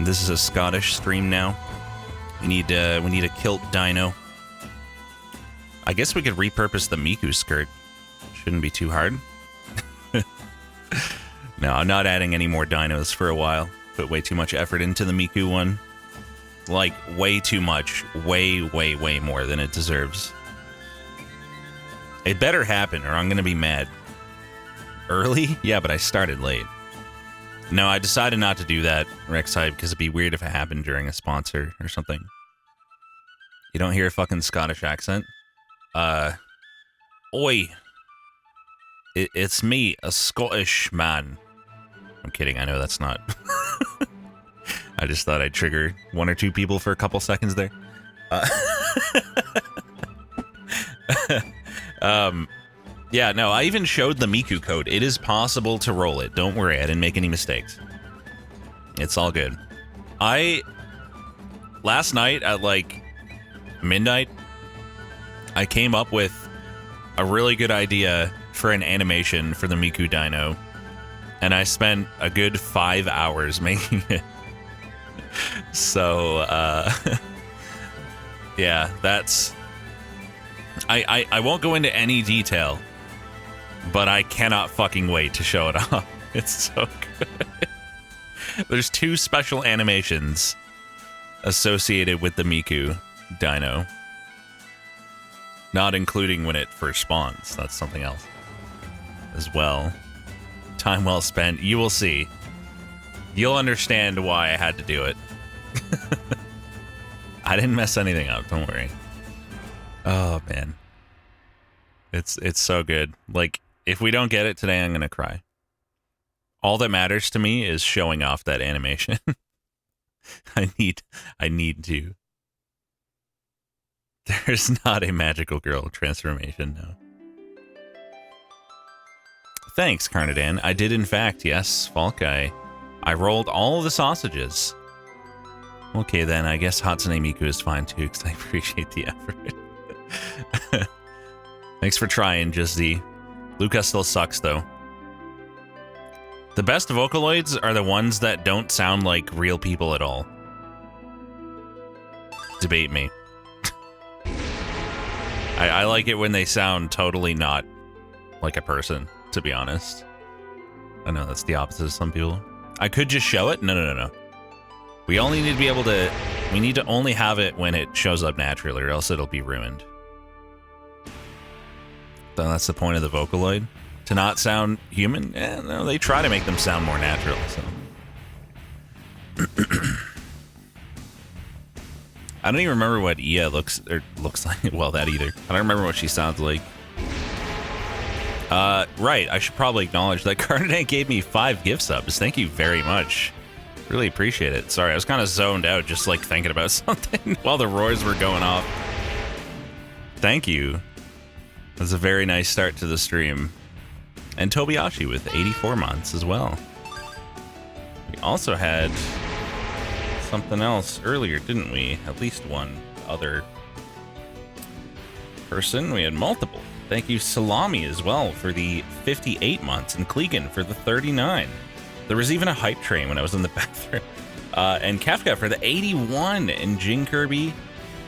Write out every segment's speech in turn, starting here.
This is a Scottish stream now. We need a kilt dino. I guess we could repurpose the Miku skirt. Shouldn't be too hard. No, I'm not adding any more dinos for a while. Put way too much effort into the Miku one. Like, way too much. Way, way, way more than it deserves. It better happen or I'm gonna be mad. Early? Yeah, but I started late. No, I decided not to do that, Rek'Sai, because it'd be weird if it happened during a sponsor or something. You don't hear a fucking Scottish accent? Oi. It's me, a Scottish man. I'm kidding, I know that's not. I just thought I'd trigger one or two people for a couple seconds there. Yeah, no, I even showed the Miku code. It is possible to roll it. Don't worry, I didn't make any mistakes. It's all good. Last night at like midnight, I came up with a really good idea for an animation for the Miku Dino, and I spent a good 5 hours making it. So, yeah, that's... I won't go into any detail, but I cannot fucking wait to show it off. It's so good. There's 2 special animations associated with the Miku Dino. Not including when it first spawns. That's something else as well. Time well spent. You will see. You'll understand why I had to do it. I didn't mess anything up, don't worry. Oh, man. It's so good. Like, if we don't get it today, I'm gonna cry. All that matters to me is showing off that animation. I need to. There's not a magical girl transformation, no. Thanks, Carnadan. I did, in fact, yes, Falk. I rolled all of the sausages. Okay, then, I guess Hatsune Miku is fine, too, because I appreciate the effort. Thanks for trying, Just Z. Luca still sucks, though. The best Vocaloids are the ones that don't sound like real people at all. Debate me. I like it when they sound totally not like a person, to be honest. I know that's the opposite of some people. I could just show it? No. We only need to be able to... We need to only have it when it shows up naturally, or else it'll be ruined. So that's the point of the Vocaloid? To not sound human? No, they try to make them sound more natural, so... I don't even remember what Ia looks like. Well, that either. I don't remember what she sounds like. Right. I should probably acknowledge that Carnadan gave me 5 gift subs. Thank you very much. Really appreciate it. Sorry, I was kind of zoned out just like thinking about something while the roars were going off. Thank you. That's a very nice start to the stream. And Tobiyashi with 84 months as well. We also had something else earlier, didn't we? At least one other person. We had multiple. Thank you, Salami, as well, for the 58 months, and Clegan for the 39. There was even a hype train when I was in the bathroom. And Kefka for the 81, and Jing Kirby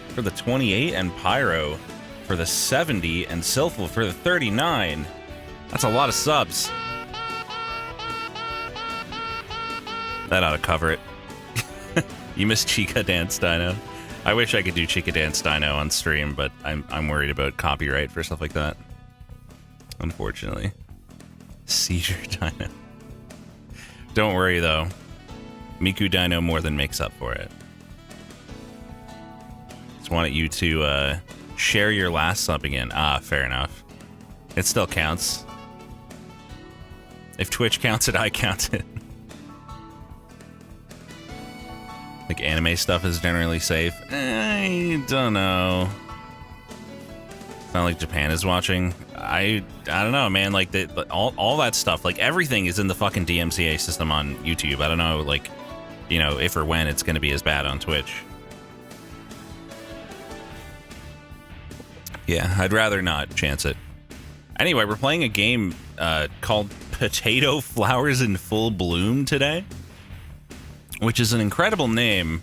for the 28, and Pyro for the 70, and Silphil for the 39. That's a lot of subs. That ought to cover it. You missed Chica Dance Dino. I wish I could do Chica Dance Dino on stream, but I'm worried about copyright for stuff like that. Unfortunately. Seizure Dino. Don't worry, though. Miku Dino more than makes up for it. Just wanted you to share your last sub again. Ah, fair enough. It still counts. If Twitch counts it, I count it. Like, anime stuff is generally safe. I don't know. It's not like Japan is watching. I don't know, man. Like, all that stuff, like, everything is in the fucking DMCA system on YouTube. I don't know, like, you know, if or when it's going to be as bad on Twitch. Yeah, I'd rather not chance it. Anyway, we're playing a game called Potato Flowers in Full Bloom today. which is an incredible name.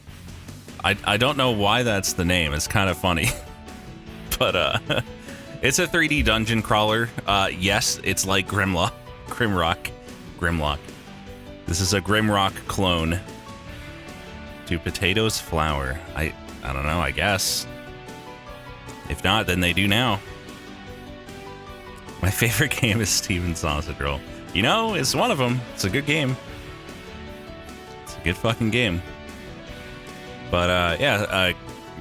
I don't know why that's the name. It's kind of funny. But it's a 3D dungeon crawler. Yes, it's like Grimlock. This is a Grimrock clone. Do potatoes flour? I don't know, I guess. If not, then they do now. My favorite game is Steven Sausage Roll. You know, it's one of them. It's a good game. It's a good fucking game. But yeah,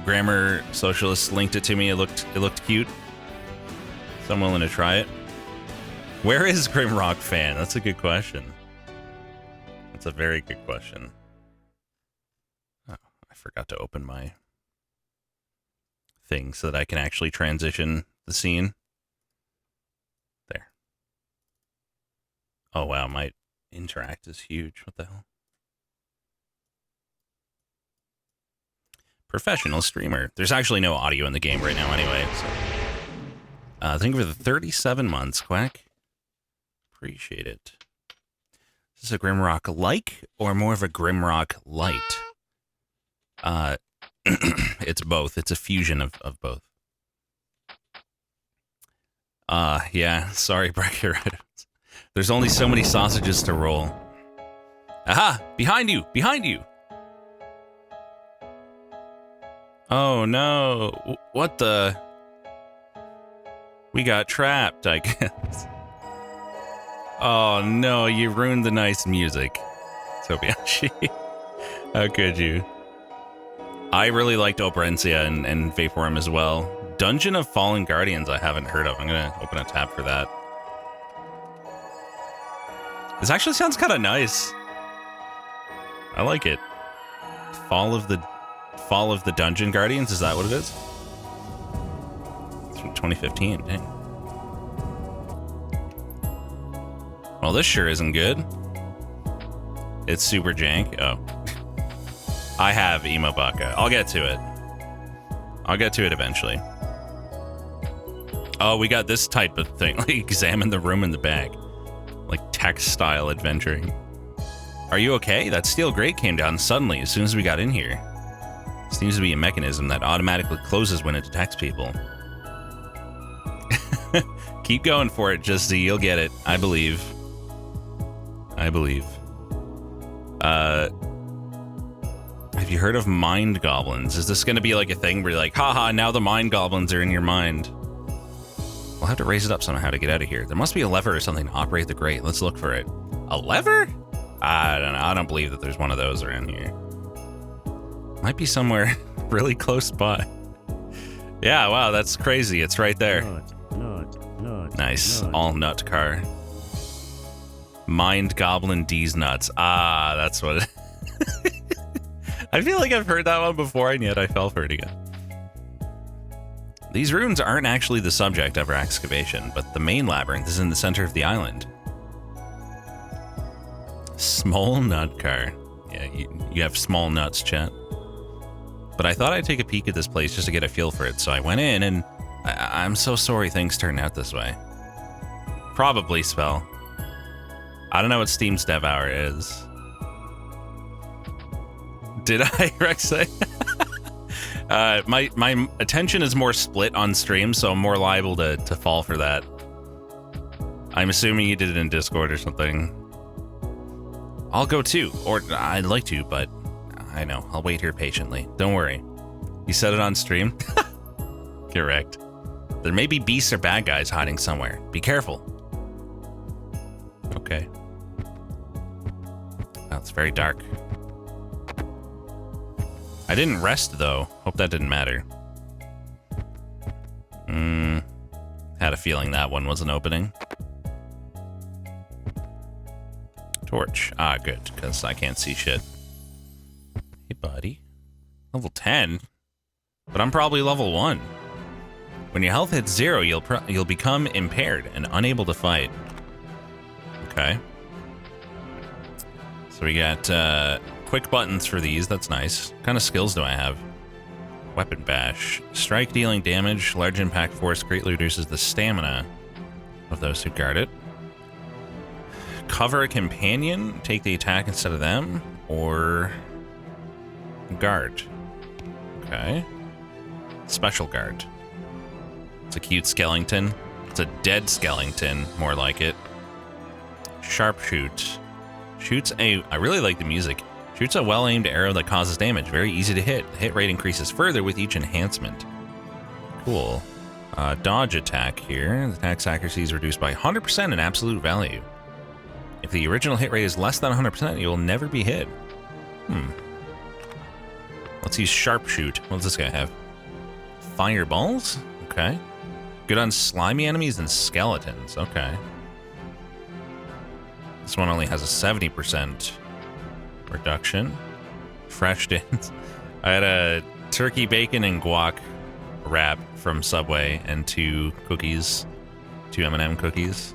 Grammar Socialist linked it to me. It looked cute. So I'm willing to try it. Where is Grimrock Fan? That's a good question. That's a very good question. Oh, I forgot to open my thing so that I can actually transition the scene. There. Oh wow, my interact is huge. What the hell? Professional streamer. There's actually no audio in the game right now anyway. So. Thank you for the 37 months, Quack. Appreciate it. Is this a Grimrock like or more of a Grimrock light? It's both. It's a fusion of both. Yeah, sorry, Bracket Items. There's only so many sausages to roll. Aha! Behind you! Behind you! Oh no, what the? We got trapped, I guess. Oh no, you ruined the nice music. Tobiashi. How could you? I really liked Operencia and Vaporum as well. Dungeon of Fallen Guardians I haven't heard of. I'm gonna open a tab for that. This actually sounds kind of nice. I like it. Fall of the Dungeon Guardians, is that what it is? It's from 2015, dang. Well, this sure isn't good. It's super jank. Oh. I have Emo Baka. I'll get to it. I'll get to it eventually. Oh, we got this type of thing. Like, examine the room in the bag. Like, text-style adventuring. Are you okay? That steel grate came down suddenly as soon as we got in here. Seems to be a mechanism that automatically closes when it detects people. Keep going for it, Just Z. You'll get it. I believe. I believe. Have you heard of mind goblins? Is this going to be like a thing where you're like, haha, now the mind goblins are in your mind? We'll have to raise it up somehow to get out of here. There must be a lever or something to operate the grate. Let's look for it. A lever? I don't know. I don't believe that there's one of those around here. Might be somewhere really close by. Yeah, wow, that's crazy. It's right there. Nut, nice. Nut. All nut car. Mind Goblin D's nuts. Ah, that's what it I feel like I've heard that one before, and yet I fell for it again. These ruins aren't actually the subject of our excavation, but the main labyrinth is in the center of the island. Small nut car. Yeah, you have small nuts, chat. But I thought I'd take a peek at this place just to get a feel for it, so I went in, and I'm so sorry things turned out this way. Probably Spell. I don't know what Steam's Dev Hour is. Did I, Rexay? My attention is more split on stream, so I'm more liable to fall for that. I'm assuming you did it in Discord or something. I'll go too, or I'd like to, but I know. I'll wait here patiently. Don't worry. You said it on stream? Correct. There may be beasts or bad guys hiding somewhere. Be careful. Okay. Wow, it's very dark. I didn't rest, though. Hope that didn't matter. Had a feeling that one wasn't opening. Torch. Ah, good, because I can't see shit. Hey, buddy. Level 10? But I'm probably level 1. When your health hits 0, you'll become impaired and unable to fight. Okay. So we got quick buttons for these. That's nice. What kind of skills do I have? Weapon bash. Strike dealing damage. Large impact force greatly reduces the stamina of those who guard it. cover a companion, take the attack instead of them, or guard. Okay. Special guard. It's a cute skeleton. It's a dead skeleton, more like it. Sharpshoot. Shoots a... I really like the music. Shoots a well-aimed arrow that causes damage. Very easy to hit. The hit rate increases further with each enhancement. Cool. Dodge attack here. The attack's accuracy is reduced by 100% in absolute value. If the original hit rate is less than 100%, you'll never be hit. Let's use Sharpshoot. What does this guy have? Fireballs? Okay. Good on slimy enemies and skeletons. Okay. This one only has a 70% reduction. Fresh dins. I had a turkey, bacon, and guac wrap from Subway and 2 cookies. 2 M&M cookies.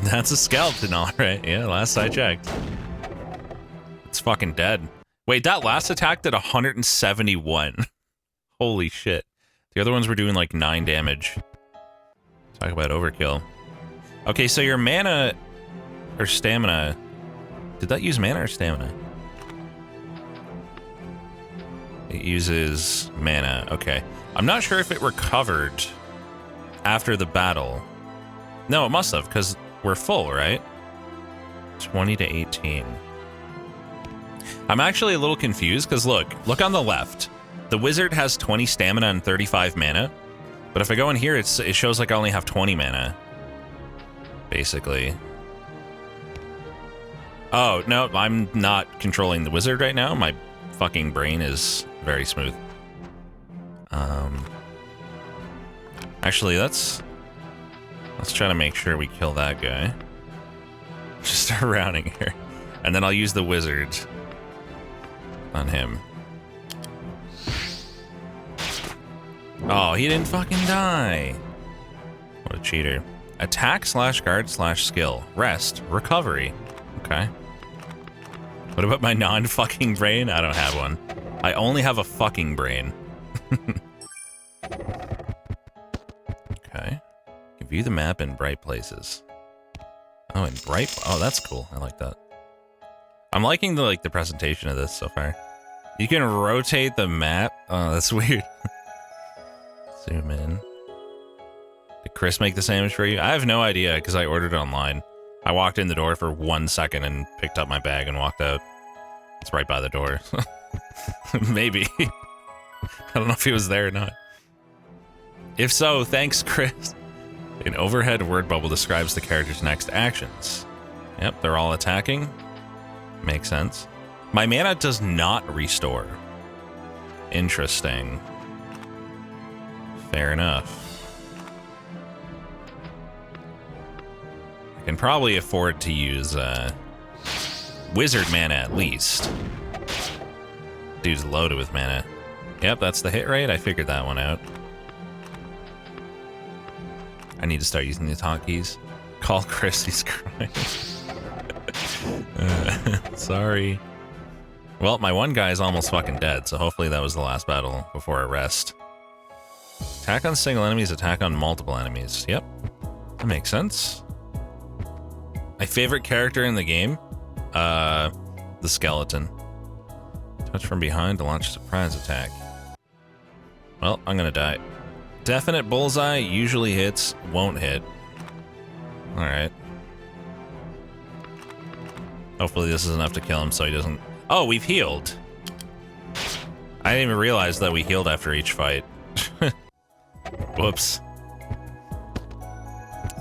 That's a skeleton, alright. Yeah, last I checked. It's fucking dead. Wait, that last attack did 171. Holy shit. The other ones were doing like 9 damage. Talk about overkill. Okay, so your mana or stamina. Did that use mana or stamina? It uses mana. Okay. I'm not sure if it recovered after the battle. No, it must have, because we're full, right? 20 to 18. I'm actually a little confused, because look on the left. The wizard has 20 stamina and 35 mana. But if I go in here, it shows like I only have 20 mana. Basically. Oh, no, I'm not controlling the wizard right now. My fucking brain is very smooth. Actually, let's try to make sure we kill that guy. Just start rounding here. And then I'll use the wizard on him. Oh, he didn't fucking die. What a cheater. Attack / guard / skill. Rest. Recovery. Okay. What about my non-fucking brain? I don't have one. I only have a fucking brain. Okay. You can view the map in bright places. Oh, in bright... Oh, that's cool. I like that. I'm liking the presentation of this so far. You can rotate the map. Oh, that's weird. Zoom in. Did Chris make the sandwich for you? I have no idea because I ordered it online. I walked in the door for 1 second and picked up my bag and walked out. It's right by the door. Maybe. I don't know if he was there or not. If so, thanks, Chris. An overhead word bubble describes the character's next actions. Yep, they're all attacking. Makes sense. My mana does not restore. Interesting. Fair enough. I can probably afford to use wizard mana at least. Dude's loaded with mana. Yep, that's the hit rate. I figured that one out. I need to start using the hotkeys. Call Chris, he's crying. Sorry. Well, my one guy is almost fucking dead, so hopefully that was the last battle before I rest. Attack on single enemies, attack on multiple enemies. Yep, that makes sense. My favorite character in the game? The skeleton. Touch from behind to launch a surprise attack. Well, I'm gonna die. Definite bullseye, usually hits, won't hit. Alright. Hopefully this is enough to kill him so he doesn't... Oh, we've healed. I didn't even realize that we healed after each fight. Whoops.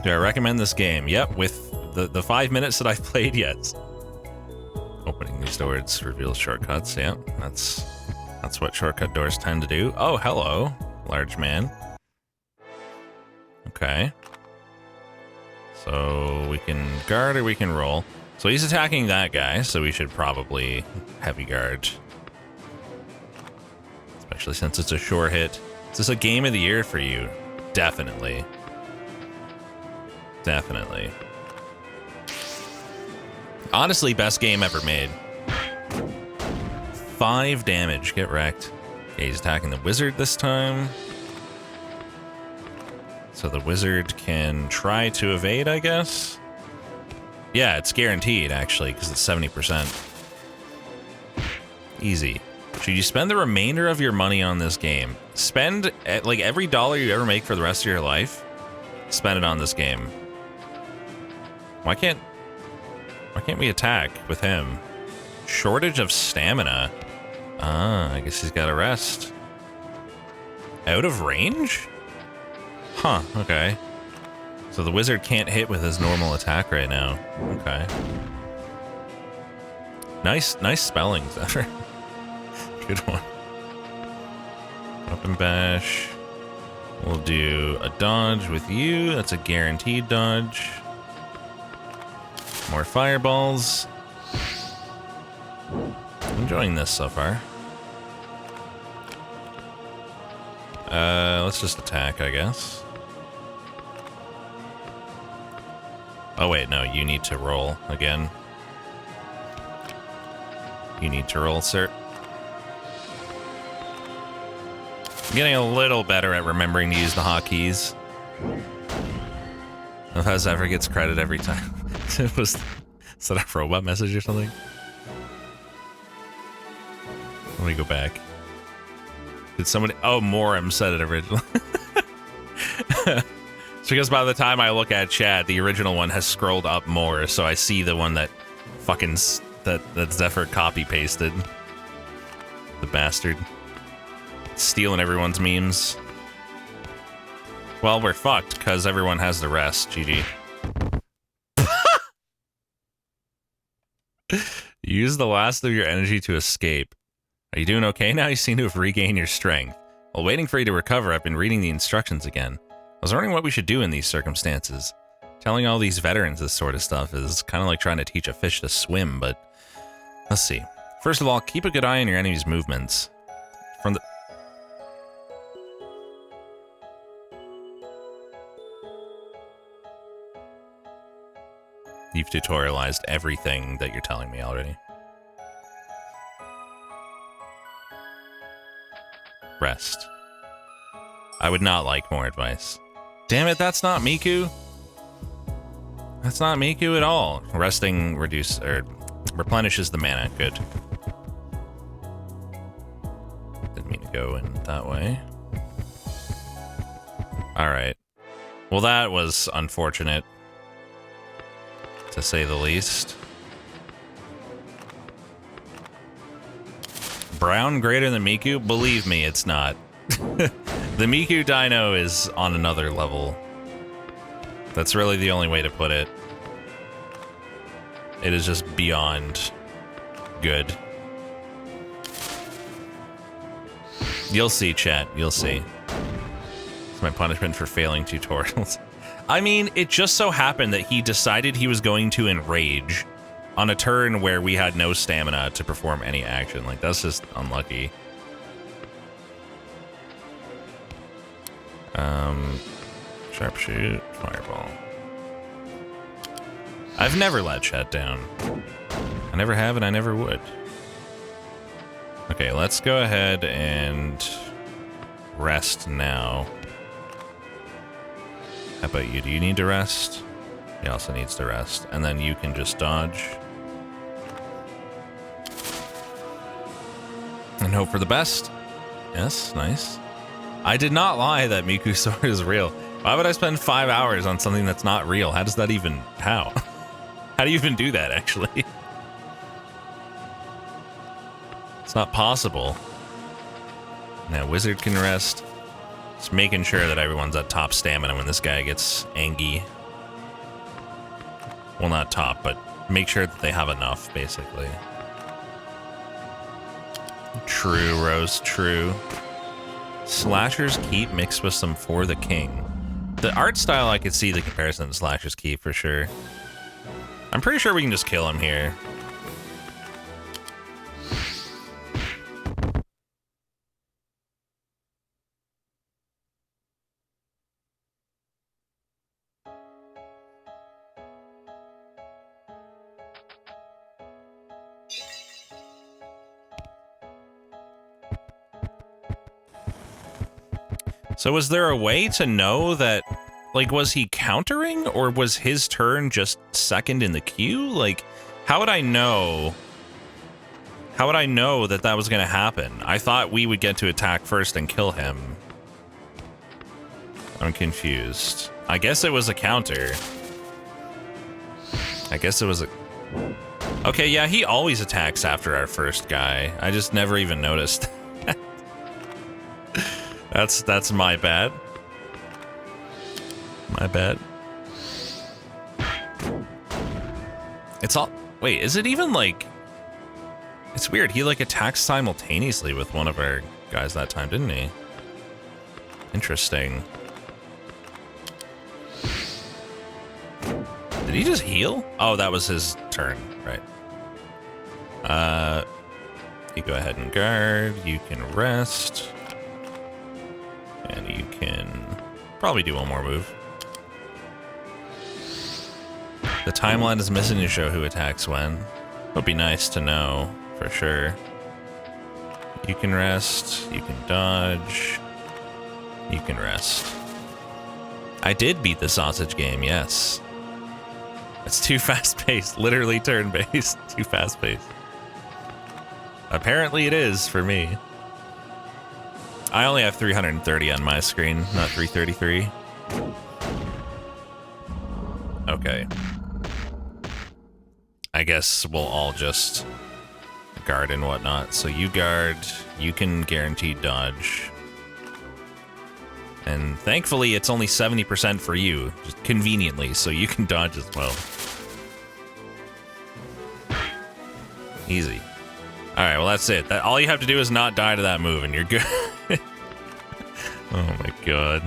Do I recommend this game? Yep, with the 5 minutes that I've played, yes. Opening these doors reveals shortcuts, yeah. That's what shortcut doors tend to do. Oh, hello, large man. Okay. So we can guard or we can roll. So he's attacking that guy, so we should probably heavy guard. Especially since it's a sure hit. Is this a game of the year for you? Definitely. Definitely. Honestly, best game ever made. 5 damage. Get wrecked. Okay, he's attacking the wizard this time. So the wizard can try to evade, I guess. Yeah, it's guaranteed, actually, because it's 70%. Easy. Should you spend the remainder of your money on this game? Spend, like, every dollar you ever make for the rest of your life, spend it on this game. Why can't we attack with him? Shortage of stamina. Ah, I guess he's got to rest. Out of range? Huh, okay. So the wizard can't hit with his normal attack right now. Okay. Nice spelling, Zephyr. Good one. Weapon bash. We'll do a dodge with you. That's a guaranteed dodge. More fireballs. Enjoying this so far. Let's just attack, I guess. Oh wait, no, you need to roll again. You need to roll, sir. I'm getting a little better at remembering to use the hotkeys. If that ever gets credit every time. Is that a robot message or something? Let me go back. Did somebody... Oh, Moram said it originally. It's because by the time I look at chat, the original one has scrolled up more, so I see the one that fucking... that Zephyr copy-pasted. The bastard. Stealing everyone's memes. Well, we're fucked, because everyone has the rest. GG. Use the last of your energy to escape. Are you doing okay now? You seem to have regained your strength. While waiting for you to recover, I've been reading the instructions again. I was wondering what we should do in these circumstances. Telling all these veterans this sort of stuff is kind of like trying to teach a fish to swim, but... Let's see. First of all, keep a good eye on your enemy's movements. From the... You've tutorialized everything that you're telling me already. Rest. I would not like more advice. Damn it, that's not Miku. That's not Miku at all. Resting replenishes the mana. Good. Didn't mean to go in that way. Alright. Well, that was unfortunate, to say the least. Brown greater than Miku? Believe me, it's not. The Miku Dino is on another level. That's really the only way to put it. It is just beyond good. You'll see, chat. You'll see. It's my punishment for failing tutorials. I mean, it just so happened that he decided he was going to enrage on a turn where we had no stamina to perform any action. Like, that's just unlucky. Sharpshoot, fireball. I've never let chat down. I never have and I never would. Okay, let's go ahead and rest now. How about you? Do you need to rest? He also needs to rest. And then you can just dodge. And hope for the best. Yes, nice. I did not lie that Miku Sword is real. Why would I spend 5 hours on something that's not real? How does that even... How? How do you even do that, actually? It's not possible. Now, Wizard can rest. Just making sure that everyone's at top stamina when this guy gets angry. Well, not top, but make sure that they have enough, basically. True, Rose, true. Slasher's Keep mixed with some For the King. The art style, I could see the comparison to Slasher's Keep for sure. I'm pretty sure we can just kill him here. So is there a way to know that Like, was he countering, or was his turn just second in the queue? Like, how would I know? How would I know that that was going to happen? I thought we would get to attack first and kill him. I'm confused. I guess it was a counter. I guess it was a... Okay, yeah, he always attacks after our first guy. I just never even noticed. That's my bad. My bad. It's all... Wait, is it even like... It's weird. He like attacked simultaneously with one of our guys that time, didn't he? Interesting. Did he just heal? Oh, that was his turn, right. You go ahead and guard. You can rest. And you can probably do one more move. The timeline is missing to show who attacks when. Would be nice to know, for sure. You can rest. You can dodge. You can rest. I did beat the sausage game, yes. It's too fast-paced. Literally turn-based. Too fast-paced. Apparently it is for me. I only have 330 on my screen, not 333. Okay. I guess we'll all just guard and whatnot. So you guard, you can guaranteed dodge. And thankfully, it's only 70% for you, just conveniently, so you can dodge as well. Easy. All right, well, that's it. All you have to do is not die to that move, and you're good. Oh my god.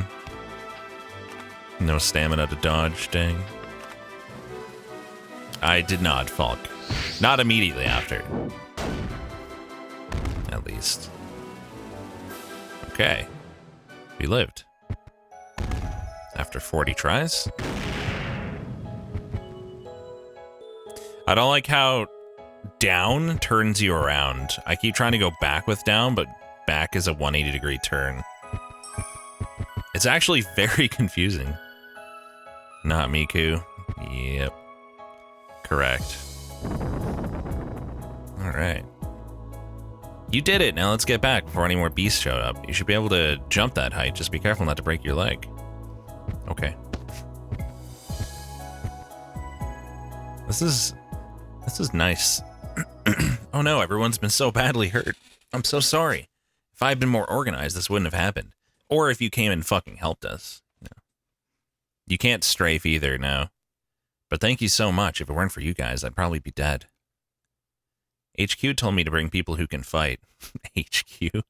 No stamina to dodge, dang. I did not, Falk. Not immediately after. At least. Okay. We lived. After 40 tries. I don't like how down turns you around. I keep trying to go back with down, but back is a 180-degree turn. It's actually very confusing. Not Miku. Yep. Correct. Alright. You did it! Now let's get back before any more beasts show up. You should be able to jump that height. Just be careful not to break your leg. Okay. This is nice. Oh no, everyone's been so badly hurt. I'm so sorry. If I had been more organized, this wouldn't have happened. Or if you came and fucking helped us. You can't strafe either, no. But thank you so much. If it weren't for you guys, I'd probably be dead. HQ told me to bring people who can fight. HQ? Can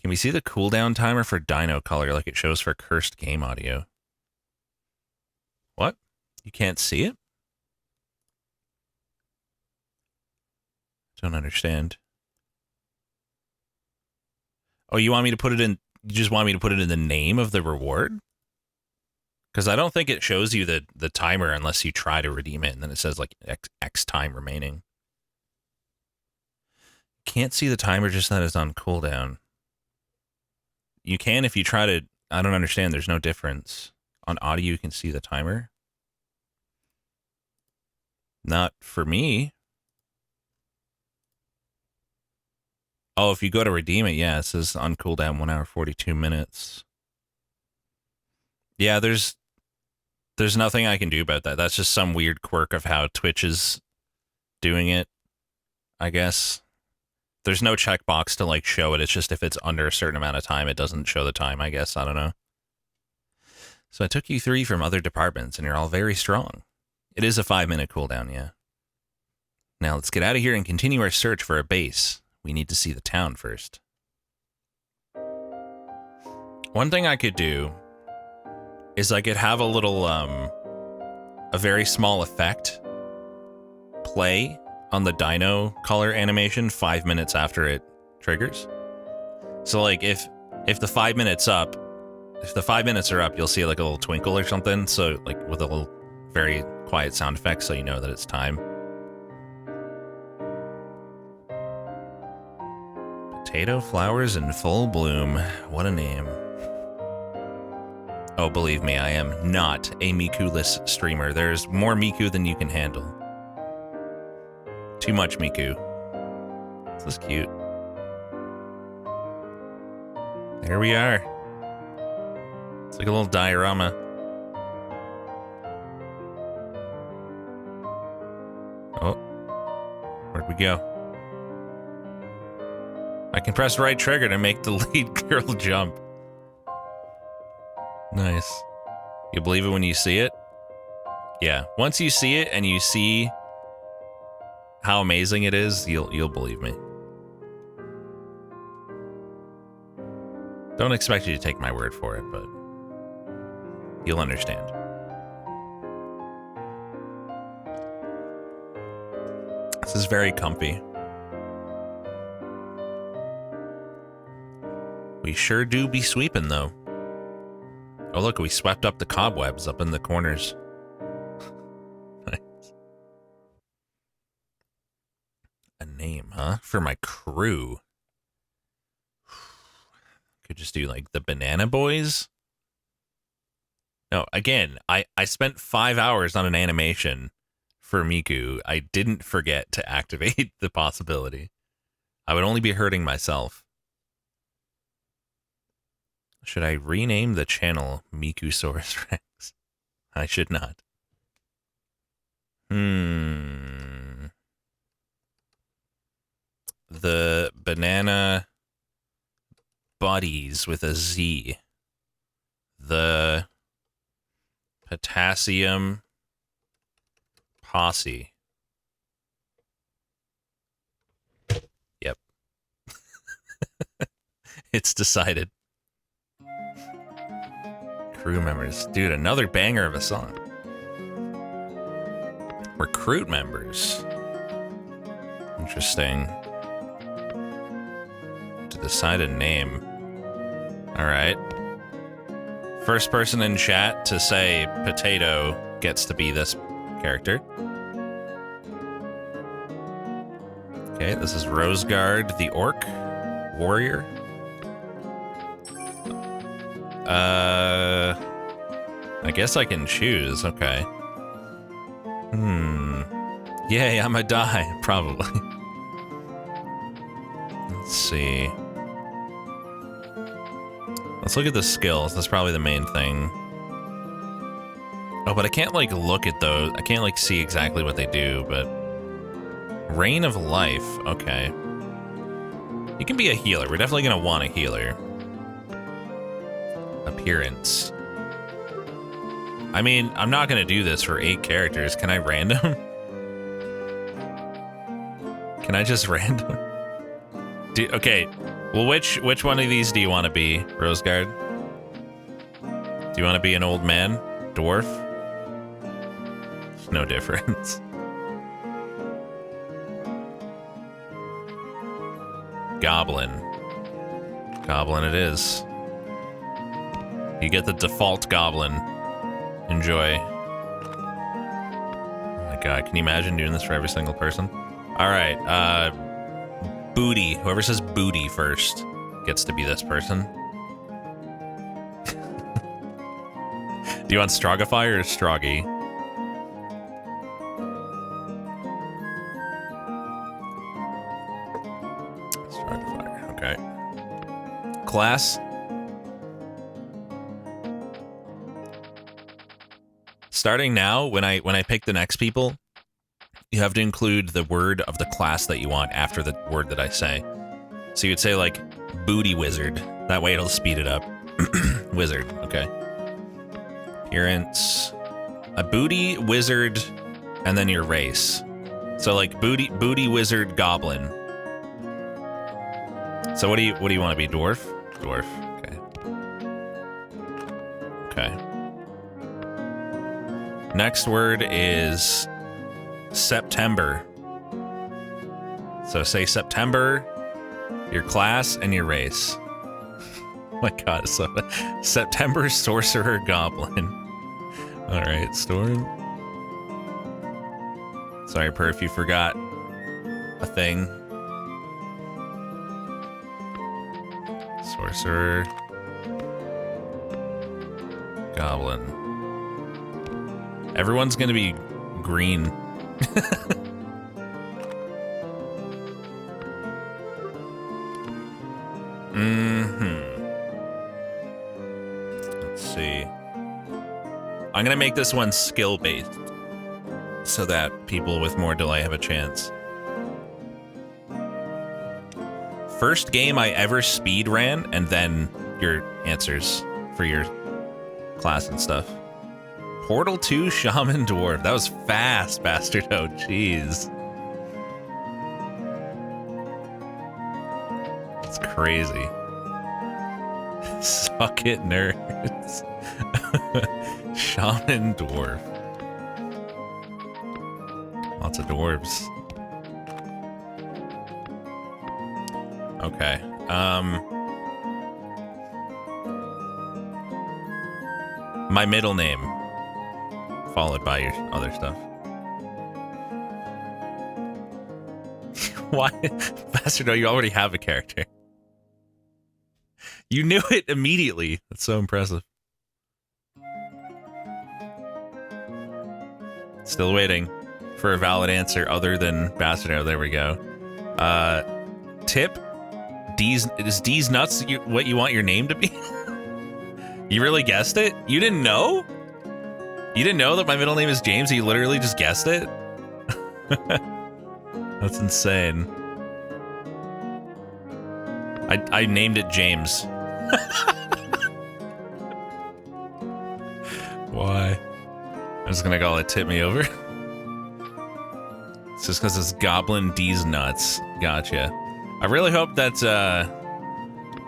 we see the cooldown timer for Dino Color like it shows for Cursed Game Audio? What? You can't see it? Don't understand. Oh, you want me to put it in... You just want me to put it in the name of the reward? Because I don't think it shows you the timer unless you try to redeem it, and then it says, like, X time remaining. Can't see the timer, just that it's on cooldown. You can if you try to... I don't understand. There's no difference. On audio, you can see the timer. Not for me. Oh, if you go to redeem it, yeah, it says on cooldown 1 hour 42 minutes. Yeah, there's nothing I can do about that. That's just some weird quirk of how Twitch is doing it, I guess. There's no checkbox to, like, show it. It's just if it's under a certain amount of time, it doesn't show the time, I guess. I don't know. So I took you 3 from other departments, and you're all very strong. It is a 5-minute cooldown, yeah. Now let's get out of here and continue our search for a base. We need to see the town first. One thing I could do is I could have a little, a very small effect play on the Dino Color animation 5 minutes after it triggers. So, like, if the 5 minutes up, if the 5 minutes are up, you'll see, like, a little twinkle or something. So, like, with a little very quiet sound effect so you know that it's time. Potato flowers in full bloom. What a name. Oh, believe me, I am not a Miku-less streamer. There's more Miku than you can handle. Too much Miku. This is cute. There we are. It's like a little diorama. Oh. Where'd we go? I can press right trigger to make the lead girl jump. Nice. You believe it when you see it? Yeah. Once you see it and you see how amazing it is, you'll believe me. Don't expect you to take my word for it, but you'll understand. This is very comfy. We sure do be sweeping, though. Oh, look, we swept up the cobwebs up in the corners. Nice. A name, huh? For my crew. Could just do, like, the Banana Boys? No, again, I spent 5 hours on an animation for Miku. I didn't forget to activate the possibility. I would only be hurting myself. Should I rename the channel Mikusaurus Rex? I should not. The Banana Buddies with a Z. The Potassium Posse. Yep. It's decided. Crew members. Dude, another banger of a song. Recruit members. Interesting. To decide a name. Alright. First person in chat to say potato gets to be this character. Okay, this is Roseguard, the orc warrior. I guess I can choose. Okay. Yay, I'm a die, probably. Let's see. Let's look at the skills. That's probably the main thing. Oh, but I can't, like, look at those. I can't, like, see exactly what they do, but... Reign of Life. Okay. You can be a healer. We're definitely going to want a healer. Appearance. I mean, I'm not going to do this for 8 characters. Can I random? Can I just random? Okay. Well, which one of these do you want to be, Roseguard? Do you want to be an old man? Dwarf? There's no difference. Goblin. Goblin it is. You get the default goblin. Enjoy. Oh my god, can you imagine doing this for every single person? Alright, Booty. Whoever says booty first gets to be this person. Do you want Strogify or Stroggy? Strogify, okay. Class. Starting now, when I pick the next people, you have to include the word of the class that you want after the word that I say. So you'd say, like, booty wizard. That way it'll speed it up. Wizard, okay. Appearance. A booty wizard, and then your race. So, like, booty wizard goblin. So what do you want to be? Dwarf? Dwarf, okay. Okay. Next word is September. So say September, your class, and your race. Oh my god, so September Sorcerer Goblin. Alright, Storm. Sorry, Perf, you forgot a thing. Sorcerer. Goblin. Everyone's gonna be green. Let's see. I'm gonna make this one skill-based so that people with more delay have a chance. First game I ever speed ran, and then your answers for your class and stuff. Portal 2 Shaman Dwarf. That was fast, bastard. Oh, jeez. That's crazy. Suck it, nerds. Shaman Dwarf. Lots of dwarves. Okay. My middle name, followed by your other stuff. Why? Bastard, no, you already have a character. You knew it immediately. That's so impressive. Still waiting for a valid answer other than Bastard. Oh, there we go. Tip? Is D's nuts what you want your name to be? You really guessed it? You didn't know? You didn't know that my middle name is James? You literally just guessed it? That's insane. I named it James. Why? I'm just gonna call it Tip Me Over. It's just because it's Goblin D's nuts. Gotcha. I really hope that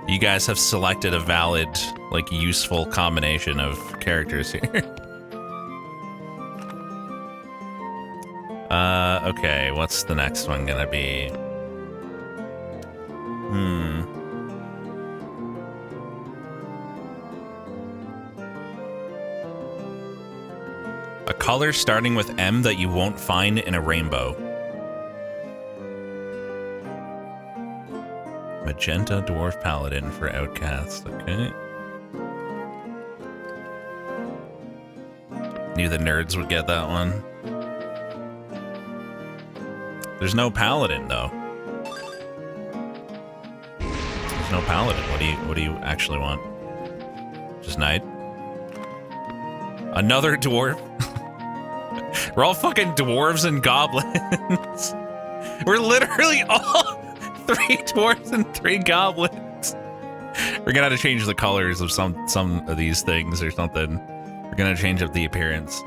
you guys have selected a valid, like, useful combination of characters here. Okay, what's the next one gonna be? A color starting with M that you won't find in a rainbow. Magenta Dwarf Paladin for Outcast. Okay. Knew the nerds would get that one. There's no Paladin though. There's no Paladin. What do you actually want? Just Knight? Another dwarf? We're all fucking dwarves and goblins. We're literally all 3 dwarves and 3 goblins. We're gonna have to change the colors of some of these things or something. We're gonna change up the appearance.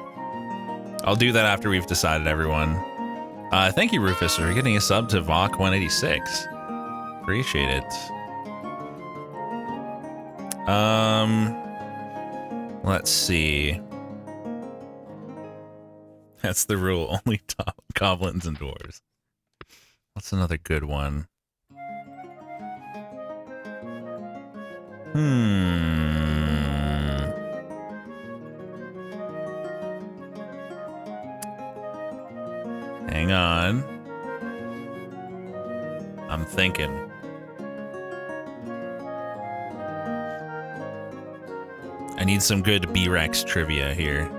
I'll do that after we've decided, everyone. Thank you, Rufus, for getting a sub to Vok 186. Appreciate it. Let's see. That's the rule. Only top goblins and dwarves. What's another good one? Hang on. I'm thinking. I need some good B-Rex trivia here.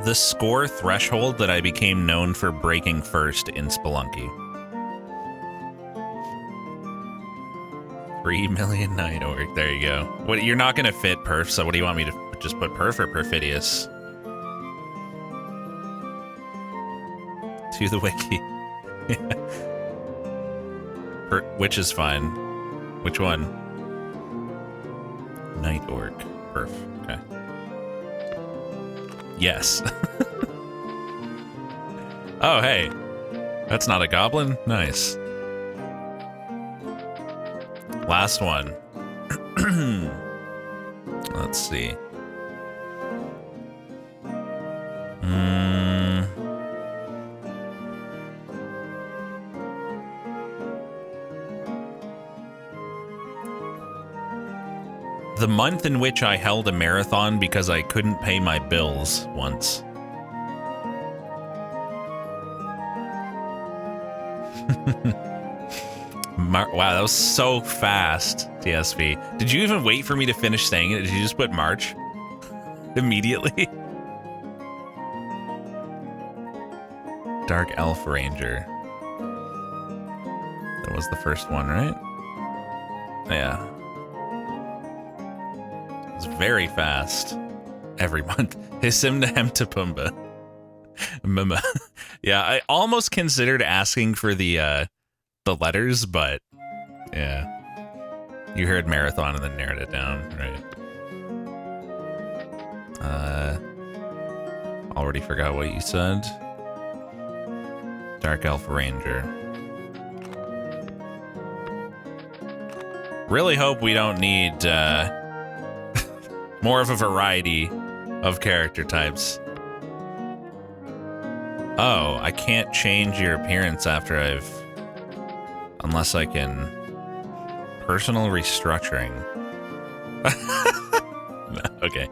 The score threshold that I became known for breaking first in Spelunky. 3 million Night Orc. There you go. What, you're not gonna fit perf, so what do you want me to just put perf or perfidious? To the wiki. Which is fine. Which one? Night Orc. Perf. Okay. Yes. Oh, hey. That's not a goblin? Nice. Last one. Let's see. The month in which I held a marathon because I couldn't pay my bills once. Wow, that was so fast, TSV. Did you even wait for me to finish saying it? Did you just put March? Immediately? Dark Elf Ranger. That was the first one, right? Yeah. It's very fast. Every month. Hissim to Hem to Pumbaa. Mama. Yeah, I almost considered asking for the letters, but yeah. You heard marathon and then narrowed it down, right? Already forgot what you said. Dark Elf Ranger. Really hope we don't need more of a variety of character types. Oh, I can't change your appearance after I've... Unless I can... Personal restructuring. Okay.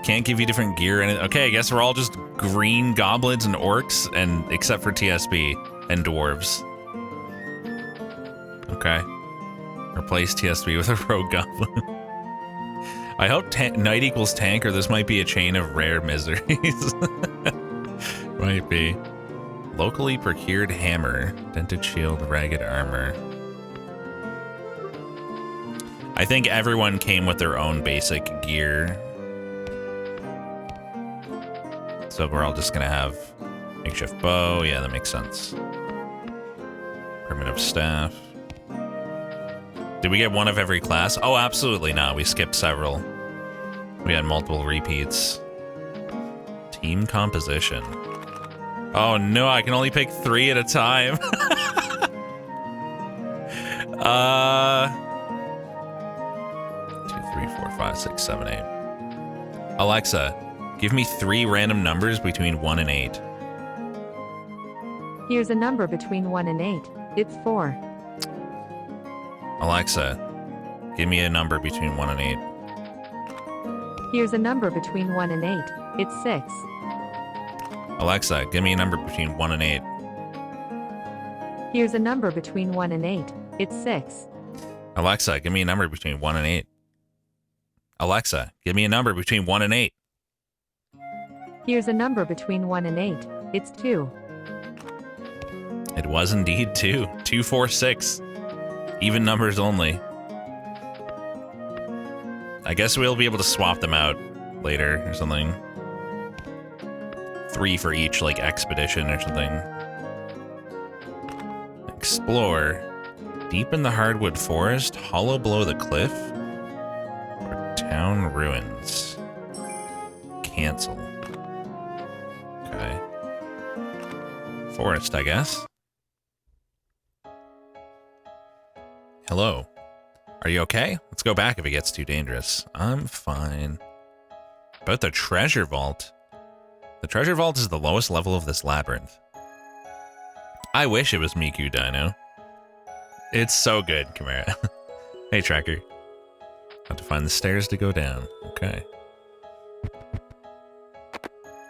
Can't give you different gear. Okay, I guess we're all just green goblins and orcs, and except for TSB and dwarves. Okay. Replace TSB with a rogue goblin. I hope night equals tank, or this might be a chain of rare miseries. Might be. Locally procured hammer. Dented shield, ragged armor. I think everyone came with their own basic gear. So we're all just gonna have makeshift bow. Yeah, that makes sense. Primitive staff. Did we get one of every class? Oh, absolutely not. We skipped several. We had multiple repeats. Team composition. Oh no, I can only pick 3 at a time. 2, 3, 4, 5, 6, 7, 8. Alexa, give me 3 random numbers between 1 and 8. Here's a number between 1 and 8. It's 4. Alexa, give me a number between 1 and 8. Here's a number between 1 and 8. It's 6. Alexa, give me a number between 1 and 8. Here's a number between 1 and 8. It's 6. Alexa, give me a number between 1 and 8. Alexa, give me a number between 1 and 8. Here's a number between 1 and 8. It's 2. It was indeed 2. 2, 4, 6. Even numbers only. I guess we'll be able to swap them out later or something. 3 for each, like, expedition or something. Explore. Deep in the hardwood forest, hollow below the cliff, or town ruins. Cancel. Okay. Forest, I guess. Hello. Are you okay? Let's go back if it gets too dangerous. I'm fine. About the treasure vault. The treasure vault is the lowest level of this labyrinth. I wish it was Miku Dino. It's so good, Chimera. Hey, Tracker. Have to find the stairs to go down. Okay.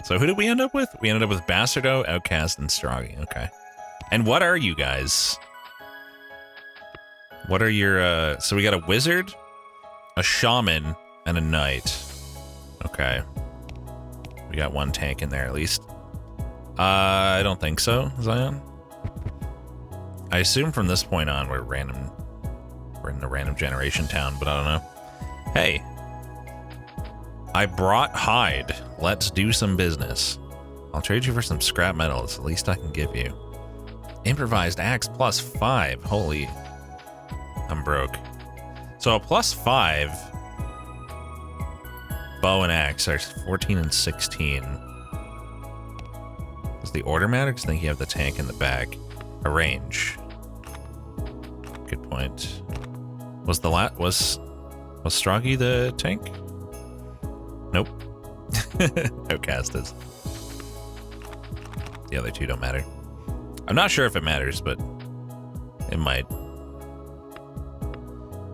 So who did we end up with? We ended up with Bastardo, Outcast, and Stroggy. Okay. And what are you guys? What are your, so we got a wizard, a shaman, and a knight. Okay. We got 1 tank in there at least. I don't think so, Zion. I assume from this point on we're in a random generation town, but I don't know. Hey. I brought hide. Let's do some business. I'll trade you for some scrap metal. It's the least I can give you. Improvised axe +5. Holy. I'm broke. So a +5 bow and axe are 14 and 16. Does the order matter? Because I think you have the tank in the back. A range. Good point. Was Stroggy the tank? Nope. Outcast is. The other 2 don't matter. I'm not sure if it matters, but it might.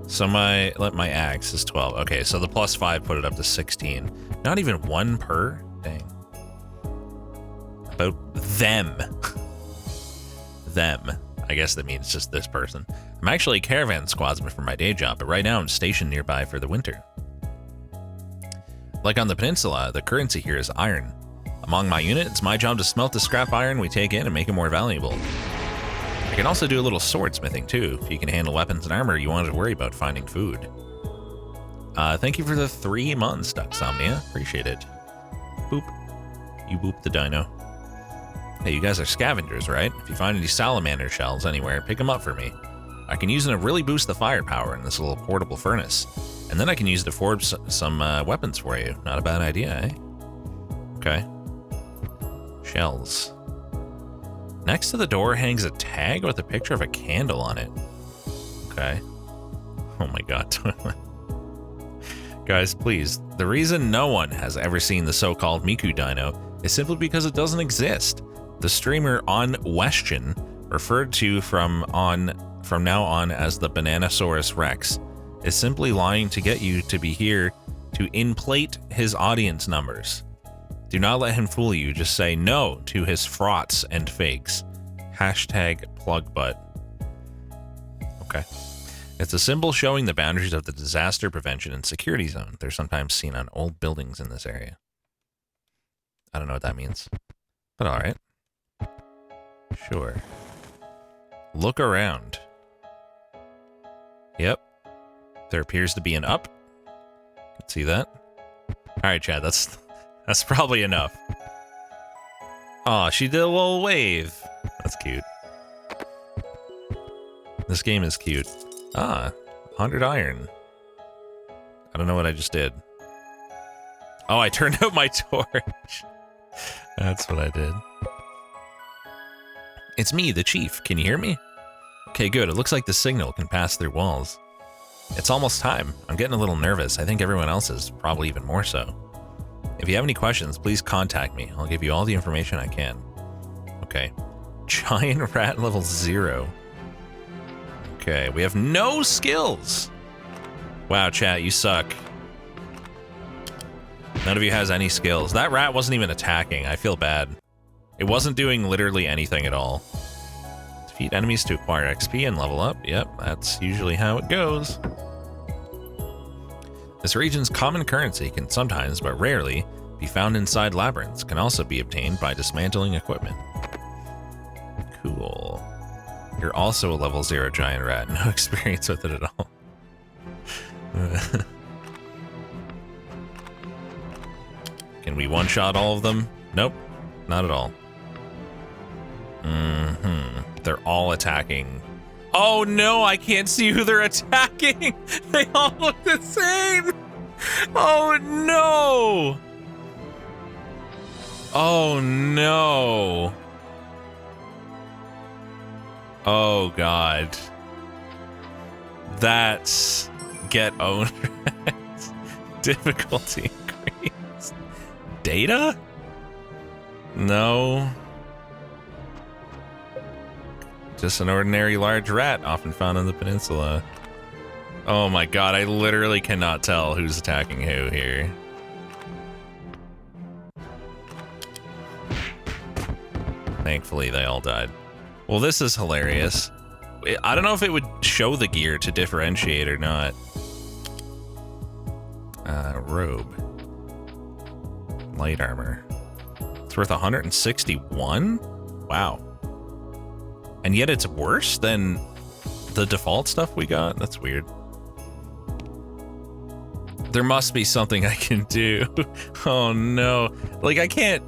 So my axe is 12. Okay, so the +5 put it up to 16. Not even 1 per? Dang. About them. them. I guess that means just this person. I'm actually a caravan squadsman for my day job, but right now I'm stationed nearby for the winter. Like on the peninsula, the currency here is iron. Among my unit, it's my job to smelt the scrap iron we take in and make it more valuable. I can also do a little swordsmithing too. If you can handle weapons and armor, you won't have to worry about finding food. Thank you for the 3 months, Ducksomnia. Appreciate it. Boop. You boop the dino. Hey, you guys are scavengers, right? If you find any salamander shells anywhere, pick them up for me. I can use them to really boost the firepower in this little portable furnace. And then I can use it to forge some weapons for you. Not a bad idea, eh? Okay. Shells. Next to the door hangs a tag with a picture of a candle on it. Okay. Oh my god. Guys, please. The reason no one has ever seen the so-called Miku Dino is simply because it doesn't exist. The streamer on Westion, referred to from now on as the Bananasaurus Rex, is simply lying to get you to be here to inflate his audience numbers. Do not let him fool you. Just say no to his frauds and fakes. #plugbutt. Okay. It's a symbol showing the boundaries of the disaster prevention and security zone. They're sometimes seen on old buildings in this area. I don't know what that means, but all right. Sure. Look around. Yep. There appears to be an up. Can see that. All right, Chad, that's probably enough. Aw, she did a little wave. That's cute. This game is cute. 100 iron. I don't know what I just did. Oh, I turned out my torch. That's what I did. It's me, the chief. Can you hear me? Okay, good. It looks like the signal can pass through walls. It's almost time. I'm getting a little nervous. I think everyone else is, probably even more so. If you have any questions, please contact me. I'll give you all the information I can. Okay. Giant rat level 0. Okay, we have no skills. Wow, chat, you suck. None of you has any skills. That rat wasn't even attacking. I feel bad. It wasn't doing literally anything at all. Defeat enemies to acquire XP and level up. Yep, that's usually how it goes. This region's common currency can sometimes, but rarely, be found inside labyrinths. Can also be obtained by dismantling equipment. Cool. You're also a level 0 giant rat. No experience with it at all. Can we one-shot all of them? Nope, not at all. They're all attacking. Oh no, I can't see who they're attacking. They all look the same. Oh no. Oh no. Oh god. That's get owned. Difficulty increase. Data? No. Just an ordinary large rat often found on the peninsula. Oh my god, I literally cannot tell who's attacking who here. Thankfully, they all died. Well, this is hilarious. I don't know if it would show the gear to differentiate or not. Robe. Light armor. It's worth 161? Wow. And yet it's worse than the default stuff we got? That's weird. There must be something I can do. Oh no. Like I can't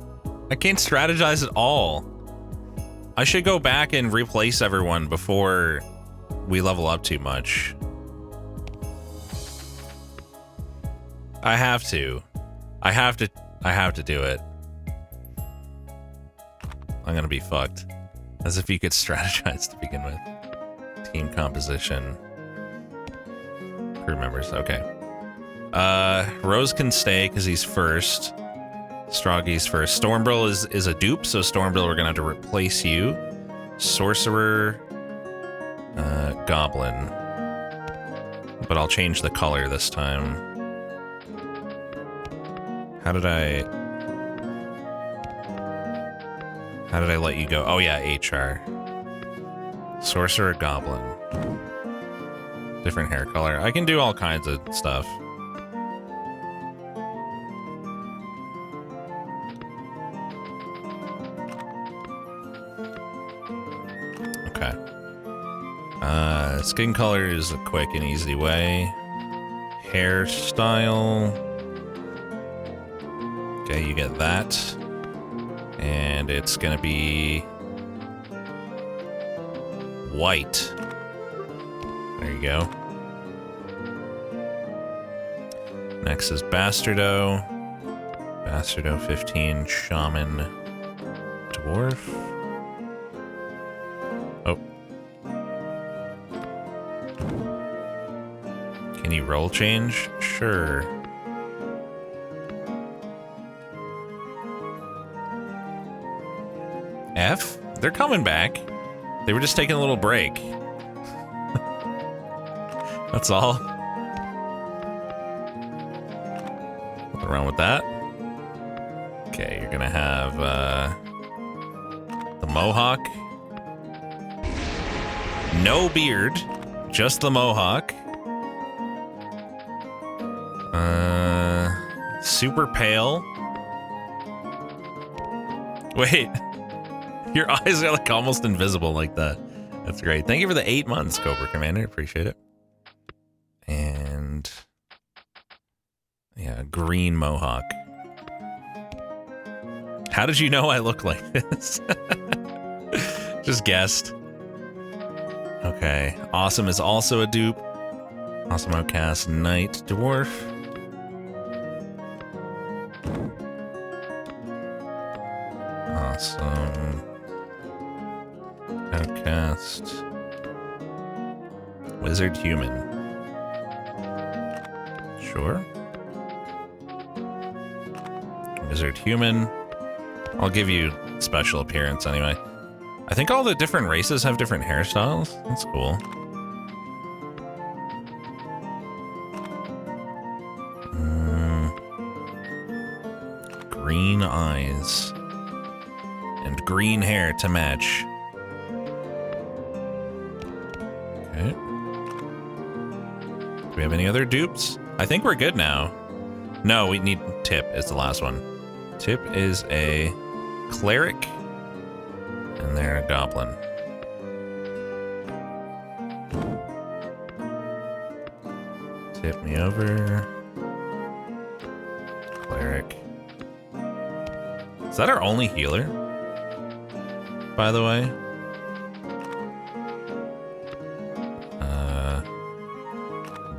strategize at all. I should go back and replace everyone before we level up too much. I have to do it. I'm gonna be fucked. As if you could strategize to begin with. Team composition. Crew members, okay. Rose can stay because he's first. Stroggy's first. Stormbrill is a dupe, so Stormbrill, we're gonna have to replace you. Sorcerer, Goblin. But I'll change the color this time. How did I let you go? Oh yeah, HR. Sorcerer Goblin. Different hair color. I can do all kinds of stuff. Okay. Skin color is a quick and easy way. Hairstyle. Okay, you get that. And it's gonna be white. There you go. Next is Bastardo. Bastardo 15, Shaman, Dwarf. Oh. Can you roll change? Sure. F? They're coming back. They were just taking a little break. That's all. Nothing wrong with that. Okay, you're gonna have the Mohawk. No beard, just the Mohawk. Super pale. Wait. Your eyes are like almost invisible like that. That's great. Thank you for the 8 months, Cobra Commander. Appreciate it. And yeah, green Mohawk. How did you know I look like this? Just guessed. Okay. Awesome is also a dupe. Awesome Outcast Knight Dwarf. Awesome Outcast Wizard Human. Sure. Wizard Human. I'll give you special appearance anyway. I think all the different races have different hairstyles. That's cool. Green eyes. And green hair to match. Okay. Do we have any other dupes? I think we're good now. No, we need Tip is the last one. Tip is a cleric. And they're a goblin. Tip me over. Cleric. Is that our only healer? By the way?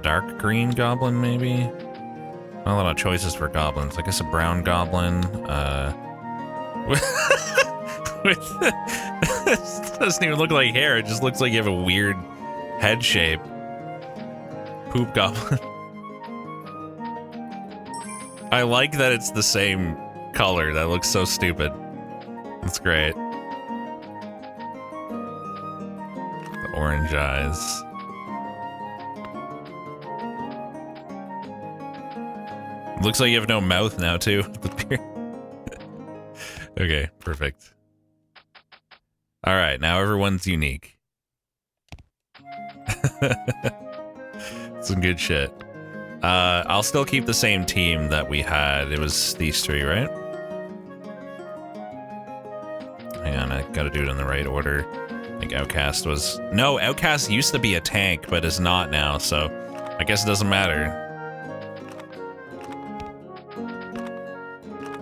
Dark green goblin, maybe? Not a lot of choices for goblins. I guess a brown goblin. This doesn't even look like hair. It just looks like you have a weird head shape. Poop goblin. I like that it's the same color. That looks so stupid. That's great. The orange eyes. Looks like you have no mouth now, too. Okay, perfect. Alright, now everyone's unique. Some good shit. I'll still keep the same team that we had. It was these three, right? Hang on, I gotta do it in the right order. I think Outcast was... No, Outcast used to be a tank, but is not now, so I guess it doesn't matter.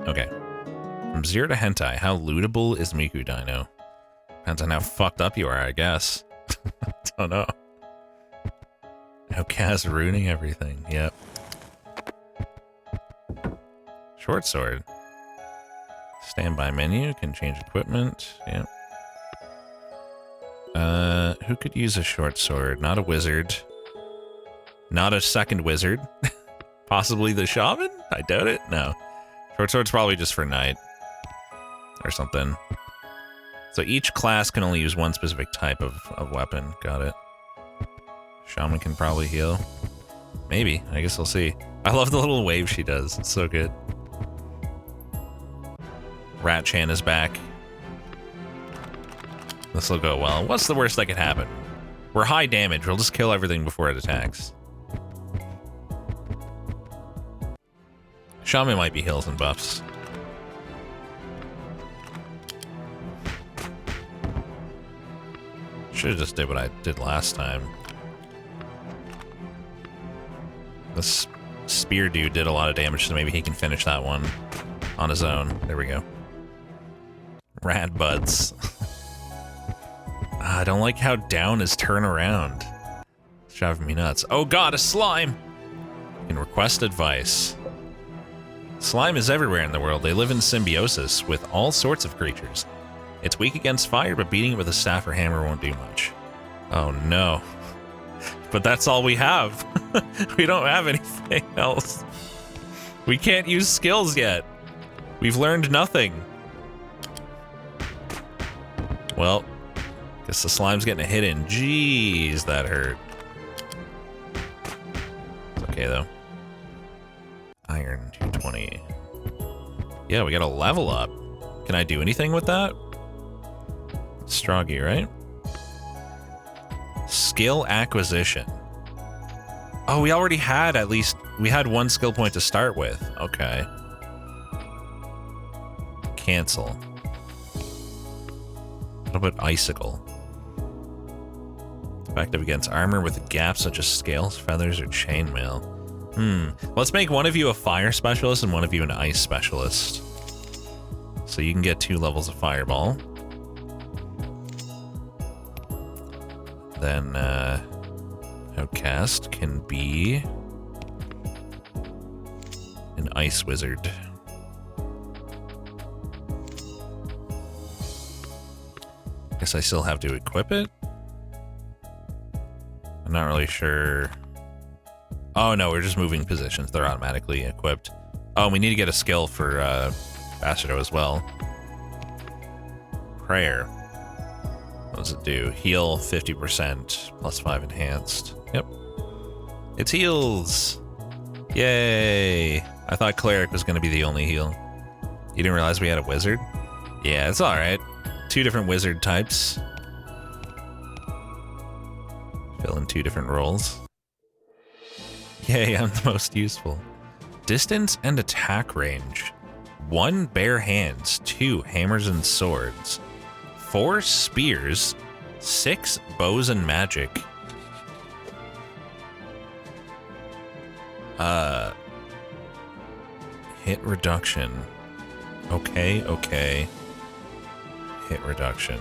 Okay. From 0 to hentai, how lootable is Miku Dino? Depends on how fucked up you are, I guess. Don't know. Outcast ruining everything. Yep. Short sword. Standby menu. Can change equipment. Yep. Who could use a short sword? Not a wizard. Not a second wizard. Possibly the shaman? I doubt it. No. Short sword's probably just for knight. Or something. So each class can only use one specific type of weapon. Got it. Shaman can probably heal. Maybe. I guess we'll see. I love the little wave she does. It's so good. Rat Chan is back. This will go well. What's the worst that could happen? We're high damage. We'll just kill everything before it attacks. Shaman might be heals and buffs. Should've just did what I did last time. This spear dude did a lot of damage, so maybe he can finish that one on his own. There we go. Rad buds. I don't like how down is turn around. It's driving me nuts. Oh god, a slime! You can request advice. Slime is everywhere in the world. They live in symbiosis with all sorts of creatures. It's weak against fire, but beating it with a staff or hammer won't do much. Oh no. But that's all we have. We don't have anything else. We can't use skills yet. We've learned nothing. Well, guess the slime's getting a hit in. Jeez, that hurt. It's okay though. Iron 220. Yeah, we got a level up. Can I do anything with that? Stroggy, right? Skill acquisition. Oh, we already had at least... We had one skill point to start with. Okay. Cancel. What about icicle? Effective against armor with gaps such as scales, feathers, or chainmail. Let's make one of you a fire specialist and one of you an ice specialist. So you can get 2 levels of fireball. Then, Outcast can be an ice wizard. Guess I still have to equip it? I'm not really sure. Oh no, we're just moving positions. They're automatically equipped. Oh, we need to get a skill for Bastardo as well. Prayer. What does it do? Heal 50%, plus 5 enhanced. Yep. It's heals! Yay! I thought Cleric was going to be the only heal. You didn't realize we had a wizard? Yeah, it's alright. 2 different wizard types. Fill in 2 different roles. Yay, I'm the most useful. Distance and attack range. 1 bare hands, 2 hammers and swords, 4 spears, 6 bows and magic. Hit reduction. Okay. Hit reduction.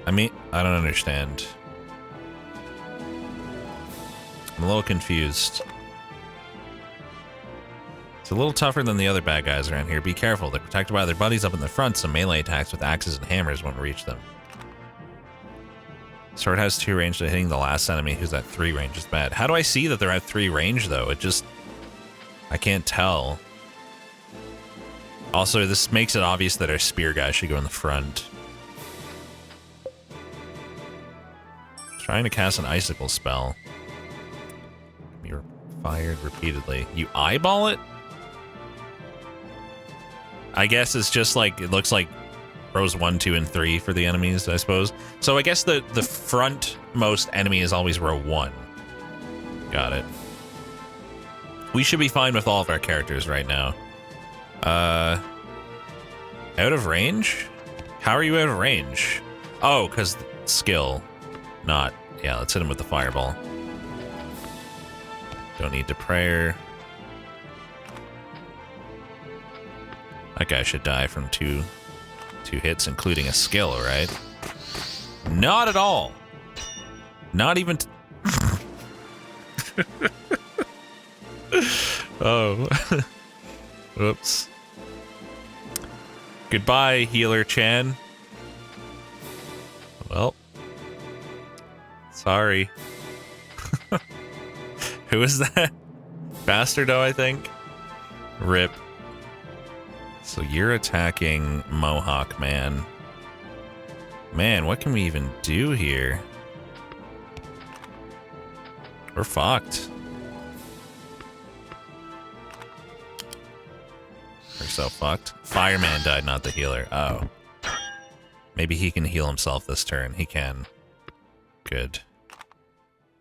I mean, I don't understand. I'm a little confused. It's a little tougher than the other bad guys around here. Be careful. They're protected by their buddies up in the front, so melee attacks with axes and hammers won't reach them. Sword has 2 range, so hitting the last enemy who's at 3 range is bad. How do I see that they're at 3 range, though? I can't tell. Also, this makes it obvious that our spear guy should go in the front. Trying to cast an icicle spell. You're fired repeatedly. You eyeball it? I guess it's just like, it looks like rows 1, 2, and 3 for the enemies, I suppose. So I guess the frontmost enemy is always row 1. Got it. We should be fine with all of our characters right now. Out of range? How are you out of range? Oh, because skill. Not. Yeah, let's hit him with the fireball. Don't need to prayer. That guy should die from two hits, including a skill, right? Not at all. Not even... Oh. Oops. Goodbye, Healer Chan. Well. Sorry. Who is that? Bastardo, I think? Rip. So you're attacking Mohawk Man. Man, what can we even do here? We're fucked. We're so fucked. Fireman died, not the healer. Oh. Maybe he can heal himself this turn. He can. Good.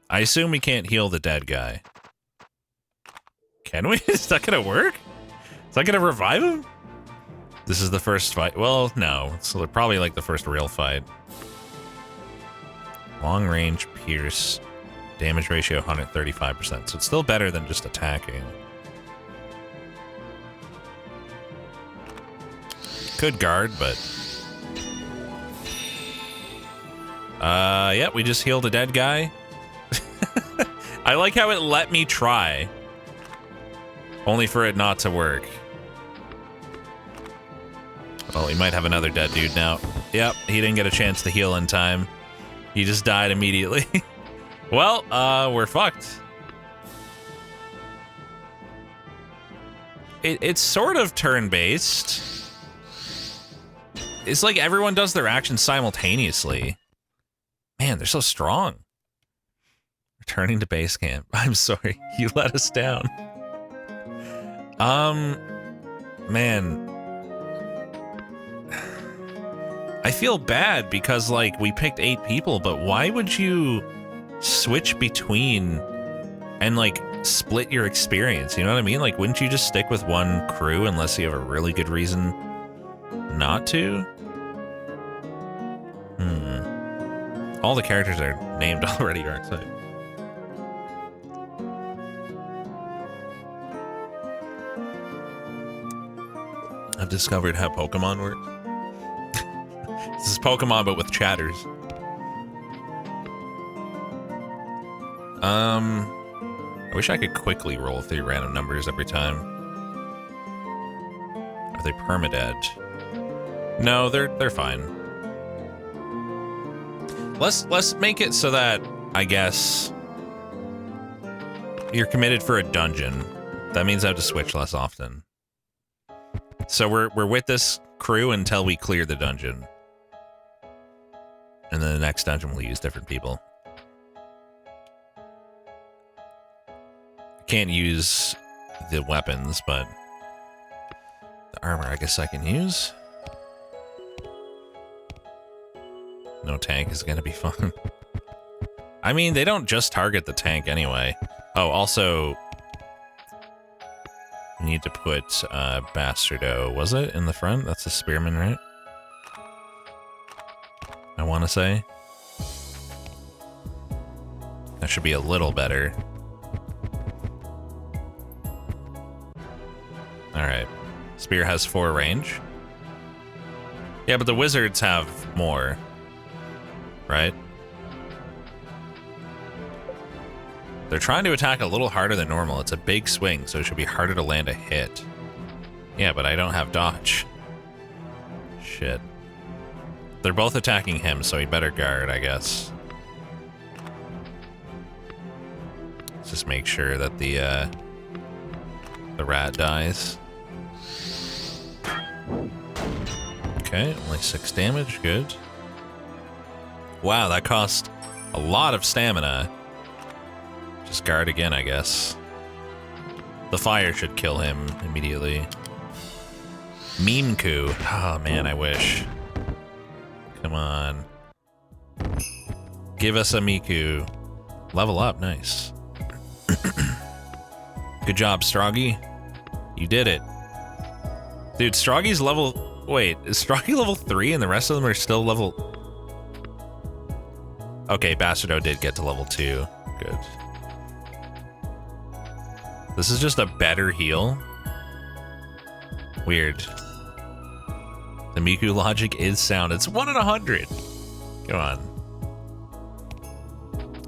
I assume we can't heal the dead guy. Can we? Is that gonna work? Is that gonna revive him? This is the first fight. Well, no. It's probably like the first real fight. Long range, pierce, damage ratio 135%. So it's still better than just attacking. Could guard, but... yeah, we just healed a dead guy. I like how it let me try. Only for it not to work. Well, we might have another dead dude now. Yep, he didn't get a chance to heal in time. He just died immediately. Well, we're fucked. It's sort of turn-based. It's like everyone does their actions simultaneously. Man, they're so strong. Returning to base camp. I'm sorry, you let us down. Man. I feel bad because, like, we picked 8 people, but why would you switch between and, like, split your experience? You know what I mean? Like, wouldn't you just stick with one crew unless you have a really good reason not to? All the characters are named already, aren't they? I've discovered how Pokemon works. This is Pokemon, but with chatters. I wish I could quickly roll 3 random numbers every time. Are they permadead? No, they're fine. Let's make it so that, I guess, you're committed for a dungeon. That means I have to switch less often. So we're with this crew until we clear the dungeon. And then the next dungeon we'll use different people. Can't use the weapons, but the armor I guess I can use. No tank is gonna be fun. I mean, they don't just target the tank anyway. Oh, also, we need to put Bastardo, was it, in the front? That's a spearman, right? I want to say. That should be a little better. Alright. Spear has 4 range. Yeah, but the wizards have more. Right? They're trying to attack a little harder than normal. It's a big swing, so it should be harder to land a hit. Yeah, but I don't have dodge. Shit. They're both attacking him, so he better guard, I guess. Let's just make sure that the rat dies. Okay, only 6 damage, good. Wow, that cost a lot of stamina. Just guard again, I guess. The fire should kill him immediately. Miku. Oh man, I wish. Come on. Give us a Miku. Level up, nice. Good job, Stroggy. You did it. Dude, Stroggy's level... Wait, is Stroggy level 3 and the rest of them are still level... Okay, Bastardo did get to level 2. Good. This is just a better heal? Weird. The Miku logic is sound. It's 1 in 100. Come on.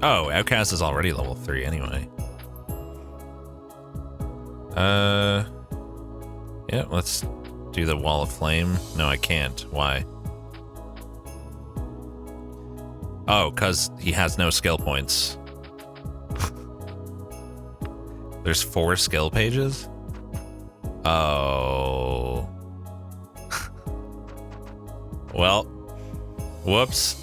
Oh, Outcast is already level 3 anyway. Yeah, let's do the Wall of Flame. No, I can't. Why? Oh, because he has no skill points. There's 4 skill pages? Oh. Well, whoops.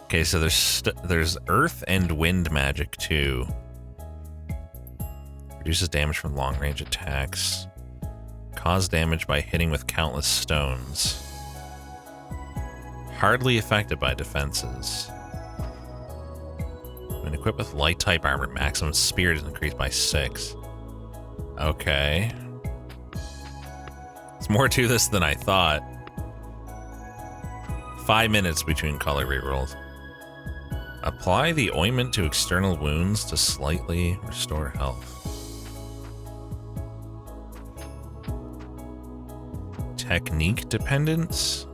Okay, so there's earth and wind magic too. Reduces damage from long range attacks. Cause damage by hitting with countless stones. Hardly affected by defenses. When equipped with light type armor, maximum speed is increased by 6. Okay. There's more to this than I thought. 5 minutes between color rerolls. Apply the ointment to external wounds to slightly restore health. Technique dependence?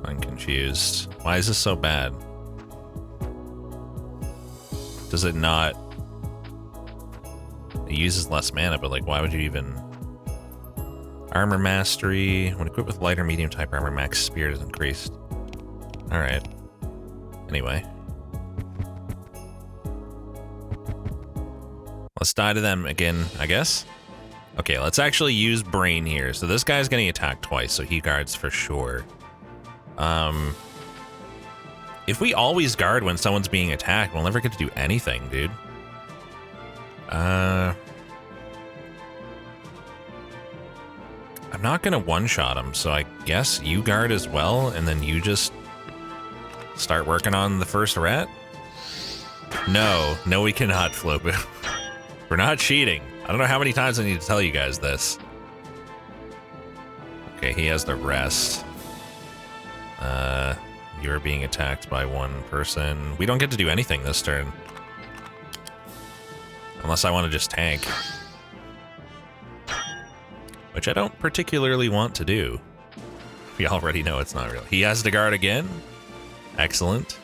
I'm confused. Why is this so bad? Does it not... It uses less mana, but like, why would you even... Armor mastery. When equipped with light or medium type armor, max spear is increased. Alright. Anyway. Let's die to them again, I guess. Okay, let's actually use brain here. So this guy's getting attacked twice, so he guards for sure. If we always guard when someone's being attacked, we'll never get to do anything, dude. I'm not gonna one-shot him, so I guess you guard as well, and then you just start working on the first rat? No, we cannot, Flopu. We're not cheating. I don't know how many times I need to tell you guys this. Okay, he has the rest. You're being attacked by one person. We don't get to do anything this turn. Unless I want to just tank. Which I don't particularly want to do. We already know it's not real. He has to guard again. Excellent.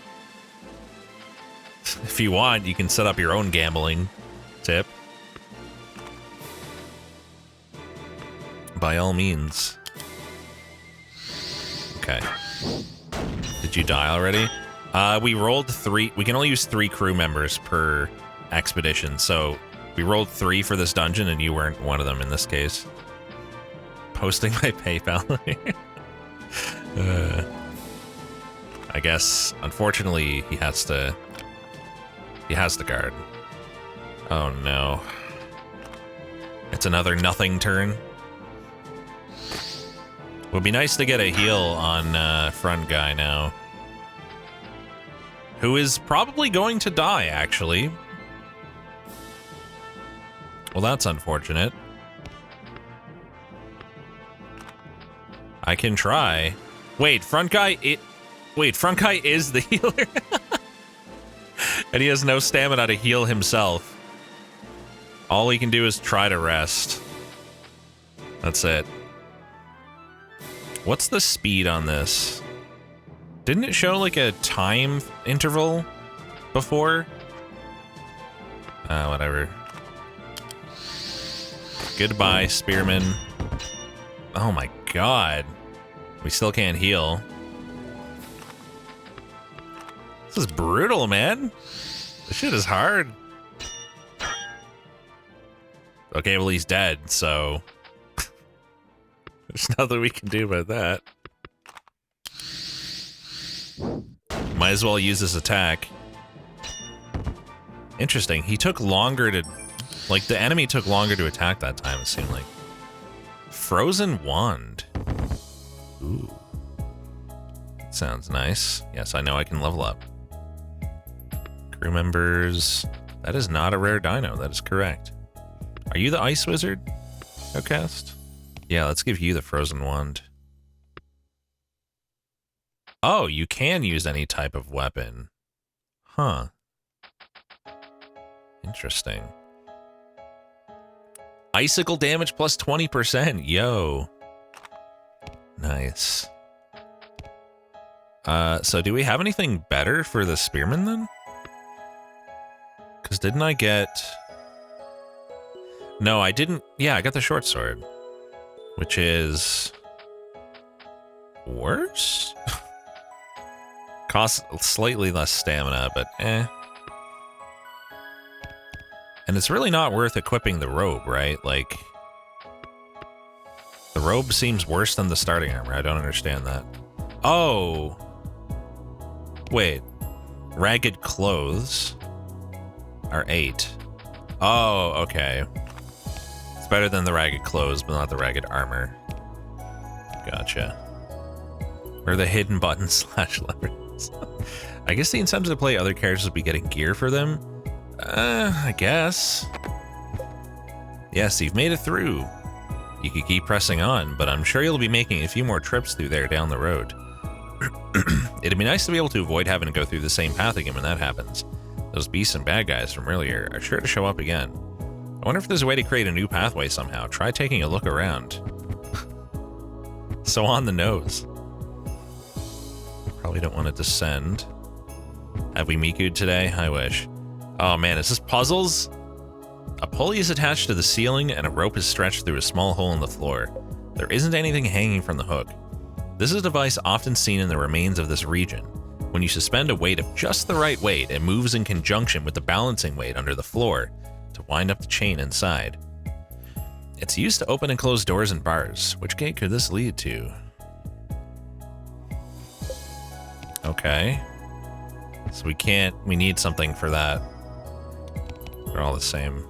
If you want, you can set up your own gambling tip. By all means. Okay. Did you die already? We rolled 3. We can only use 3 crew members per expedition, so we rolled 3 for this dungeon, and you weren't one of them in this case. Posting my PayPal. I guess, unfortunately, he has to guard. Oh no. It's another nothing turn. Would be nice to get a heal on front guy now. Who is probably going to die, actually. Well, that's unfortunate. I can try. Wait, front guy front guy is the healer. And he has no stamina to heal himself. All he can do is try to rest. That's it. What's the speed on this? Didn't it show like a time interval before? Whatever. Goodbye, Spearman. Oh my god. We still can't heal. This is brutal, man. This shit is hard. Okay, well, he's dead, so... There's nothing we can do about that. Might as well use this attack. Interesting. He took longer to... Like, the enemy took longer to attack that time, it seemed like. Frozen Wand. Ooh. Sounds nice. Yes, I know I can level up. Crew members. That is not a rare dino. That is correct. Are you the Ice Wizard? Outcast? Yeah, let's give you the Frozen Wand. Oh, you can use any type of weapon. Huh. Interesting. Icicle damage plus 20%. Yo. Nice. So do we have anything better for the Spearman then? Because didn't I get... No, I didn't... Yeah, I got the short sword. Which is... worse? Costs slightly less stamina, but eh. And it's really not worth equipping the robe, right? Like... The robe seems worse than the starting armor. I don't understand that. Oh! Wait. Ragged clothes are 8. Oh, okay. It's better than the ragged clothes, but not the ragged armor. Gotcha. Or the hidden buttons slash levers. I guess the incentive to play other characters would be getting gear for them. I guess. Yes, you've made it through. You could keep pressing on, but I'm sure you'll be making a few more trips through there down the road. It'd be nice to be able to avoid having to go through the same path again when that happens. Those beasts and bad guys from earlier are sure to show up again. I wonder if there's a way to create a new pathway somehow. Try taking a look around. So on the nose. Probably don't want to descend. Have we Miku'd today? I wish. Oh man, is this puzzles? A pulley is attached to the ceiling and a rope is stretched through a small hole in the floor. There isn't anything hanging from the hook. This is a device often seen in the remains of this region. When you suspend a weight of just the right weight, it moves in conjunction with the balancing weight under the floor to wind up the chain inside. It's used to open and close doors and bars. Which gate could this lead to? Okay. So we need something for that. They're all the same.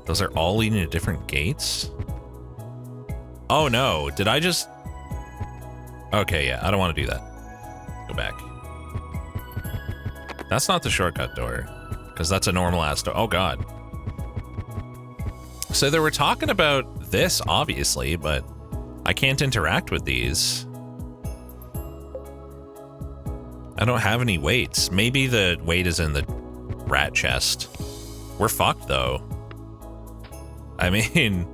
Those are all leading to different gates? Oh no, did I just... Okay, yeah, I don't want to do that. Go back. That's not the shortcut door, because that's a normal ass door. Oh god. So they were talking about this, obviously, but I can't interact with these. I don't have any weights. Maybe the weight is in the rat chest. We're fucked, though. I mean...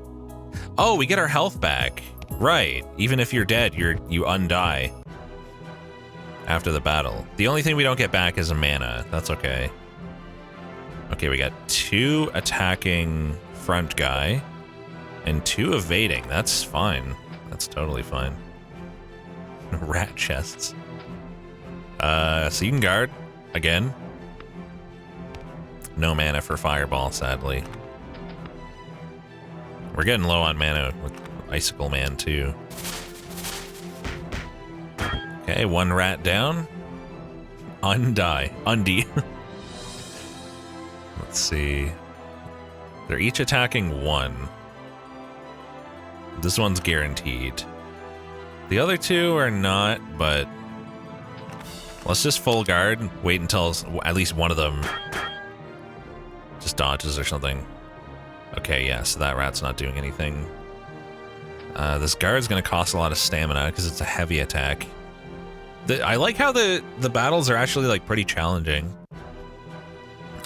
Oh, we get our health back. Right. Even if you're dead, you undie after the battle. The only thing we don't get back is a mana. That's okay. Okay, we got 2 attacking front guy and 2 evading. That's fine. That's totally fine. Rat chests. So you can guard again. No mana for fireball, sadly. We're getting low on mana with Icicle Man, too. Okay, 1 rat down. Undie. Let's see. They're each attacking 1. This one's guaranteed. The other 2 are not, but... Let's just full guard, wait until at least one of them just dodges or something. Okay, yeah, so that rat's not doing anything. This guard's gonna cost a lot of stamina because it's a heavy attack. I like how the battles are actually like pretty challenging.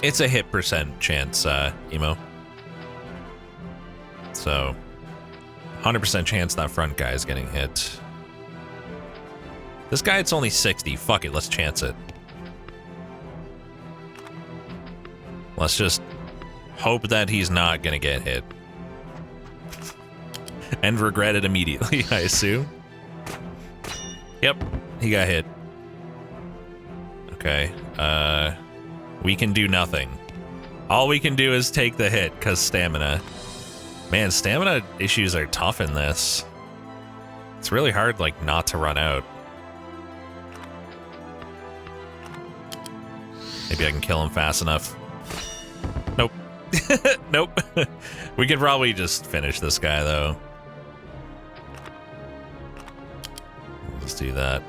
It's a hit percent chance, Emo. So, 100% chance that front guy is getting hit. This guy, it's only 60. Fuck it, let's chance it. Let's just hope that he's not gonna get hit. And regret it immediately, I assume. Yep, he got hit. Okay, we can do nothing. All we can do is take the hit, because stamina. Man, stamina issues are tough in this. It's really hard, like, not to run out. Maybe I can kill him fast enough. Nope. Nope. We could probably just finish this guy, though. Let's do that.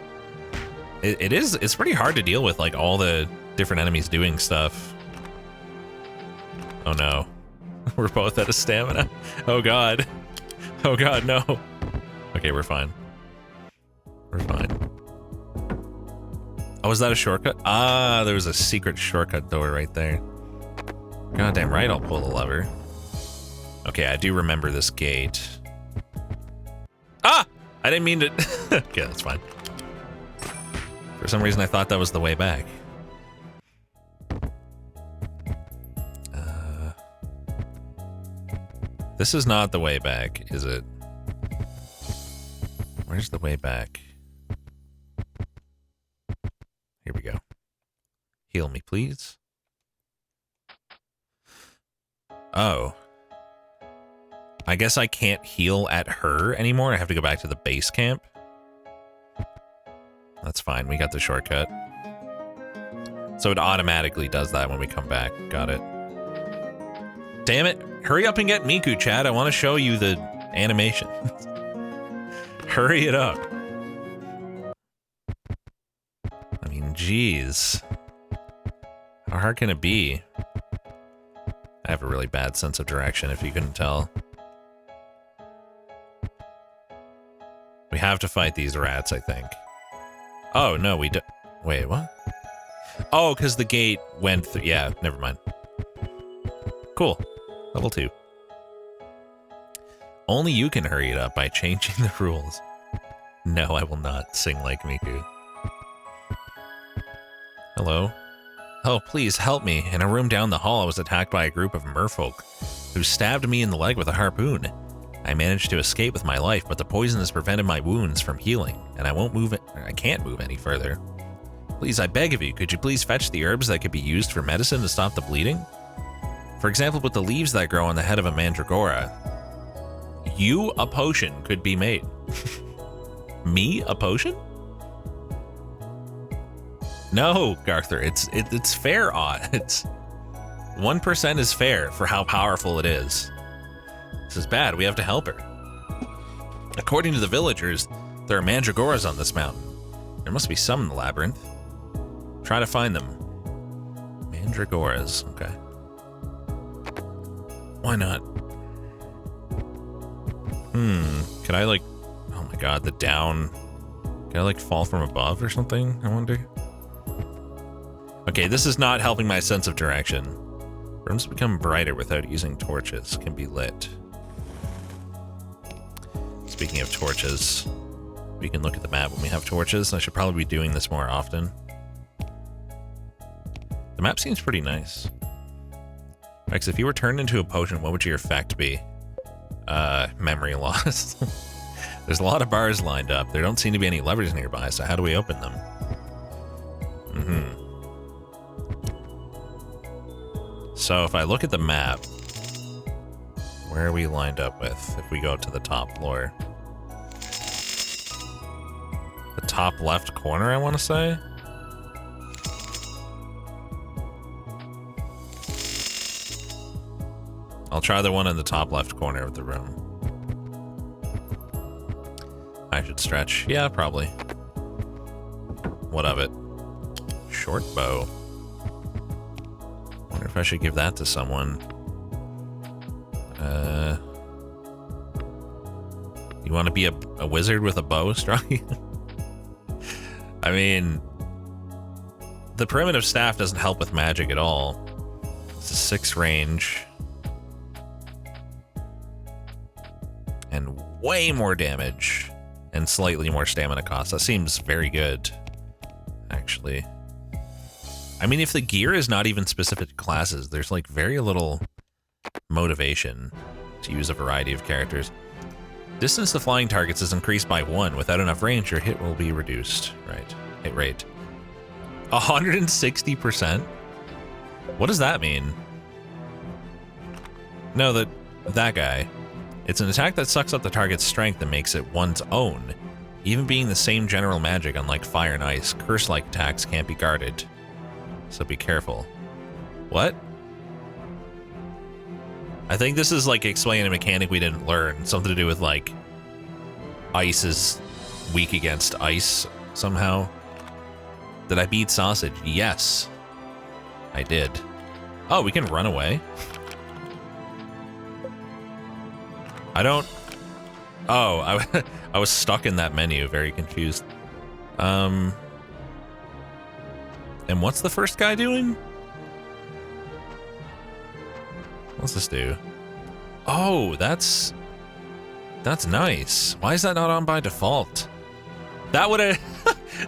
It's pretty hard to deal with, like, all the different enemies doing stuff. Oh no. We're both out of stamina. Oh god. Oh god, no. Okay, we're fine. We're fine. Oh, is that a shortcut? Ah, there was a secret shortcut door right there. Goddamn right, I'll pull the lever. Okay, I do remember this gate. Ah! I didn't mean to... Okay, that's fine. For some reason, I thought that was the way back. This is not the way back, is it? Where's the way back? Here we go. Heal me, please. Oh. I guess I can't heal at her anymore. I have to go back to the base camp. That's fine. We got the shortcut. So it automatically does that when we come back. Got it. Damn it. Hurry up and get Miku, Chad. I want to show you the animation. Hurry it up. I mean, jeez. How hard can it be? I have a really bad sense of direction, if you couldn't tell. We have to fight these rats, I think. Oh, no, we don't. Wait, what? Oh, because the gate went through. Yeah, never mind. Cool. Level 2. Only you can hurry it up by changing the rules. No, I will not sing like Miku. Hello? Oh, please help me. In a room down the hall, I was attacked by a group of merfolk who stabbed me in the leg with a harpoon. I managed to escape with my life, but the poison has prevented my wounds from healing, and I can't move any further. Please, I beg of you, could you please fetch the herbs that could be used for medicine to stop the bleeding? For example, with the leaves that grow on the head of a mandragora, a potion could be made. Me, a potion? No, Garther, it's fair odd. It's 1% is fair for how powerful it is. This is bad. We have to help her. According to the villagers, there are mandragoras on this mountain. There must be some in the labyrinth. Try to find them. Mandragoras. Okay. Why not? Could I, like... Oh my god, the down... Can I, like, fall from above or something? I wonder. Okay, this is not helping my sense of direction. Rooms become brighter without using torches. Can be lit. Speaking of torches, we can look at the map when we have torches. I should probably be doing this more often. The map seems pretty nice. Rex, if you were turned into a potion, what would your effect be? Memory loss. There's a lot of bars lined up. There don't seem to be any levers nearby, so how do we open them? So if I look at the map, where are we lined up with if we go to the top floor? The top left corner, I want to say? I'll try the one in the top left corner of the room. I should stretch. Yeah, probably. What of it? Short bow. Wonder if I should give that to someone. You want to be a wizard with a bow, Strong? I mean, the primitive staff doesn't help with magic at all. It's a 6 range. And way more damage. And slightly more stamina cost. That seems very good, actually. I mean, if the gear is not even specific to classes, there's like very little motivation to use a variety of characters. Distance to flying targets is increased by 1. Without enough range, your hit will be reduced. Right. Hit rate. 160%? What does that mean? No, that guy. It's an attack that sucks up the target's strength and makes it one's own. Even being the same general magic, unlike fire and ice, curse-like attacks can't be guarded. So be careful. What? I think this is like explaining a mechanic we didn't learn. Something to do with like ice is weak against ice somehow. Did I beat sausage? Yes, I did. Oh, we can run away? I don't... Oh, I was stuck in that menu, very confused. And what's the first guy doing? What's this do? Oh, that's nice. Why is that not on by default? That would have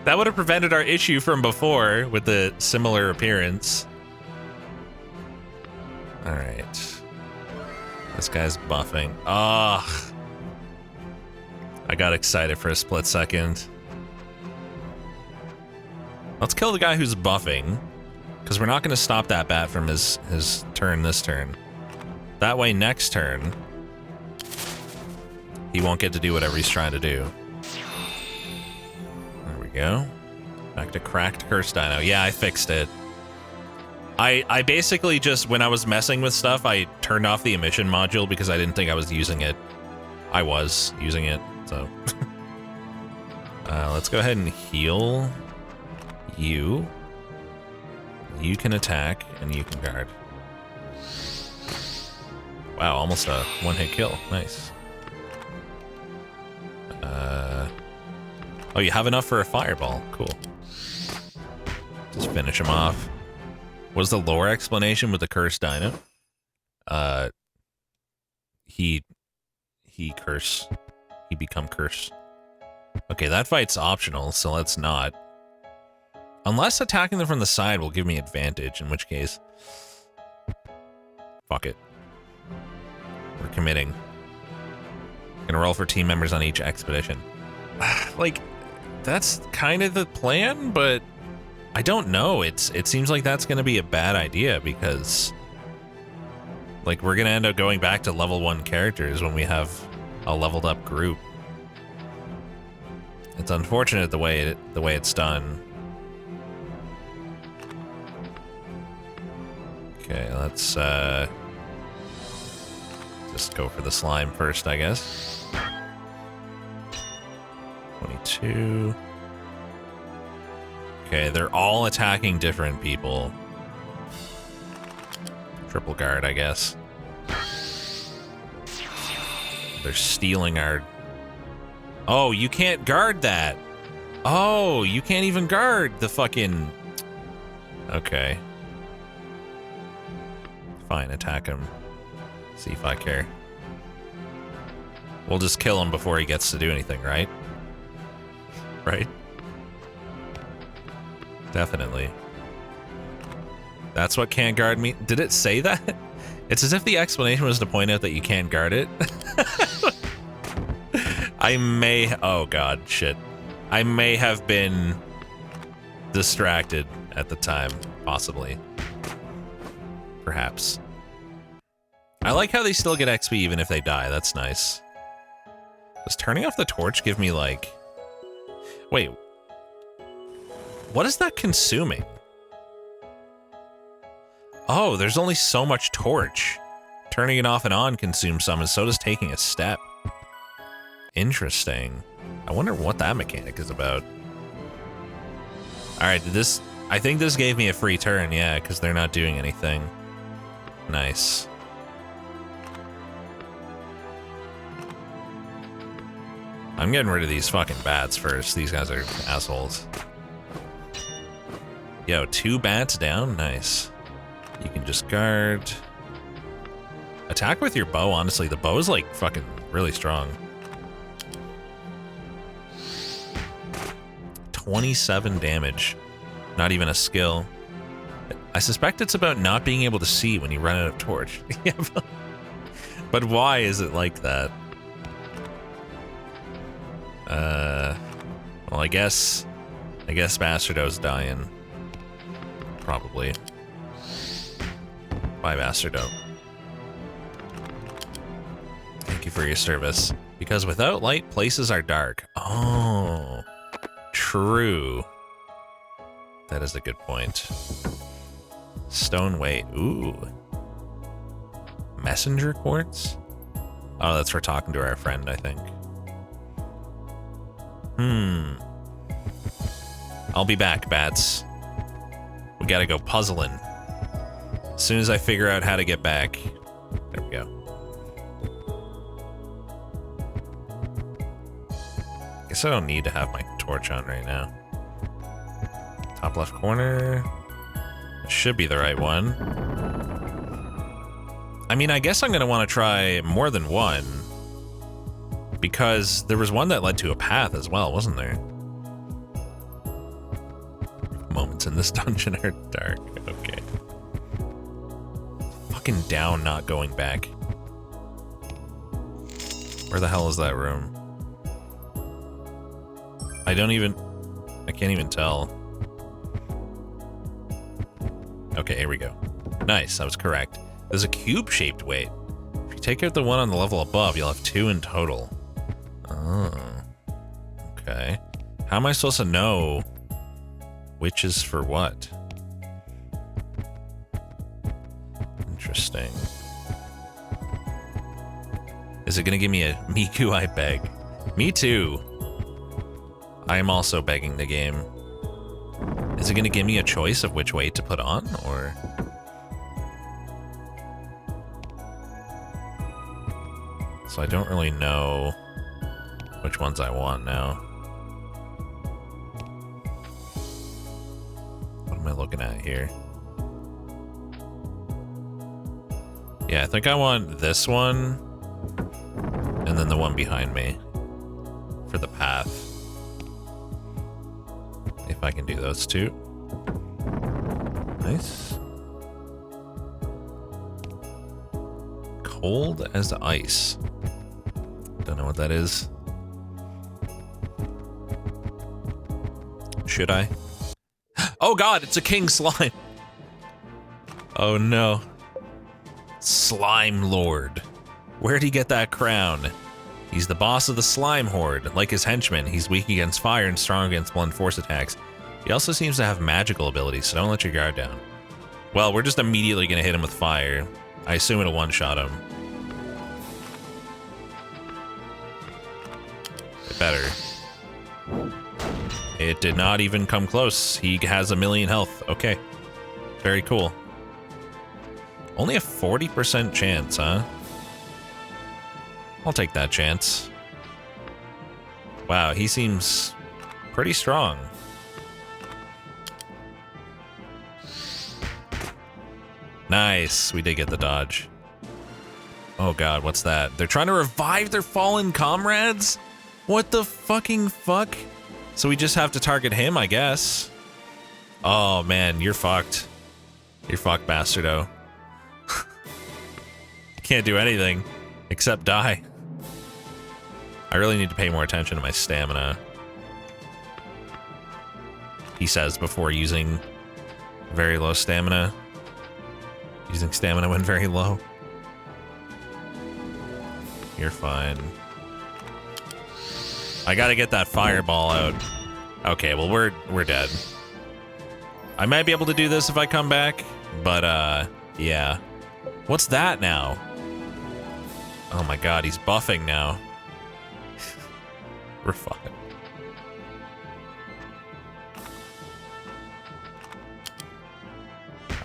that would have prevented our issue from before with the similar appearance. All right. This guy's buffing. Ah, I got excited for a split second. Let's kill the guy who's buffing, because we're not going to stop that bat from his turn this turn. That way next turn, he won't get to do whatever he's trying to do. There we go. Back to cracked curse dino. Yeah, I fixed it. I basically just, when I was messing with stuff, I turned off the emission module because I didn't think I was using it. I was using it, so. Let's go ahead and heal you. You can attack, and you can guard. Wow, almost a one-hit kill. Nice. Oh, you have enough for a fireball. Cool. Just finish him off. What was the lore explanation with the cursed dino? He curse. He become curse. Okay, that fight's optional, so let's not. Unless attacking them from the side will give me advantage, in which case... Fuck it. We're committing. Gonna roll for team members on each expedition. Like, that's kind of the plan, but I don't know. It seems like that's gonna be a bad idea because, like, we're gonna end up going back to level 1 characters when we have a leveled up group. It's unfortunate the way it's done. Okay, let's just go for the slime first, I guess. 22. Okay, they're all attacking different people. Triple guard, I guess. They're stealing our... Oh, you can't guard that. Oh, you can't even guard the fucking... Okay. Fine, attack him. See if I care. We'll just kill him before he gets to do anything, right? Right? Definitely. That's what can't guard me. Did it say that? It's as if the explanation was to point out that you can't guard it. I may... Oh god, shit. I may have been distracted at the time, possibly. Perhaps. I like how they still get XP even if they die. That's nice. Does turning off the torch give me, like... Wait. What is that consuming? Oh, there's only so much torch. Turning it off and on consumes some, and so does taking a step. Interesting. I wonder what that mechanic is about. Alright, this... I think this gave me a free turn, yeah, because they're not doing anything. Nice. I'm getting rid of these fucking bats first. These guys are assholes. Yo, 2 bats down? Nice. You can just guard. Attack with your bow, honestly. The bow is like fucking really strong. 27 damage. Not even a skill. I suspect it's about not being able to see when you run out of torch. Yeah, but why is it like that? Well, I guess Bastardo's dying. Probably. Bye, Bastardo. Thank you for your service. Because without light, places are dark. Oh, true. That is a good point. Stone weight. Ooh. Messenger quartz? Oh, that's for talking to our friend, I think. I'll be back, bats. We gotta go puzzling. As soon as I figure out how to get back. There we go. Guess I don't need to have my torch on right now. Top left corner. It should be the right one. I mean, I guess I'm gonna want to try more than one. Because there was one that led to a path as well, wasn't there? Moments in this dungeon are dark. Okay. Fucking down, not going back. Where the hell is that room? I can't even tell. Okay, here we go. Nice, I was correct. There's a cube-shaped weight. If you take out the one on the level above, you'll have 2 in total. Oh. Okay. How am I supposed to know which is for what? Is it gonna give me a Miku I beg? Me too. I am also begging the game. Is it gonna give me a choice of which way to put on, or? So I don't really know which ones I want now. What am I looking at here? Yeah, I think I want this one, and then the one behind me for the path. If I can do those two. Nice. Cold as ice. Don't know what that is. Should I? Oh god, it's a king slime. Oh no. Slime Lord. Where'd he get that crown? He's the boss of the slime horde. Like his henchmen, he's weak against fire and strong against blunt force attacks. He also seems to have magical abilities, so don't let your guard down. Well, we're just immediately gonna hit him with fire. I assume it'll one-shot him. It better. It did not even come close. He has 1,000,000 health. Okay. Very cool. Only a 40% chance, huh? I'll take that chance. Wow, he seems pretty strong. Nice, we did get the dodge. Oh god, what's that? They're trying to revive their fallen comrades? What the fucking fuck? So we just have to target him, I guess. Oh man, you're fucked. You're fucked, bastardo. Can't do anything except die. I really need to pay more attention to my stamina. He says before using very low stamina. Using stamina when very low. You're fine. I gotta get that fireball out. Okay, well we're dead. I might be able to do this if I come back, but yeah. What's that now? Oh my god, he's buffing now. We're fine.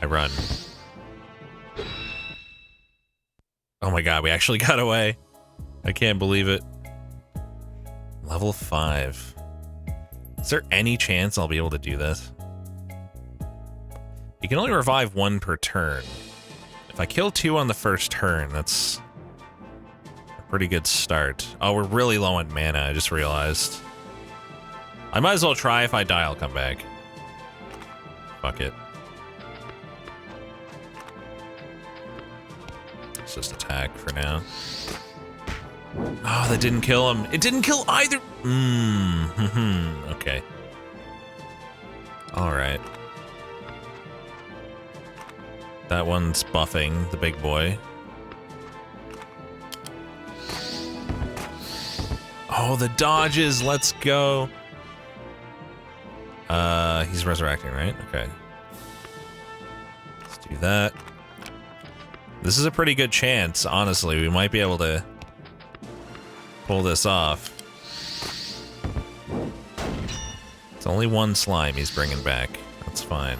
I run. Oh my god, we actually got away. I can't believe it. Level 5. Is there any chance I'll be able to do this? You can only revive 1 per turn. If I kill 2 on the first turn, that's a pretty good start. Oh, we're really low on mana, I just realized. I might as well try. If I die, I'll come back. Fuck it. Let's just attack for now. Oh, that didn't kill him. It didn't kill either. Okay. All right. That one's buffing the big boy. Oh, the dodges. Let's go. He's resurrecting, right? Okay. Let's do that. This is a pretty good chance, honestly. We might be able to pull this off. It's only 1 slime he's bringing back. That's fine.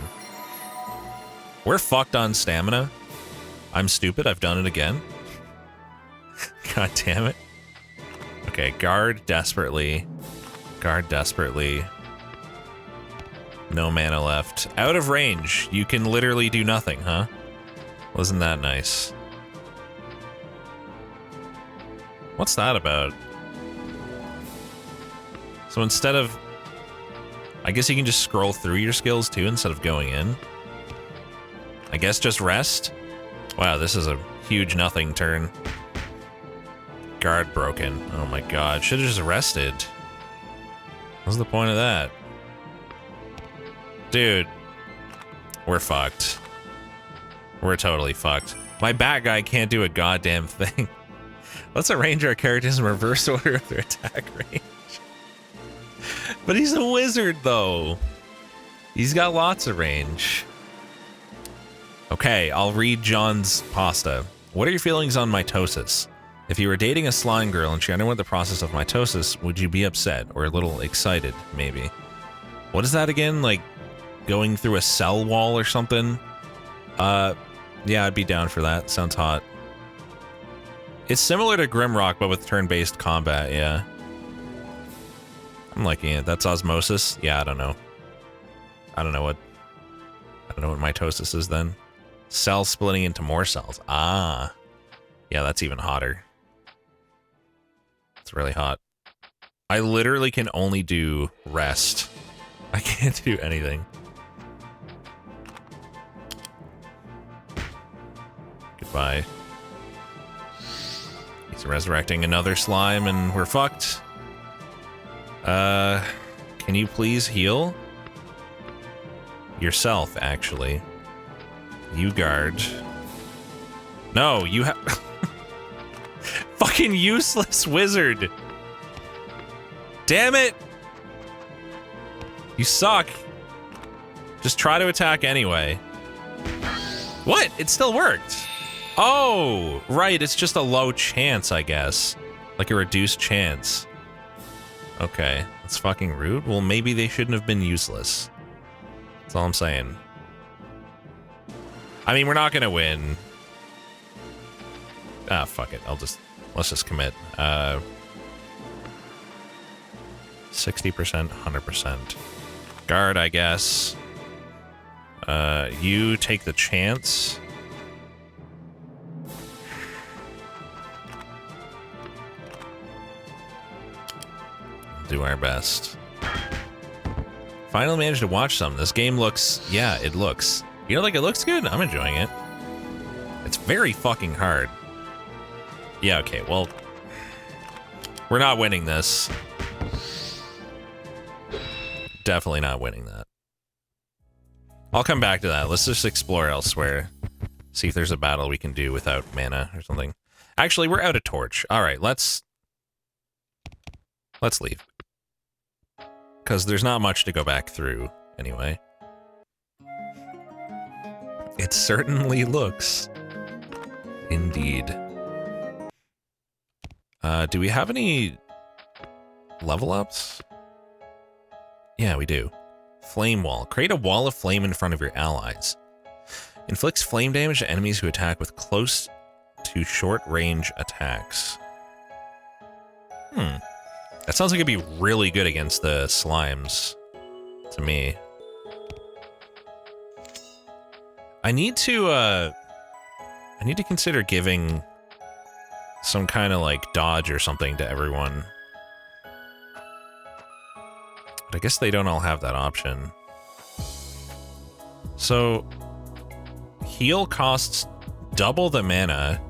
We're fucked on stamina. I'm stupid. I've done it again. God damn it. Okay, guard desperately. Guard desperately. No mana left. Out of range. You can literally do nothing, huh? Wasn't that nice? What's that about? So instead of... I guess you can just scroll through your skills too instead of going in. I guess just rest? Wow, this is a huge nothing turn. Guard broken. Oh my god, should've just rested. What's the point of that? Dude. We're fucked. We're totally fucked. My bat guy can't do a goddamn thing. Let's arrange our characters in reverse order of their attack range. But he's a wizard, though. He's got lots of range. Okay, I'll read John's pasta. What are your feelings on mitosis? If you were dating a slime girl and she underwent the process of mitosis, would you be upset or a little excited, maybe? What is that again? Like going through a cell wall or something? Yeah, I'd be down for that. Sounds hot. It's similar to Grimrock, but with turn-based combat, yeah. I'm liking it. That's osmosis? Yeah, I don't know. I don't know what mitosis is then. Cells splitting into more cells. Ah. Yeah, that's even hotter. It's really hot. I literally can only do rest. I can't do anything. Goodbye. He's resurrecting another slime and we're fucked. Can you please heal? Yourself, actually. You guard. No, you have... Fucking useless wizard! Damn it! You suck. Just try to attack anyway. What? It still worked. Oh, right. It's just a low chance, I guess. Like a reduced chance. Okay. That's fucking rude. Well, maybe they shouldn't have been useless. That's all I'm saying. I mean, we're not gonna win. Ah, fuck it. Let's just commit. 60%, 100%. Guard, I guess. You take the chance. Do our best. Finally managed to watch some. This game looks... Yeah, it looks... You know, like, it looks good? I'm enjoying it. It's very fucking hard. Yeah, okay, well... We're not winning this. Definitely not winning that. I'll come back to that. Let's just explore elsewhere. See if there's a battle we can do without mana or something. Actually, we're out of torch. Alright, let's leave. Because there's not much to go back through, anyway. It certainly looks. Indeed. Do we have any level ups? Yeah, we do. Flame wall. Create a wall of flame in front of your allies. Inflicts flame damage to enemies who attack with close to short range attacks. That sounds like it'd be really good against the slimes, to me. I need to consider giving some kind of like dodge or something to everyone. But I guess they don't all have that option. So, heal costs double the mana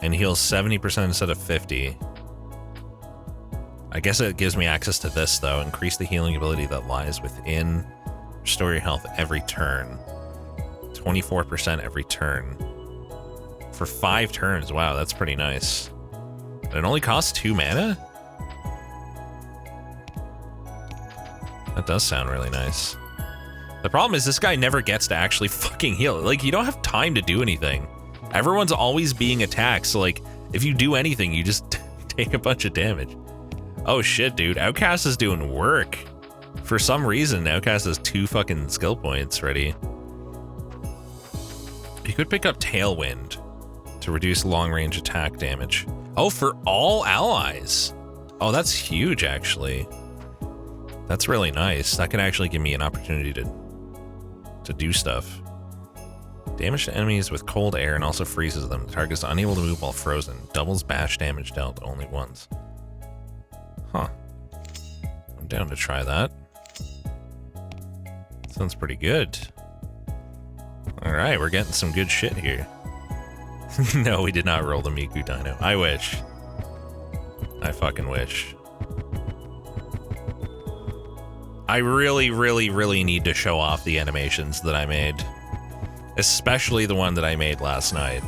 and heals 70% instead of 50. I guess it gives me access to this, though. Increase the healing ability that lies within. Restore your health every turn. 24% every turn. For 5 turns. Wow, that's pretty nice. And it only costs 2 mana? That does sound really nice. The problem is this guy never gets to actually fucking heal. Like, you don't have time to do anything. Everyone's always being attacked, so like, if you do anything, you just take a bunch of damage. Oh shit, dude. Outcast is doing work. For some reason, Outcast has 2 fucking skill points ready. You could pick up Tailwind to reduce long-range attack damage. Oh, for all allies. Oh, that's huge, actually. That's really nice. That can actually give me an opportunity to do stuff. Damage to enemies with cold air and also freezes them. The target is unable to move while frozen. Doubles bash damage dealt only once. Huh. I'm down to try that. Sounds pretty good. Alright, we're getting some good shit here. No, we did not roll the Miku Dino. I wish. I fucking wish. I really, really, really need to show off the animations that I made. Especially the one that I made last night.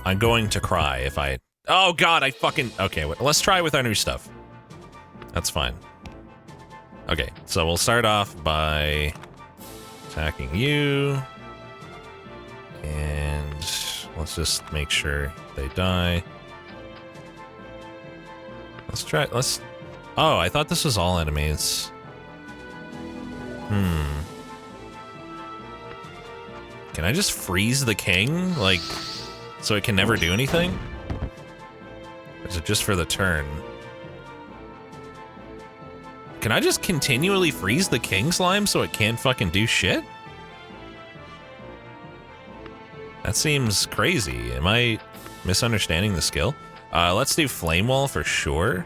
I'm going to cry if I... Oh god, I fucking... Okay, let's try with our new stuff. That's fine. Okay, so we'll start off by attacking you. And Let's just make sure they die. Let's try, let's... Oh, I thought this was all enemies. Can I just freeze the king? Like, so it can never do anything? Or is it just for the turn? Can I just continually freeze the king slime so it can't fucking do shit? That seems crazy. Am I misunderstanding the skill? Let's do Flame Wall for sure.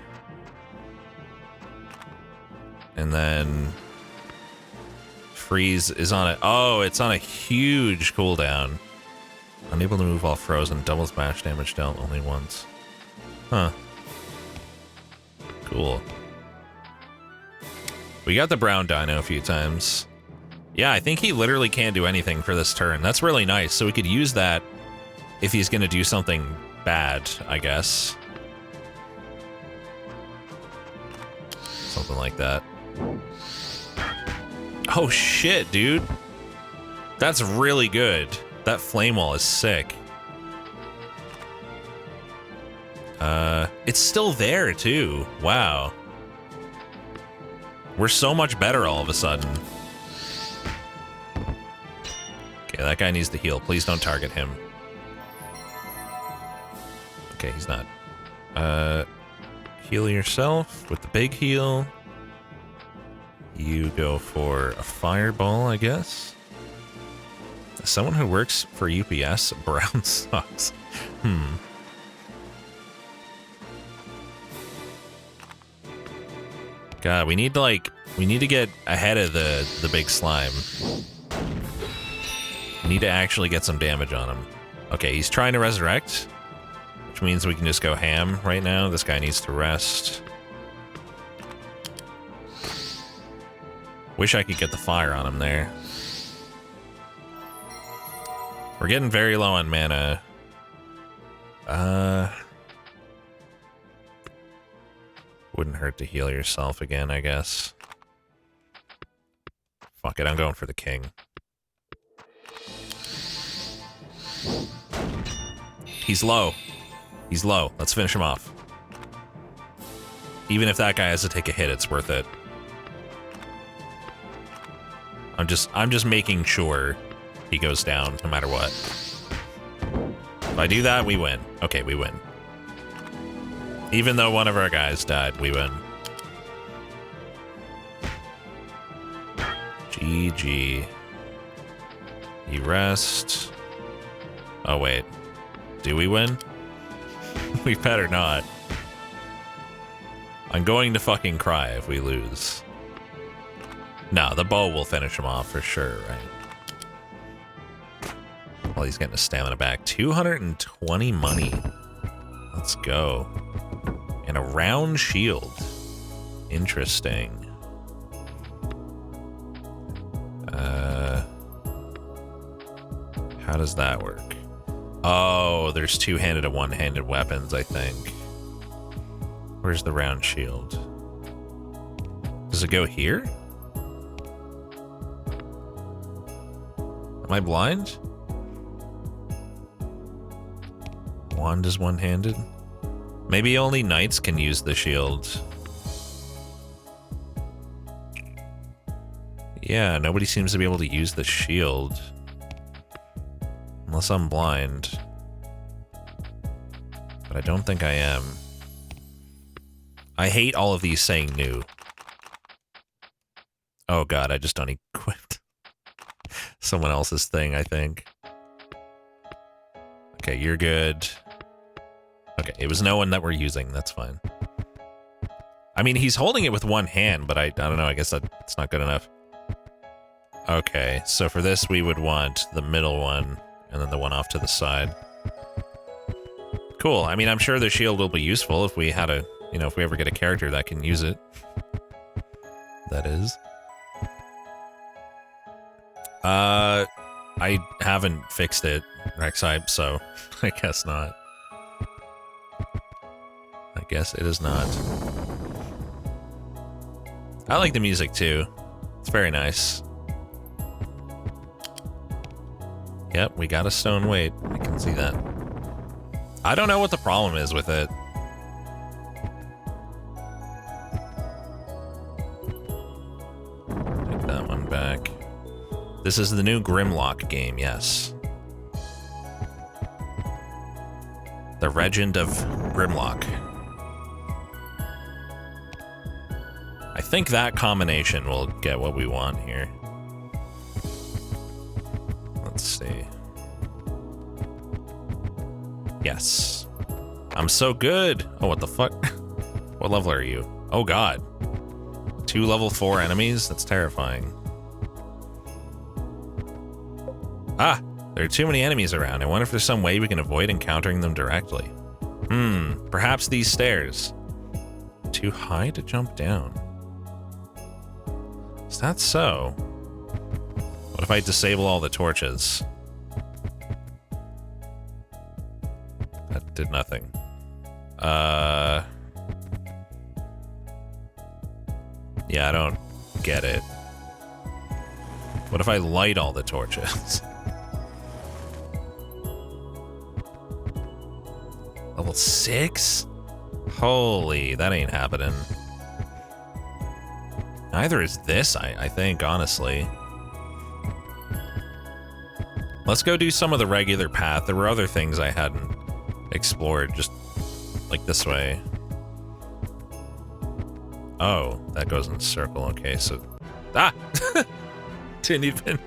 And then freeze is on it. Oh, it's on a huge cooldown. Unable to move while frozen. Doubles bash damage dealt only once. Huh. Cool. We got the brown dino a few times. Yeah, I think he literally can't do anything for this turn. That's really nice. So we could use that if he's going to do something bad, I guess. Something like that. Oh shit, dude. That's really good. That flame wall is sick. It's still there too. Wow. We're so much better all of a sudden. Okay, that guy needs to heal. Please don't target him. Okay, he's not. Heal yourself with the big heal. You go for a fireball, I guess. Someone who works for UPS, brown sucks. God, we need to get ahead of the big slime. We need to actually get some damage on him. Okay, he's trying to resurrect, which means we can just go ham right now. This guy needs to rest. Wish I could get the fire on him there. We're getting very low on mana. Wouldn't hurt to heal yourself again, I guess. Fuck it, I'm going for the king. He's low. He's low. Let's finish him off. Even if that guy has to take a hit, it's worth it. I'm just making sure he goes down no matter what. If I do that, we win. Okay, we win. Even though one of our guys died, we win. GG. You rest. Oh, wait. Do we win? We better not. I'm going to fucking cry if we lose. No, the bow will finish him off for sure, right? Well, he's getting his stamina back. 220 money. Let's go. And a round shield. Interesting. How does that work? Oh, there's two-handed and one-handed weapons, I think. Where's the round shield? Does it go here? Am I blind? Wand is one-handed? Maybe only knights can use the shield. Yeah, nobody seems to be able to use the shield. Unless I'm blind. But I don't think I am. I hate all of these saying new. Oh god, I just unequipped someone else's thing, I think. Okay, you're good. Okay, it was no one that we're using, that's fine. I mean, he's holding it with one hand, but I don't know, I guess that's not good enough. Okay, so for this we would want the middle one, and then the one off to the side. Cool, I mean, I'm sure the shield will be useful if we had a, you know, if we ever get a character that can use it. That is. I haven't fixed it, Rexhype, so I guess not. I guess it is not. I like the music too. It's very nice. Yep, we got a stone weight. I can see that. I don't know what the problem is with it. Take that one back. This is the new Grimlock game, yes. The Legend of Grimlock. I think that combination will get what we want here. Let's see. Yes. I'm so good. Oh, what the fuck? What level are you? Oh god. 2 level 4 enemies? That's terrifying. Ah, there are too many enemies around. I wonder if there's some way we can avoid encountering them directly. Perhaps these stairs. Too high to jump down. Is that so? What if I disable all the torches? That did nothing. Yeah, I don't get it. What if I light all the torches? Level 6? Holy, that ain't happening. Neither is this, I think, honestly. Let's go do some of the regular path. There were other things I hadn't explored, just like this way. Oh, that goes in a circle. Okay, so... Ah! Didn't even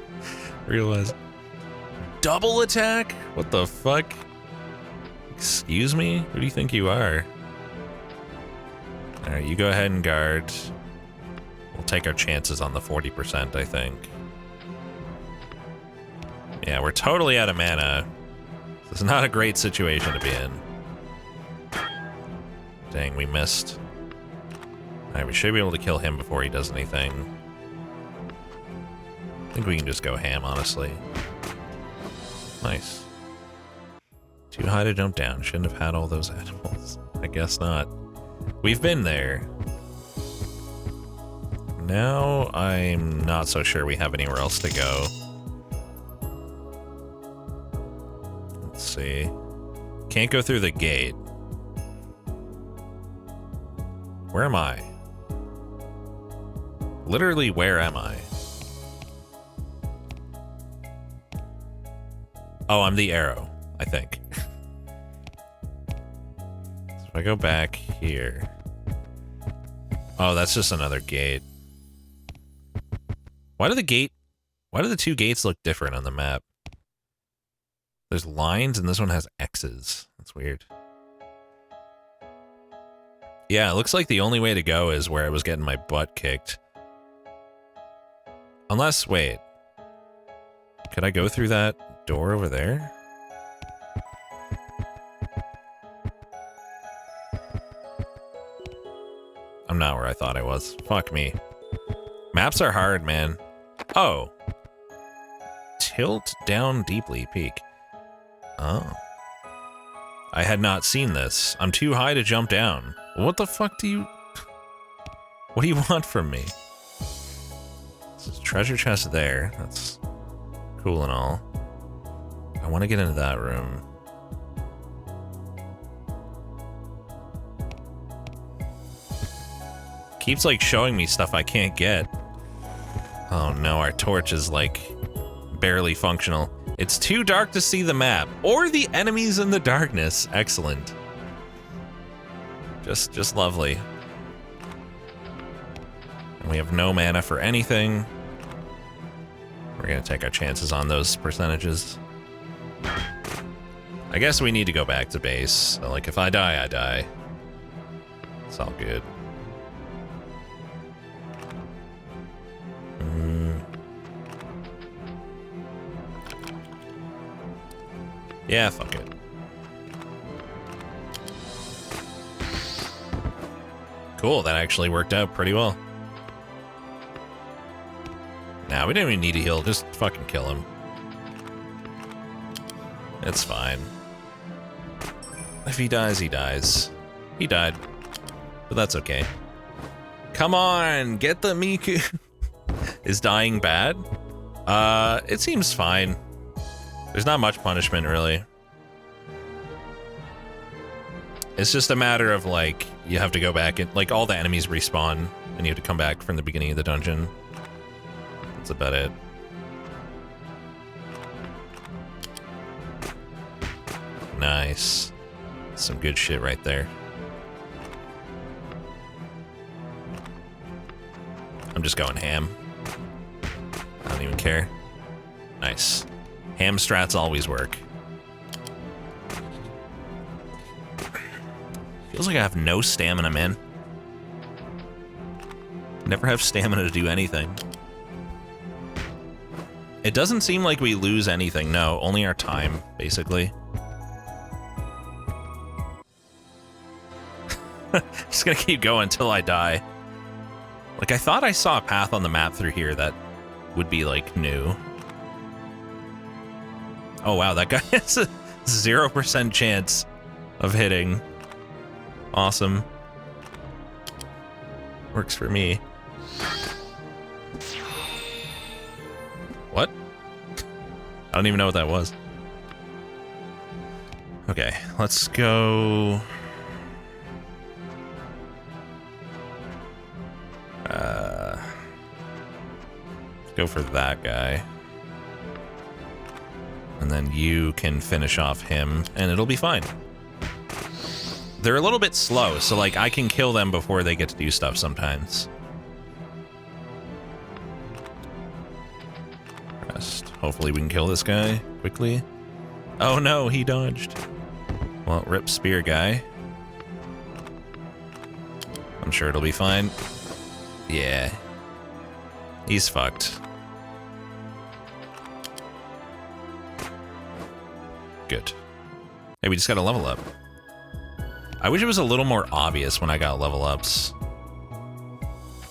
realize. Double attack? What the fuck? Excuse me? Who do you think you are? Alright, you go ahead and guard. We'll take our chances on the 40%, I think. Yeah, we're totally out of mana. This is not a great situation to be in. Dang, we missed. Alright, we should be able to kill him before he does anything. I think we can just go ham, honestly. Nice. Too high to jump down. Shouldn't have had all those animals. I guess not. We've been there. Now I'm not so sure we have anywhere else to go. Let's see. Can't go through the gate. Where am I? Literally, where am I? Oh, I'm the arrow, I think. So if I go back here... Oh, that's just another gate. Why do the two gates look different on the map? There's lines and this one has X's. That's weird. Yeah, it looks like the only way to go is where I was getting my butt kicked. Unless, wait. Could I go through that door over there? I'm not where I thought I was. Fuck me. Maps are hard, man. Oh. Tilt down deeply, peak. Oh. I had not seen this. I'm too high to jump down. What the fuck do you... What do you want from me? There's a treasure chest there. That's cool and all. I want to get into that room. Keeps like showing me stuff I can't get. Oh no, our torch is like barely functional. It's too dark to see the map or the enemies in the darkness. Excellent. Just lovely. And we have no mana for anything. We're gonna take our chances on those percentages. I guess we need to go back to base. So, like, if I die, I die. It's all good. Yeah, fuck it. Cool, that actually worked out pretty well. Nah, we didn't even need to heal, just fucking kill him. It's fine. If he dies, he dies. He died. But that's okay. Come on, get the Miku. Is dying bad? It seems fine. There's not much punishment, really. It's just a matter of, like, you have to go back and, like, all the enemies respawn, and you have to come back from the beginning of the dungeon. That's about it. Nice. Some good shit right there. I'm just going ham. I don't even care. Nice. Ham strats always work. Feels like I have no stamina, man. Never have stamina to do anything. It doesn't seem like we lose anything. No, only our time, basically. Just gonna keep going until I die. Like, I thought I saw a path on the map through here that would be, like, new. Oh, wow, that guy has a 0% chance of hitting. Awesome. Works for me. What? I don't even know what that was. Okay, let's go... go for that guy. And then you can finish off him, and it'll be fine. They're a little bit slow, so, like, I can kill them before they get to do stuff sometimes. Rest. Hopefully we can kill this guy quickly. Oh no, he dodged. Well, rip spear guy. I'm sure it'll be fine. Yeah. He's fucked. Good. Hey, we just got a level up. I wish it was a little more obvious when I got level ups.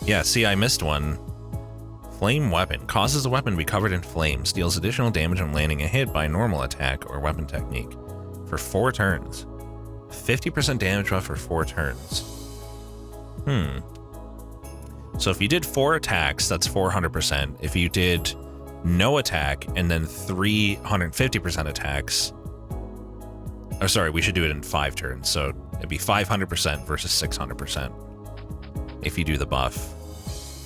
Yeah, see, I missed one. Flame weapon. Causes a weapon to be covered in flames. Deals additional damage when landing a hit by a normal attack or weapon technique. For 4 turns. 50% damage buff for 4 turns. So if you did 4 attacks, that's 400%. If you did no attack and then 350% attacks... Oh, sorry, we should do it in 5 turns. So it'd be 500% versus 600% if you do the buff.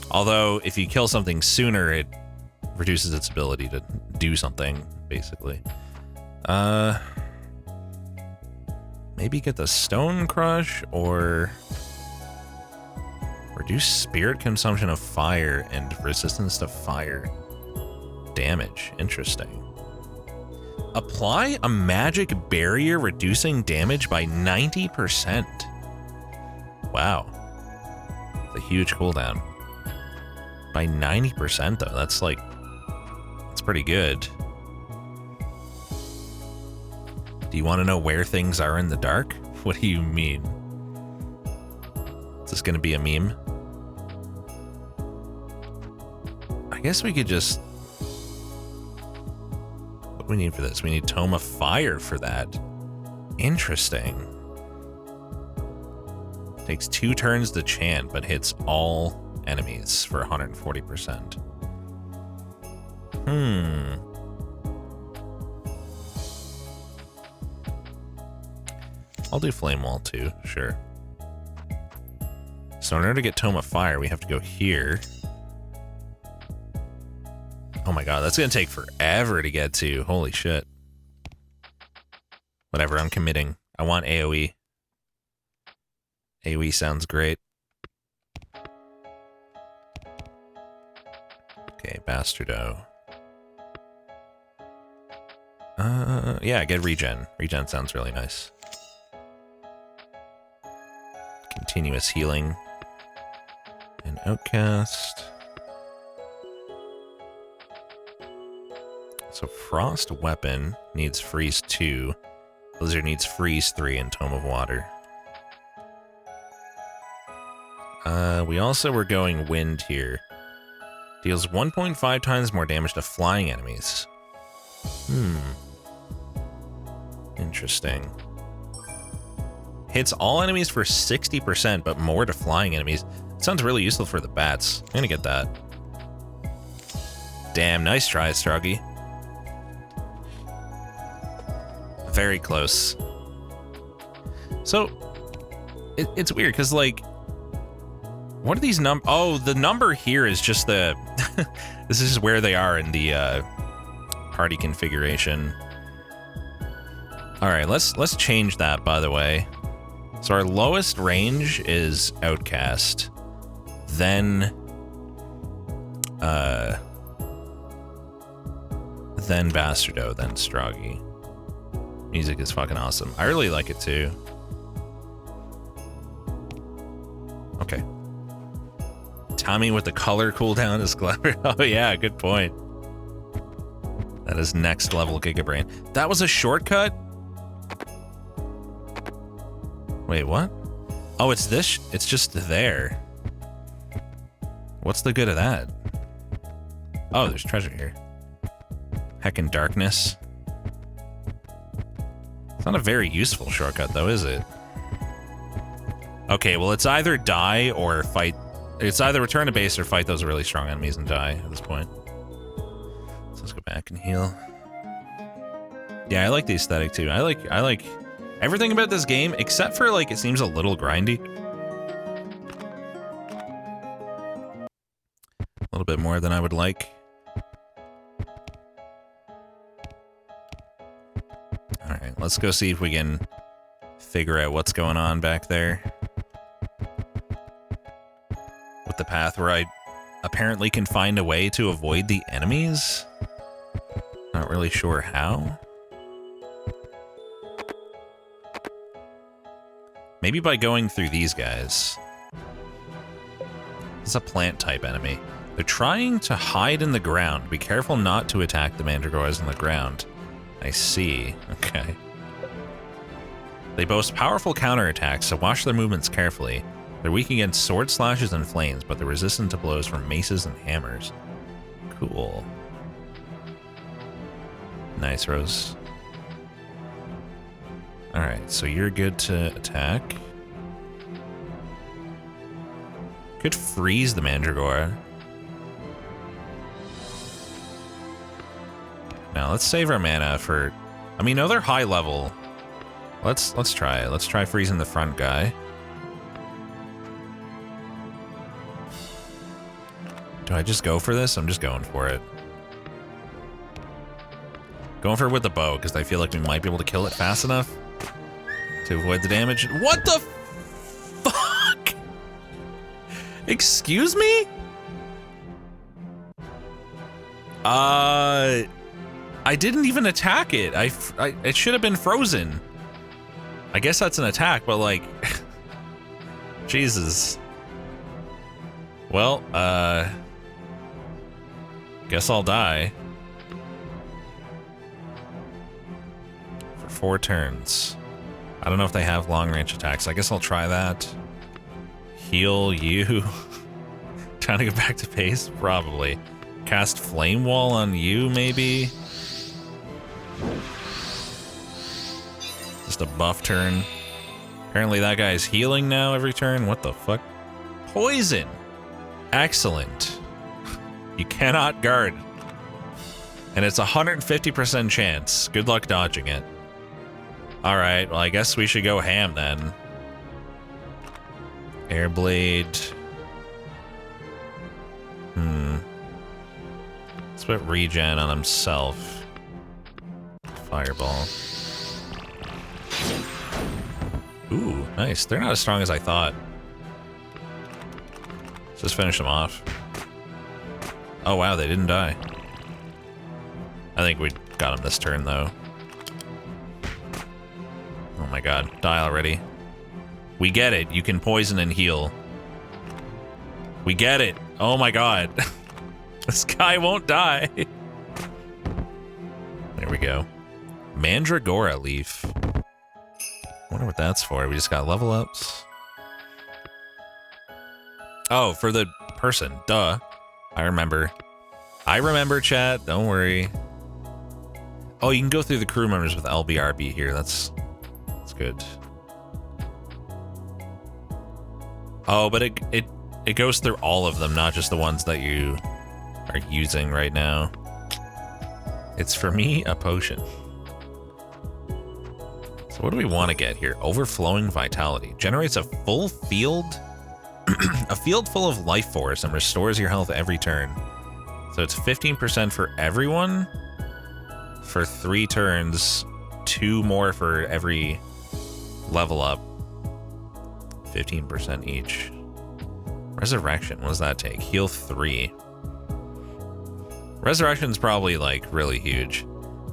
Although, if you kill something sooner, it reduces its ability to do something, basically. Maybe get the Stone Crush, or... reduce spirit consumption of fire and resistance to fire damage. Interesting. Apply a magic barrier reducing damage by 90%. Wow. It's a huge cooldown. By 90% though, that's like, that's pretty good. Do you want to know where things are in the dark? What do you mean? Is this gonna be a meme? I guess we could just... What do we need for this? We need Tome of Fire for that. Interesting. Takes 2 turns to chant, but hits all enemies for 140%. I'll do Flame Wall too, sure. So in order to get Tome of Fire, we have to go here. Oh my god, that's gonna take forever to get to. Holy shit. Whatever, I'm committing. I want AoE. AoE sounds great. Okay, Bastardo. Yeah, get regen. Regen sounds really nice. Continuous healing. And Outcast. So Frost Weapon needs Freeze 2. Blizzard needs Freeze 3 and Tome of Water. We also were going Wind here. Deals 1.5 times more damage to flying enemies. Interesting. Hits all enemies for 60%, but more to flying enemies. Sounds really useful for the bats. I'm gonna get that. Damn, nice try, Struggy. Very close. So, it's weird, because, like, what are these Oh, the number here is just the... this is where they are in the party configuration. Alright, let's change that, by the way. So our lowest range is Outcast. Then Bastardo, then Stroggy. Music is fucking awesome. I really like it too. Okay. Tommy with the color cooldown is clever. Oh yeah, good point. That is next level Gigabrain. That was a shortcut? Wait, what? Oh, it's this? It's just there. What's the good of that? Oh, there's treasure here. Heckin' darkness. It's not a very useful shortcut, though, is it? Okay, well, it's either die or fight. It's either return to base or fight those really strong enemies and die at this point. So let's go back and heal. Yeah, I like the aesthetic, too. I like everything about this game, except for, like, it seems a little grindy. A little bit more than I would like. Alright, let's go see if we can figure out what's going on back there. With the path where I apparently can find a way to avoid the enemies. Not really sure how. Maybe by going through these guys. It's a plant type enemy. They're trying to hide in the ground. Be careful not to attack the mandragores in the ground. I see. Okay. They boast powerful counterattacks, so watch their movements carefully. They're weak against sword slashes and flames, but they're resistant to blows from maces and hammers. Cool. Nice, Rose. Alright, so you're good to attack. Could freeze the mandragora. Now let's save our mana for... I mean, no, they're high level. Let's try it. Let's try freezing the front guy. Do I just go for this? I'm just going for it. Going for it with the bow, because I feel like we might be able to kill it fast enough to avoid the damage. What the fuck? Excuse me? I didn't even attack it. It should have been frozen. I guess that's an attack, but like... Jesus. Well, guess I'll die. For 4 turns. I don't know if they have long-range attacks. I guess I'll try that. Heal you. Trying to get back to pace? Probably. Cast Flame Wall on you, maybe? Just a buff turn. Apparently that guy's healing now every turn. What the fuck? Poison! Excellent. You cannot guard. And it's a 150% chance. Good luck dodging it. Alright, well I guess we should go ham then. Airblade. Let's put regen on himself. Fireball. Ooh, nice. They're not as strong as I thought. Let's just finish them off. Oh wow, they didn't die. I think we got them this turn though. Oh my god, die already. We get it, you can poison and heal. We get it. Oh my god. This guy won't die. There we go. Mandragora leaf. Wonder what that's for. We just got level ups. Oh, for the person. Duh. I remember. I remember, chat. Don't worry. Oh, you can go through the crew members with LBRB here. That's good. Oh, but it goes through all of them, not just the ones that you are using right now. It's for me a potion. So what do we want to get here? Overflowing vitality. Generates a full field, a field full of life force and restores your health every turn. So it's 15% for everyone for 3 turns, 2 more for every level up. 15% each. Resurrection, what does that take? Heal 3. Resurrection's probably like really huge.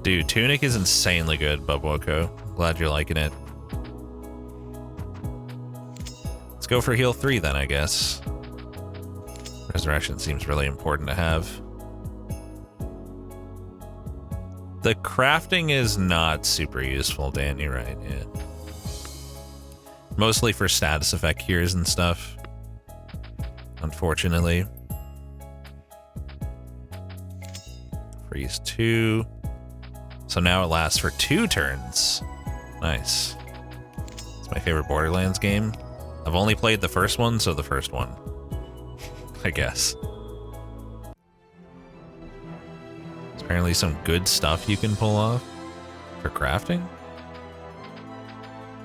Dude, Tunic is insanely good, Bubwoko. Glad you're liking it. Let's go for heal 3 then, I guess. Resurrection seems really important to have. The crafting is not super useful, Dan, you're right, yeah. Mostly for status effect cures and stuff. Unfortunately. Freeze 2. So now it lasts for 2 turns. Nice. It's my favorite Borderlands game. I've only played the first one, so the first one. I guess. There's apparently some good stuff you can pull off for crafting.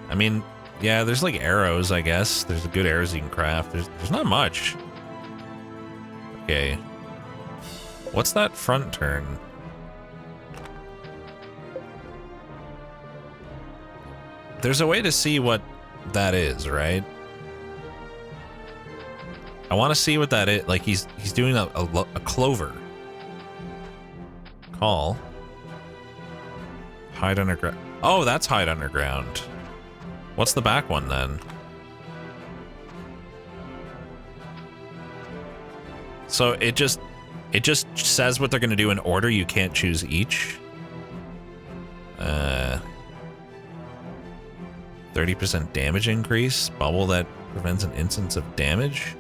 I mean, yeah, there's like arrows, I guess. There's good arrows you can craft. There's not much. Okay. What's that front turn? There's a way to see what that is, right? I want to see what that is. Like he's doing a clover. Call. Hide underground. Oh, that's hide underground. What's the back one then? So it just says what they're gonna do in order. You can't choose each. 30% damage increase. Bubble that prevents an instance of damage.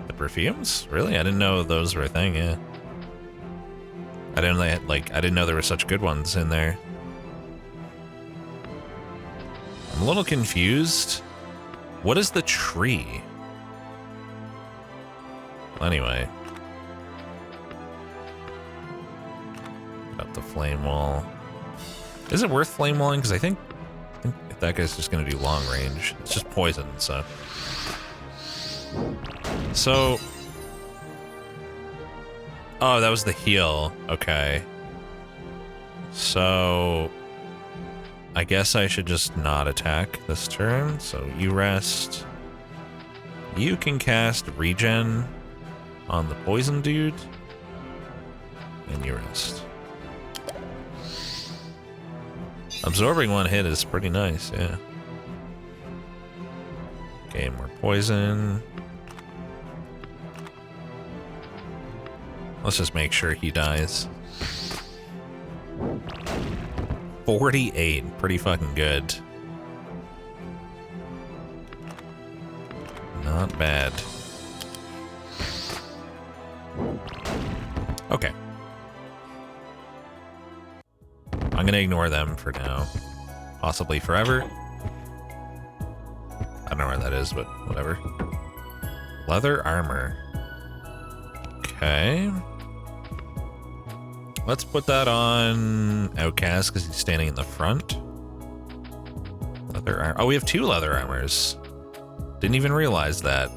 The perfumes? Really? I didn't know those were a thing, yeah. I didn't know there were such good ones in there. I'm a little confused. What is the tree? Anyway. Put up the flame wall. Is it worth flame walling? Because I think that guy's just gonna do long range. It's just poison, so. Oh, that was the heal. Okay. So I guess I should just not attack this turn. So you rest. You can cast regen on the poison dude. And you rest. Absorbing 1 hit is pretty nice, yeah. Okay, more poison. Let's just make sure he dies. 48, pretty fucking good. Not bad. Okay. I'm gonna ignore them for now. Possibly forever. I don't know where that is, but whatever. Leather armor. Okay. Let's put that on Outcast because he's standing in the front. Leather armor. Oh, we have 2 leather armors. Didn't even realize that.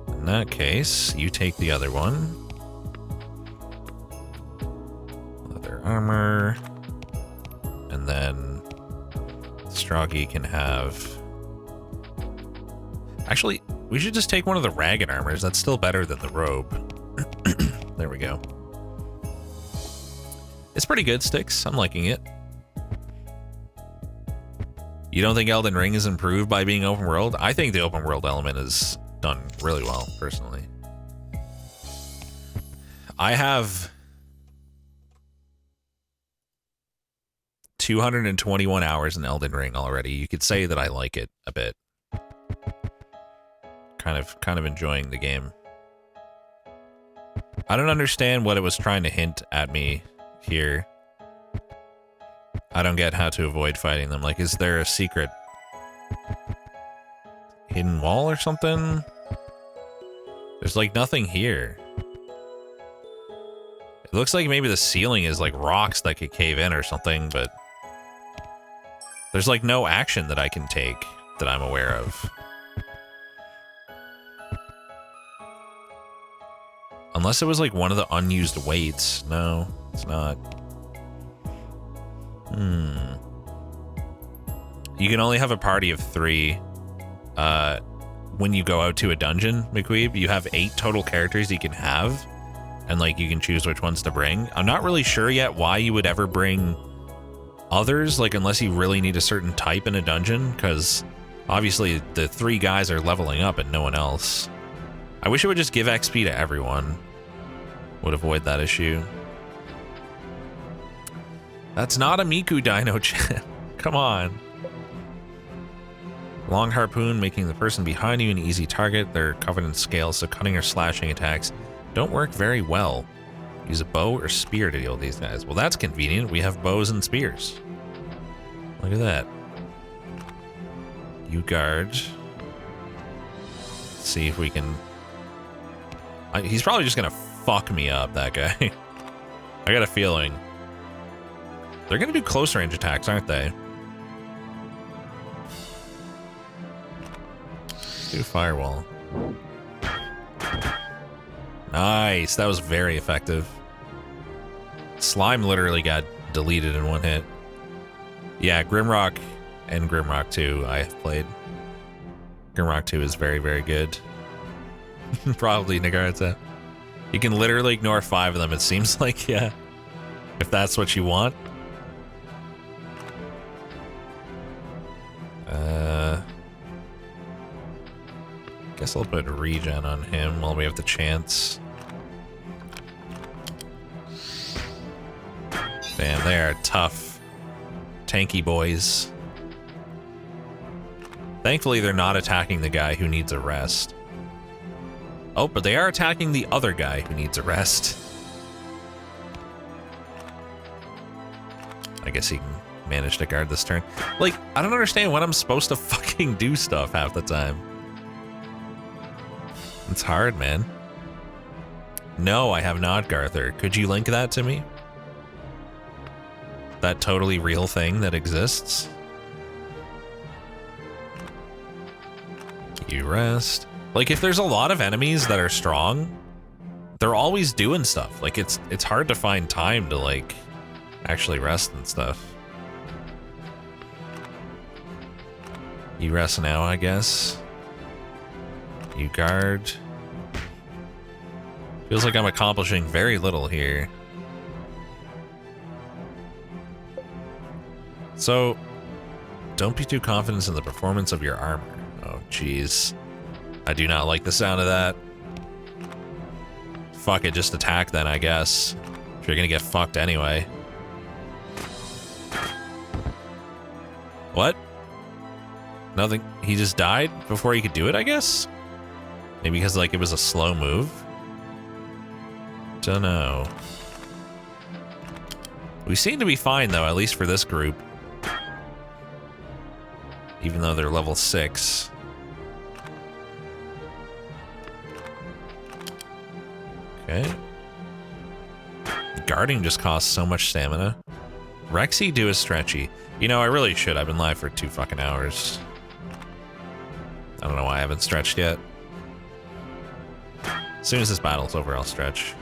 In that case, you take the other one. Armor, and then Stroggy can have. Actually, we should just take one of the ragged armors. That's still better than the robe. There we go. It's pretty good, Sticks. I'm liking it. You don't think Elden Ring is improved by being open world? I think the open world element is done really well, personally. I have 221 hours in Elden Ring already. You could say that I like it a bit. Kind of enjoying the game. I don't understand what it was trying to hint at me here. I don't get how to avoid fighting them. Like, is there a secret hidden wall or something? There's like nothing here. It looks like maybe the ceiling is like rocks that could cave in or something, but There's like no action that I can take that I'm aware of. Unless it was like one of the unused weights. No, it's not. You can only have a party of 3 when you go out to a dungeon, McQueeb. You have 8 total characters you can have, and like you can choose which ones to bring. I'm not really sure yet why you would ever bring others, like unless you really need a certain type in a dungeon, because obviously the 3 guys are leveling up and no one else. I wish it would just give XP to everyone. Would avoid that issue. That's not a Miku Dino chat. Come on. Long harpoon, making the person behind you an easy target. They're covered in scales, so cutting or slashing attacks don't work very well. Use a bow or spear to deal with these guys. Well, that's convenient. We have bows and spears. Look at that. You guard. Let's see if we can... he's probably just gonna fuck me up, that guy. I got a feeling. They're gonna do close range attacks, aren't they? Let's do firewall. Nice, that was very effective. Slime literally got deleted in one hit. Yeah, Grimrock and Grimrock 2 I have played. Grimrock 2 is very, very good. Probably Nagarta. You can literally ignore 5 of them, it seems like, yeah. If that's what you want. Guess I'll put regen on him while we have the chance. Damn, they are tough, tanky boys. Thankfully, they're not attacking the guy who needs a rest. Oh, but they are attacking the other guy who needs a rest. I guess he can manage to guard this turn. Like, I don't understand when I'm supposed to fucking do stuff half the time. It's hard, man. No, I have not, Garther. Could you link that to me? That totally real thing that exists? You rest. Like, if there's a lot of enemies that are strong, they're always doing stuff. Like, it's hard to find time to, like, actually rest and stuff. You rest now, I guess. You guard. Feels like I'm accomplishing very little here. So, don't be too confident in the performance of your armor. Oh, jeez. I do not like the sound of that. Fuck it, just attack then, I guess. If you're gonna get fucked anyway. What? Nothing? He just died before he could do it, I guess? Maybe because, like, it was a slow move? Dunno. We seem to be fine, though, at least for this group. Even though they're level 6. Okay. Guarding just costs so much stamina. Rexy, do a stretchy. You know, I really should. I've been live for 2 fucking hours. I don't know why I haven't stretched yet. As soon as this battle's over, I'll stretch.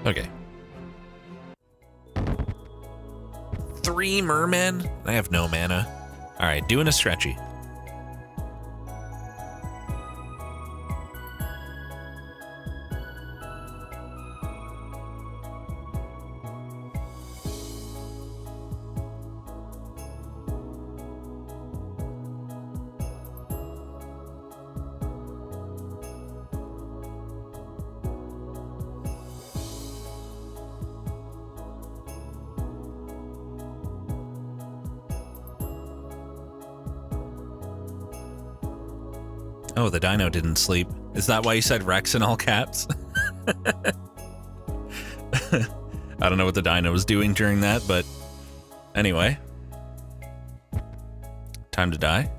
Okay. 3 mermen? I have no mana. Alright, doing a stretchy. Oh, the dino didn't sleep. Is that why you said Rex in all caps? I don't know what the dino was doing during that, but anyway. Time to die.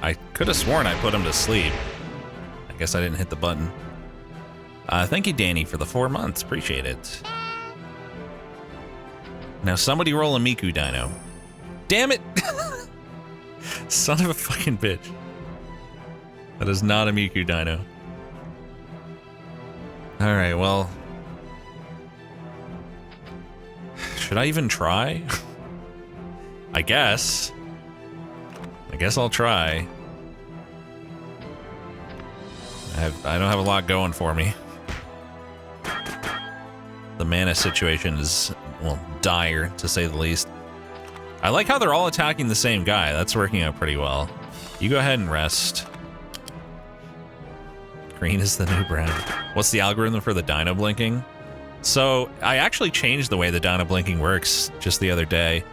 I could have sworn I put him to sleep. I guess I didn't hit the button. Thank you, Danny, for the 4 months. Appreciate it. Now somebody roll a Miku Dino. Damn it! Son of a fucking bitch. That is not a Miku Dino. Alright, well... should I even try? I guess. I guess I'll try. I don't have a lot going for me. The mana situation is, well, dire, to say the least. I like how they're all attacking the same guy. That's working out pretty well. You go ahead and rest. Green is the new brown. What's the algorithm for the Dino blinking? So, I actually changed the way the Dino blinking works just the other day.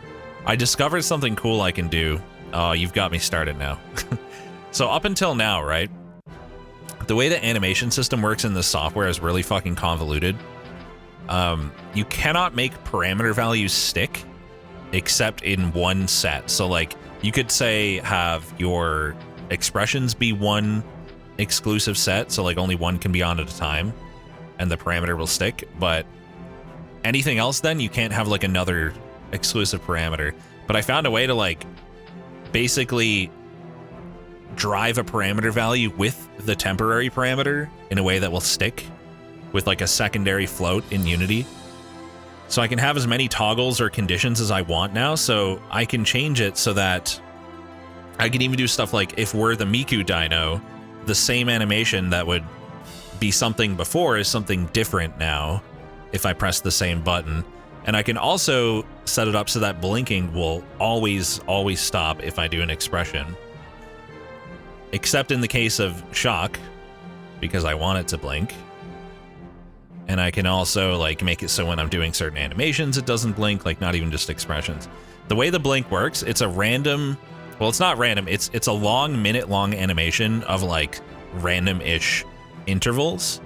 I discovered something cool I can do. Oh, you've got me started now. So, up until now, right? The way the animation system works in this software is really fucking convoluted. You cannot make parameter values stick except in one set. So, like, you could say have your expressions be one exclusive set, so like only one can be on at a time, and the parameter will stick, but anything else then you can't have like another exclusive parameter. But I found a way to like basically drive a parameter value with the temporary parameter in a way that will stick with like a secondary float in Unity. So I can have as many toggles or conditions as I want now, so I can change it so that I can even do stuff like if we're the Miku Dino, the same animation that would be something before is something different now if I press the same button. And I can also set it up so that blinking will always stop if I do an expression. Except in the case of shock, because I want it to blink. And I can also like make it so when I'm doing certain animations it doesn't blink, like not even just expressions. The way the blink works, it's a random, well, it's not random, it's a long, minute-long animation of like random-ish intervals.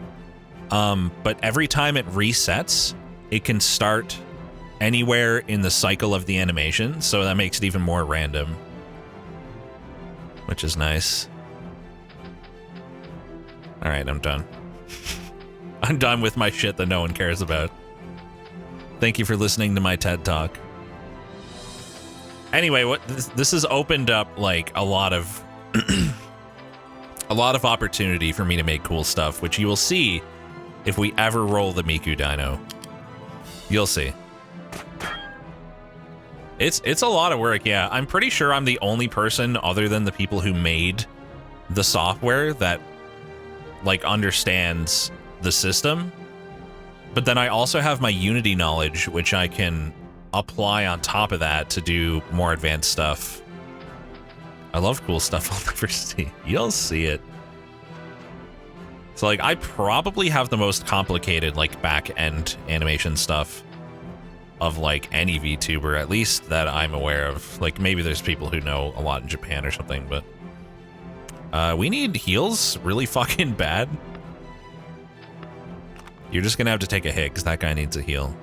But every time it resets, it can start anywhere in the cycle of the animation, so that makes it even more random, which is nice. All right, I'm done. I'm done with my shit that no one cares about. Thank you for listening to my TED Talk. Anyway, what this has opened up like a lot of a lot of opportunity for me to make cool stuff, which you will see if we ever roll the Miku Dino. You'll see. It's a lot of work, yeah. I'm pretty sure I'm the only person other than the people who made the software that like understands the system. But then I also have my Unity knowledge, which I can apply on top of that to do more advanced stuff. I love cool stuff I'll never see. You'll see it. So like I probably have the most complicated like back-end animation stuff of like any VTuber, at least that I'm aware of. Like maybe there's people who know a lot in Japan or something, but we need heals really fucking bad. You're just gonna have to take a hit because that guy needs a heal.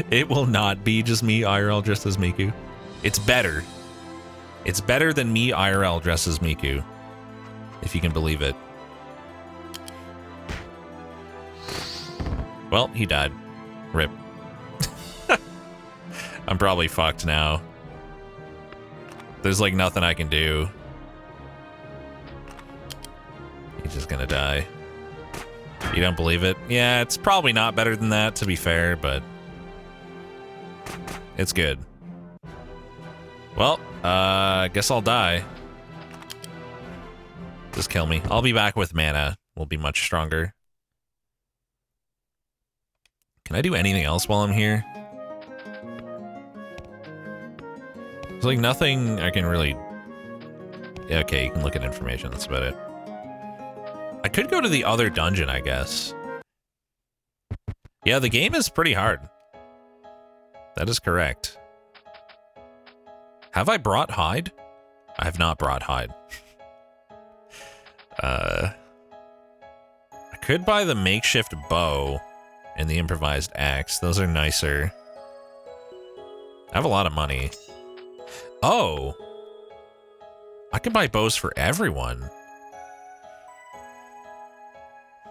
It will not be just me IRL dressed as Miku. It's better. It's better than me IRL dressed as Miku, if you can believe it. Well, he died. Rip. I'm probably fucked now. There's like nothing I can do. He's just gonna die. You don't believe it? Yeah, it's probably not better than that, to be fair, but it's good. Well, guess I'll die. Just kill me. I'll be back with mana. We'll be much stronger. Can I do anything else while I'm here? There's like nothing I can really... Yeah, okay, you can look at information. That's about it. I could go to the other dungeon, I guess. Yeah, the game is pretty hard. That is correct. Have I brought hide? I have not brought hide. I could buy the makeshift bow and the improvised axe. Those are nicer. I have a lot of money. Oh! I can buy bows for everyone.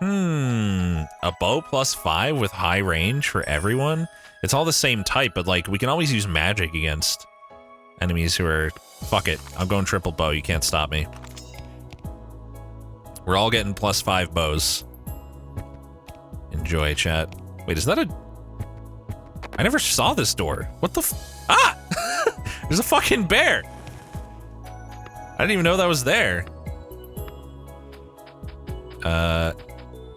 A bow +5 with high range for everyone? It's all the same type, but like we can always use magic against enemies who are... Fuck it. I'm going triple bow. You can't stop me. We're all getting +5 bows. Enjoy, chat. Wait, is that a... I never saw this door. What the Ah! There's a fucking bear! I didn't even know that was there.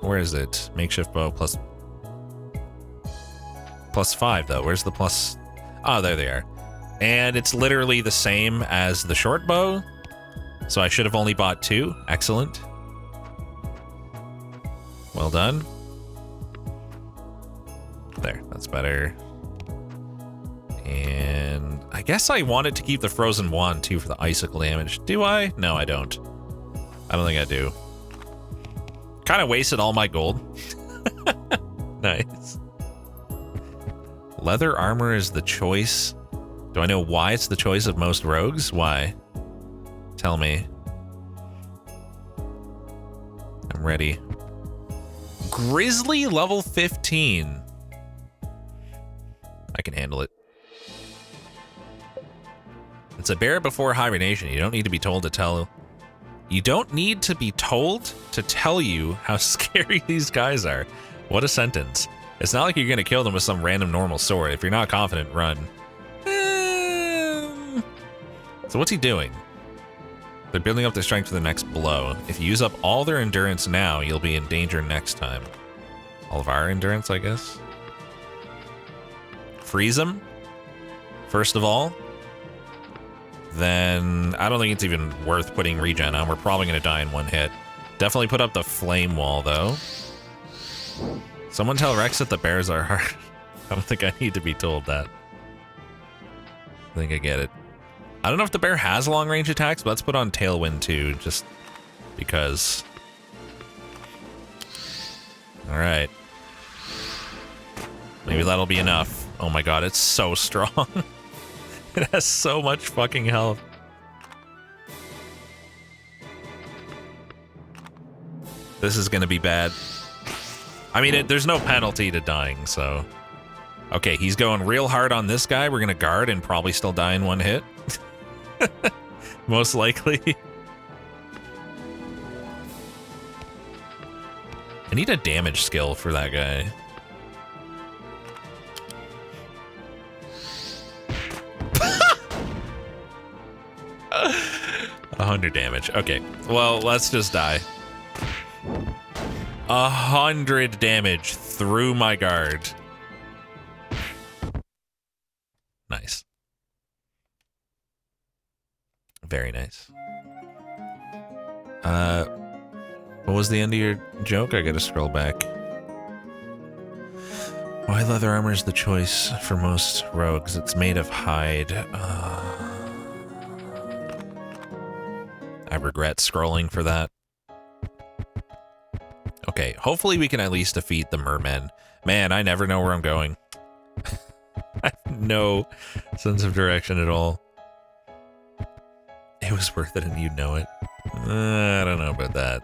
Where is it? Makeshift bow +5 though. Where's the plus? Oh, there they are. And it's literally the same as the short bow. So I should have only bought 2. Excellent. Well done. There, that's better. And I guess I wanted to keep the frozen wand too for the icicle damage. Do I? No, I don't. I don't think I do. Kind of wasted all my gold. Nice. Leather armor is the choice. Do I know why it's the choice of most rogues? Why? Tell me. I'm ready. Grizzly level 15. I can handle it. It's a bear before hibernation. You don't need to be told to tell. You don't need to be told to tell you how scary these guys are. What a sentence. It's not like you're gonna kill them with some random normal sword. If you're not confident, run. So what's he doing? They're building up their strength for the next blow. If you use up all their endurance now, you'll be in danger next time. All of our endurance, I guess. Freeze them, first of all. Then I don't think it's even worth putting regen on. We're probably going to die in one hit. Definitely put up the flame wall, though. Someone tell Rex that the bears are hard. I don't think I need to be told that. I think I get it. I don't know if the bear has long range attacks, but let's put on Tailwind too, just because. All right. Maybe that'll be enough. Oh my god, it's so strong. It has so much fucking health. This is gonna be bad. I mean, there's no penalty to dying, so... Okay, he's going real hard on this guy. We're gonna guard and probably still die in one hit. Most likely. I need a damage skill for that guy. A 100 damage. Okay, well, let's just die. 100 damage through my guard. Nice. Very nice. What was the end of your joke? I gotta scroll back. Why leather armor is the choice for most rogues? It's made of hide. I regret scrolling for that. Okay, hopefully we can at least defeat the mermen. Man, I never know where I'm going. I have no sense of direction at all. It was worth it and you know it. I don't know about that.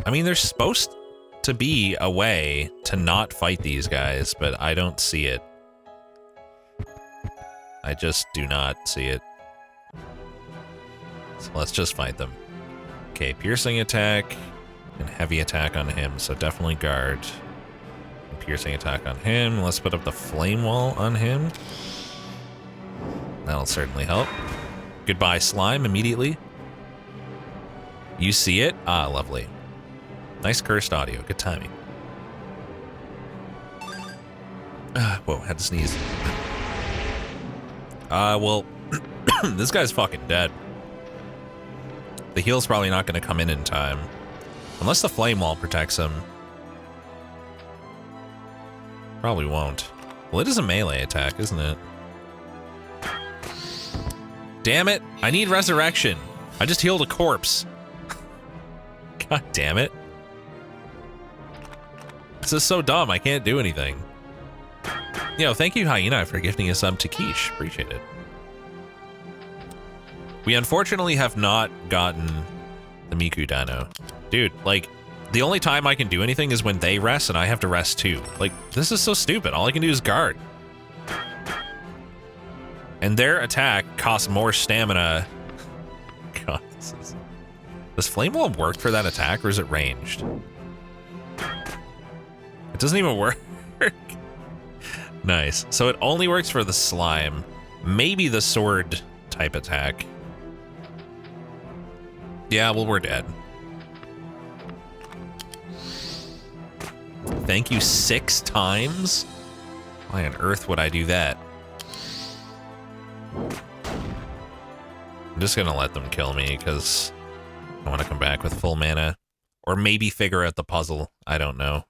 I mean, there's supposed to be a way to not fight these guys, but I don't see it. I just do not see it. So let's just fight them. Okay, piercing attack and heavy attack on him, so definitely guard. And piercing attack on him. Let's put up the flame wall on him. That'll certainly help. Goodbye, slime, immediately. You see it? Ah, lovely. Nice cursed audio. Good timing. Whoa, had to sneeze. Well, this guy's fucking dead. The heal's probably not going to come in time. Unless the flame wall protects him. Probably won't. Well, it is a melee attack, isn't it? Damn it! I need resurrection. I just healed a corpse. God damn it. This is so dumb, I can't do anything. Yo, thank you, Hyena, for gifting a sub to Quiche. Appreciate it. We unfortunately have not gotten the Miku Dino. Dude, like, the only time I can do anything is when they rest and I have to rest too. Like, this is so stupid. All I can do is guard. And their attack costs more stamina. God, this is... Does Flame Wall work for that attack, or is it ranged? It doesn't even work. Nice. So it only works for the slime. Maybe the sword type attack. Yeah, well, we're dead. Thank you 6 times? Why on earth would I do that? I'm just gonna let them kill me because I want to come back with full mana. Or maybe figure out the puzzle. I don't know.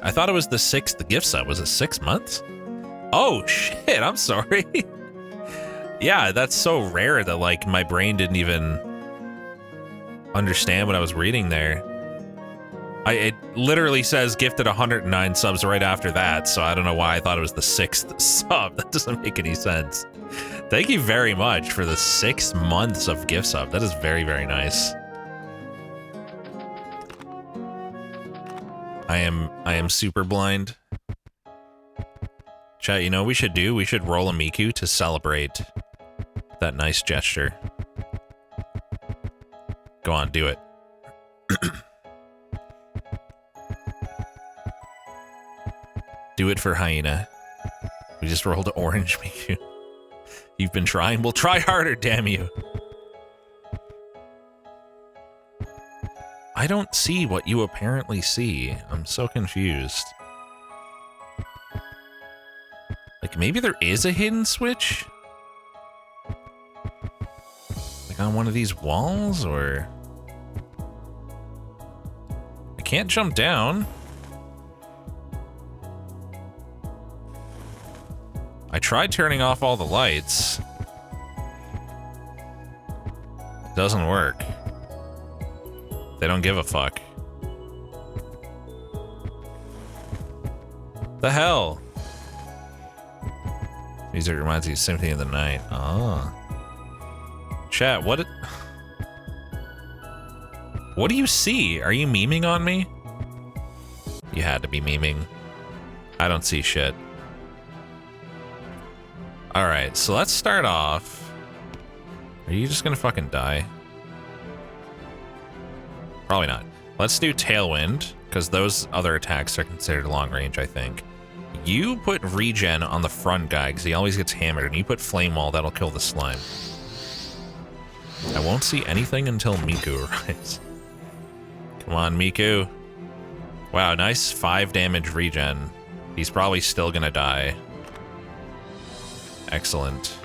I thought it was the 6th gift sub. Was it 6 months? Oh, shit. I'm sorry. Yeah, that's so rare that, like, my brain didn't even understand what I was reading there. It literally says gifted 109 subs right after that, so I don't know why I thought it was the 6th sub. That doesn't make any sense. Thank you very much for the 6 months of gift sub. That is very, very nice. I am super blind. Chat, you know what we should do? We should roll a Miku to celebrate that nice gesture. Go on, do it. Do it for Hyena. We just rolled an orange Miku. You've been trying? Well, try harder, damn you. I don't see what you apparently see. I'm so confused. Like, maybe there is a hidden switch? Like on one of these walls, or... I can't jump down. I tried turning off all the lights. It doesn't work. They don't give a fuck. The hell? Music reminds you of Symphony of the Night. Ah. Chat, what do you see? Are you memeing on me? You had to be memeing. I don't see shit. Alright, so let's start off. Are you just gonna fucking die? Probably not. Let's do Tailwind, because those other attacks are considered long range, I think. You put regen on the front guy, because he always gets hammered, and you put Flame Wall, that'll kill the slime. I won't see anything until Miku arrives. Come on, Miku. Wow, nice 5 damage regen. He's probably still gonna die. Excellent.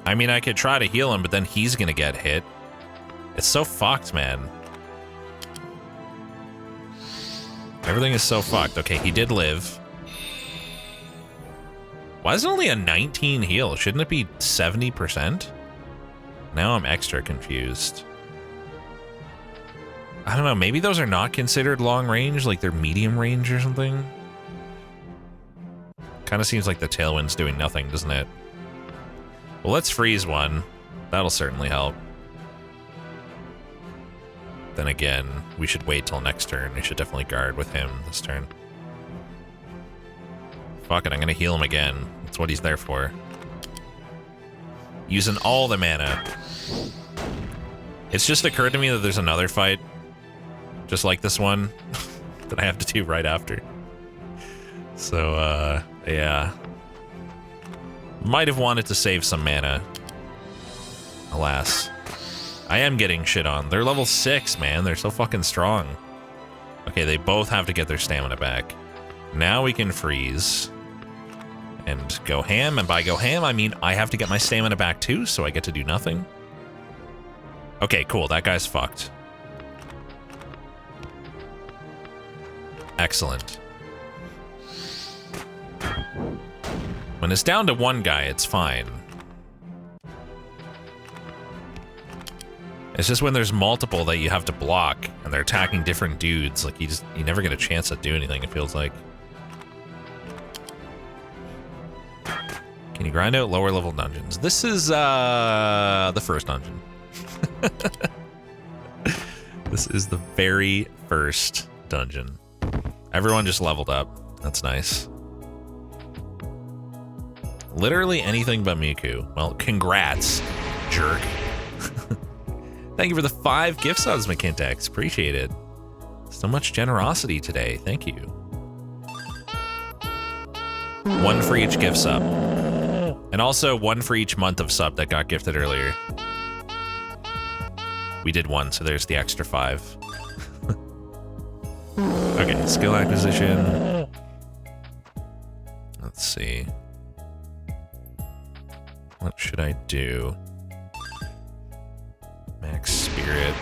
I mean, I could try to heal him, but then he's gonna get hit. It's so fucked, man. Everything is so fucked. Okay, he did live. Why is it only a 19 heal? Shouldn't it be 70%? Now I'm extra confused. I don't know, maybe those are not considered long range, like they're medium range or something? Kind of seems like the Tailwind's doing nothing, doesn't it? Well, let's freeze one. That'll certainly help. Then again, we should wait till next turn. We should definitely guard with him this turn. Fuck it, I'm gonna heal him again. That's what he's there for. Using all the mana. It's just occurred to me that there's another fight, just like this one, that I have to do right after. So, yeah. Might have wanted to save some mana. Alas. I am getting shit on. They're level 6, man. They're so fucking strong. Okay, they both have to get their stamina back. Now we can freeze. And go ham, and by go ham, I mean I have to get my stamina back too, so I get to do nothing. Okay, cool. That guy's fucked. Excellent. When it's down to one guy, it's fine. It's just when there's multiple that you have to block, and they're attacking different dudes, like you never get a chance to do anything, it feels like. Can you grind out lower level dungeons? This is the first dungeon. This is the very first dungeon. Everyone just leveled up. That's nice. Literally anything but Miku. Well, congrats, jerk. Thank you for the 5 gift subs, McKintex. Appreciate it. So much generosity today. Thank you. 1 for each gift sub. And also 1 for each month of sub that got gifted earlier. We did 1, so there's the extra 5. Okay, skill acquisition. Let's see. What should I do? Max spirit.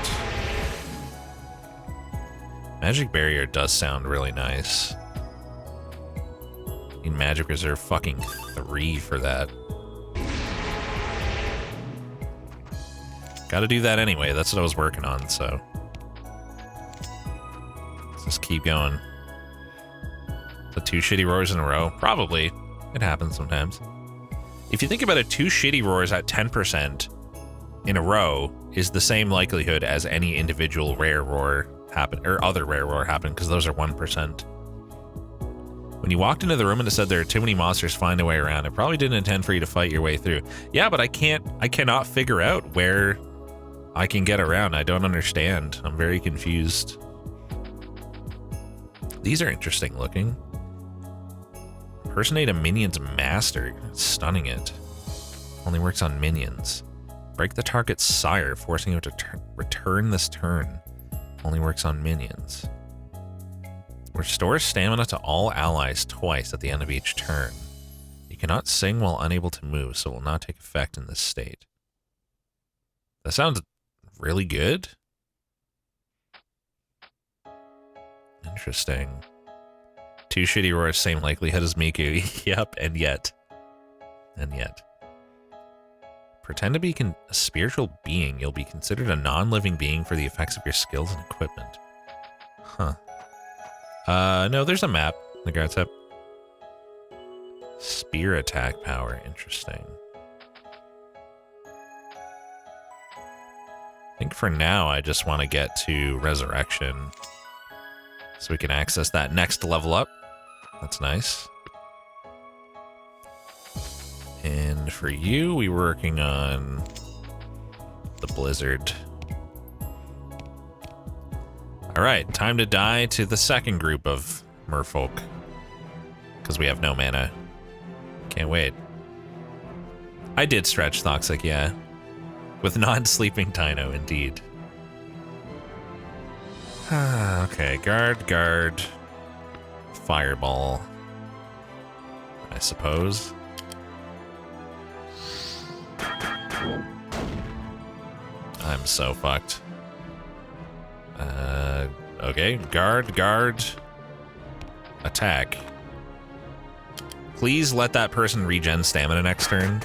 Magic barrier does sound really nice. Need magic reserve fucking 3 for that. Gotta do that anyway, that's what I was working on, so. Let's just keep going. So 2 shitty roars in a row? Probably. It happens sometimes. If you think about it, 2 shitty roars at 10% in a row is the same likelihood as any individual rare roar happen, or other rare roar happen, because those are 1%. When you walked into the room and it said there are too many monsters, find a way around, it probably didn't intend for you to fight your way through. Yeah, but I cannot figure out where I can get around. I don't understand. I'm very confused. These are interesting looking. Impersonate a minion's master, stunning it. Only works on minions. Break the target's sire, forcing him to return this turn. Only works on minions. Restores stamina to all allies twice at the end of each turn. You cannot sing while unable to move, so it will not take effect in this state. That sounds really good. Interesting. 2 shitty roars, same likelihood as Miku. Yep, and yet. And yet. Pretend to be a spiritual being. You'll be considered a non-living being for the effects of your skills and equipment. Huh. No, there's a map. The guard tip. Spear attack power. Interesting. I think for now, I just want to get to Resurrection. So we can access that next level up. That's nice. And for you, we were working on the Blizzard. Alright, time to die to the second group of merfolk. Because we have no mana. Can't wait. I did stretch Toxic, yeah. With non-sleeping Dino, indeed. Okay, guard. Fireball. I suppose. I'm so fucked. Okay, guard. Attack. Please let that person regen stamina next turn.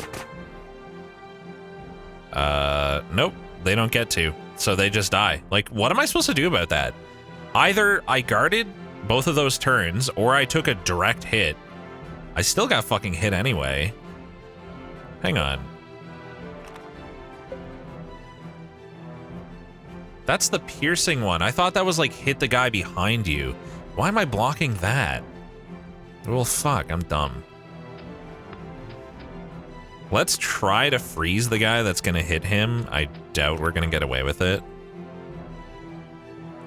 Nope, they don't get to. So they just die. Like, what am I supposed to do about that? Either I guarded both of those turns, or I took a direct hit. I still got fucking hit anyway. Hang on. That's the piercing one. I thought that was like hit the guy behind you. Why am I blocking that? Well, fuck, I'm dumb. Let's try to freeze the guy that's gonna hit him. I doubt we're gonna get away with it.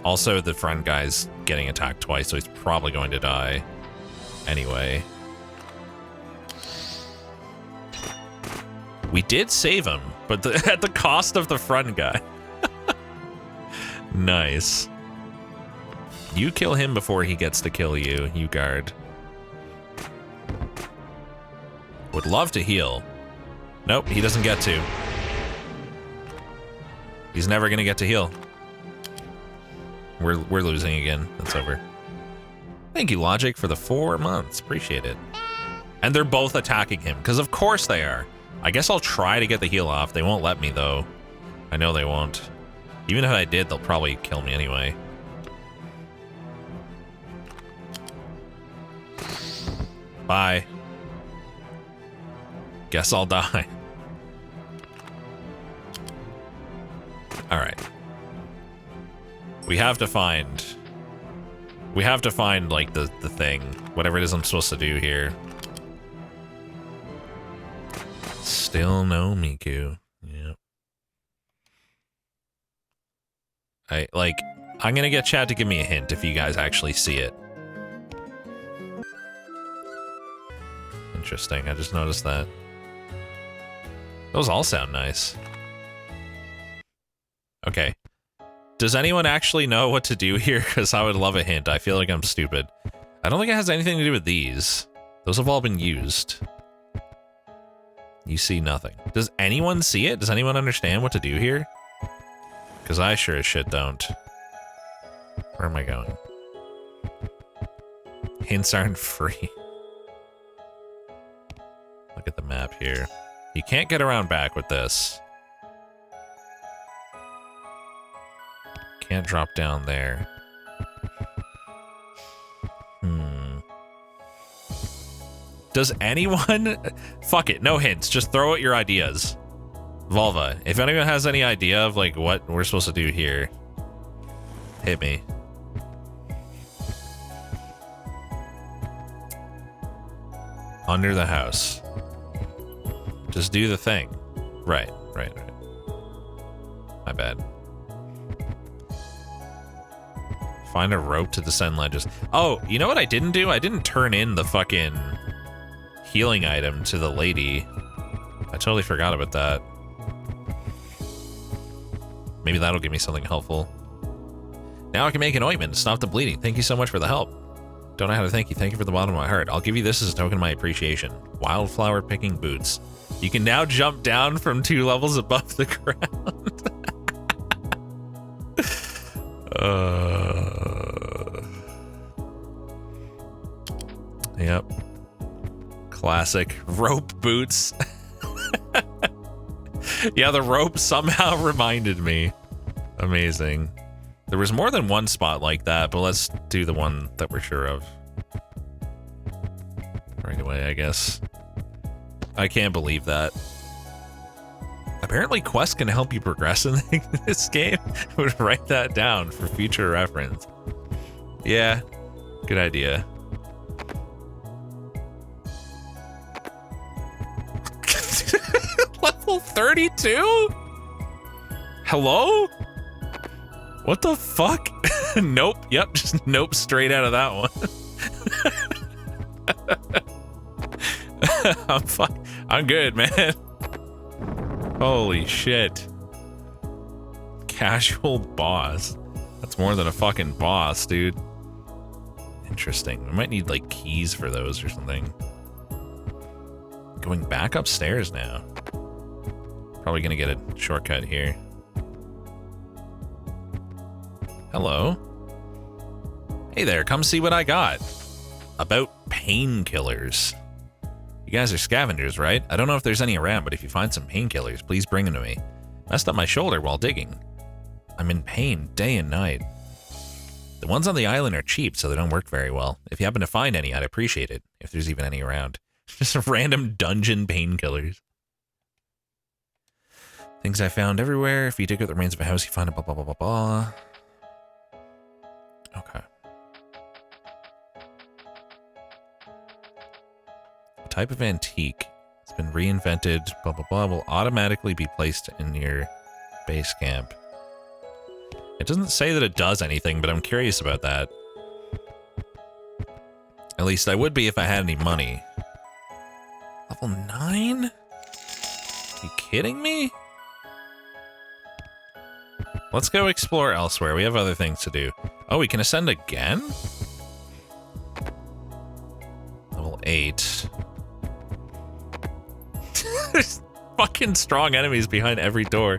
Also, the front guy's getting attacked twice, so he's probably going to die. Anyway. We did save him, but at the cost of the front guy. Nice. You kill him before he gets to kill you, you guard. Would love to heal. Nope, he doesn't get to. He's never gonna get to heal. We're losing again. That's over. Thank you, Logic, for the 4 months. Appreciate it. And they're both attacking him, because of course they are. I guess I'll try to get the heal off. They won't let me, though. I know they won't. Even if I did, they'll probably kill me anyway. Bye. Guess I'll die. Alright. We have to find, like, the thing. Whatever it is I'm supposed to do here. Still no Miku. Yep. I'm gonna get chat to give me a hint if you guys actually see it. Interesting, I just noticed that. Those all sound nice. Okay. Does anyone actually know what to do here? Because I would love a hint. I feel like I'm stupid. I don't think it has anything to do with these. Those have all been used. You see nothing. Does anyone see it? Does anyone understand what to do here? Because I sure as shit don't. Where am I going? Hints aren't free. Look at the map here. You can't get around back with this. Can't drop down there. Does anyone... Fuck it, no hints. Just throw out your ideas. Volva, if anyone has any idea of, like, what we're supposed to do here, hit me. Under the house. Just do the thing. Right. My bad. Find a rope to descend ledges. Oh, you know what I didn't do? I didn't turn in the fucking healing item to the lady. I totally forgot about that. Maybe that'll give me something helpful. Now I can make an ointment to stop the bleeding. Thank you so much for the help. Don't know how to thank you. Thank you from the bottom of my heart. I'll give you this as a token of my appreciation. Wildflower picking boots. You can now jump down from 2 levels above the ground. Yep. Classic rope boots. Yeah, the rope somehow reminded me. Amazing. There was more than one spot like that, but let's do the one that we're sure of. Right away, I guess. I can't believe that. Apparently quests can help you progress in this game. I would write that down for future reference. Yeah, good idea. Level 32? Hello? What the fuck? Nope. Yep, just nope straight out of that one. I'm good, man. Holy shit. Casual boss. That's more than a fucking boss, dude. Interesting. We might need, like, keys for those or something. Going back upstairs now. Probably gonna get a shortcut here. Hello. Hey there, come see what I got. About painkillers. You guys are scavengers, right? I don't know if there's any around, but if you find some painkillers, please bring them to me. Messed up my shoulder while digging. I'm in pain day and night. The ones on the island are cheap, so they don't work very well. If you happen to find any, I'd appreciate it, if there's even any around. Just random dungeon painkillers. Things I found everywhere. If you dig up the remains of a house, you find a blah, blah, blah, blah, blah. Okay. A type of antique. It's been reinvented, blah, blah, blah, will automatically be placed in your base camp. It doesn't say that it does anything, but I'm curious about that. At least I would be if I had any money. Level 9? Are you kidding me? Let's go explore elsewhere. We have other things to do. Oh, we can ascend again? Level 8. There's fucking strong enemies behind every door.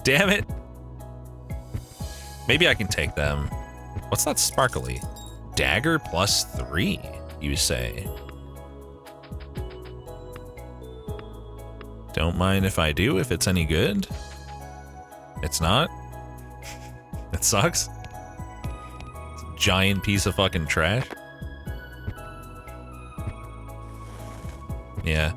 Damn it. Maybe I can take them. What's that sparkly? Dagger +3, you say? Don't mind if I do, if it's any good. It's not? It sucks? It's a giant piece of fucking trash? Yeah.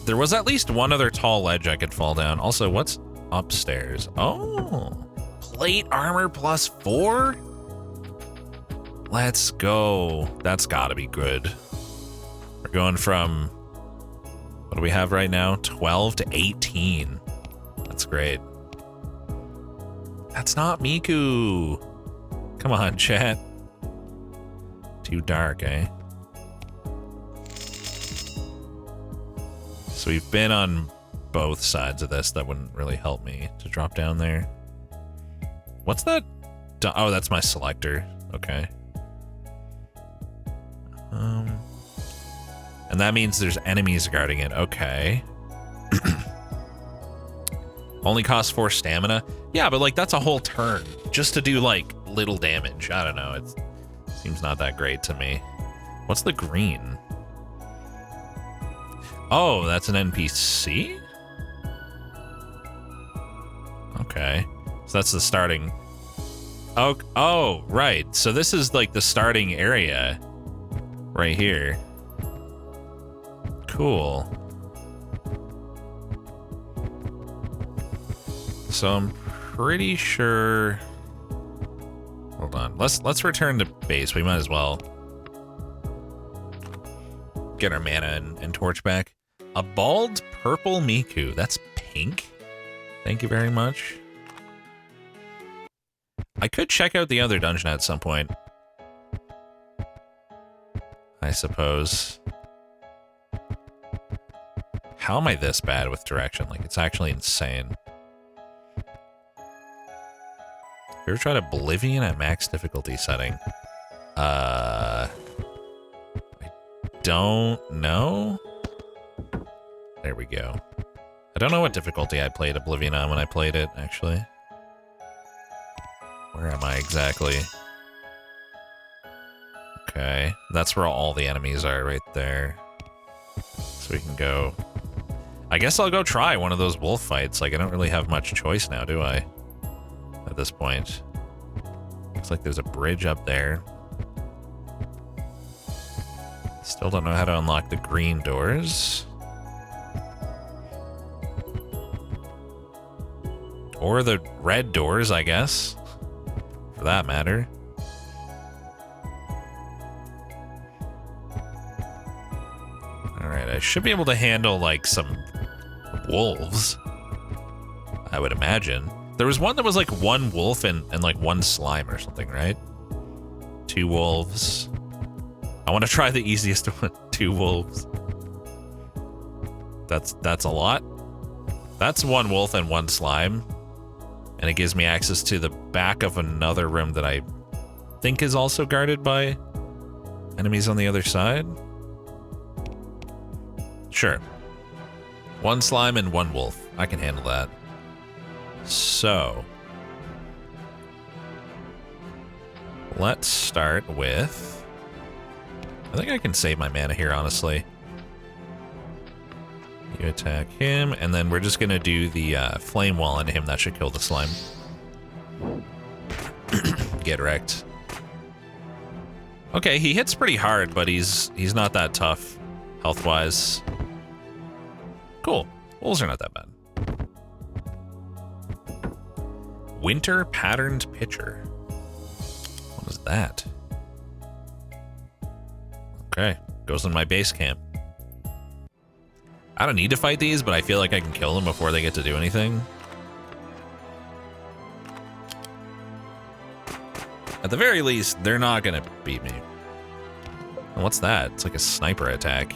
There was at least one other tall ledge I could fall down. Also, what's upstairs? Oh, plate armor +4? Let's go. That's gotta be good. We're going from, what do we have right now? 12 to 18. That's great. That's not Miku. Come on, chat. Too dark, eh? So we've been on both sides of this. That wouldn't really help me to drop down there. What's that? Oh, that's my selector. Okay. And that means there's enemies guarding it. Okay. Only costs 4 stamina. Yeah, but like that's a whole turn just to do like little damage. I don't know. It seems not that great to me. What's the green? Oh, that's an NPC? Okay. So that's the starting. Oh, right. So this is like the starting area right here. Cool. So I'm pretty sure. Hold on. Let's return to base. We might as well get our mana and torch back. A bald purple Miku. That's pink. Thank you very much. I could check out the other dungeon at some point, I suppose. How am I this bad with direction? Like, it's actually insane. You ever tried Oblivion at max difficulty setting? I don't know. There we go. I don't know what difficulty I played Oblivion on when I played it, actually. Where am I exactly? Okay, that's where all the enemies are, right there. So we can go... I guess I'll go try one of those wolf fights. Like, I don't really have much choice now, do I? At this point. Looks like there's a bridge up there. Still don't know how to unlock the green doors. Or the red doors, I guess. For that matter. Alright, I should be able to handle, like, some wolves. I would imagine. There was one that was, like, 1 wolf and like, 1 slime or something, right? 2 wolves. I want to try the easiest one. 2 wolves. That's a lot. That's 1 wolf and 1 slime. And it gives me access to the back of another room that I think is also guarded by enemies on the other side. Sure. 1 slime and 1 wolf. I can handle that. So, let's start with... I think I can save my mana here, honestly. You attack him, and then we're just gonna do the flame wall on him. That should kill the slime. Get wrecked. Okay, he hits pretty hard, but he's not that tough, health-wise. Cool. Wolves are not that bad. Winter Patterned Pitcher. What is that? Okay, goes in my base camp. I don't need to fight these, but I feel like I can kill them before they get to do anything. At the very least, they're not gonna beat me. And what's that? It's like a sniper attack.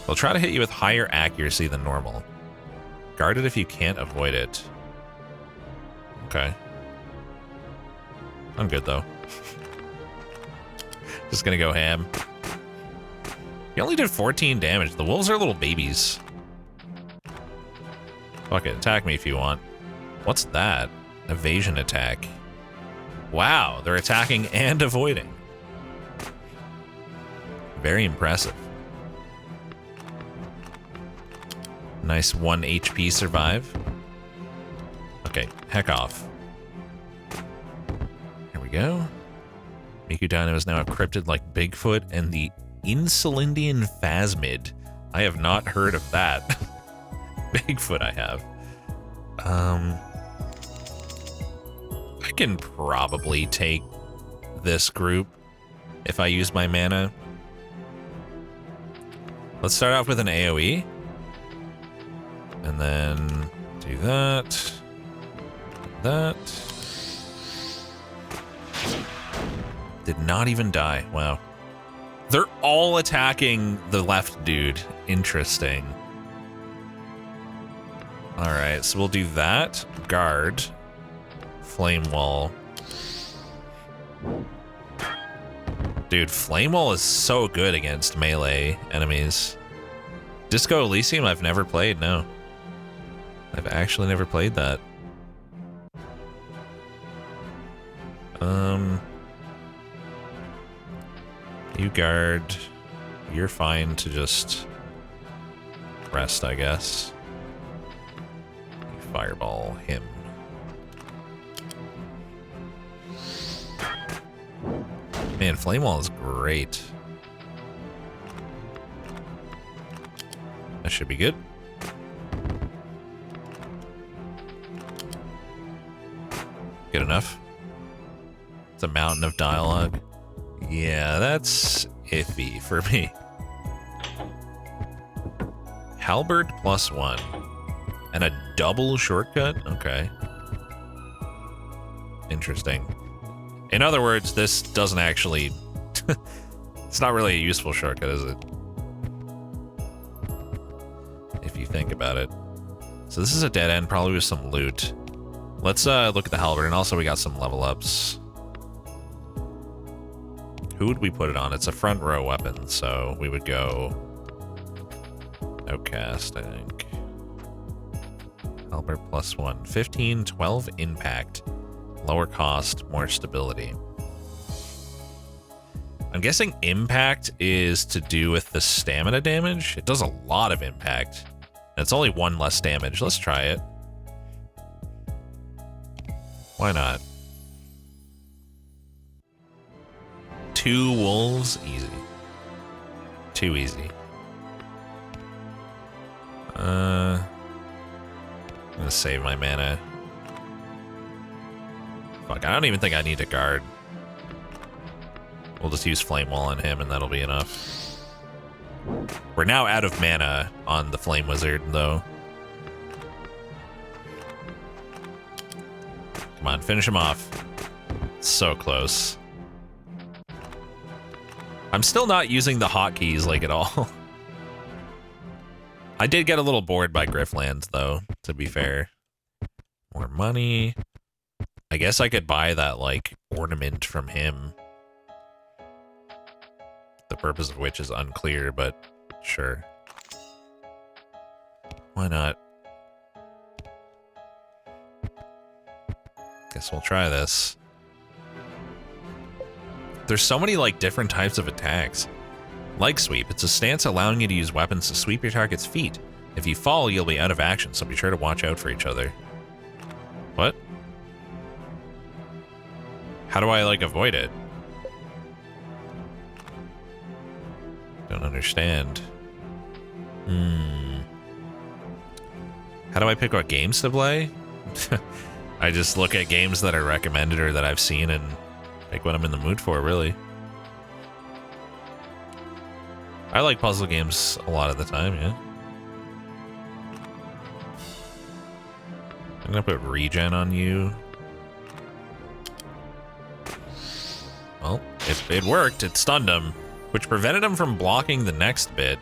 They'll try to hit you with higher accuracy than normal. Guard it if you can't avoid it. Okay. I'm good, though. Just gonna go ham. He only did 14 damage. The wolves are little babies. Fuck it, attack me if you want. What's that? Evasion attack. Wow, they're attacking and avoiding. Very impressive. Nice 1 HP survive. Okay, heck off. Here we go. Miku Dino is now encrypted like Bigfoot, and the Insulindian Phasmid I have not heard of that. Bigfoot I have. I can probably take this group if I use my mana. Let's start off with an AoE. And then do that. That. Did not even die. Wow. They're all attacking the left dude. Interesting. Alright, so we'll do that. Guard. Flame Wall. Dude, Flame Wall is so good against melee enemies. Disco Elysium I've never played, no. I've actually never played that. You guard. You're fine to just rest, I guess. You fireball him. Man, Flame Wall is great. That should be good. Good enough. It's a mountain of dialogue. Yeah, that's iffy for me. Halberd +1. And a double shortcut? Okay. Interesting. In other words, this doesn't actually... it's not really a useful shortcut, is it? If you think about it. So this is a dead end, probably with some loot. Let's look at the halberd, and also we got some level ups. Who would we put it on? It's a front row weapon, so we would go Outcast, I think. Halberd +1. 15, 12 impact. Lower cost, more stability. I'm guessing impact is to do with the stamina damage. It does a lot of impact. And it's only 1 less damage. Let's try it. Why not? 2 wolves, easy. Too easy. I'm gonna save my mana. Fuck, I don't even think I need to guard. We'll just use Flame Wall on him and that'll be enough. We're now out of mana on the Flame Wizard, though. Come on, finish him off. So close. I'm still not using the hotkeys, like, at all. I did get a little bored by Grifflands, though, to be fair. More money. I guess I could buy that, like, ornament from him. The purpose of which is unclear, but sure. Why not? Guess we'll try this. There's so many, like, different types of attacks. Leg sweep. It's a stance allowing you to use weapons to sweep your target's feet. If you fall, you'll be out of action, so be sure to watch out for each other. What? How do I, like, avoid it? Don't understand. How do I pick what games to play? I just look at games that are recommended or that I've seen and pick what I'm in the mood for, really. I like puzzle games a lot of the time, yeah. I'm gonna put regen on you. Well, it worked. It stunned him, which prevented him from blocking the next bit.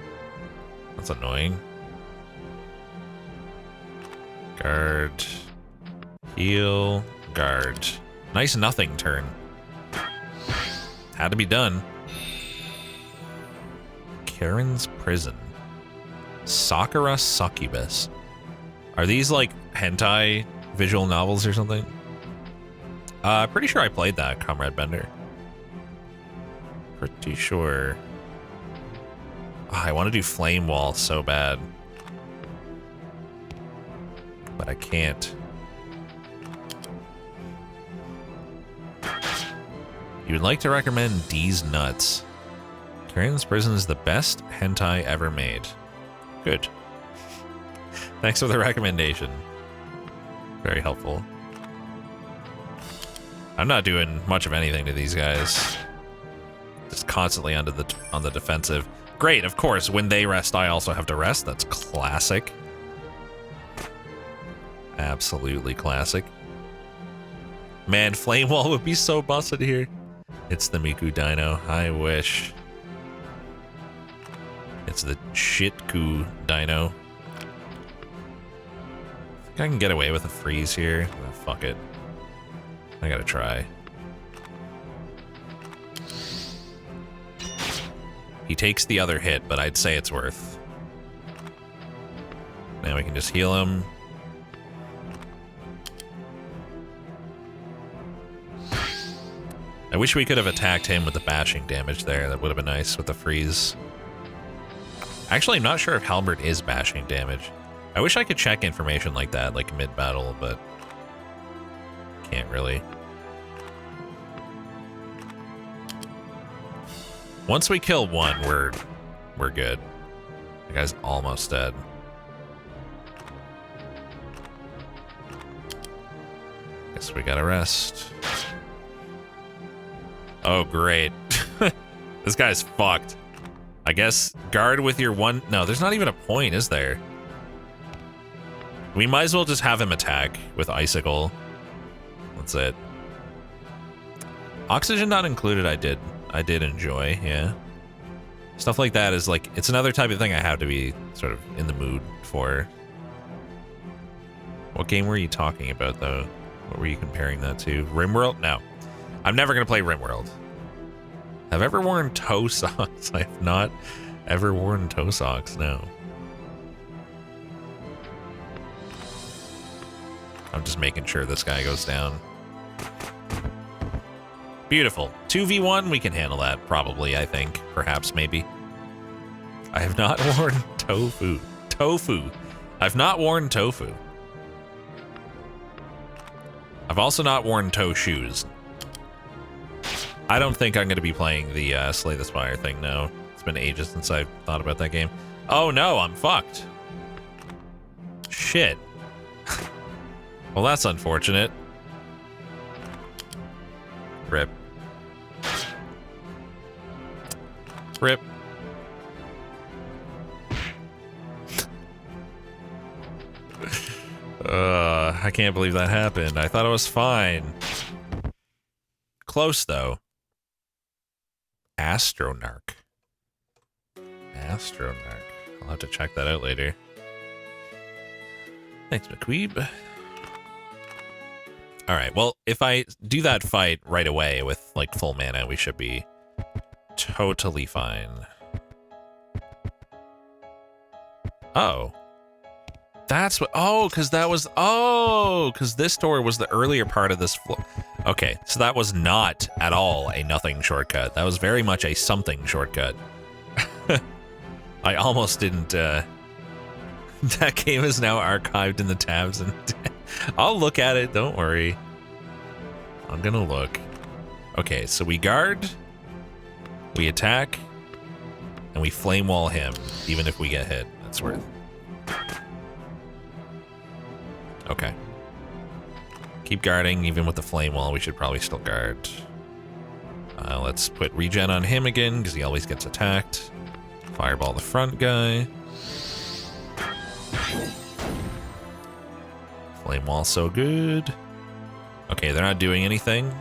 That's annoying. Guard. Heal. Guard. Nice nothing turn. Had to be done. Karen's Prison. Sakura Succubus. Are these like hentai visual novels or something? Pretty sure I played that, Comrade Bender. Pretty sure. Oh, I want to do Flame Wall so bad. But I can't. You would like to recommend D's Nuts. Karen's Prison is the best hentai ever made. Good. Thanks for the recommendation. Very helpful. I'm not doing much of anything to these guys. Just constantly on the defensive. Great, of course. When they rest, I also have to rest. That's classic. Absolutely classic. Man, Flame Wall would be so busted here. It's the Miku Dino. I wish. It's the Shitku Dino. I think I can get away with a freeze here. Oh, fuck it. I gotta try. He takes the other hit, but I'd say it's worth. Now we can just heal him. I wish we could have attacked him with the bashing damage there. That would have been nice with the freeze. Actually, I'm not sure if Halberd is bashing damage. I wish I could check information like that, like mid-battle, but can't really. Once we kill one, we're good. The guy's almost dead. Guess we gotta rest. Oh, great. This guy's fucked. I guess guard with your one... No, there's not even a point, is there? We might as well just have him attack with Icicle. That's it. Oxygen not included, I did enjoy, yeah. Stuff like that is like, it's another type of thing I have to be sort of in the mood for. What game were you talking about, though? What were you comparing that to? RimWorld? No. I'm never going to play RimWorld. Have I ever worn toe socks? I have not ever worn toe socks, no. I'm just making sure this guy goes down. Beautiful. 2v1, we can handle that, probably, I think. Perhaps, maybe. I have not worn tofu. Tofu. I've not worn tofu. I've also not worn toe shoes. I don't think I'm going to be playing the Slay the Spire thing, no. It's been ages since I've thought about that game. Oh no, I'm fucked. Shit. Well, that's unfortunate. Rip. Rip. I can't believe that happened. I thought it was fine. Close, though. Astronarch. Astronarch. I'll have to check that out later. Thanks, McQueeb. Alright, well, if I do that fight right away with, like, full mana, we should be totally fine. Oh. That's what... Oh, because that was... Oh, because this door was the earlier part of this floor. Okay, so that was not at all a nothing shortcut. That was very much a something shortcut. I almost didn't... That game is now archived in the tabs, and I'll look at it, don't worry. I'm gonna look. Okay, so we guard, we attack, and we flame wall him, even if we get hit. That's worth. Okay. Keep guarding, even with the flame wall, we should probably still guard. Let's put regen on him again, because he always gets attacked. Fireball the front guy. Flame wall so good. Okay, they're not doing anything.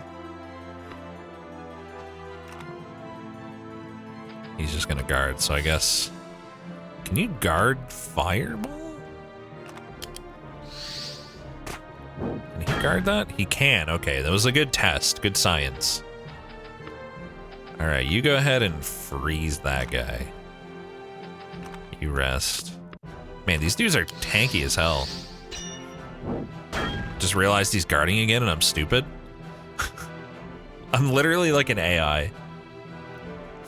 He's just gonna guard, so I guess... Can you guard fireball? Can he guard that? He can, okay, that was a good test, good science. Alright, you go ahead and freeze that guy. You rest. Man, these dudes are tanky as hell. Just realized he's guarding again and I'm stupid. I'm literally like an AI.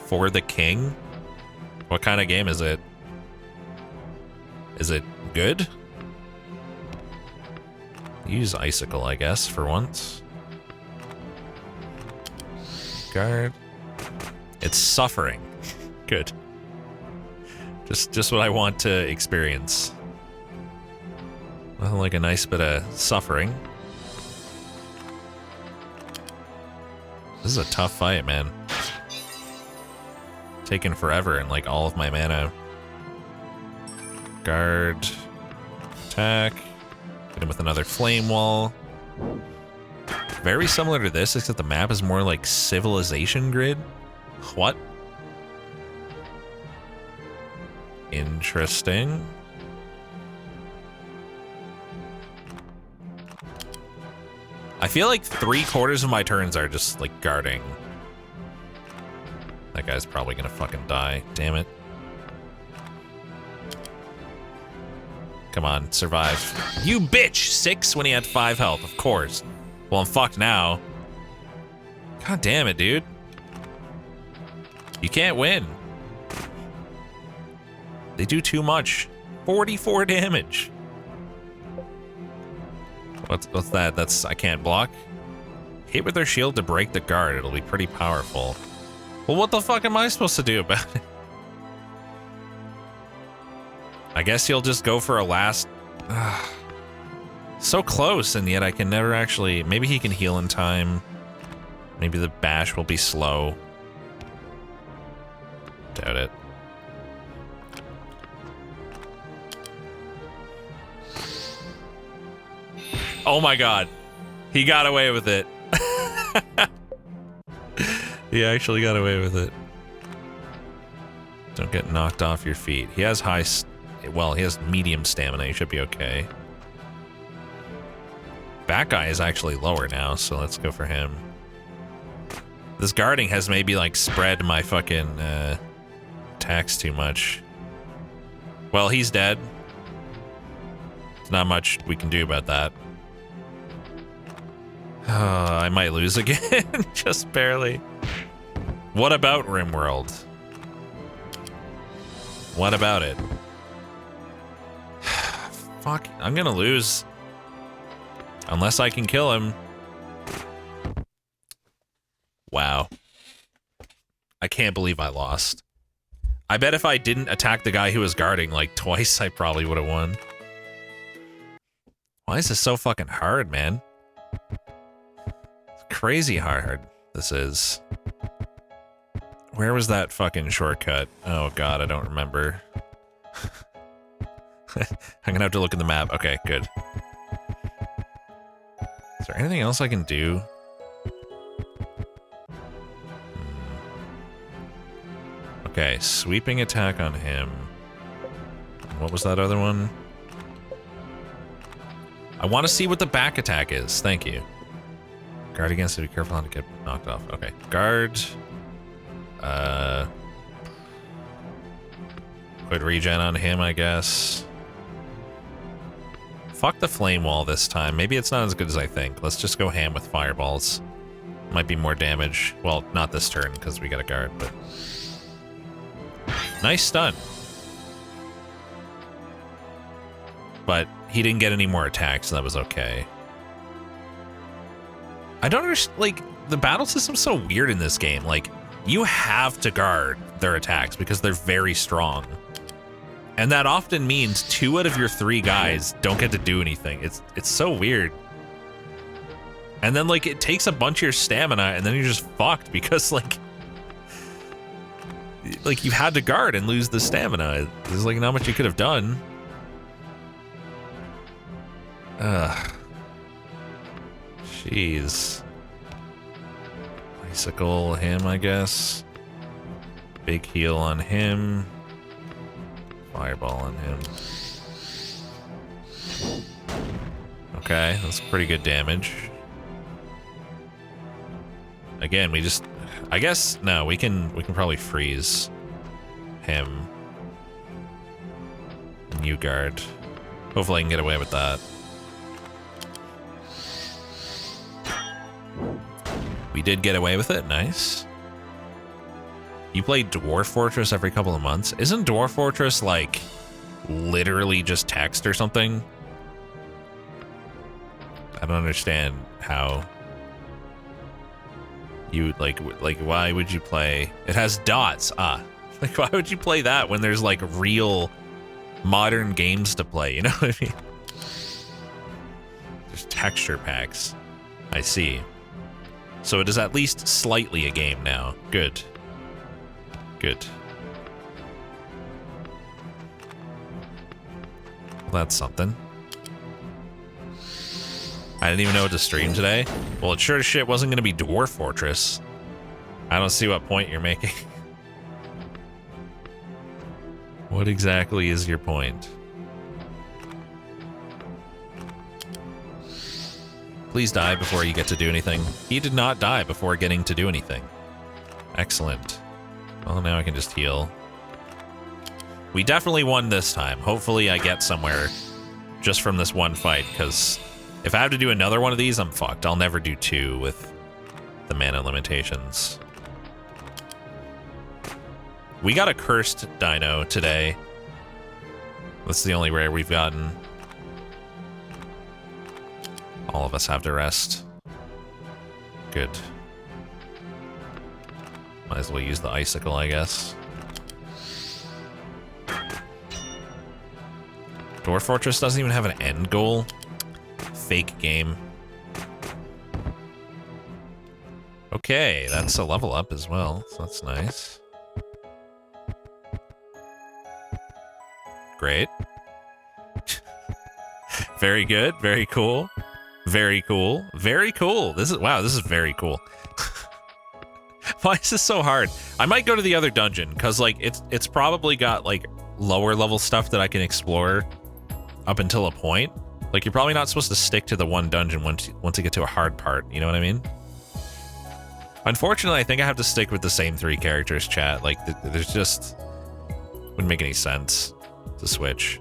For the king? What kind of game is it? Is it good? Use Icicle, I guess, for once. Guard. It's suffering. Good. Just what I want to experience. Well, like a nice bit of suffering. This is a tough fight, man. Taking forever and like all of my mana. Guard. Attack. Hit him with another flame wall. Very similar to this, except the map is more like civilization grid. What? Interesting. I feel like 3/4 of my turns are just like guarding. That guy's probably gonna fucking die. Damn it. Come on, survive. You bitch! 6 when he had 5 health, of course. Well, I'm fucked now. God damn it, dude. You can't win. They do too much. 44 damage. What's that? That's I can't block. Hit with their shield to break the guard. It'll be pretty powerful. Well, what the fuck am I supposed to do about it? I guess he'll just go for a last... So close, and yet I can never actually... Maybe he can heal in time. Maybe the bash will be slow. Doubt it. Oh my god. He got away with it. He actually got away with it. Don't get knocked off your feet. He has high... Well, he has medium stamina. He should be okay. That guy is actually lower now, so let's go for him. This guarding has maybe, like, spread my fucking attacks too much. Well, he's dead. There's not much we can do about that. I might lose again. Just barely. What about RimWorld? What about it? Fuck, I'm gonna lose. Unless I can kill him. Wow. I can't believe I lost. I bet if I didn't attack the guy who was guarding like twice, I probably would have won. Why is this so fucking hard, man? It's crazy hard this is. Where was that fucking shortcut? Oh god, I don't remember. I'm gonna have to look at the map. Okay, good. Is there anything else I can do? Okay, sweeping attack on him. What was that other one? I want to see what the back attack is. Thank you. Guard against it. Be careful not to get knocked off. Okay, guard. Put regen on him, I guess. Fuck the flame wall this time. Maybe it's not as good as I think. Let's just go ham with fireballs. Might be more damage. Well, not this turn, because we got a guard, but... Nice stun. But he didn't get any more attacks, so that was okay. I don't understand, like, the battle system's so weird in this game. Like, you have to guard their attacks because they're very strong. And that often means 2 out of your 3 guys don't get to do anything. It's so weird. And then, like, it takes a bunch of your stamina, and then you're just fucked because, like you had to guard and lose the stamina. There's, like, not much you could have done. Ugh. Jeez. Bicycle him, I guess. Big heal on him. Fireball on him. Okay, that's pretty good damage. Again, we just... I guess, no, we can probably freeze him. New guard. Hopefully I can get away with that. We did get away with it, nice. You play Dwarf Fortress every couple of months? Isn't Dwarf Fortress, like, literally just text or something? I don't understand how you, like, why would you play... It has dots. Ah, Like, why would you play that when there's like real modern games to play? You know what I mean? There's texture packs. I see. So it is at least slightly a game now. Good. Good. Well, that's something. I didn't even know what to stream today. Well, it sure as shit wasn't going to be Dwarf Fortress. I don't see what point you're making. What exactly is your point? Please die before you get to do anything. He did not die before getting to do anything. Excellent. Well, now I can just heal. We definitely won this time. Hopefully I get somewhere just from this one fight, because if I have to do another one of these, I'm fucked. I'll never do 2 with the mana limitations. We got a cursed dino today. That's the only rare we've gotten. All of us have to rest. Good. Might as well use the icicle, I guess. Dwarf Fortress doesn't even have an end goal. Fake game. Okay, that's a level up as well, so that's nice. Great. Very good, very cool. Very cool. Very cool. This is very cool. Why is this so hard? I might go to the other dungeon, because like it's probably got like lower level stuff that I can explore up until a point. Like, you're probably not supposed to stick to the one dungeon once you get to a hard part, you know what I mean? Unfortunately, I think I have to stick with the same 3 characters, chat. Like, there's just... wouldn't make any sense to switch.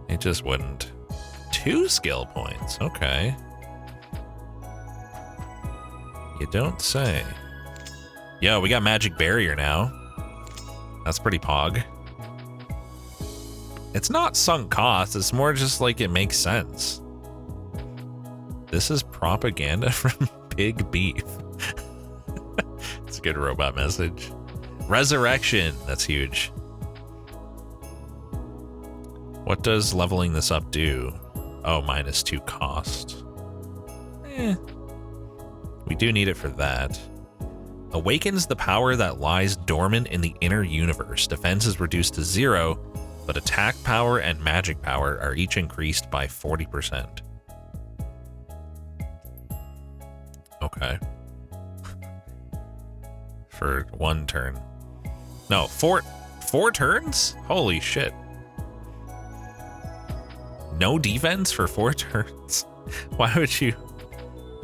It just wouldn't. 2 skill points, okay. You don't say. Yo, we got Magic Barrier now. That's pretty pog. It's not sunk cost, it's more just like it makes sense. This is propaganda from Big Beef. It's a good robot message. Resurrection, that's huge. What does leveling this up do? Oh, -2 cost. We do need it for that. Awakens the power that lies dormant in the inner universe. Defense is reduced to 0, but attack power and magic power are each increased by 40%. Okay. For 1 turn. No, 4 turns? Holy shit. No defense for 4 turns? Why would you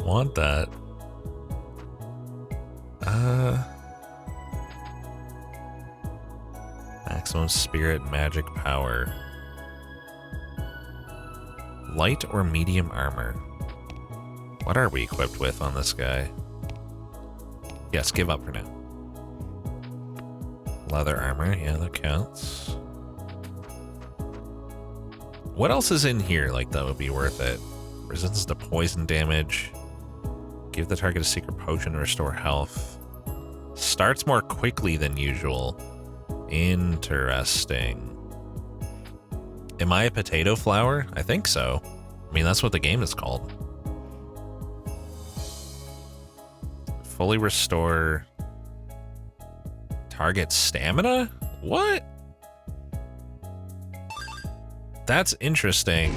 want that? Maximum spirit magic power. Light or medium armor? What are we equipped with on this guy? Yes, give up for now. Leather armor, yeah, that counts. What else is in here like that would be worth it? Resistance to poison damage. Give the target a secret potion to restore health. Starts more quickly than usual. Interesting. Am I a potato flower? I think so. I mean, that's what the game is called. Fully restore target stamina? What? That's interesting.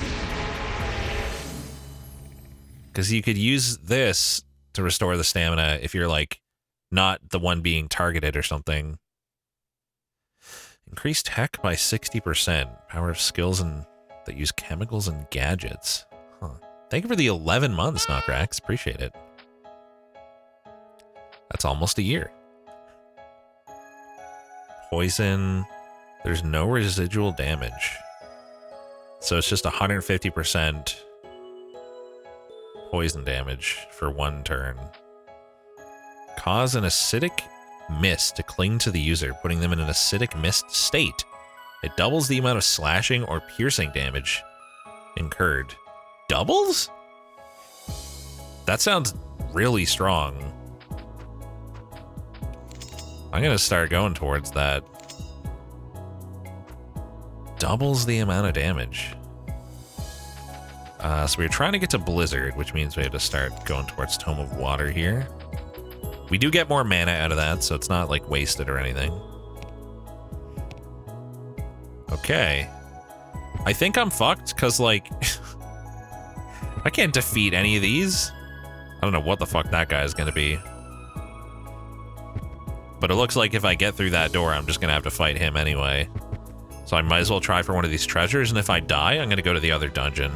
Because you could use this to restore the stamina if you're like not the one being targeted or something. Increased tech by 60%. Power of skills and that use chemicals and gadgets. Huh. Thank you for the 11 months, Knockrax. Appreciate it. That's almost a year. Poison. There's no residual damage. So it's just 150% poison damage for 1 turn. Cause an acidic mist to cling to the user, putting them in an acidic mist state. It doubles the amount of slashing or piercing damage incurred. Doubles? That sounds really strong. I'm gonna start going towards that. Doubles the amount of damage. So we're trying to get to Blizzard, which means we have to start going towards Tome of Water here. We do get more mana out of that, so it's not like wasted or anything. Okay. I think I'm fucked, because like... I can't defeat any of these. I don't know what the fuck that guy is going to be. But it looks like if I get through that door, I'm just going to have to fight him anyway. So I might as well try for one of these treasures, and if I die, I'm going to go to the other dungeon.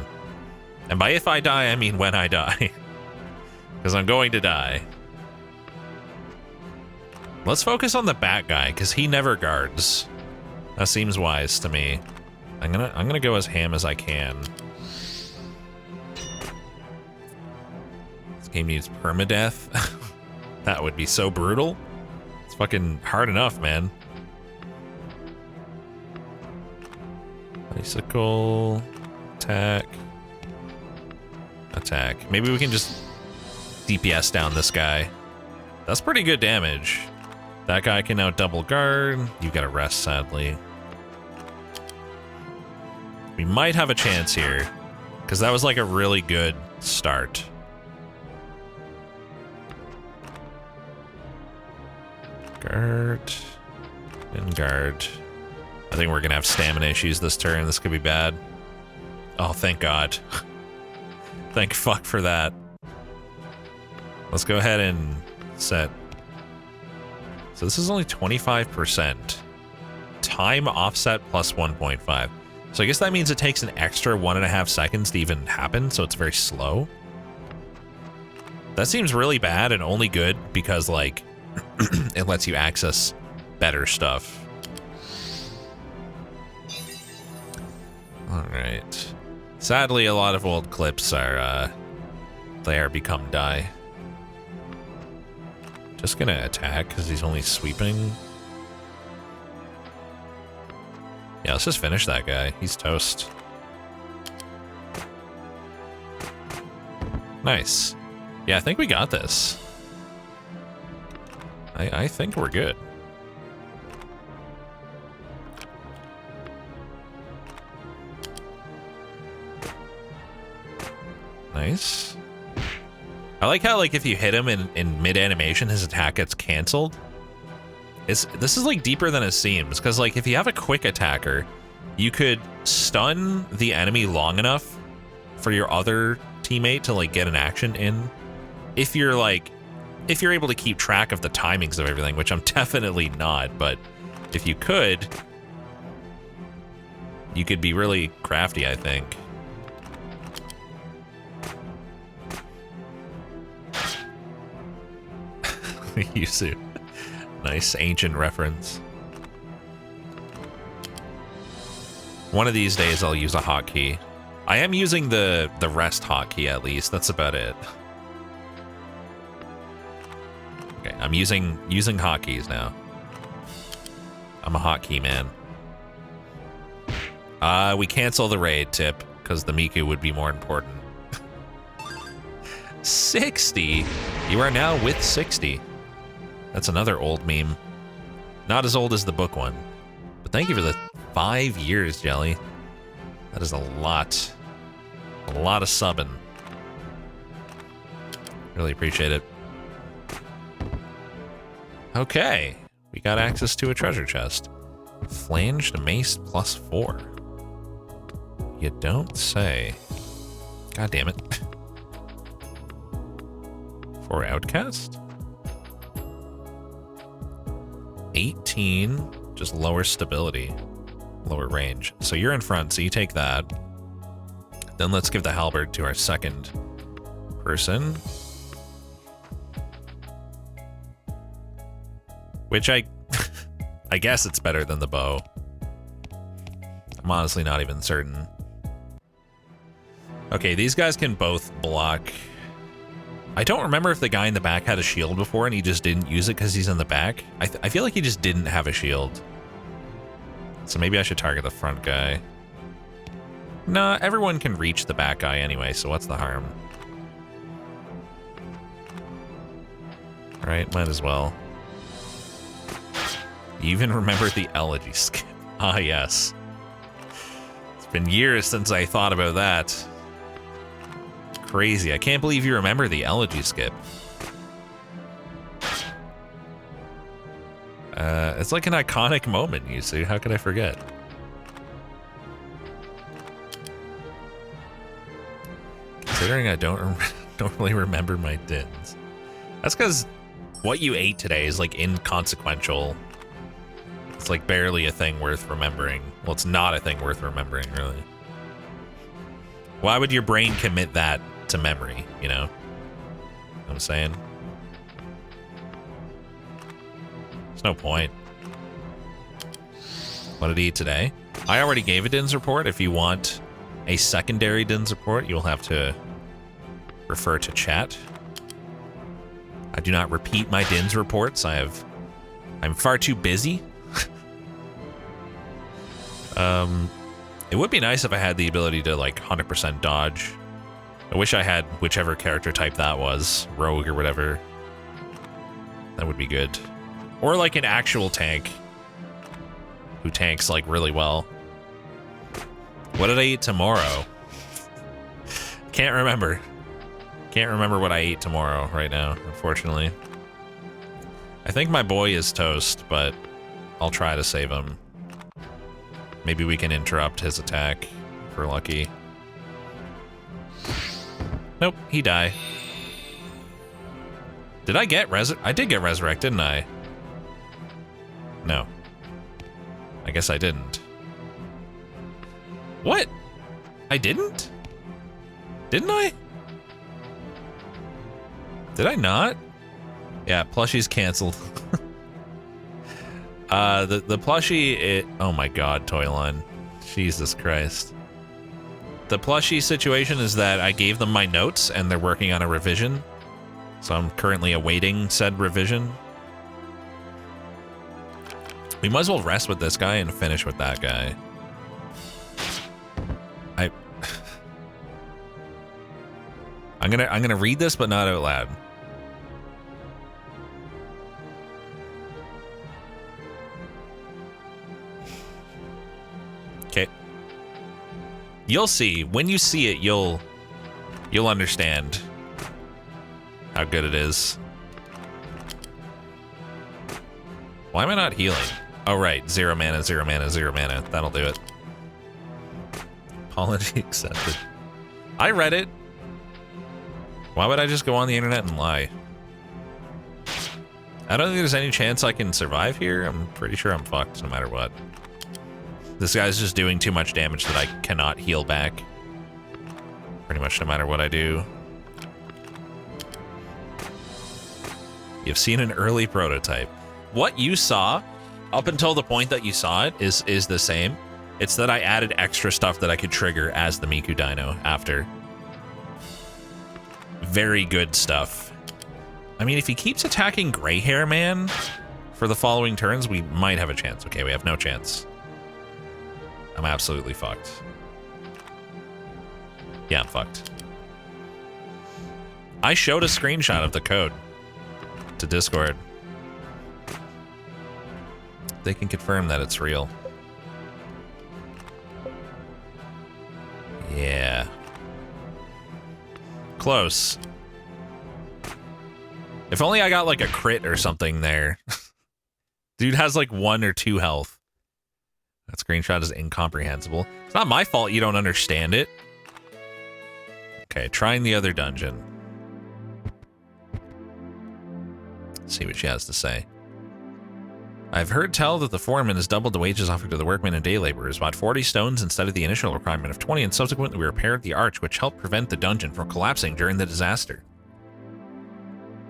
And by if I die, I mean when I die. Because I'm going to die. Let's focus on the bat guy, because he never guards. That seems wise to me. I'm gonna go as ham as I can. This game needs permadeath. That would be so brutal. It's fucking hard enough, man. Bicycle. Attack. Attack. Maybe we can just DPS down this guy. That's pretty good damage. That guy can now double guard. You gotta rest, sadly. We might have a chance here, because that was like a really good start. Guard. And guard. I think we're gonna have stamina issues this turn. This could be bad. Oh, thank God. Thank fuck for that. Let's go ahead and set. So this is only 25%. Time offset plus 1.5. So I guess that means it takes an extra 1.5 seconds to even happen, so it's very slow. That seems really bad and only good because, like, it lets you access better stuff. Alright. Sadly, a lot of old clips are, they are become die. Just gonna attack because he's only sweeping. Yeah, let's just finish that guy. He's toast. Nice. Yeah, I think we got this. I think we're good. Nice. I like how, like, if you hit him in mid-animation, his attack gets canceled. This is, like, deeper than it seems, because, like, if you have a quick attacker, you could stun the enemy long enough for your other teammate to, like, get an action in. If you're able to keep track of the timings of everything, which I'm definitely not, but if you could be really crafty, I think. Yusu. Nice ancient reference. One of these days I'll use a hotkey. I am using the rest hotkey at least. That's about it. Okay, I'm using hotkeys now. I'm a hotkey man. We cancel the raid tip because the Miku would be more important. 60. You are now with 60. That's another old meme. Not as old as the book one. But thank you for the 5 years, Jelly. That is a lot. A lot of subbing. Really appreciate it. Okay. We got access to a treasure chest. Flanged mace plus 4. You don't say. God damn it. For outcast? 18, just lower stability, lower range. So you're in front, so you take that. Then let's give the halberd to our second person. Which I guess it's better than the bow. I'm honestly not even certain. Okay, these guys can both block. I don't remember if the guy in the back had a shield before and he just didn't use it because he's in the back. I feel like he just didn't have a shield. So maybe I should target the front guy. Nah, everyone can reach the back guy anyway, so what's the harm? Alright, might as well. You even remember the elegy skip. Ah, yes. It's been years since I thought about that. It's crazy. I can't believe you remember the elegy skip. It's like an iconic moment, you see. How could I forget? Considering I don't really remember my dins. That's because what you ate today is like inconsequential. It's like barely a thing worth remembering. Well, it's not a thing worth remembering, really. Why would your brain commit that to memory, you know? What I'm saying? There's no point. What did he eat today? I already gave a DINS report. If you want a secondary DINS report, you'll have to refer to chat. I do not repeat my DINS reports. I'm far too busy. It would be nice if I had the ability to like 100% dodge. I wish I had whichever character type that was, rogue or whatever. That would be good. Or like an actual tank who tanks like really well. What did I eat tomorrow? Can't remember. Can't remember what I ate tomorrow right now, unfortunately. I think my boy is toast, but I'll try to save him. Maybe we can interrupt his attack if we're lucky. Nope, he died. Did I get I did get resurrected, didn't I? No. I guess I didn't. What? I didn't? Didn't I? Did I not? Yeah, plushie's canceled. The plushie, oh my god, Toyline. Jesus Christ. The plushie situation is that I gave them my notes and they're working on a revision. So I'm currently awaiting said revision. We might as well rest with this guy and finish with that guy. I'm gonna read this, but not out loud. Okay. You'll see. When you see it, you'll understand how good it is. Why am I not healing? Oh, right. 0 mana, 0 mana, 0 mana. That'll do it. Apology accepted. I read it. Why would I just go on the internet and lie? I don't think there's any chance I can survive here. I'm pretty sure I'm fucked no matter what. This guy's just doing too much damage that I cannot heal back. Pretty much no matter what I do. You've seen an early prototype. What you saw, up until the point that you saw it, is the same. It's that I added extra stuff that I could trigger as the Miku Dino after. Very good stuff. I mean, if he keeps attacking Gray Hair Man for the following turns, we might have a chance. Okay, we have no chance. I'm absolutely fucked. Yeah, I'm fucked. I showed a screenshot of the code to Discord. They can confirm that it's real. Yeah. Close. If only I got like a crit or something there. Dude has like 1 or 2 health. That screenshot is incomprehensible. It's not my fault you don't understand it. Okay, trying the other dungeon. Let's see what she has to say. I've heard tell that the foreman has doubled the wages offered to the workmen and day laborers, bought 40 stones instead of the initial requirement of 20, and subsequently repaired the arch, which helped prevent the dungeon from collapsing during the disaster.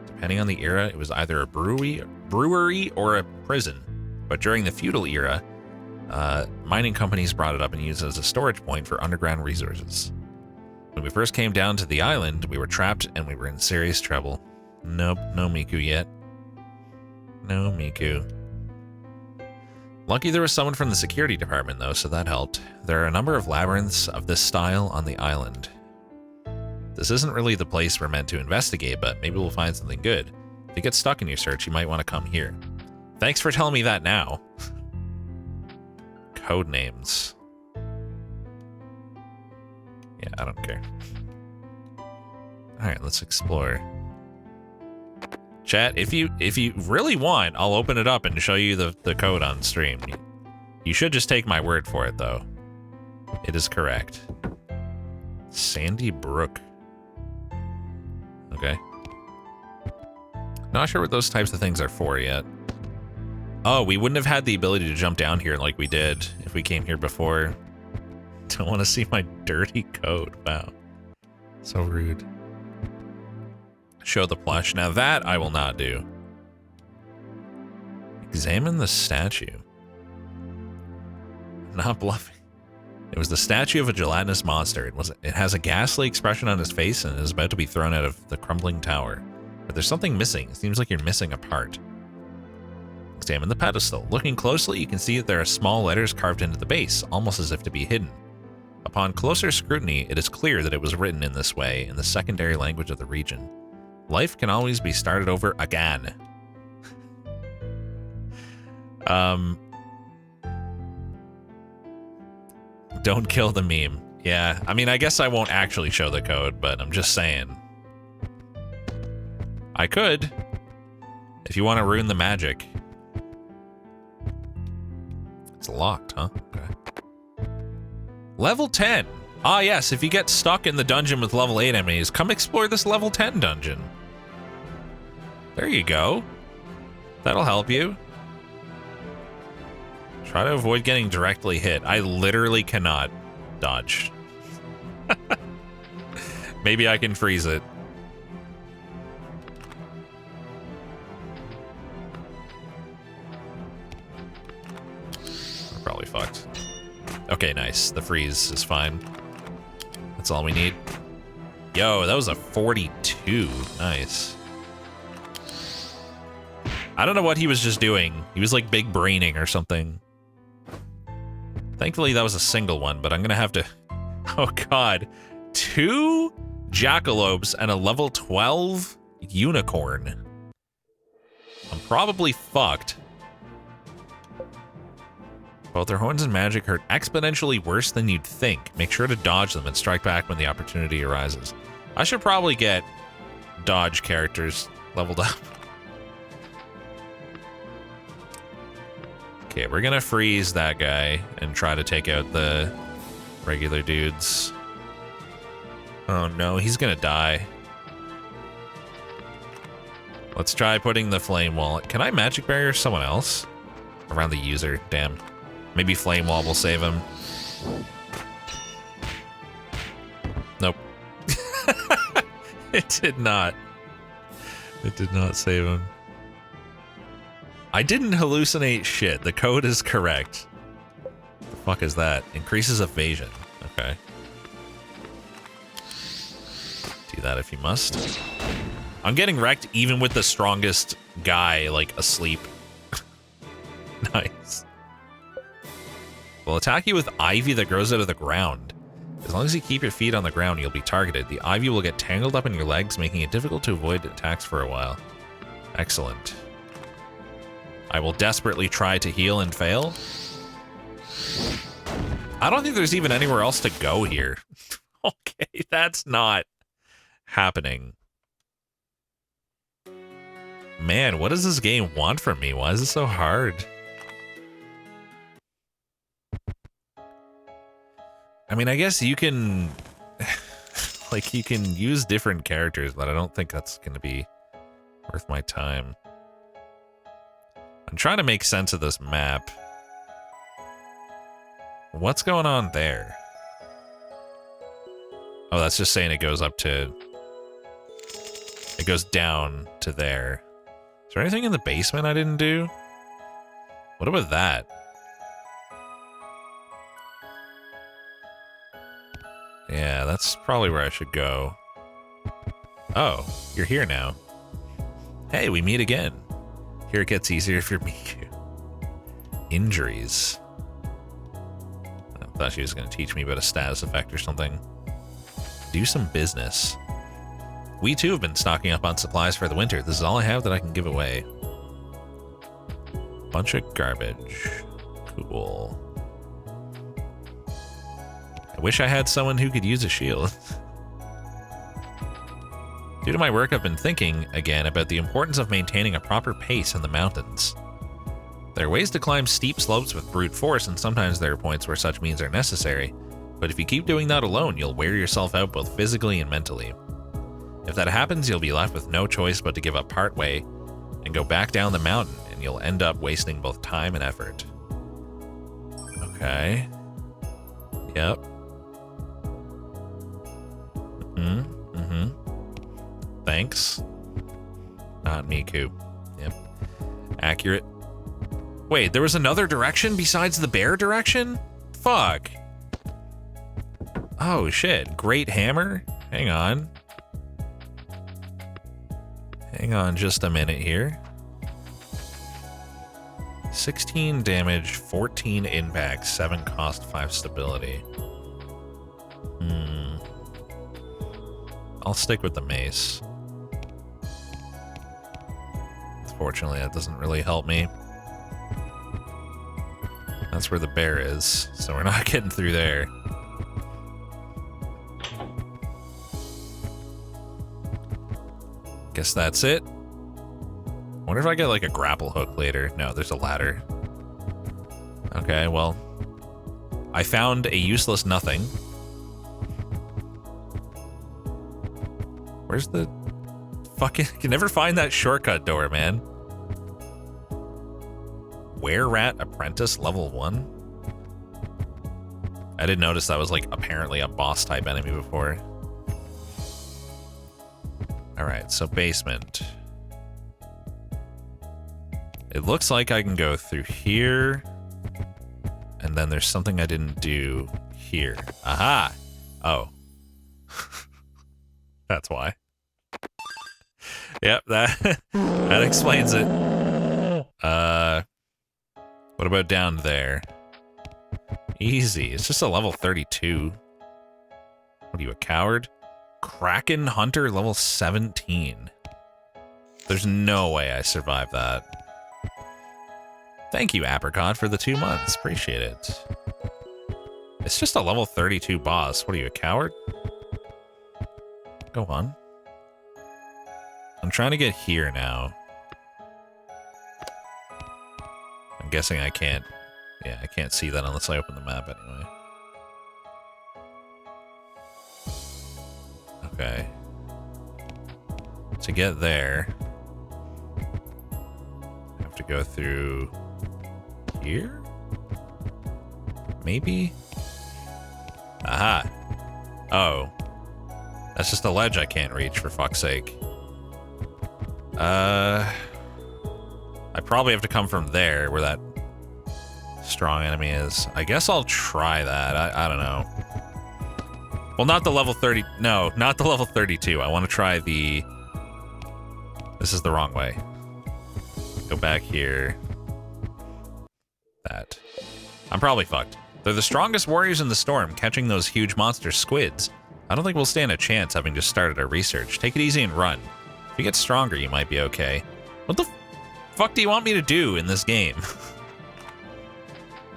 Depending on the era, it was either a brewery or a prison. But during the feudal era, mining companies brought it up and used it as a storage point for underground resources. When we first came down to the island, we were trapped and we were in serious trouble. Nope, no Miku yet. No Miku. Lucky there was someone from the security department though, so that helped. There are a number of labyrinths of this style on the island. This isn't really the place we're meant to investigate, but maybe we'll find something good. If you get stuck in your search, you might want to come here. Thanks for telling me that now. Code names. Yeah, I don't care. Alright, let's explore. Chat, if you really want, I'll open it up and show you the code on stream. You should just take my word for it, though. It is correct. Sandy Brook. Okay. Not sure what those types of things are for yet. Oh, we wouldn't have had the ability to jump down here like we did if we came here before. Don't want to see my dirty code. Wow. So rude. Show the plush. Now that I will not do. Examine the statue. Not bluffing. It was the statue of a gelatinous monster. It has a ghastly expression on his face and is about to be thrown out of the crumbling tower. But there's something missing. It seems like you're missing a part. Examine the pedestal. Looking closely, you can see that there are small letters carved into the base, almost as if to be hidden. Upon closer scrutiny, it is clear that it was written in this way, in the secondary language of the region. Life can always be started over again. Don't kill the meme. Yeah, I mean, I guess I won't actually show the code, but I'm just saying. I could, if you want to ruin the magic. It's locked, huh? Okay. Level 10. Ah, yes, if you get stuck in the dungeon with level 8 enemies, come explore this level 10 dungeon. There you go. That'll help you. Try to avoid getting directly hit. I literally cannot dodge. Maybe I can freeze it. We're probably fucked. Okay, nice. The freeze is fine. That's all we need. Yo, that was a 42. Nice. I don't know what he was just doing. He was like big braining or something. Thankfully, that was a single one, but I'm going to have to... Oh, God. 2 jackalopes and a level 12 unicorn. I'm probably fucked. Both their horns and magic hurt exponentially worse than you'd think. Make sure to dodge them and strike back when the opportunity arises. I should probably get dodge characters leveled up. Okay, we're gonna freeze that guy and try to take out the regular dudes. Oh no, he's gonna die. Let's try putting the flame wall. Can I magic barrier someone else? Around the user, damn. Maybe flame wall will save him. Nope. It did not. It did not save him. I didn't hallucinate shit. The code is correct. The fuck is that? Increases evasion. Okay. Do that if you must. I'm getting wrecked even with the strongest guy, like, asleep. Nice. We'll attack you with ivy that grows out of the ground. As long as you keep your feet on the ground, you'll be targeted. The ivy will get tangled up in your legs, making it difficult to avoid attacks for a while. Excellent. I will desperately try to heal and fail. I don't think there's even anywhere else to go here. Okay, that's not happening. Man, what does this game want from me? Why is it so hard? I mean, I guess you can... like, you can use different characters, but I don't think that's going to be worth my time. I'm trying to make sense of this map. What's going on there? Oh, that's just saying it goes up to... It goes down to there. Is there anything in the basement I didn't do? What about that? Yeah, that's probably where I should go. Oh, you're here now. Hey, we meet again. Here it gets easier if you're Miku. Injuries. I thought she was going to teach me about a status effect or something. Do some business. We too have been stocking up on supplies for the winter. This is all I have that I can give away. Bunch of garbage. Cool. I wish I had someone who could use a shield. Due to my work, I've been thinking again about the importance of maintaining a proper pace in the mountains. There are ways to climb steep slopes with brute force, and sometimes there are points where such means are necessary. But if you keep doing that alone, you'll wear yourself out both physically and mentally. If that happens, you'll be left with no choice but to give up part way and go back down the mountain, and you'll end up wasting both time and effort. Okay. Yep. Thanks. Not Miku. Yep. Accurate. Wait, there was another direction besides the bear direction? Fuck. Oh shit. Great hammer? Hang on. Hang on just a minute here. 16 damage, 14 impact, 7 cost, 5 stability. I'll stick with the mace. Unfortunately, that doesn't really help me. That's where the bear is, so we're not getting through there. Guess that's it. Wonder if I get like a grapple hook later. No, there's a ladder. Okay, well, I found a useless nothing. Where's the fucking... I can never find that shortcut door, man. Were-Rat Apprentice level 1? I didn't notice that was like apparently a boss type enemy before. Alright, so basement. It looks like I can go through here. And then there's something I didn't do here. Aha! Oh. That's why. Yep, that that explains it. What about down there? Easy. It's just a level 32. What are you, a coward? Kraken Hunter level 17. There's no way I survived that. Thank you, Apricot, for the 2 months. Appreciate it. It's just a level 32 boss. What are you, a coward? Go on. I'm trying to get here now. I'm guessing I can't. Yeah, I can't see that unless I open the map anyway. Okay. To get there, I have to go through here? Maybe? Aha. Oh. That's just a ledge I can't reach, for fuck's sake. I probably have to come from there, where that strong enemy is. I guess I'll try that. I don't know. Well, not the level 30... No, not the level 32. I want to try the... This is the wrong way. Go back here. That. I'm probably fucked. They're the strongest warriors in the storm, catching those huge monster squids. I don't think we'll stand a chance having just started our research. Take it easy and run. If you get stronger, you might be okay. What the fuck do you want me to do in this game?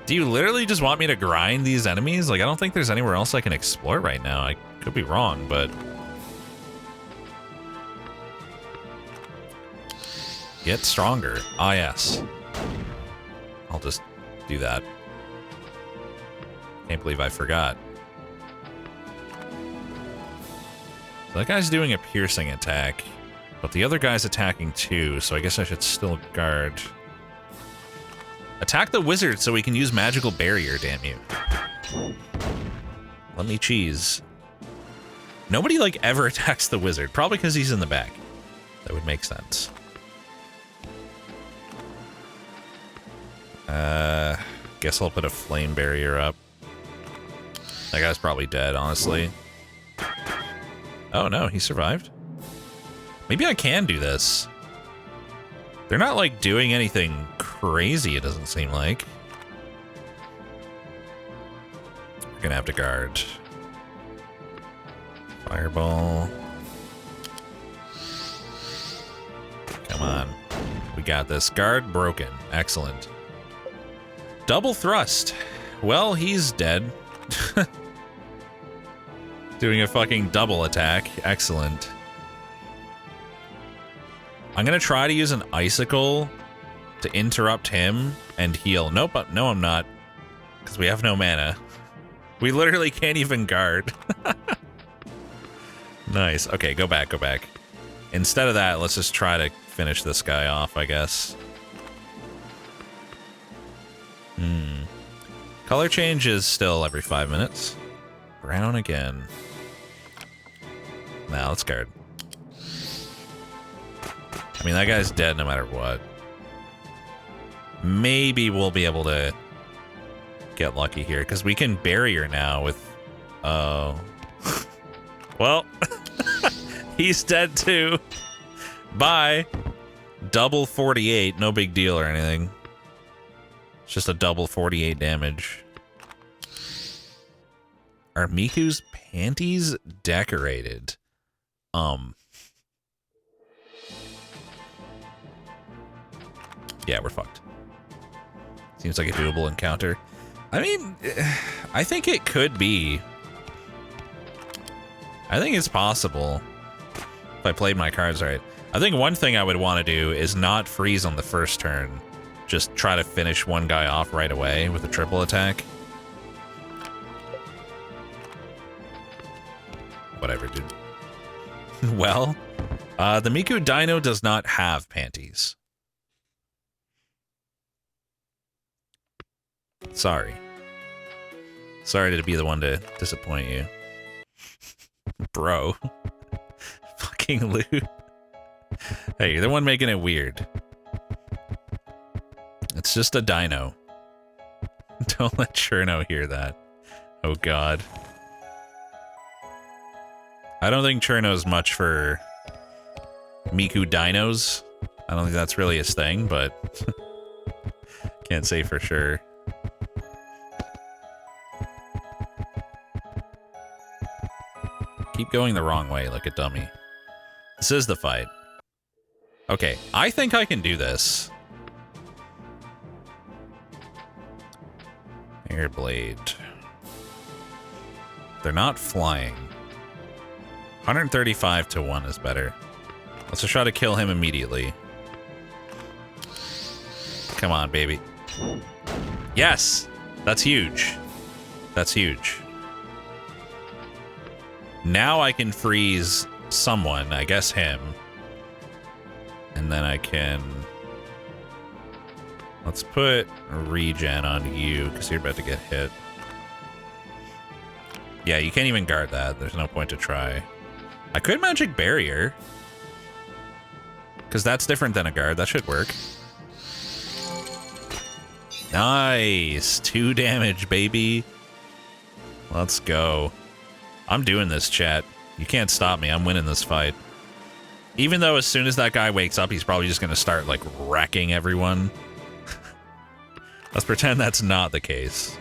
Do you literally just want me to grind these enemies? Like, I don't think there's anywhere else I can explore right now. I could be wrong, but... Get stronger. Ah, yes. I'll just do that. Can't believe I forgot. That guy's doing a piercing attack, but the other guy's attacking too, so I guess I should still guard. Attack the wizard so we can use magical barrier, damn you. Let me cheese. Nobody, like, ever attacks the wizard, probably because he's in the back. That would make sense. Guess I'll put a flame barrier up. That guy's probably dead, honestly. Oh no, he survived. Maybe I can do this. They're not, like, doing anything crazy, it doesn't seem like. We're gonna have to guard. Fireball. Come on. We got this. Guard broken. Excellent. Double thrust. Well, he's dead. Doing a fucking double attack. Excellent. I'm gonna try to use an icicle to interrupt him and heal. Nope, no I'm not. Because we have no mana. We literally can't even guard. Nice. Okay, go back, go back. Instead of that, let's just try to finish this guy off, I guess. Color change is still every 5 minutes. Brown again. Now let's guard. I mean, that guy's dead no matter what. Maybe we'll be able to get lucky here, because we can barrier now with... Oh. Well, he's dead too. Bye. Double 48, no big deal or anything. It's just a double 48 damage. Are Miku's panties decorated? Yeah, we're fucked. Seems like a doable encounter. I mean, I think it could be. I think it's possible if I played my cards right. I think one thing I would want to do is not freeze on the first turn. Just try to finish one guy off right away with a triple attack. Whatever, dude. Well, the Miku Dino does not have panties. Sorry. Sorry to be the one to disappoint you. Bro. Fucking Lou. Hey, you're the one making it weird. It's just a dino. Don't let Cherno hear that. Oh god. I don't think Cherno's much for Miku Dinos. I don't think that's really his thing, but can't say for sure. Keep going the wrong way like a dummy. This is the fight. Okay, I think I can do this. Airblade. They're not flying. 135 to 1 is better. Let's just try to kill him immediately. Come on, baby. Yes! That's huge. That's huge. Now I can freeze someone, I guess him. And then I can... Let's put regen on you, because you're about to get hit. Yeah, you can't even guard that. There's no point to try. I could magic barrier. Because that's different than a guard. That should work. Nice! 2 damage, baby. Let's go. I'm doing this, chat. You can't stop me. I'm winning this fight. Even though as soon as that guy wakes up, he's probably just going to start, like, wrecking everyone. Let's pretend that's not the case.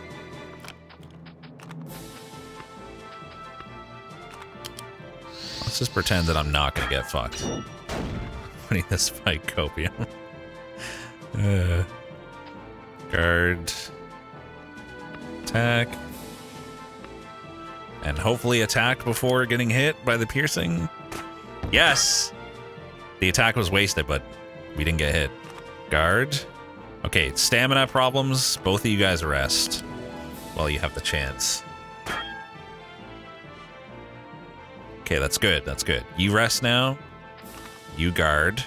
Let's just pretend that I'm not going to get fucked. Winning this fight, copium. Guard. Attack. And hopefully attack before getting hit by the piercing. Yes! The attack was wasted, but we didn't get hit. Guard. Okay, stamina problems. Both of you guys rest while you have the chance. Okay, that's good. That's good. You rest now. You guard.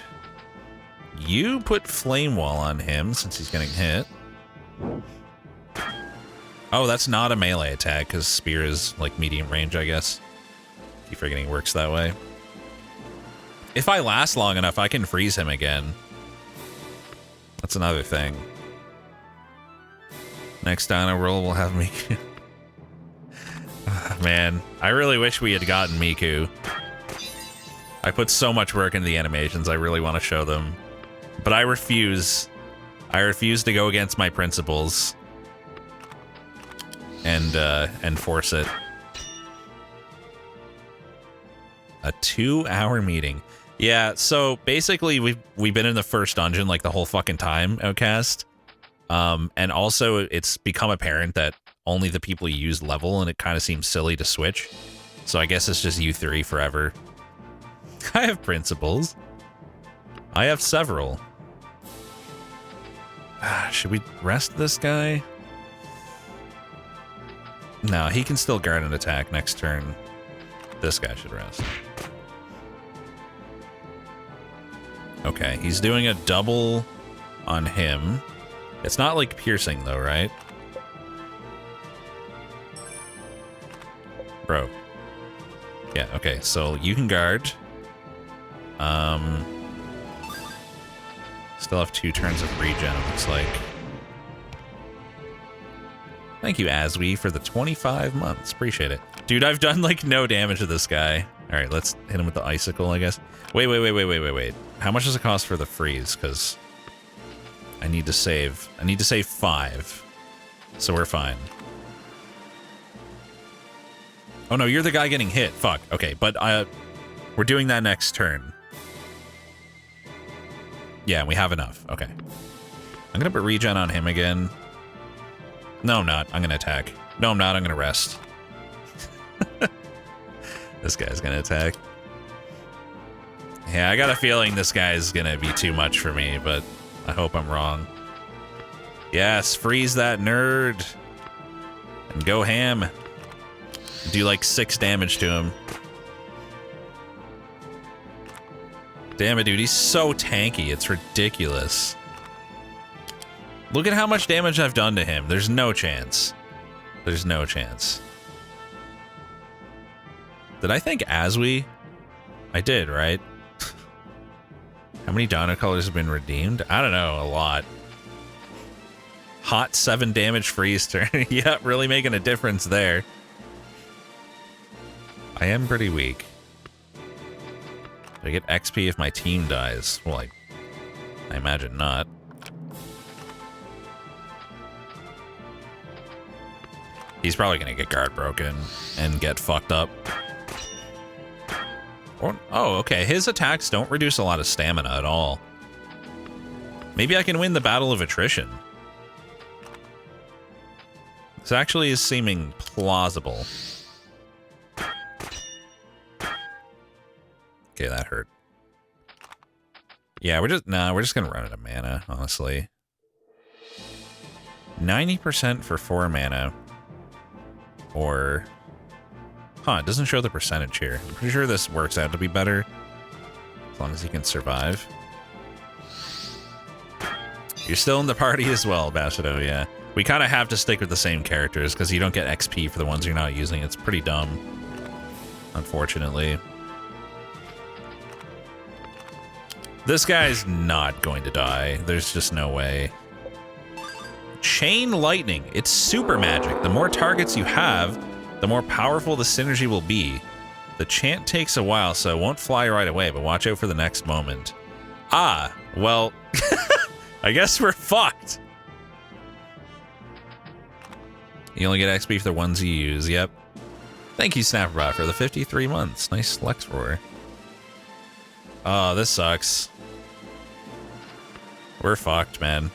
You put flame wall on him since he's getting hit. Oh, that's not a melee attack because spear is like medium range, I guess. Keep forgetting it works that way. If I last long enough, I can freeze him again. That's another thing. Next dino roll will have Miku. Man, I really wish we had gotten Miku. I put so much work into the animations, I really want to show them. But I refuse. I refuse to go against my principles. And force it. A 2-hour meeting. Yeah, so basically we've been in the first dungeon like the whole fucking time, Outcast. And also it's become apparent that only the people you use level, and it kind of seems silly to switch. So I guess it's just you three forever. I have principles. I have several. Should we rest this guy? No, he can still guard an attack next turn. This guy should rest. Okay, he's doing a double on him. It's not like piercing though, right? Bro. Yeah, okay, so you can guard. Still have 2 turns of regen, it looks like. Thank you, Aswi, for the 25 months. Appreciate it. Dude, I've done, like, no damage to this guy. All right, let's hit him with the icicle, I guess. Wait. How much does it cost for the freeze? Because I need to save. I need to save 5. So we're fine. Oh, no, you're the guy getting hit. Fuck. Okay, but we're doing that next turn. Yeah, we have enough. Okay. I'm going to put regen on him again. No, I'm not. I'm going to attack. No, I'm not. I'm going to rest. This guy's going to attack. Yeah, I got a feeling this guy's going to be too much for me, but I hope I'm wrong. Yes, freeze that nerd. And go ham. Do like 6 damage to him. Damn it, dude. He's so tanky. It's ridiculous. Look at how much damage I've done to him. There's no chance. There's no chance. Did I think Aswi? I did, right? How many Dino colors have been redeemed? I don't know, a lot. Hot 7 damage freeze turn. Yeah, really making a difference there. I am pretty weak. Do I get XP if my team dies? Well, I imagine not. He's probably gonna get guard broken and get fucked up. Oh, okay. His attacks don't reduce a lot of stamina at all. Maybe I can win the battle of attrition. This actually is seeming plausible. Okay, that hurt. Yeah, we're just gonna run out of mana, honestly. 90% for 4 mana. Or... Huh, it doesn't show the percentage here. I'm pretty sure this works out to be better. As long as he can survive. You're still in the party as well, Bashido, yeah. We kind of have to stick with the same characters, because you don't get XP for the ones you're not using. It's pretty dumb. Unfortunately. This guy's not going to die. There's just no way. Chain lightning. It's super magic. The more targets you have, the more powerful the synergy will be. The chant takes a while, so it won't fly right away, but watch out for the next moment. Ah, well, I guess we're fucked. You only get XP for the ones you use, yep. Thank you, Snapperbot, for the 53 months. Nice Lex Roar. Oh, this sucks. We're fucked, man.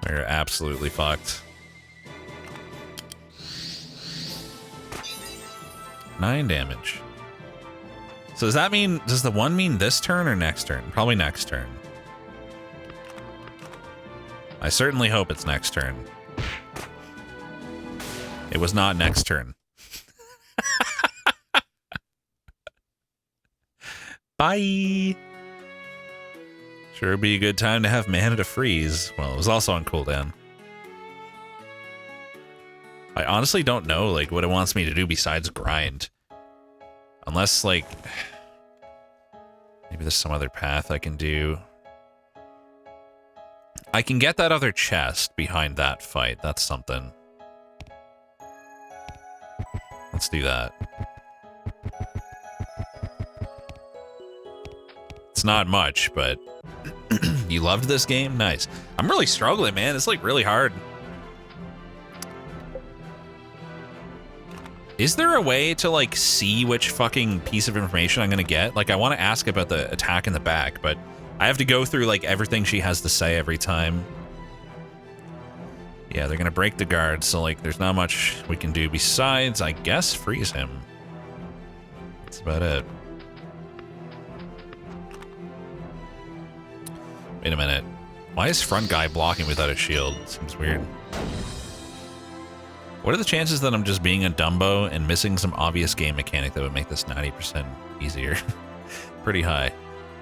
We're absolutely fucked. 9 damage. So does that mean, does the 1 mean this turn or next turn? Probably next turn. I certainly hope it's next turn. It was not next turn. Bye! Sure would be a good time to have mana to freeze. Well, it was also on cooldown. I honestly don't know, like, what it wants me to do besides grind. Unless, like... Maybe there's some other path I can do. I can get that other chest behind that fight. That's something. Let's do that. It's not much, but... You loved this game? Nice. I'm really struggling, man. It's, like, really hard. Is there a way to, like, see which fucking piece of information I'm gonna get? Like, I want to ask about the attack in the back, but I have to go through, like, everything she has to say every time. Yeah, they're gonna break the guard, so, like, there's not much we can do besides, I guess, freeze him. That's about it. Wait a minute. Why is front guy blocking without a shield? Seems weird. What are the chances that I'm just being a Dumbo and missing some obvious game mechanic that would make this 90% easier? Pretty high.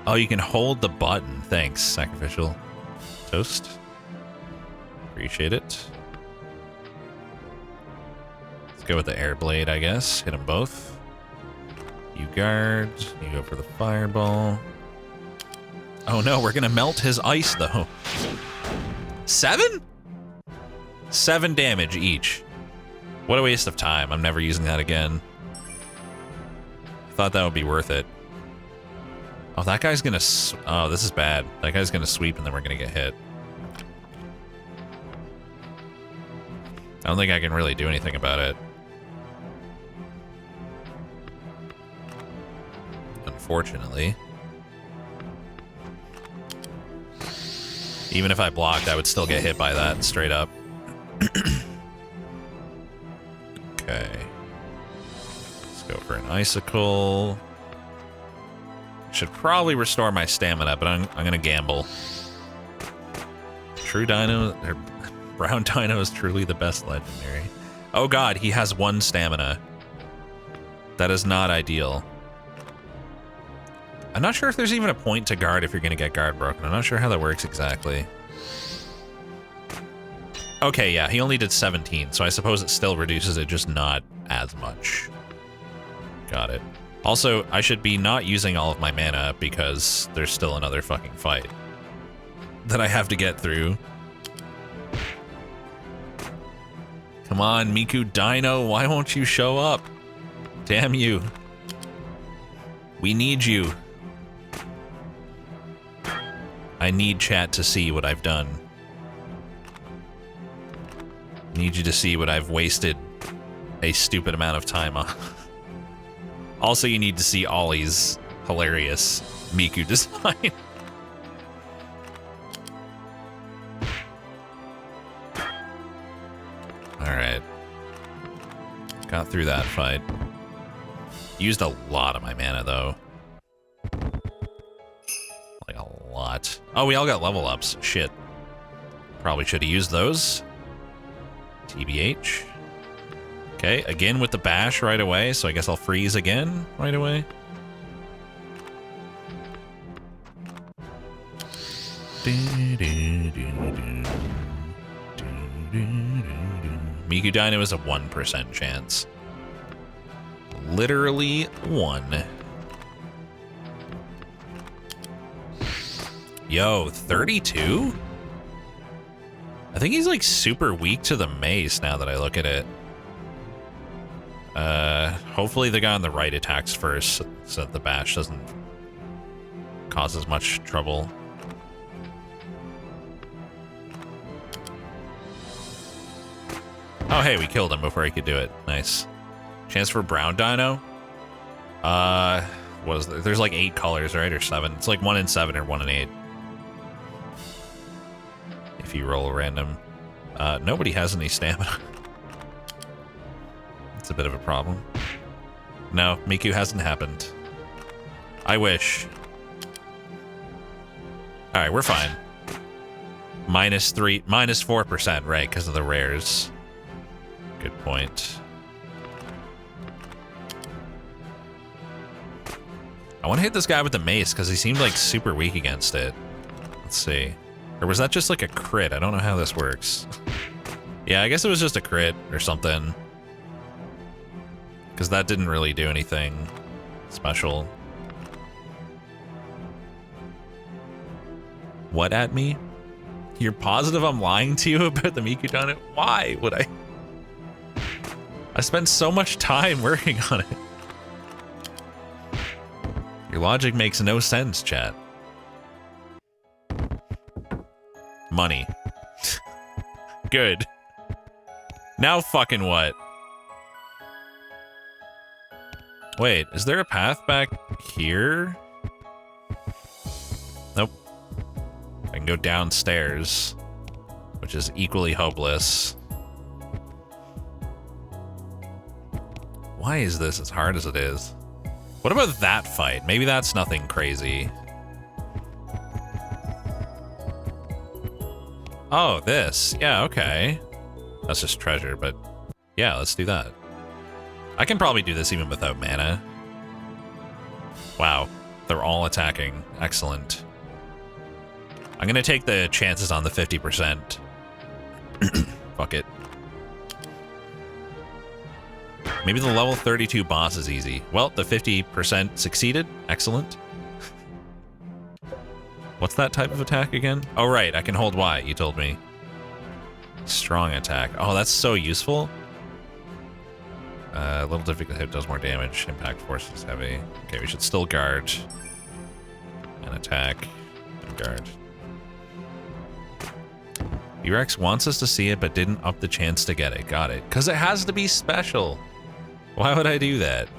Oh, you can hold the button. Thanks, Sacrificial Toast. Appreciate it. Let's go with the air blade, I guess. Hit them both. You guard. You go for the fireball. Oh no, we're gonna melt his ice though. 7? 7 damage each. What a waste of time. I'm never using that again. Thought that would be worth it. Oh, that guy's gonna... Oh, this is bad. That guy's gonna sweep and then we're gonna get hit. I don't think I can really do anything about it. Unfortunately. Even if I blocked, I would still get hit by that straight up. Okay. Let's go for an icicle. Should probably restore my stamina, but I'm gonna gamble. True Dino, or Brown Dino is truly the best legendary. Oh god, he has 1 stamina. That is not ideal. I'm not sure if there's even a point to guard if you're gonna get guard broken. I'm not sure how that works exactly. Okay, yeah, he only did 17, so I suppose it still reduces it, just not as much. Got it. Also, I should be not using all of my mana because there's still another fucking fight that I have to get through. Come on, Miku Dino, why won't you show up? Damn you. We need you. I need chat to see what I've done. Need you to see what I've wasted a stupid amount of time on. Also, you need to see Ollie's hilarious Miku design. Alright. Got through that fight. Used a lot of my mana, though. Like, a lot. Oh, we all got level ups. Shit. Probably should have used those. TBH. Okay, again with the bash right away, so I guess I'll freeze again right away. Miku Dino is a 1% chance. Literally 1. Yo, 32? I think he's like super weak to the mace now that I look at it. Hopefully the guy on the right attacks first so that the bash doesn't cause as much trouble. Oh, hey, we killed him before he could do it. Nice. Chance for Brown Dino? What is there? There's like 8 colors, right? Or 7. It's like 1 in 7 or 1 in 8. If you roll a random. Nobody has any stamina. It's a bit of a problem. No, Miku hasn't happened. I wish. Alright, we're fine. -3, -4%, right, because of the rares. Good point. I want to hit this guy with the mace, because he seemed like super weak against it. Let's see. Or was that just like a crit? I don't know how this works. Yeah, I guess it was just a crit or something. Because that didn't really do anything special. What at me? You're positive I'm lying to you about the Miku Dino? Why would I? I spent so much time working on it. Your logic makes no sense, chat. Money. Good. Now fucking what? Wait, is there a path back here? Nope. I can go downstairs, which is equally hopeless. Why is this as hard as it is? What about that fight? Maybe that's nothing crazy. Oh, this. Yeah, okay. That's just treasure, but yeah, let's do that. I can probably do this even without mana. Wow, they're all attacking. Excellent. I'm gonna take the chances on the 50%. Fuck it. Maybe the level 32 boss is easy. Well, the 50% succeeded. Excellent. What's that type of attack again? Oh, right, I can hold Y, you told me. Strong attack. Oh, that's so useful. A little difficult hit does more damage. Impact force is heavy. Okay, we should still guard. And attack. And guard. Rex wants us to see it, but didn't up the chance to get it. Got it. Because it has to be special. Why would I do that?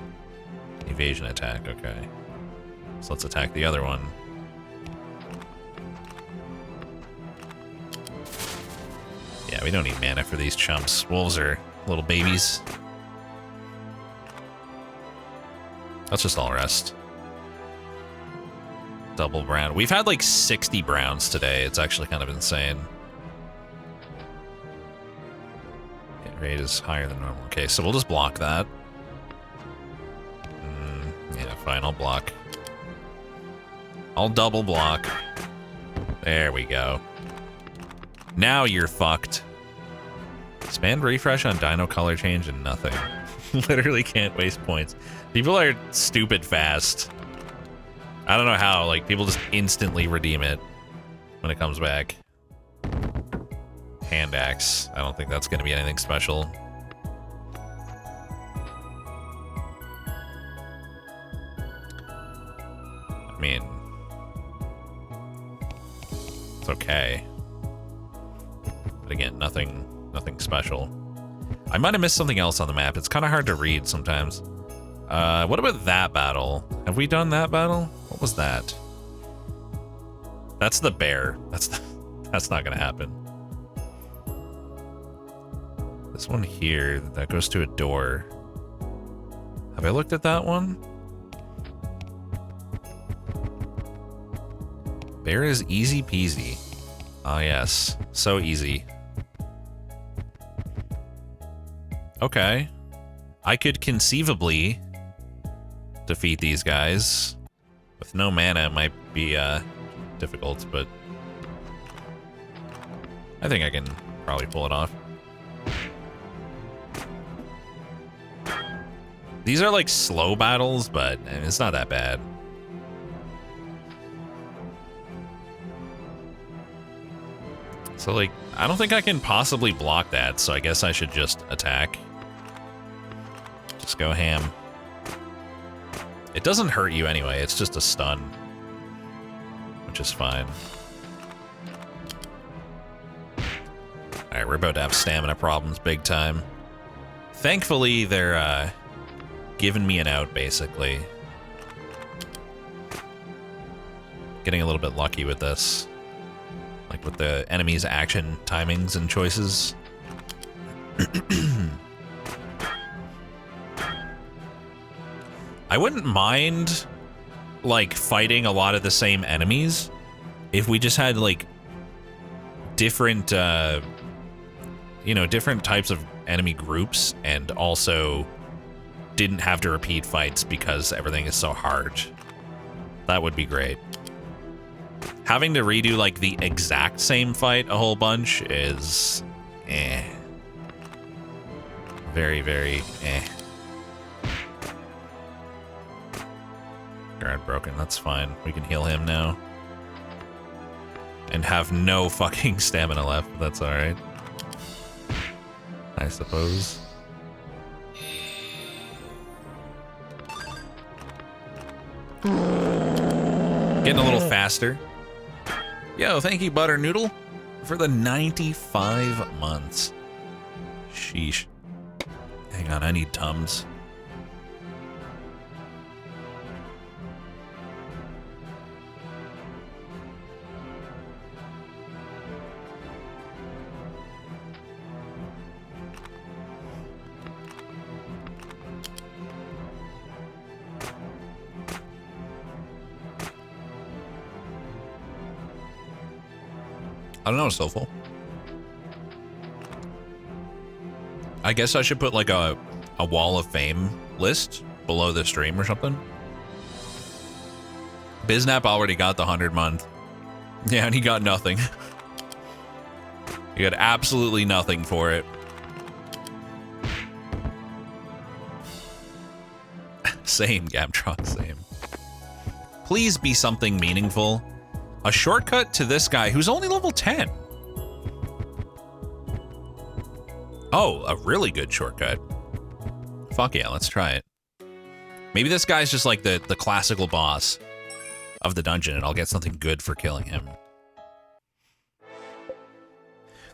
Evasion attack, okay. So let's attack the other one. Yeah, we don't need mana for these chumps. Wolves are little babies. Let's just all rest. Double brown. We've had like 60 browns today. It's actually kind of insane. Hit rate is higher than normal. Okay, so we'll just block that. Yeah, fine, I'll block. I'll double block. There we go. Now you're fucked. Expand refresh on dino color change and nothing. Literally can't waste points. People are stupid fast. I don't know how, like, people just instantly redeem it when it comes back. Hand axe. I don't think that's going to be anything special. I mean, it's okay. But again, nothing special. I might have missed something else on the map. It's kind of hard to read sometimes. What about that battle? Have we done that battle? What was that? That's the bear. That's not gonna happen. This one here, that goes to a door. Have I looked at that one? Bear is easy peasy. Ah, yes. So easy. Okay. I could conceivably defeat these guys. With no mana, it might be difficult, but I think I can probably pull it off. These are like slow battles, but it's not that bad. So, like, I don't think I can possibly block that, so I guess I should just attack. Just go ham. It doesn't hurt you anyway, it's just a stun. Which is fine. Alright, we're about to have stamina problems big time. Thankfully, they're, giving me an out, basically. Getting a little bit lucky with this. Like with the enemy's action timings and choices. I wouldn't mind, like, fighting a lot of the same enemies if we just had, like, different, you know, different types of enemy groups and also didn't have to repeat fights because everything is so hard. That would be great. Having to redo, like, the exact same fight a whole bunch is eh. Very, very eh. Guard broken, that's fine. We can heal him now. And have no fucking stamina left, but that's alright. I suppose. Getting a little faster. Yo, thank you, Butter Noodle, for the 95 months. Sheesh. Hang on, I need Tums. I don't know, Soulful. I guess I should put like a wall of fame list below the stream or something. Biznap already got the 100-month. Yeah, and he got nothing. He got absolutely nothing for it. Same, Gamtron, same. Please be something meaningful. A shortcut to this guy who's only level 10. Oh, a really good shortcut. Fuck yeah, let's try it. Maybe this guy's just like the classical boss of the dungeon and I'll get something good for killing him.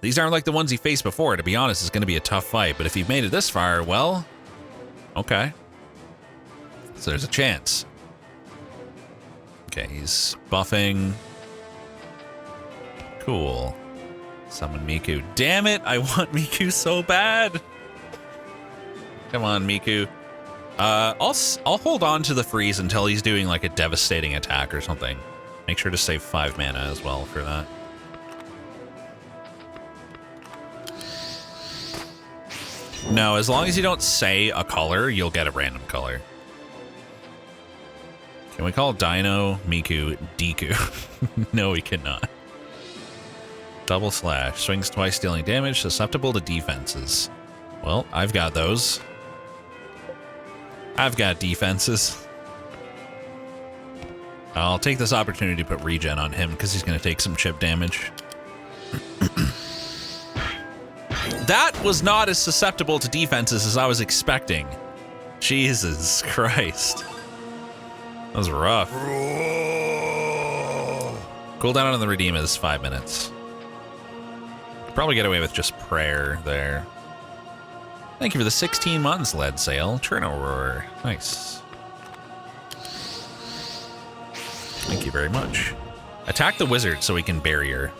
These aren't like the ones he faced before. To be honest, it's going to be a tough fight, but if you've made it this far, well, okay. So there's a chance. Okay, he's buffing. Cool. Summon Miku. Damn it, I want Miku so bad. Come on, Miku. I'll hold on to the freeze until he's doing like a devastating attack or something. Make sure to save 5 mana as well for that. No, as long as you don't say a color, you'll get a random color. Can we call Dino Miku Deku? No, we cannot. Double slash. Swings twice, dealing damage. Susceptible to defenses. Well, I've got those. I've got defenses. I'll take this opportunity to put regen on him because he's going to take some chip damage. That was not as susceptible to defenses as I was expecting. Jesus Christ. That was rough. Cooldown on the redeem is 5 minutes. Probably get away with just prayer there. Thank you for the 16 months, Lead Sail. Churno Roar. Nice. Thank you very much. Attack the wizard so he can barrier.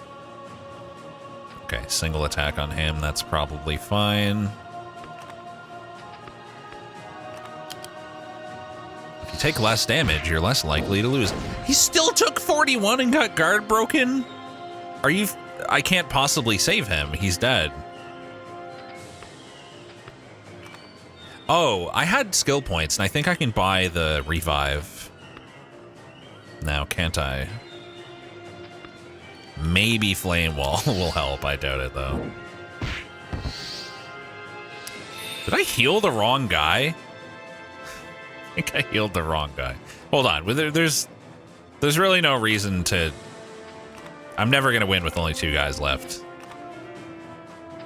Okay, single attack on him. That's probably fine. If you take less damage, you're less likely to lose. He still took 41 and got guard broken? Are you... I can't possibly save him. He's dead. Oh, I had skill points, and I think I can buy the revive. Now, can't I? Maybe Flame Wall will help. I doubt it, though. Did I heal the wrong guy? I think I healed the wrong guy. Hold on. There's really no reason to... I'm never going to win with only 2 guys left.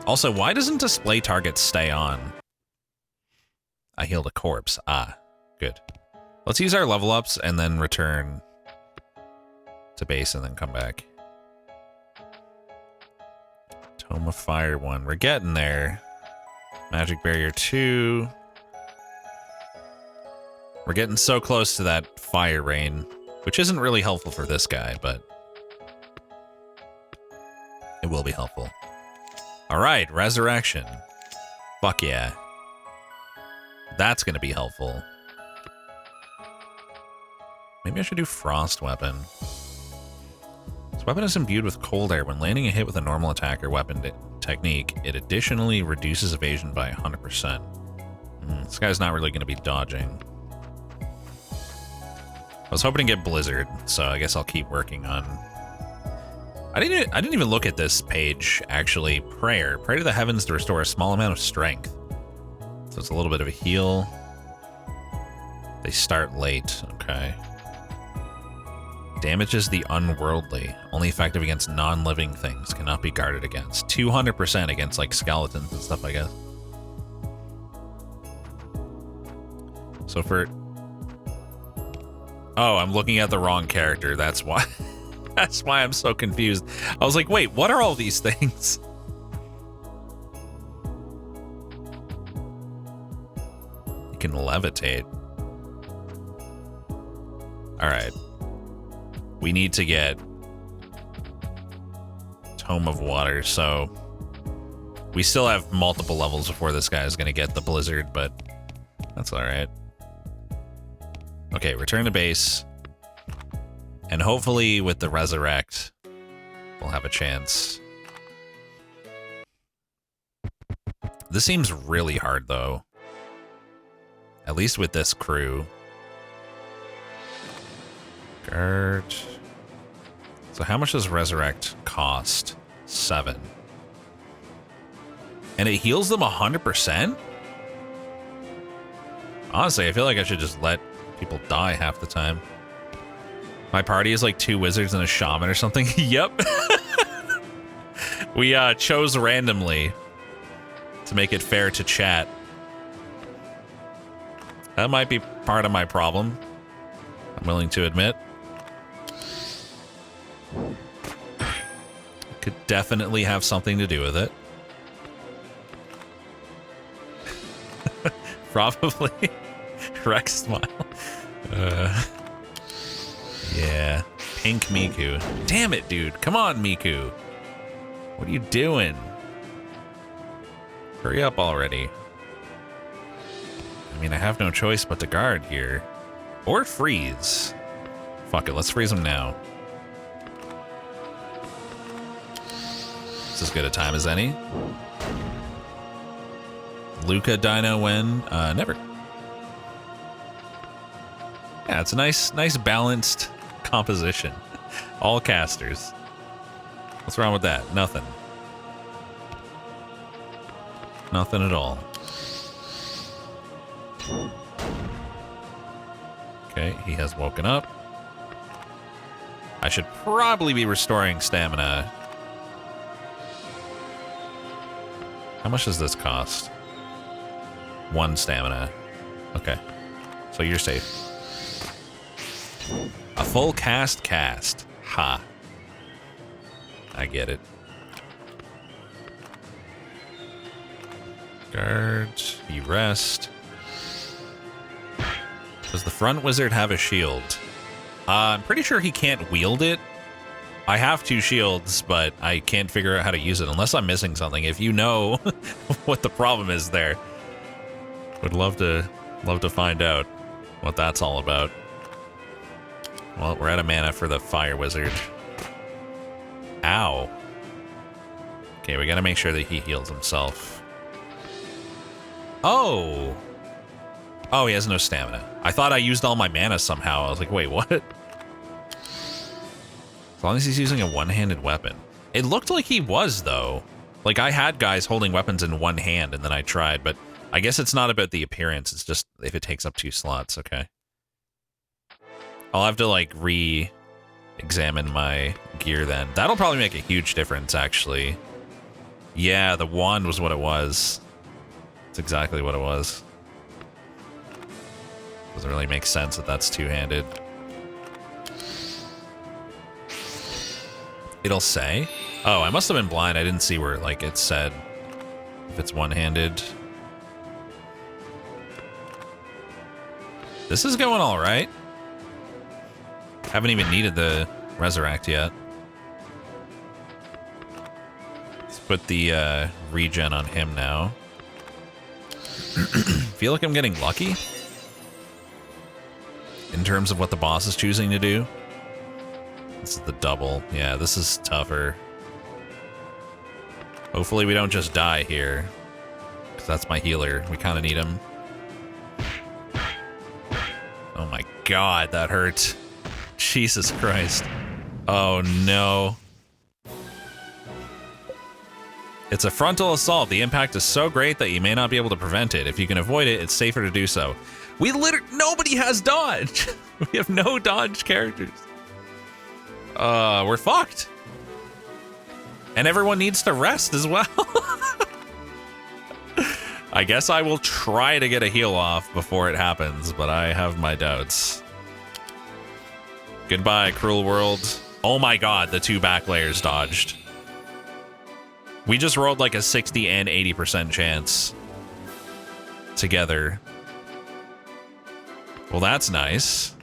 Also, why doesn't display targets stay on? I healed a corpse. Ah, good. Let's use our level ups and then return to base and then come back. Tome of Fire 1. We're getting there. Magic Barrier 2. We're getting so close to that Fire Rain, which isn't really helpful for this guy, but it will be helpful. All right, Resurrection. Fuck yeah. That's going to be helpful. Maybe I should do Frost Weapon. This weapon is imbued with cold air. When landing a hit with a normal attack or weapon technique, it additionally reduces evasion by 100%. This guy's not really going to be dodging. I was hoping to get Blizzard, so I guess I'll keep working on... I didn't even look at this page, actually. Prayer. Pray to the heavens to restore a small amount of strength. So it's a little bit of a heal. They start late. Okay. Damages the unworldly. Only effective against non-living things. Cannot be guarded against. 200% against, like, skeletons and stuff, I guess. So for... Oh, I'm looking at the wrong character. That's why. That's why I'm so confused. I was like, wait, what are all these things? You can levitate. All right. We need to get Tome of Water, so we still have multiple levels before this guy is going to get the Blizzard, but that's all right. Okay, return to base. And hopefully with the Resurrect, we'll have a chance. This seems really hard, though. At least with this crew. Guard. So how much does Resurrect cost? 7. And it heals them 100%? Honestly, I feel like I should just let people die half the time. My party is like 2 wizards and a shaman or something. Yep. We chose randomly to make it fair to chat. That might be part of my problem, I'm willing to admit. Could definitely have something to do with it. Probably. Rex smile. Yeah. Pink Miku. Damn it, dude. Come on, Miku. What are you doing? Hurry up already. I mean, I have no choice but to guard here. Or freeze. Fuck it, let's freeze him now. It's as good a time as any. Luca Dino when? Never. Yeah, it's a nice balanced composition. All casters. What's wrong with that? Nothing. Nothing at all. Okay, he has woken up. I should probably be restoring stamina. How much does this cost? 1 stamina. Okay. So you're safe. A full cast. Ha. I get it. Guard. You rest. Does the front wizard have a shield? I'm pretty sure he can't wield it. I have 2 shields, but I can't figure out how to use it unless I'm missing something. If you know what the problem is there, would love to find out what that's all about. Well, we're out of mana for the fire wizard. Ow. Okay, we gotta make sure that he heals himself. Oh! Oh, he has no stamina. I thought I used all my mana somehow. I was like, wait, what? As long as he's using a one-handed weapon. It looked like he was, though. Like, I had guys holding weapons in one hand, and then I tried, but I guess it's not about the appearance. It's just if it takes up 2 slots, okay. I'll have to, like, re-examine my gear then. That'll probably make a huge difference, actually. Yeah, the wand was what it was. That's exactly what it was. Doesn't really make sense that that's 2-handed. It'll say? Oh, I must have been blind. I didn't see where, like, it said if it's one-handed. This is going all right. Haven't even needed the resurrect yet. Let's put the regen on him now. Feel like I'm getting lucky in terms of what the boss is choosing to do. This is the double. Yeah, this is tougher. Hopefully we don't just die here, because that's my healer. We kind of need him. Oh my god, that hurt. Jesus Christ. Oh no. It's a frontal assault. The impact is so great that you may not be able to prevent it. If you can avoid it, it's safer to do so. We nobody has dodge. We have no dodge characters. We're fucked. And everyone needs to rest as well. I guess I will try to get a heal off before it happens, but I have my doubts. Goodbye, cruel world. Oh my god, the 2 back layers dodged. We just rolled like a 60 and 80% chance together. Well, that's nice.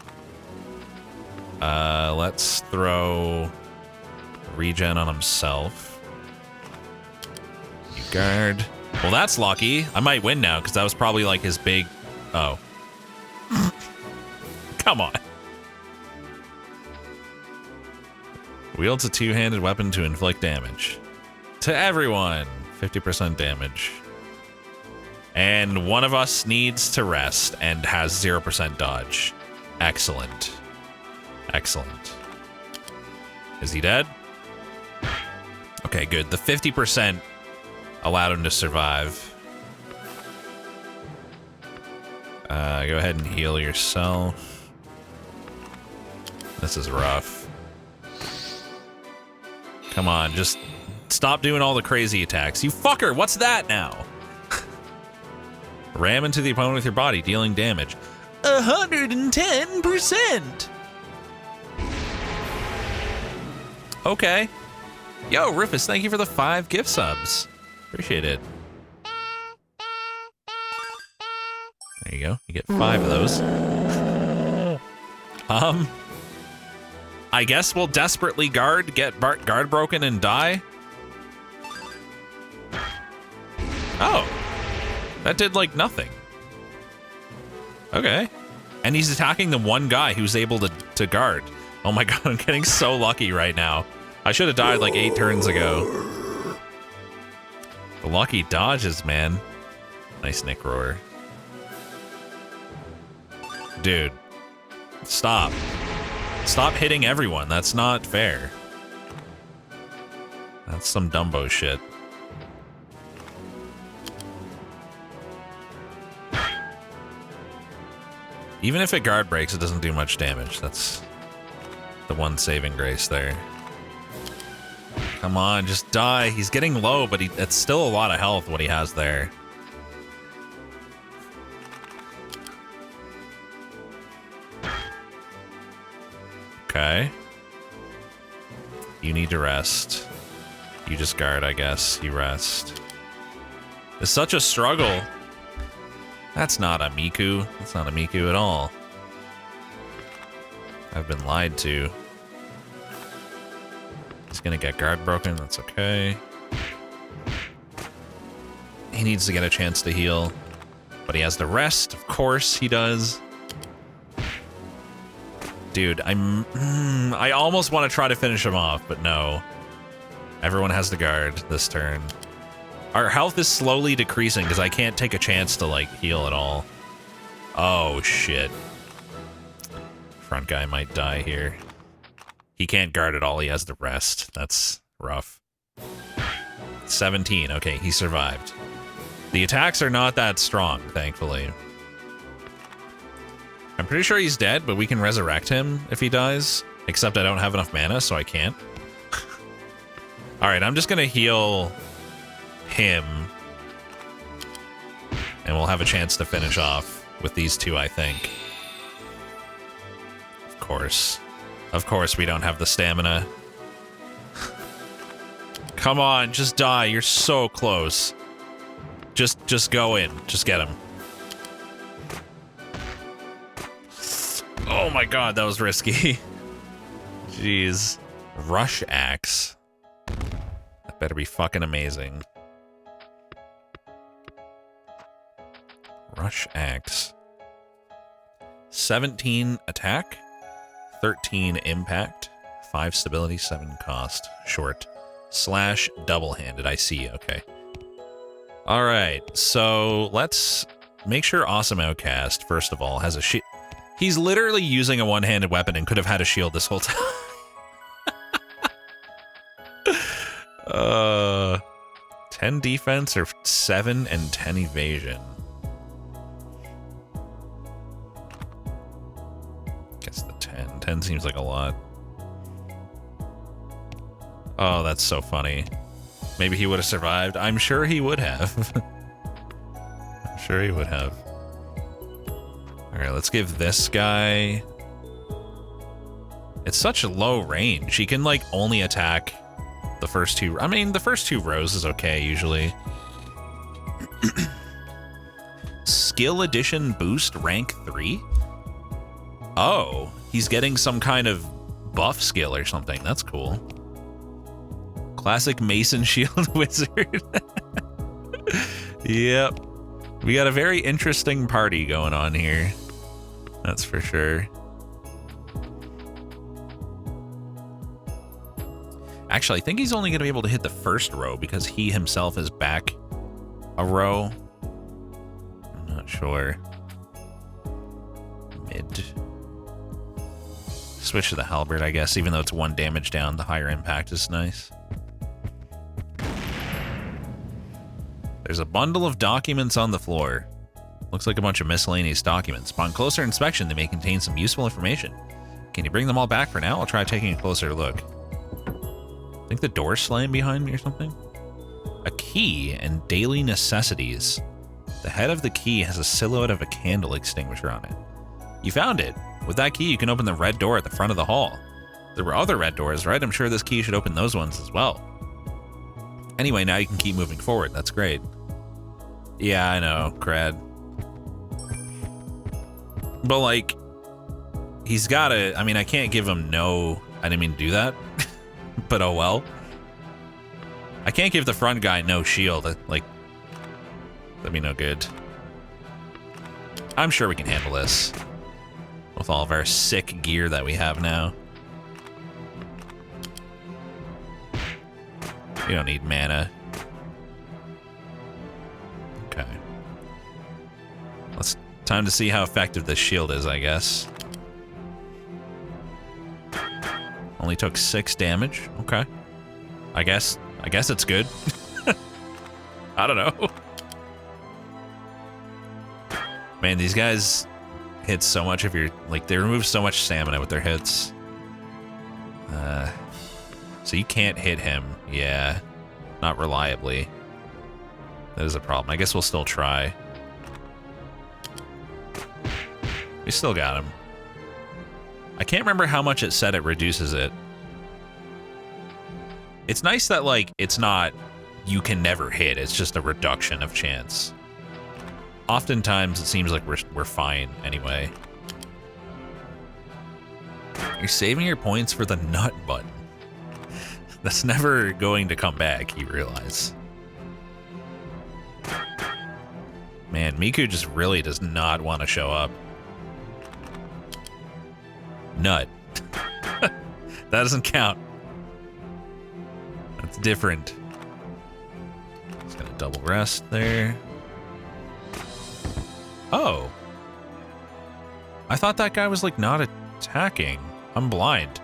Let's throw regen on himself. You guard. Well, that's lucky. I might win now, because that was probably like his big... Oh. Come on. Wields a two-handed weapon to inflict damage. To everyone, 50% damage. And one of us needs to rest and has 0% dodge. Excellent. Excellent. Is he dead? Okay, good. The 50% allowed him to survive. Go ahead and heal yourself. This is rough. Come on, just stop doing all the crazy attacks. You fucker, what's that now? Ram into the opponent with your body, dealing damage. 110%! Okay. Yo, Rufus, thank you for the 5 gift subs. Appreciate it. There you go. You get 5 of those. I guess we'll desperately get guard broken and die. Oh. That did, like, nothing. Okay. And he's attacking the one guy who's able to guard. Oh my god, I'm getting so lucky right now. I should have died like 8 turns ago. The lucky dodges, man. Nice Nick roar. Dude. Stop. Stop hitting everyone. That's not fair. That's some Dumbo shit. Even if it guard breaks, it doesn't do much damage. That's the one saving grace there. Come on, just die. He's getting low, but it's still a lot of health what he has there. Okay. You need to rest. You just guard, I guess. You rest. It's such a struggle. That's not a Miku. That's not a Miku at all. I've been lied to. He's gonna get guard broken. That's okay. He needs to get a chance to heal. But he has the rest. Of course he does. Dude, I almost want to try to finish him off, but no. Everyone has the guard this turn. Our health is slowly decreasing because I can't take a chance to, like, heal at all. Oh, shit. Front guy might die here. He can't guard at all. He has the rest. That's rough. 17. Okay, he survived. The attacks are not that strong, thankfully. I'm pretty sure he's dead, but we can resurrect him if he dies. Except I don't have enough mana, so I can't. Alright, I'm just gonna heal him. And we'll have a chance to finish off with these two, I think. Of course. Of course we don't have the stamina. Come on, just die. You're so close. Just go in. Just get him. Oh my god, that was risky. Jeez. Rush axe. That better be fucking amazing. Rush axe. 17 attack, 13 impact, 5 stability, 7 cost. Short. Slash double-handed. I see, okay. Alright, so let's make sure Awesome Outcast, first of all, has a shield. He's literally using a one-handed weapon and could have had a shield this whole time. 10 defense or 7 and 10 evasion. Guess the 10. 10 seems like a lot. Oh, that's so funny. Maybe he would have survived. I'm sure he would have. I'm sure he would have. Alright, let's give this guy... It's such a low range. He can, like, only attack the first two... I mean, the first 2 rows is okay, usually. Skill Edition Boost Rank 3? Oh, he's getting some kind of buff skill or something. That's cool. Classic Mason Shield Wizard. Yep. We got a very interesting party going on here. That's for sure. Actually, I think he's only going to be able to hit the first row because he himself is back a row. I'm not sure. Mid. Switch to the halberd, I guess, even though it's 1 damage down, the higher impact is nice. There's a bundle of documents on the floor. Looks like a bunch of miscellaneous documents. Upon closer inspection, they may contain some useful information. Can you bring them all back for now? I'll try taking a closer look. I think the door slammed behind me or something. A key and daily necessities. The head of the key has a silhouette of a candle extinguisher on it. You found it. With that key, you can open the red door at the front of the hall. There were other red doors, right? I'm sure this key should open those ones as well. Anyway, now you can keep moving forward. That's great. Yeah, I know, crad. But, like, he's gotta... I mean, I can't give him no... I didn't mean to do that. But oh well. I can't give the front guy no shield. Like, that'd be no good. I'm sure we can handle this. With all of our sick gear that we have now. We don't need mana. Okay. Time to see how effective this shield is, I guess. Only took 6 damage. Okay. I guess it's good. I don't know. Man, these guys hit so much of your... Like, they remove so much stamina with their hits. So you can't hit him. Yeah. Not reliably. That is a problem. I guess we'll still try. We still got him. I can't remember how much it said it reduces it. It's nice that, like, it's not you can never hit. It's just a reduction of chance. Oftentimes, it seems like we're fine anyway. You're saving your points for the nut button. That's never going to come back, you realize. Man, Miku just really does not want to show up. Nut. That doesn't count. That's different. Just gonna double rest there. Oh. I thought that guy was, like, not attacking. I'm blind.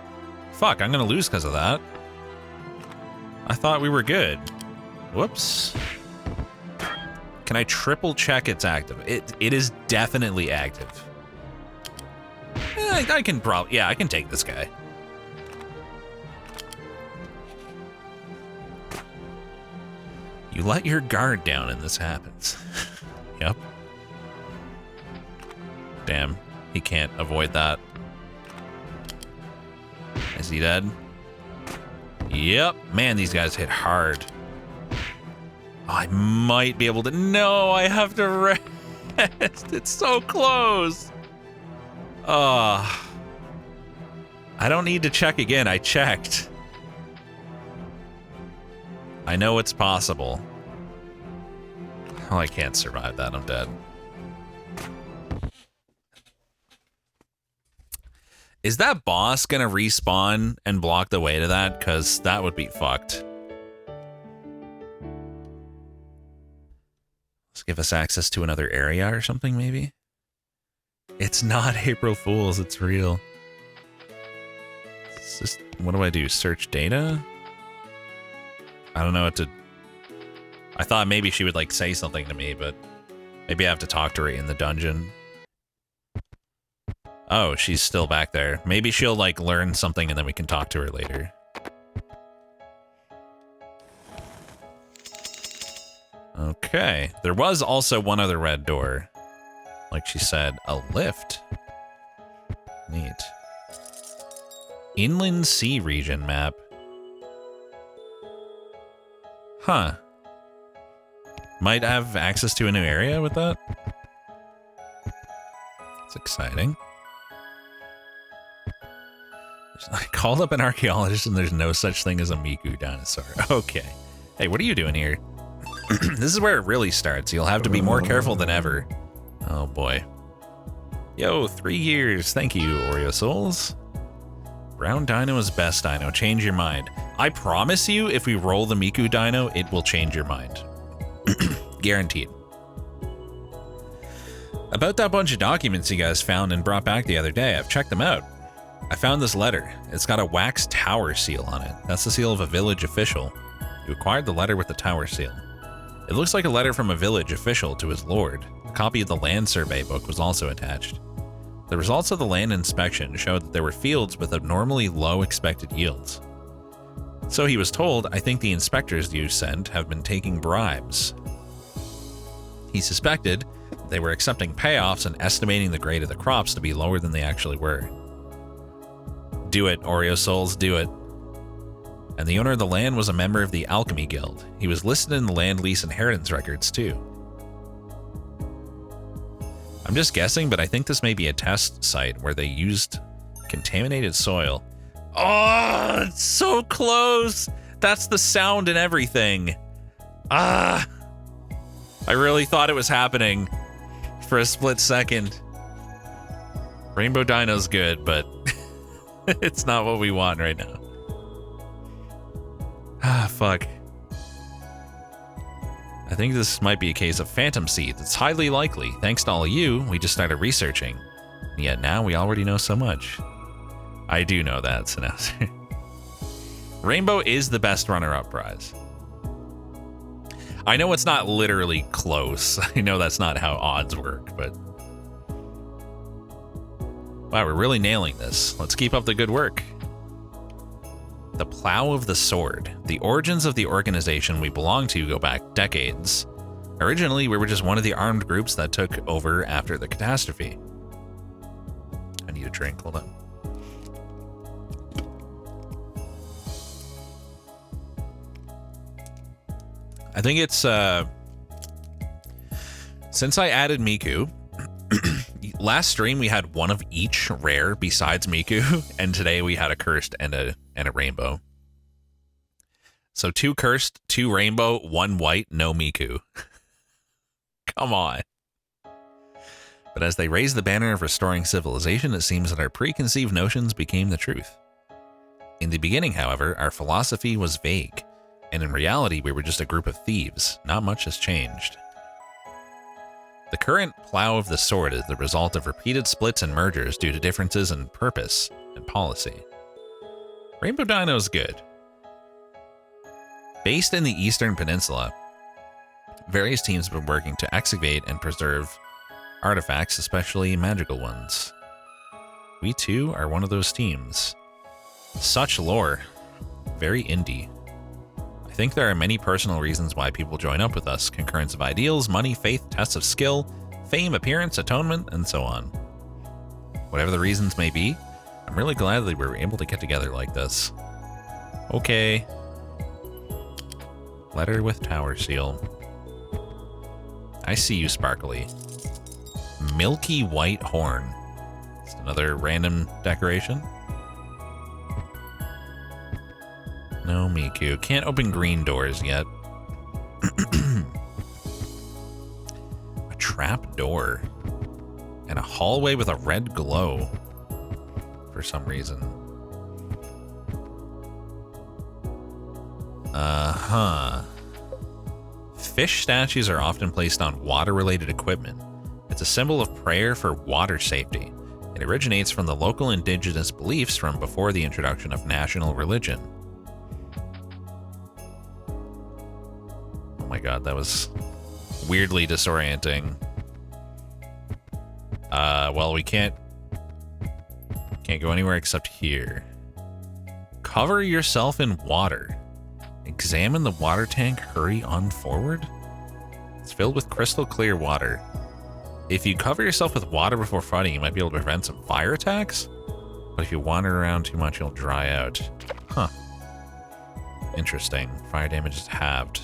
Fuck, I'm gonna lose because of that. I thought we were good. Whoops. Can I triple check it's active? It is definitely active. I can probably... Yeah, I can take this guy. You let your guard down and this happens. Yep. Damn, he can't avoid that. Is he dead? Yep. Man, these guys hit hard. I might be able to... No, I have to rest. It's so close. I don't need to check again. I checked. I know it's possible. Oh, I can't survive that. I'm dead. Is that boss gonna respawn and block the way to that? Because that would be fucked. Let's give us access to another area or something, maybe? It's not April Fool's, it's real. It's just, what do I do? Search data? I don't know what to... I thought maybe she would, like, say something to me, but maybe I have to talk to her in the dungeon. Oh, she's still back there. Maybe she'll, like, learn something and then we can talk to her later. Okay. There was also one other red door. Like she said, a lift. Neat. Inland Sea region map. Huh. Might have access to a new area with that. It's exciting. I called up an archaeologist and there's no such thing as a Miku dinosaur. Okay. Hey, what are you doing here? This is where it really starts. You'll have to be more careful than ever. Oh boy. Yo, 3 years. Thank you, Oreo Souls. Brown Dino is best Dino. Change your mind. I promise you, if we roll the Miku Dino, it will change your mind. Guaranteed. About that bunch of documents you guys found and brought back the other day, I've checked them out. I found this letter. It's got a wax tower seal on it. That's the seal of a village official. You acquired the letter with the tower seal. It looks like a letter from a village official to his lord. A copy of the land survey book was also attached. The results of the land inspection showed that there were fields with abnormally low expected yields. So he was told, I think the inspectors you sent have been taking bribes. He suspected they were accepting payoffs and estimating the grade of the crops to be lower than they actually were. Do it, Oreo Souls, do it. And the owner of the land was a member of the Alchemy Guild. He was listed in the land lease inheritance records too. I'm just guessing, but I think this may be a test site where they used contaminated soil. Oh, it's so close. That's the sound and everything. Ah, I really thought it was happening for a split second. Rainbow Dino's good, but it's not what we want right now. Ah, fuck. I think this might be a case of phantom seeds. It's highly likely. Thanks to all of you, we just started researching. And yet now we already know so much. I do know that, Sinouser. Rainbow is the best runner-up prize. I know it's not literally close. I know that's not how odds work, but... Wow, we're really nailing this. Let's keep up the good work. The Plow of the Sword. The origins of the organization we belong to go back decades. Originally, we were just one of the armed groups that took over after the catastrophe. I need a drink, hold on. I think it's, since I added Miku, last stream we had one of each rare besides Miku, and today we had a cursed and a rainbow. So 2 cursed, 2 rainbow, 1 white, no Miku. Come on. But as they raised the banner of restoring civilization, it seems that our preconceived notions became the truth. In the beginning, however, our philosophy was vague, and in reality, we were just a group of thieves. Not much has changed. The current Plow of the Sword is the result of repeated splits and mergers due to differences in purpose and policy. Rainbow Dino is good. Based in the Eastern Peninsula, various teams have been working to excavate and preserve artifacts, especially magical ones. We too are one of those teams. Such lore. Very indie. I think there are many personal reasons why people join up with us. Concurrence of ideals, money, faith, tests of skill, fame, appearance, atonement, and so on. Whatever the reasons may be, I'm really glad that we were able to get together like this. Okay. Letter with tower seal. I see you, Sparkly. Milky white horn. Just another random decoration. No Miku. Can't open green doors yet. A trap door. And a hallway with a red glow. For some reason. Uh-huh. Fish statues are often placed on water-related equipment. It's a symbol of prayer for water safety. It originates from the local indigenous beliefs from before the introduction of national religion. Oh my god, that was weirdly disorienting. Well, we can't go anywhere except here. Cover yourself in water. Examine the water tank, hurry on forward. It's filled with crystal clear water. If you cover yourself with water before fighting, you might be able to prevent some fire attacks. But if you wander around too much, you'll dry out. Huh. Interesting. Fire damage is halved.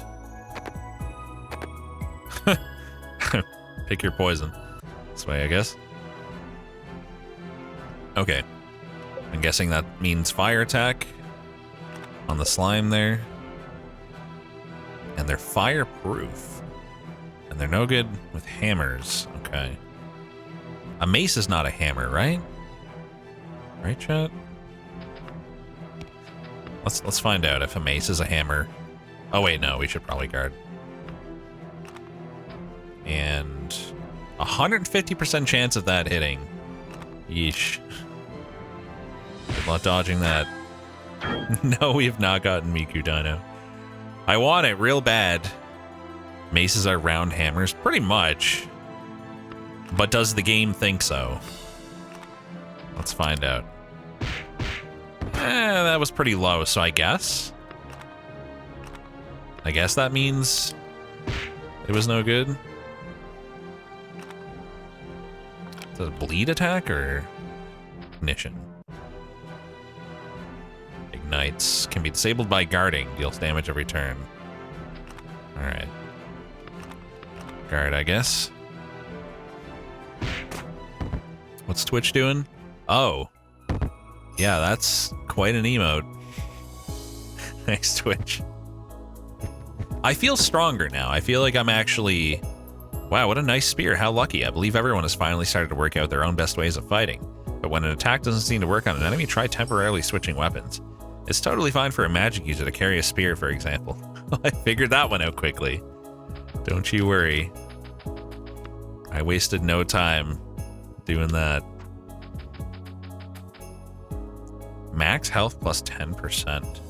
Pick your poison. This way, I guess. Okay. I'm guessing that means fire attack on the slime there. And they're fireproof. And they're no good with hammers. Okay. A mace is not a hammer, right? Right, chat? Let's find out if a mace is a hammer. Oh wait, no, we should probably guard. And 150% chance of that hitting. Yeesh. Good luck dodging that. No, we have not gotten Miku Dino. I want it real bad. Maces are round hammers, pretty much. But does the game think so? Let's find out. That was pretty low, so I guess that means it was no good. Is it a bleed attack or ignition? Ignites. Can be disabled by guarding. Deals damage every turn. Alright. Guard, I guess. What's Twitch doing? Oh. Yeah, that's quite an emote. Thanks, Twitch. I feel stronger now. I feel like I'm actually... Wow, what a nice spear. How lucky. I believe everyone has finally started to work out their own best ways of fighting. But when an attack doesn't seem to work on an enemy, try temporarily switching weapons. It's totally fine for a magic user to carry a spear, for example. I figured that one out quickly. Don't you worry. I wasted no time doing that. Max health plus 10%.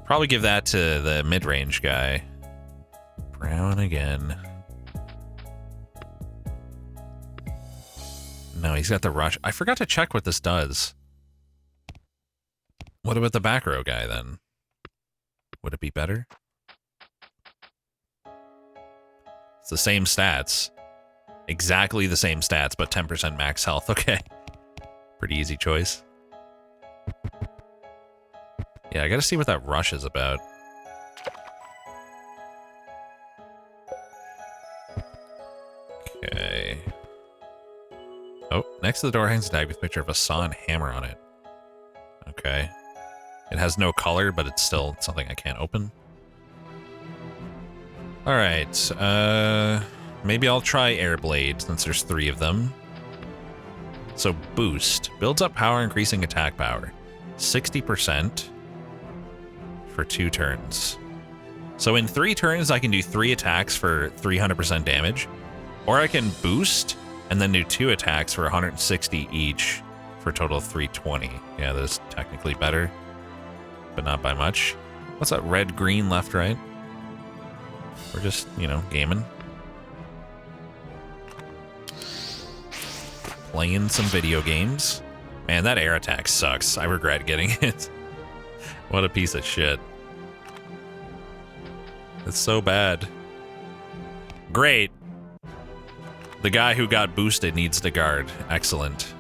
Probably give that to the mid-range guy. Brown again. No, he's got the rush. I forgot to check what this does. What about the back row guy, then? Would it be better? It's the same stats. Exactly the same stats, but 10% max health. Okay. Pretty easy choice. Yeah, I gotta see what that rush is about. Okay. Oh, next to the door hangs a tag with a picture of a saw and hammer on it. Okay. It has no color, but it's still something I can't open. Alright, maybe I'll try Airblade, since there's 3 of them. So, boost. Builds up power, increasing attack power. 60% for 2 turns. So in 3 turns, I can do 3 attacks for 300% damage. Or I can boost, and then do 2 attacks for 160 each, for a total of 320. Yeah, that is technically better, but not by much. What's that? Red, green, left, right? We're just, you know, gaming. Playing some video games. Man, that air attack sucks. I regret getting it. What a piece of shit. It's so bad. Great. The guy who got boosted needs to guard. Excellent.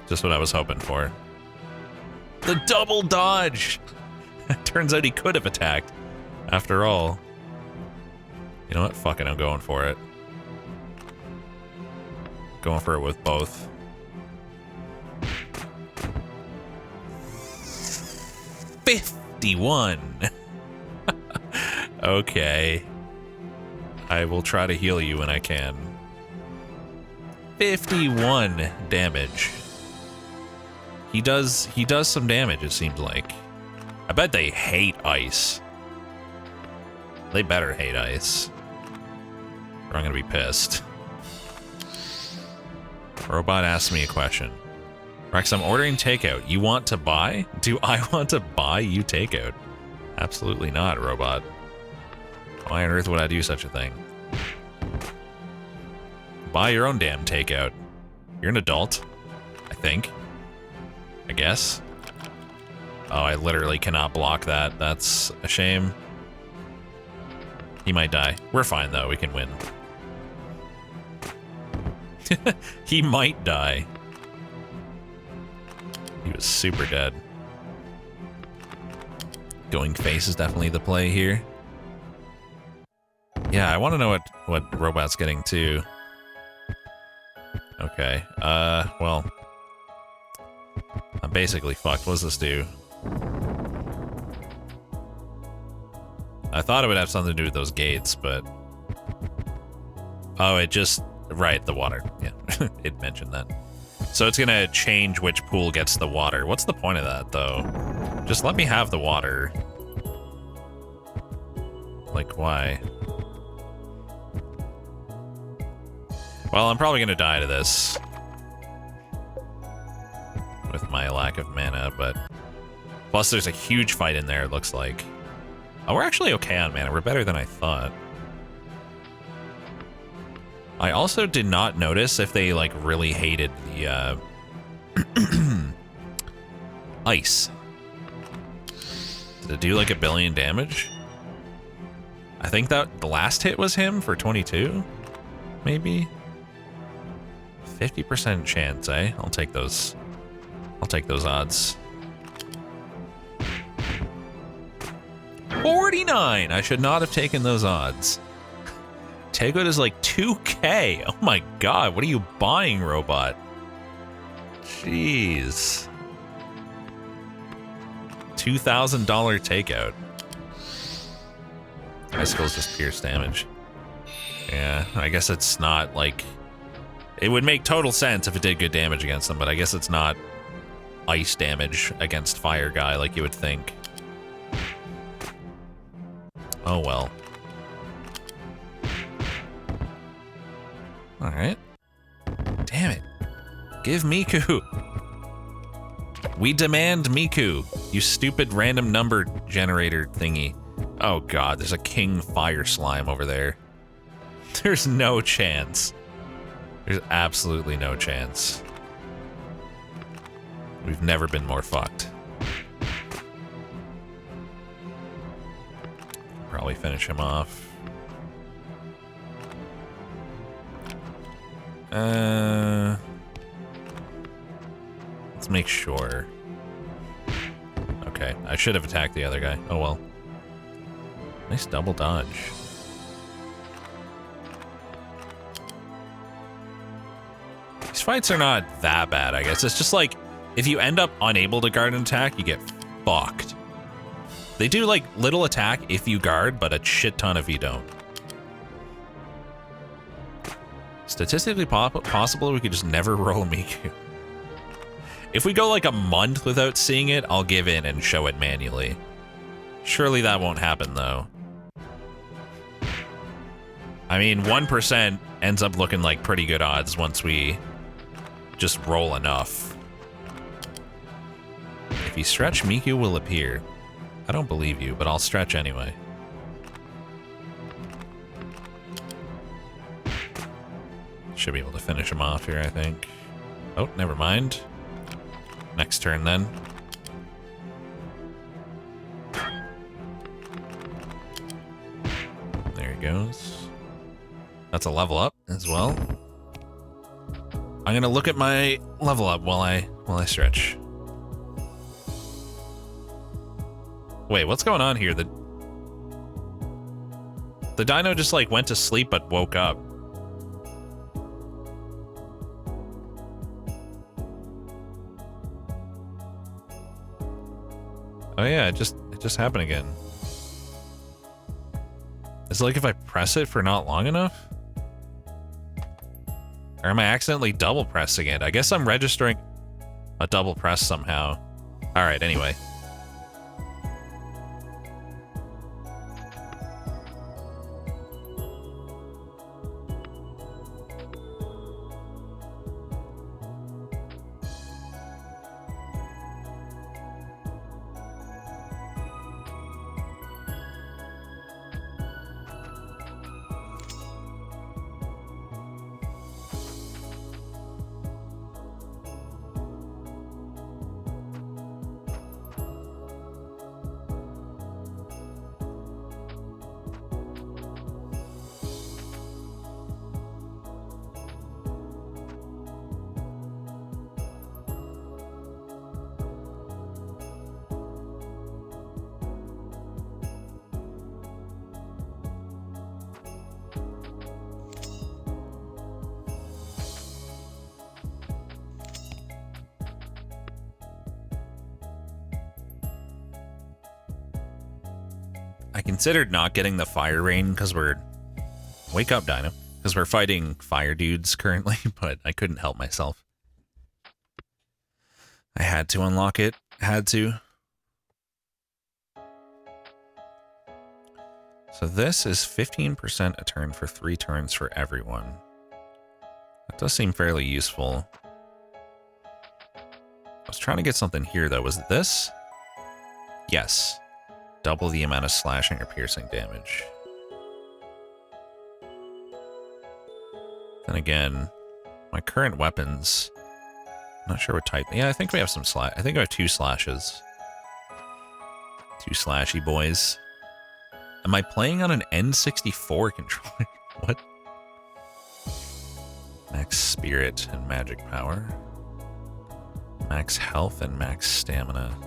Just what I was hoping for. The double dodge! Turns out he could have attacked. After all. You know what? Fuck it, I'm going for it. Going for it with both. $51. Okay. I will try to heal you when I can. 51 damage. He does some damage, it seems like. I bet they hate ice. They better hate ice. Or I'm gonna be pissed. Robot asked me a question. Rex, I'm ordering takeout. You want to buy? Do I want to buy you takeout? Absolutely not, Robot. Why on earth would I do such a thing? Buy your own damn takeout. You're an adult, I think. I guess. Oh, I literally cannot block that. That's a shame. He might die. We're fine, though. We can win. He might die. He was super dead. Going face is definitely the play here. Yeah, I want to know what Robot's getting to. Okay. Well. I'm basically fucked. What does this do? I thought it would have something to do with those gates, but... Oh, it just... Right, the water. Yeah, it mentioned that. So it's gonna change which pool gets the water. What's the point of that, though? Just let me have the water. Like, why? Well, I'm probably gonna die to this. With my lack of mana, but... Plus, there's a huge fight in there, it looks like. Oh, we're actually okay on mana. We're better than I thought. I also did not notice if they, like, really hated the, ice. Did it do, like, 1 billion damage? I think that the last hit was him for 22? Maybe? 50% chance, eh? I'll take those. I'll take those odds. 49! I should not have taken those odds. Tegoed is like 2K. Oh my god, what are you buying, robot? Jeez. $2,000 takeout. Icicle's just pierce damage. Yeah, I guess it's not like... It would make total sense if it did good damage against them, but I guess it's not ice damage against fire guy like you would think. Oh well. Alright. Damn it. Give Miku. We demand Miku, you stupid random number generator thingy. Oh god, there's a king fire slime over there. There's no chance. There's absolutely no chance. We've never been more fucked. Probably finish him off. Let's make sure. Okay, I should have attacked the other guy. Oh well. Nice double dodge. These fights are not that bad, I guess. It's just like, if you end up unable to guard an attack, you get fucked. They do like little attack if you guard, but a shit ton if you don't. Statistically possible, we could just never roll Miku. If we go like a month without seeing it, I'll give in and show it manually. Surely that won't happen though. I mean, 1% ends up looking like pretty good odds once we just roll enough. If you stretch, Miku will appear. I don't believe you, but I'll stretch anyway. Should be able to finish him off here, I think. Oh, never mind. Next turn, then. There he goes. That's a level up as well. I'm gonna look at my level up while I stretch. Wait, what's going on here? The dino just like went to sleep but woke up. Oh yeah, it just happened again. Is it like if I press it for not long enough? Or am I accidentally double pressing it? I guess I'm registering a double press somehow. Alright, anyway. I considered not getting the fire rain because we're... Wake up, Dino. Because we're fighting fire dudes currently, but I couldn't help myself. I had to unlock it. Had to. So this is 15% a turn for 3 turns for everyone. That does seem fairly useful. I was trying to get something here, though. Was it this? Yes. Double the amount of slashing or piercing damage. Then again, my current weapons... I'm not sure what type... Yeah, I think we have some slash... I think I have 2 slashes. 2 slashy boys. Am I playing on an N64 controller? What? Max spirit and magic power. Max health and max stamina.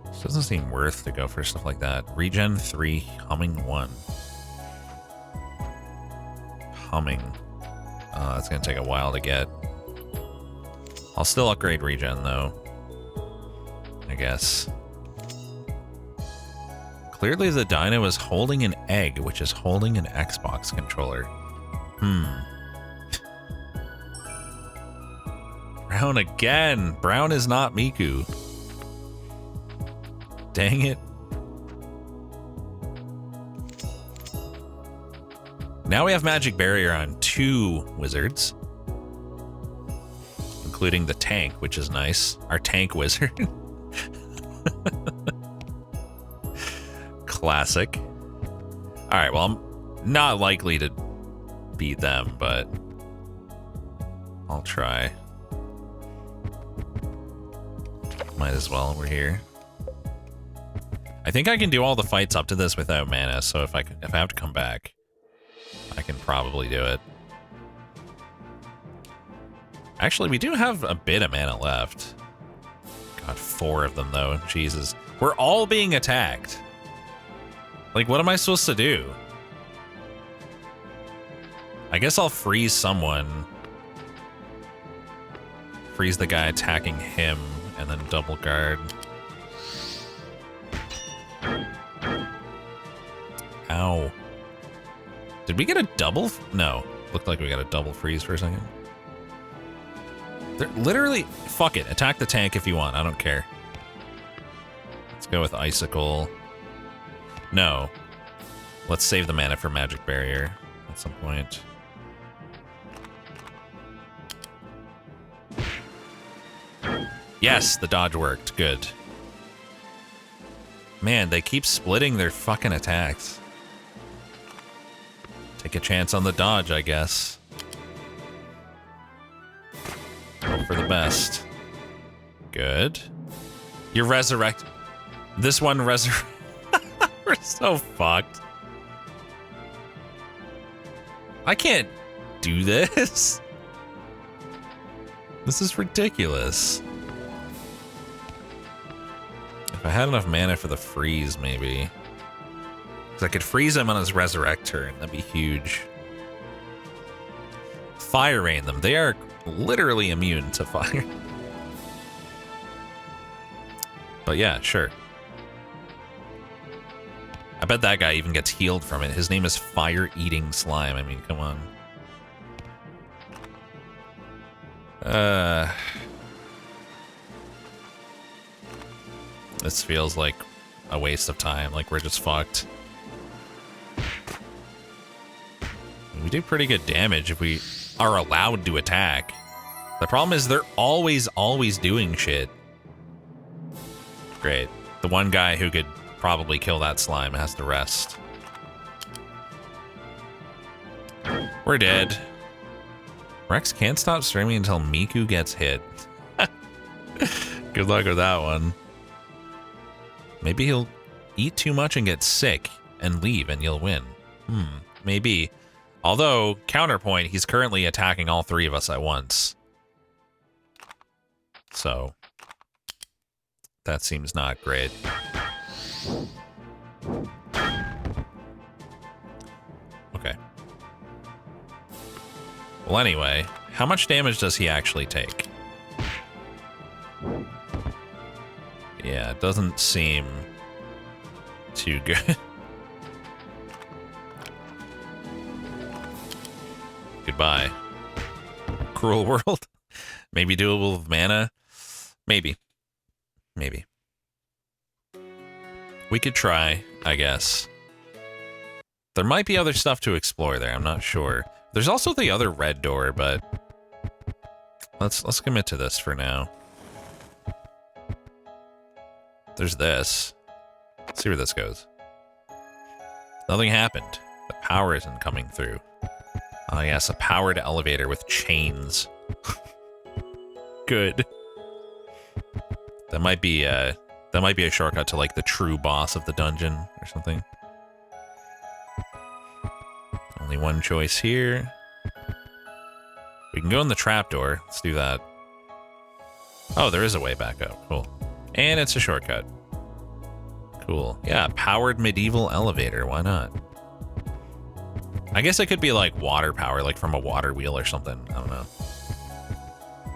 This doesn't seem worth to go for stuff like that. Regen 3, humming 1. Humming. That's gonna take a while to get. I'll still upgrade regen though, I guess. Clearly the dino is holding an egg, which is holding an Xbox controller. Brown again! Brown is not Miku. Dang it. Now we have magic barrier on 2 wizards. Including the tank, which is nice. Our tank wizard. Classic. Alright, well, I'm not likely to beat them, but I'll try. Might as well, we're here. I think I can do all the fights up to this without mana, so if I have to come back, I can probably do it. Actually, we do have a bit of mana left. God, 4 of them, though. Jesus. We're all being attacked. Like, what am I supposed to do? I guess I'll freeze someone. Freeze the guy attacking him, and then double guard. Ow. Did we get a double? No. Looked like we got a double freeze for a second. They're literally... Fuck it. Attack the tank if you want. I don't care. Let's go with Icicle. No. Let's save the mana for Magic Barrier at some point. Yes, the dodge worked. Good. Man, they keep splitting their fucking attacks. Take a chance on the dodge, I guess. Hope for the best. Good. You're resurrected. This one resurrected. We're so fucked. I can't do this. This is ridiculous. If I had enough mana for the freeze, maybe. Because I could freeze him on his resurrect turn. That'd be huge. Fire rain them. They are literally immune to fire. But yeah, sure. I bet that guy even gets healed from it. His name is Fire Eating Slime. I mean, come on. This feels like a waste of time. Like, we're just fucked. We do pretty good damage if we are allowed to attack. The problem is they're always doing shit. Great. The one guy who could probably kill that slime has to rest. We're dead. Rex can't stop streaming until Miku gets hit. Good luck with that one. Maybe he'll eat too much and get sick and leave and you'll win. Maybe. Although, counterpoint, he's currently attacking all 3 of us at once. So, that seems not great. Okay. Well, anyway, how much damage does he actually take? Yeah, it doesn't seem too good. Goodbye. Cruel world. Maybe doable with mana. Maybe. Maybe. We could try, I guess. There might be other stuff to explore there, I'm not sure. There's also the other red door, but let's commit to this for now. There's this. Let's see where this goes. Nothing happened. The power isn't coming through. Oh yes, a powered elevator with chains. Good. That might be a shortcut to like the true boss of the dungeon or something. Only one choice here. We can go in the trapdoor. Let's do that. Oh, there is a way back up. Cool. And it's a shortcut. Cool. Yeah, powered medieval elevator. Why not? I guess it could be like water power, like from a water wheel or something. I don't know.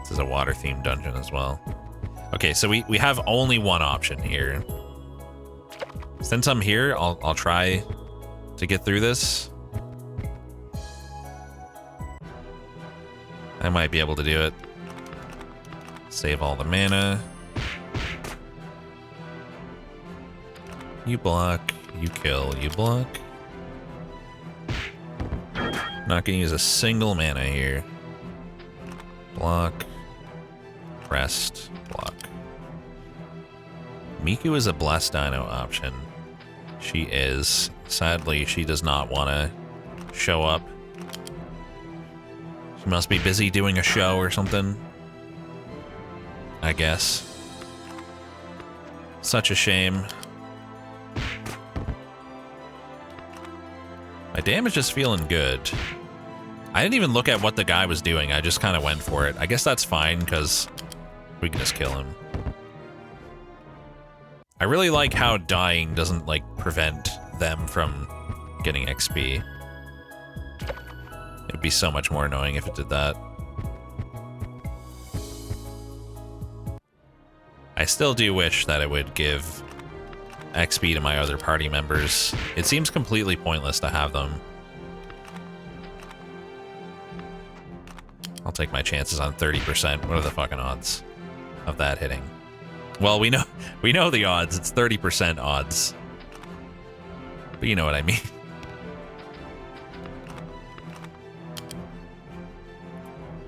This is a water-themed dungeon as well. Okay, so we have only one option here. Since I'm here, I'll try to get through this. I might be able to do it. Save all the mana. You block, you kill, you block. Not gonna use a single mana here. Block. Rest. Block. Miku is a Blessed Dino option. She is. Sadly, she does not want to show up. She must be busy doing a show or something. I guess. Such a shame. My damage is feeling good. I didn't even look at what the guy was doing. I just kind of went for it. I guess that's fine, because we can just kill him. I really like how dying doesn't, like, prevent them from getting XP. It'd be so much more annoying if it did that. I still do wish that it would give XP to my other party members. It seems completely pointless to have them. I'll take my chances on 30%. What are the fucking odds of that hitting? Well, we know the odds. It's 30% odds. But you know what I mean.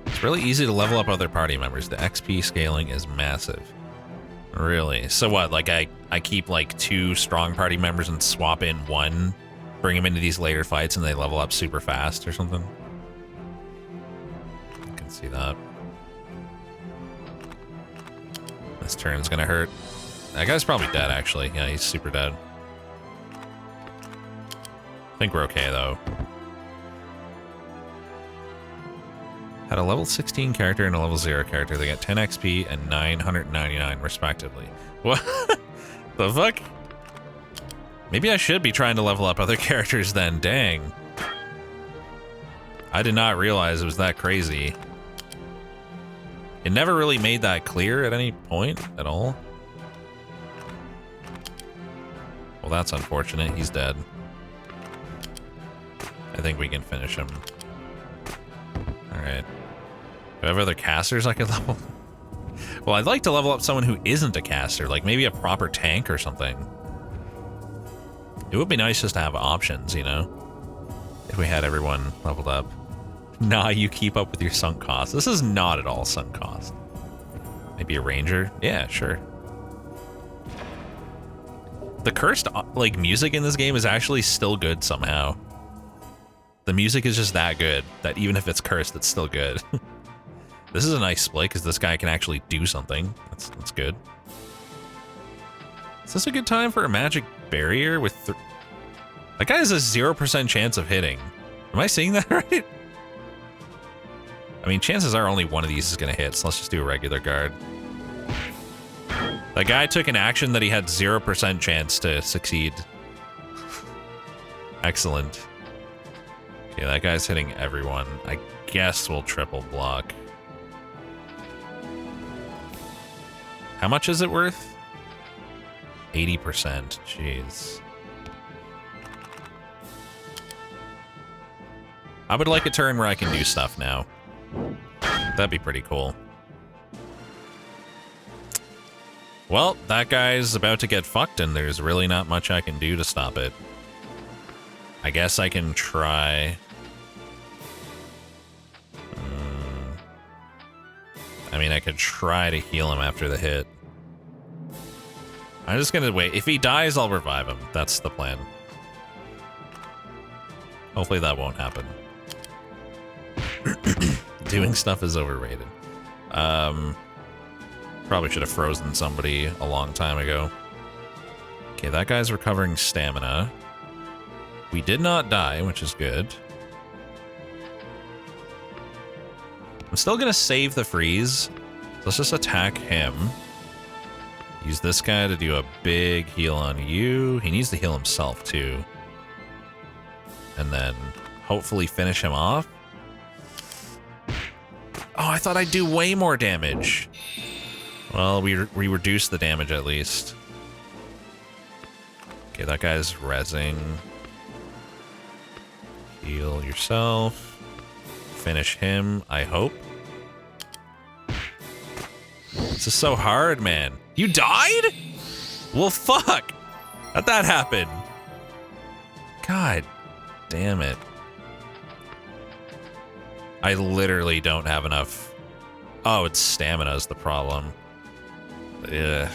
It's really easy to level up other party members. The XP scaling is massive. Really? So what, like I keep like 2 strong party members and swap in 1, bring them into these later fights and they level up super fast or something? I can see that. This turn's gonna hurt. That guy's probably dead, actually. Yeah, he's super dead. I think we're okay, though. Had a level 16 character and a level 0 character. They got 10 XP and 999, respectively. What the fuck? Maybe I should be trying to level up other characters then. Dang. I did not realize it was that crazy. It never really made that clear at any point at all. Well, that's unfortunate. He's dead. I think we can finish him. Alright. Do I have other casters I could level? Well, I'd like to level up someone who isn't a caster, like maybe a proper tank or something. It would be nice just to have options, you know? If we had everyone leveled up. Nah, you keep up with your sunk cost. This is not at all sunk cost. Maybe a ranger? Yeah, sure. The cursed, like, music in this game is actually still good somehow. The music is just that good, that even if it's cursed, it's still good. This is a nice split, because this guy can actually do something. That's good. Is this a good time for a magic barrier with... That guy has a 0% chance of hitting. Am I seeing that right? I mean, chances are only one of these is going to hit, so let's just do a regular guard. That guy took an action that he had 0% chance to succeed. Excellent. Okay, that guy's hitting everyone. I guess we'll triple block. How much is it worth? 80%. Jeez. I would like a turn where I can do stuff now. That'd be pretty cool. Well, that guy's about to get fucked, and there's really not much I can do to stop it. I guess I can try... I mean, I could try to heal him after the hit. I'm just gonna wait. If he dies, I'll revive him. That's the plan. Hopefully that won't happen. Doing stuff is overrated. Probably should have frozen somebody a long time ago. Okay, that guy's recovering stamina. We did not die, which is good. I'm still gonna save the freeze. Let's just attack him. Use this guy to do a big heal on you. He needs to heal himself too. And then hopefully finish him off. Oh, I thought I'd do way more damage. Well, we reduced the damage at least. Okay, that guy's rezzing. Heal yourself. Finish him, I hope. This is so hard, man. You died? Well, fuck. How'd that happen? God damn it. I literally don't have enough. Oh, it's stamina is the problem. I'm gonna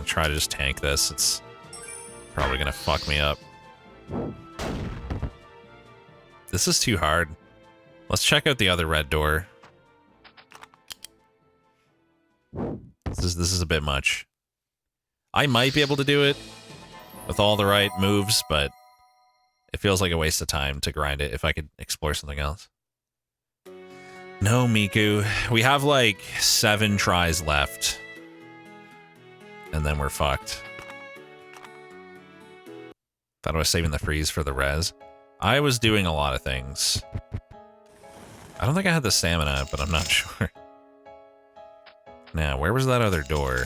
try to just tank this. It's probably gonna fuck me up. This is too hard. Let's check out the other red door. This is a bit much. I might be able to do it with all the right moves, but it feels like a waste of time to grind it if I could explore something else. No, Miku. We have like 7 tries left. And then we're fucked. Thought I was saving the freeze for the res. I was doing a lot of things. I don't think I had the stamina, but I'm not sure. Now, where was that other door?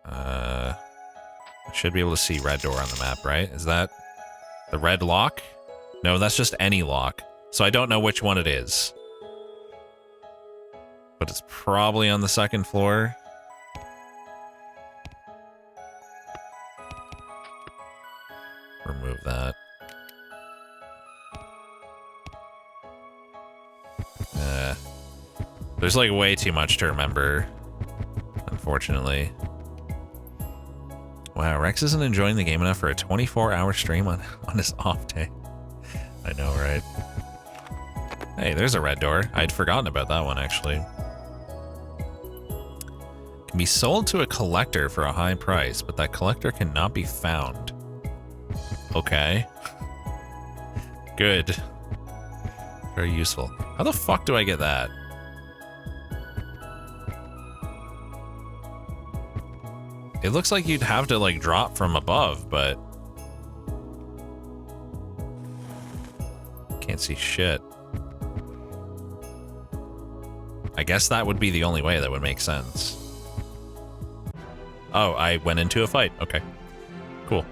I should be able to see red door on the map, right? Is that the red lock? No, that's just any lock. So I don't know which one it is. But it's probably on the 2nd floor. Remove that. There's like way too much to remember, unfortunately. Wow, Rex isn't enjoying the game enough for a 24-hour stream on his off day. I know, right? Hey, there's a red door. I'd forgotten about that one, actually. Can be sold to a collector for a high price, but that collector cannot be found. Okay. Good. Very useful. How the fuck do I get that? It looks like you'd have to, like, drop from above, but... Can't see shit. I guess that would be the only way that would make sense. Oh, I went into a fight. Okay. Cool.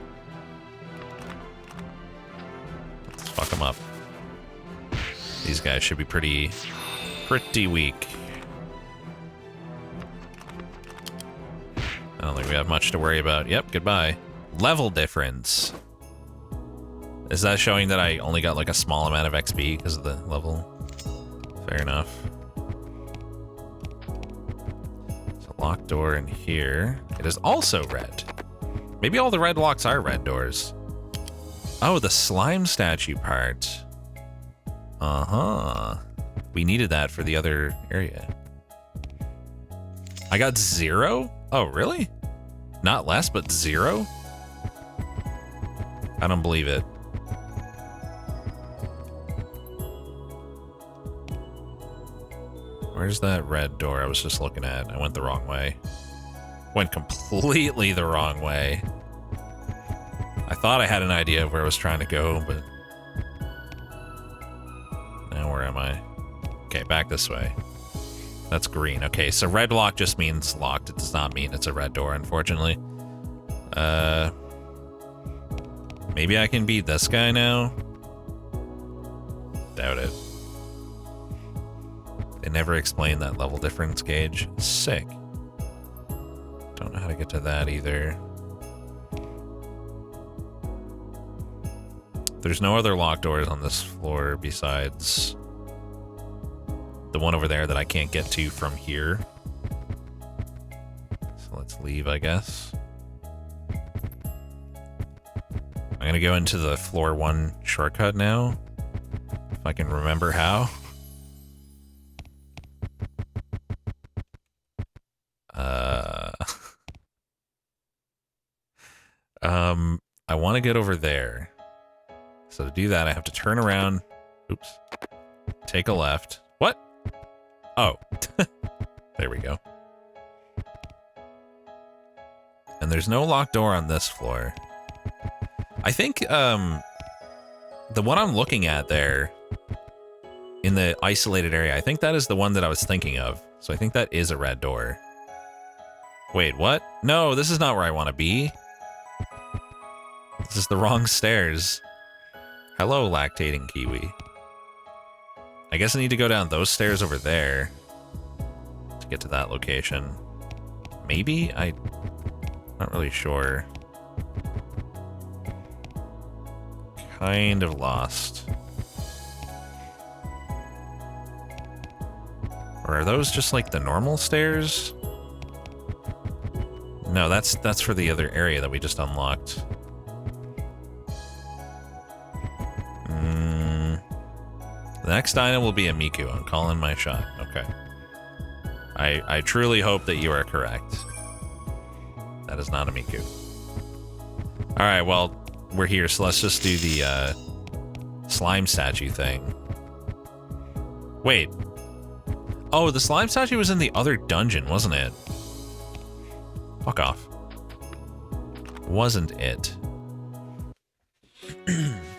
Let's fuck them up. These guys should be pretty weak. I don't think we have much to worry about. Yep, goodbye. Level difference. Is that showing that I only got like a small amount of XP because of the level? Fair enough. There's a locked door in here. It is also red. Maybe all the red locks are red doors. Oh, the slime statue part. Uh-huh. We needed that for the other area. I got 0? Oh, really? Not less, but 0? I don't believe it. Where's that red door I was just looking at? I went the wrong way. Went completely the wrong way. I thought I had an idea of where I was trying to go, but... Now where am I? Okay, back this way. That's green. Okay, so red lock just means locked. It does not mean it's a red door, unfortunately. Maybe I can beat this guy now? Doubt it. They never explained that level difference gauge. Sick. Don't know how to get to that either. There's no other locked doors on this floor besides the one over there that I can't get to from here. So let's leave, I guess. I'm gonna go into the floor 1 shortcut now, if I can remember how. I want to get over there. So to do that, I have to turn around. Oops. Take a left. What? Oh. There we go. And there's no locked door on this floor. I think, the one I'm looking at there, in the isolated area, I think that is the one that I was thinking of. So I think that is a red door. Wait, what? No, this is not where I want to be. This is the wrong stairs. Hello, lactating kiwi. I guess I need to go down those stairs over there to get to that location. Maybe? I'm not really sure. Kind of lost. Or are those just like the normal stairs? No, that's for the other area that we just unlocked. The next item will be a Miku. I'm calling my shot. Okay. I truly hope that you are correct. That is not a Miku. Alright, well, we're here, so let's just do the slime statue thing. Wait. Oh, the slime statue was in the other dungeon, wasn't it? Fuck off. Wasn't it?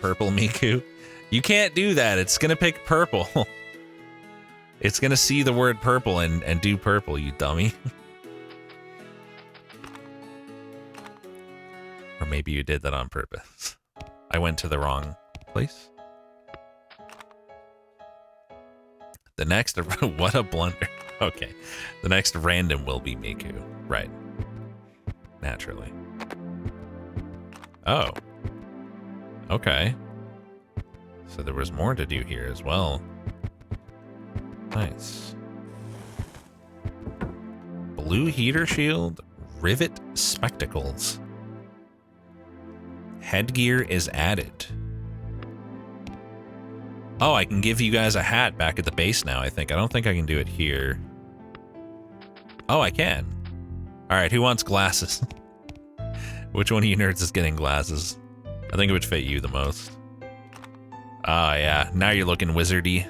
Purple Miku. You can't do that. It's gonna pick purple. It's gonna see the word purple and do purple, you dummy. Or maybe you did that on purpose. I went to the wrong place. The next, what a blunder. Okay. The next random will be Miku. Right. Naturally. Oh. Okay. So there was more to do here as well. Nice. Blue heater shield, rivet spectacles. Headgear is added. Oh, I can give you guys a hat back at the base now, I think. I don't think I can do it here. Oh, I can. Alright, who wants glasses? Which one of you nerds is getting glasses? I think it would fit you the most. Oh, yeah. Now you're looking wizardy.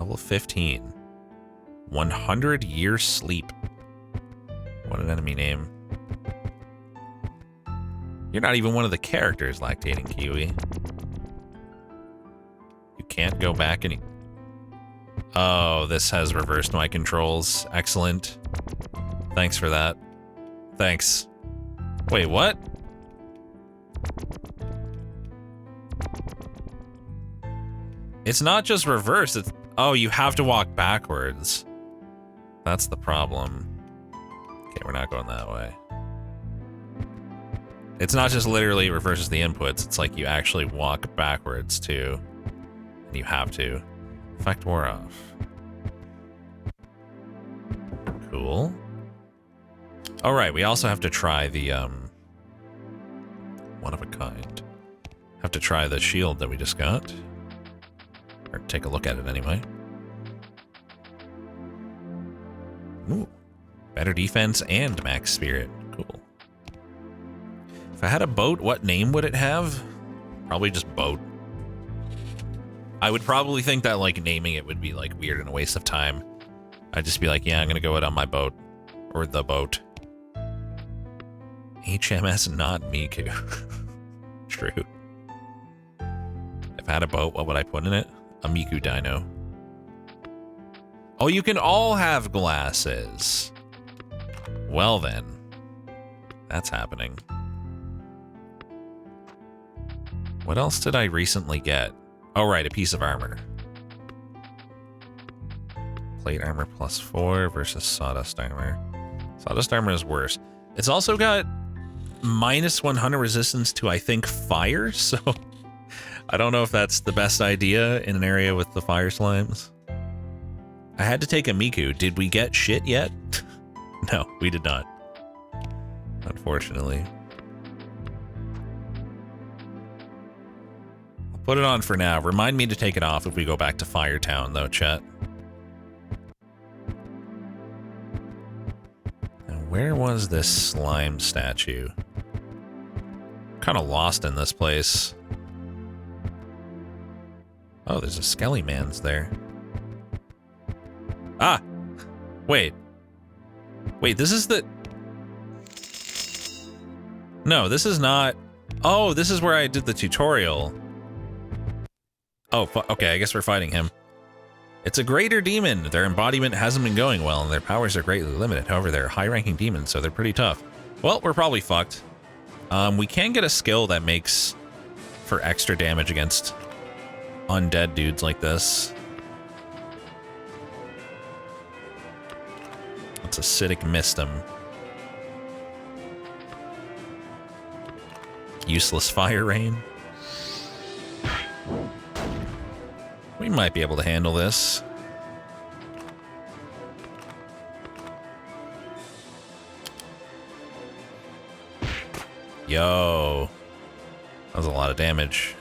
Level 15. 100-year sleep. What an enemy name. You're not even one of the characters, lactating kiwi. You can't go back any... Oh, this has reversed my controls. Excellent. Thanks for that. Thanks. Wait, what? It's not just reverse, it's... Oh, you have to walk backwards. That's the problem. Okay, we're not going that way. It's not just literally reverses the inputs, it's like you actually walk backwards too. And you have to. Effect wore off. Cool. Alright, we also have to try the, one of a kind. Have to try the shield that we just got. Or take a look at it anyway. Ooh. Better defense and max spirit. Cool. If I had a boat, what name would it have? Probably just boat. I would probably think that, like, naming it would be, like, weird and a waste of time. I'd just be like, yeah, I'm gonna go out on my boat. Or the boat. HMS not Miku. True. If I had a boat, what would I put in it? A Miku Dino. Oh, you can all have glasses. Well then. That's happening. What else did I recently get? Oh right, a piece of armor. Plate armor +4 versus sawdust armor. Sawdust armor is worse. It's also got minus 100 resistance to, I think, fire, so I don't know if that's the best idea in an area with the fire slimes. I had to take a Miku. Did we get shit yet? No, we did not. Unfortunately. I'll put it on for now. Remind me to take it off if we go back to Firetown, though, chat. Now, where was this slime statue? Kind of lost in this place. Oh, there's a Skelly Man's there. Ah! Wait. Wait, this is the... No, this is not... Oh, this is where I did the tutorial. Oh, okay, I guess we're fighting him. It's a greater demon. Their embodiment hasn't been going well, and their powers are greatly limited. However, they're high-ranking demons, so they're pretty tough. Well, we're probably fucked. We can get a skill that makes for extra damage against undead dudes like this. It's acidic mistum. Useless fire rain. We might be able to handle this. Yo. That was a lot of damage.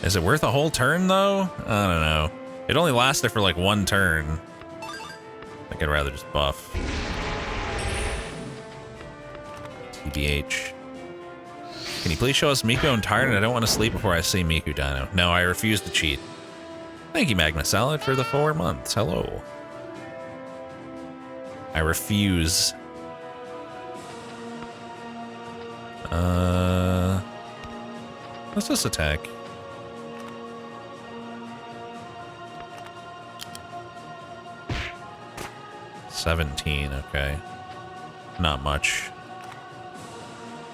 Is it worth a whole turn, though? I don't know. It only lasted for like one turn. I think I'd rather just buff. TBH. Can you please show us Miku? I'm tired and I don't want to sleep before I see Miku Dino. No, I refuse to cheat. Thank you, Magma Salad, for the 4 months. Hello. I refuse. What's this attack? $17, okay. Not much.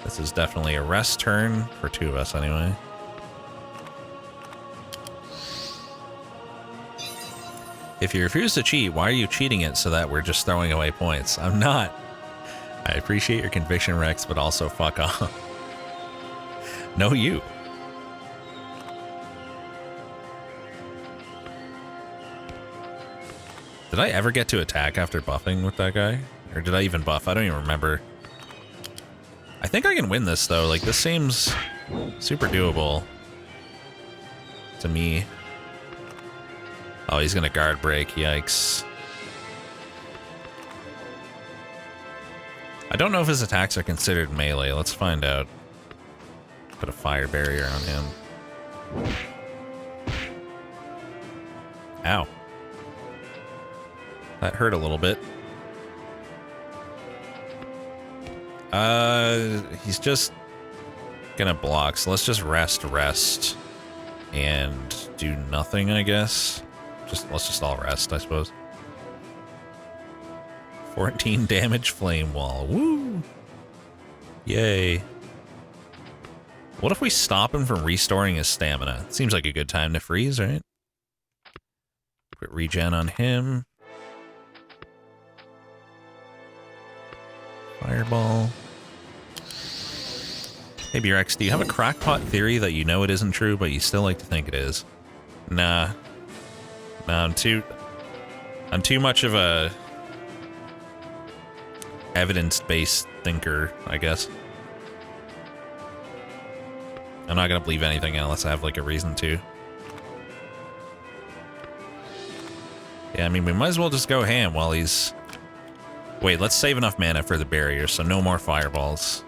This is definitely a rest turn for 2 of us anyway. If you refuse to cheat, why are you cheating it so that we're just throwing away points? I'm not. I appreciate your conviction, Rex, but also fuck off. No, you. Did I ever get to attack after buffing with that guy? Or did I even buff? I don't even remember. I think I can win this, though. Like, this seems super doable to me. Oh, he's gonna guard break. Yikes. I don't know if his attacks are considered melee. Let's find out. Put a fire barrier on him. Ow. That hurt a little bit. He's just gonna block, so let's just rest, and do nothing, I guess. Let's just all rest, I suppose. 14 damage flame wall. Woo! Yay. What if we stop him from restoring his stamina? Seems like a good time to freeze, right? Put regen on him. Fireball. Hey, Rex, do you have a crackpot theory that you know it isn't true, but you still like to think it is? Nah. Nah, I'm too much of a evidence-based thinker, I guess. I'm not gonna believe anything unless I have, like, a reason to. Yeah, I mean, we might as well just go ham while he's... Wait, let's save enough mana for the barrier, so no more fireballs.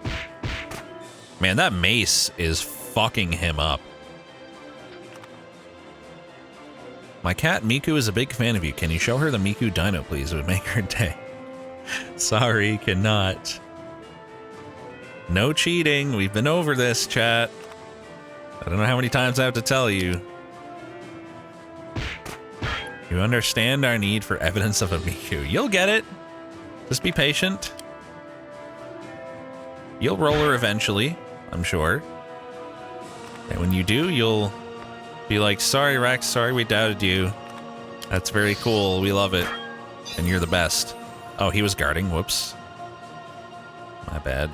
Man, that mace is fucking him up. My cat Miku is a big fan of you. Can you show her the Miku Dino, please? It would make her day. Sorry, cannot. No cheating. We've been over this, chat. I don't know how many times I have to tell you. You understand our need for evidence of a Miku. You'll get it. Just be patient. You'll roll her eventually, I'm sure. And when you do, you'll be like, sorry, Rex, sorry we doubted you. That's very cool. We love it. And you're the best. Oh, he was guarding. Whoops. My bad.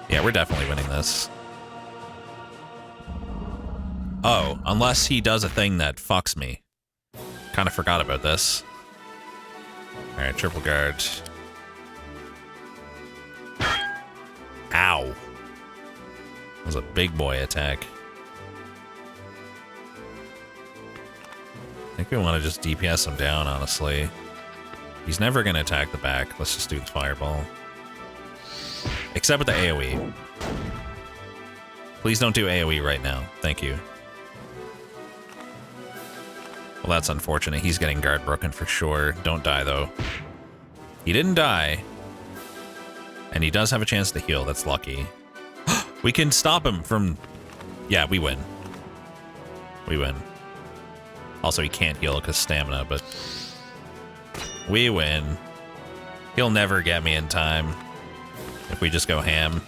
Yeah, we're definitely winning this. Oh, unless he does a thing that fucks me. Kind of forgot about this. Alright, triple guard. Ow. That was a big boy attack. I think we want to just DPS him down, honestly. He's never going to attack the back. Let's just do the fireball. Except with the AoE. Please don't do AoE right now. Thank you. Well, that's unfortunate. He's getting guard broken for sure. Don't die, though. He didn't die. And he does have a chance to heal. That's lucky. We can stop him from... Yeah, we win. We win. Also, he can't heal because stamina, but... We win. He'll never get me in time if we just go ham.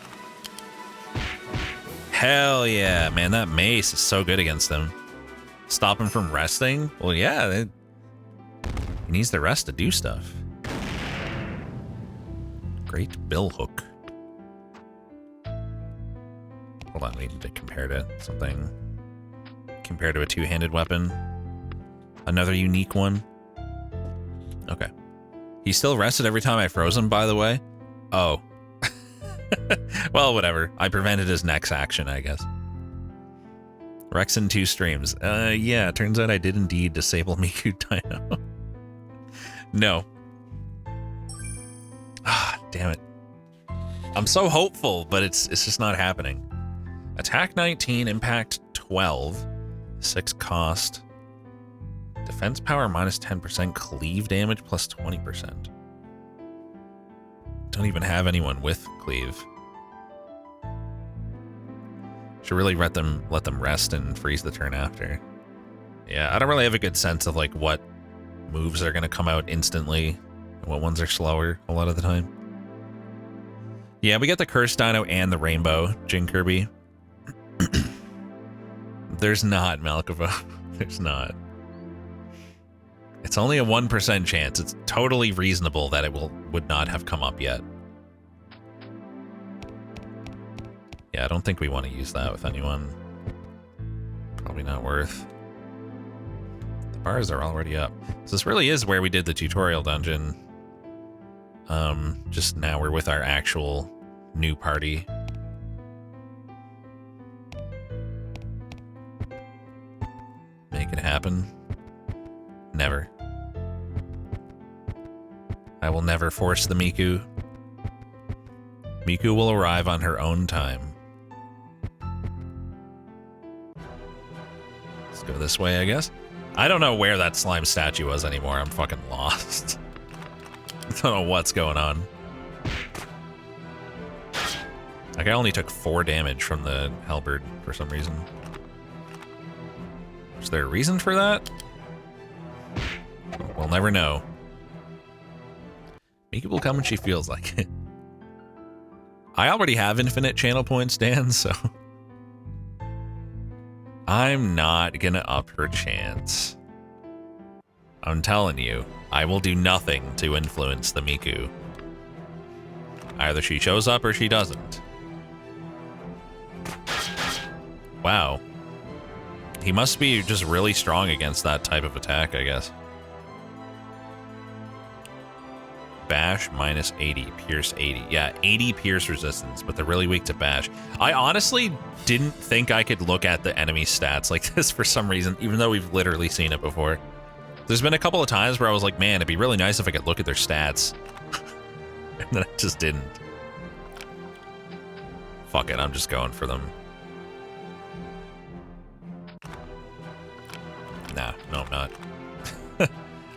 Hell yeah, man. That mace is so good against him. Stop him from resting? Well, yeah. He needs the rest to do stuff. Great bill hook. Hold on, we need to compare to something. Compare to a two-handed weapon. Another unique one. Okay. He still rested every time I froze him, by the way. Oh. Well, whatever. I prevented his next action, I guess. Rex in 2 streams. Yeah, turns out I did indeed disable Miku Dino. No. Ah, damn it. I'm so hopeful, but it's just not happening. Attack 19, impact 12, 6 cost. Defense power minus 10%, cleave damage plus 20%. Don't even have anyone with cleave. Should really let them rest and freeze the turn after. Yeah, I don't really have a good sense of like what moves are gonna come out instantly and what ones are slower a lot of the time. Yeah, we got the Cursed Dino and the Rainbow, Jin Kirby. There's not, Malkova. There's not. It's only a 1% chance. It's totally reasonable that it would not have come up yet. Yeah, I don't think we want to use that with anyone. Probably not worth. The bars are already up. So this really is where we did the tutorial dungeon. Just now we're with our actual new party. Make it happen. Never. I will never force the Miku. Miku will arrive on her own time. Let's go this way, I guess. I don't know where that slime statue was anymore. I'm fucking lost. I don't know what's going on. Like, I only took 4 damage from the halberd for some reason. Is there a reason for that? We'll never know. Miku will come when she feels like it. I already have infinite channel points, Dan, so... I'm not gonna up her chance. I'm telling you, I will do nothing to influence the Miku. Either she shows up or she doesn't. Wow. He must be just really strong against that type of attack, I guess. Bash minus 80, pierce 80. Yeah, 80 pierce resistance, but they're really weak to bash. I honestly didn't think I could look at the enemy stats like this for some reason, even though we've literally seen it before. There's been a couple of times where I was like, man, it'd be really nice if I could look at their stats. And then I just didn't. Fuck it, I'm just going for them. Nah, no, I'm not.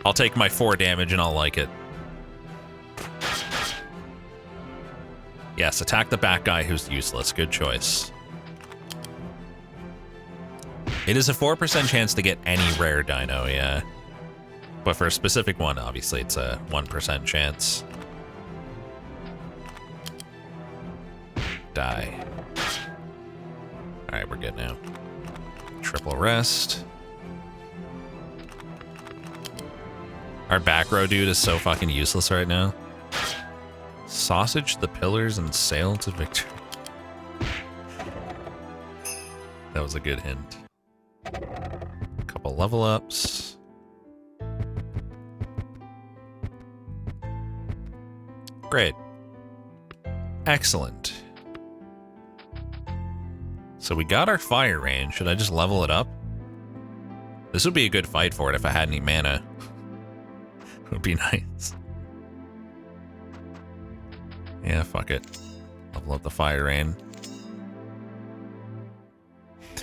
I'll take my 4 damage and I'll like it. Yes, attack the back guy who's useless. Good choice. It is a 4% chance to get any rare dino, yeah. But for a specific one, obviously, it's a 1% chance. Die. Alright, we're good now. Triple rest. Our back row dude is so fucking useless right now. Sausage the pillars and sail to victory. That was a good hint. Couple level ups. Great. Excellent. So we got our fire range. Should I just level it up? This would be a good fight for it if I had any mana. It would be nice. Yeah, fuck it. Level up the fire rain.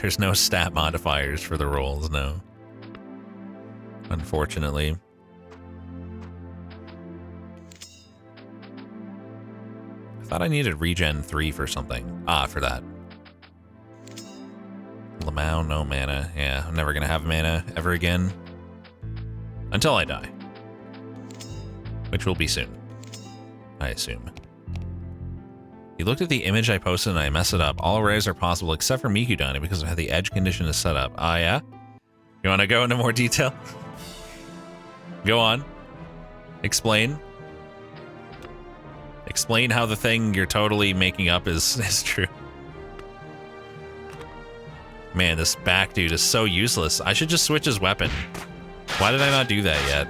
There's no stat modifiers for the rolls, no. Unfortunately. I thought I needed regen 3 for something. Ah, for that. Lamau, no mana. Yeah, I'm never gonna have mana ever again. Until I die. Which will be soon. I assume. You looked at the image I posted and I messed it up. All arrays are possible except for Miku Dino because of how the edge condition is set up. Ah, yeah? You want to go into more detail? Go on. Explain. Explain how the thing you're totally making up is true. Man, this back dude is so useless. I should just switch his weapon. Why did I not do that yet?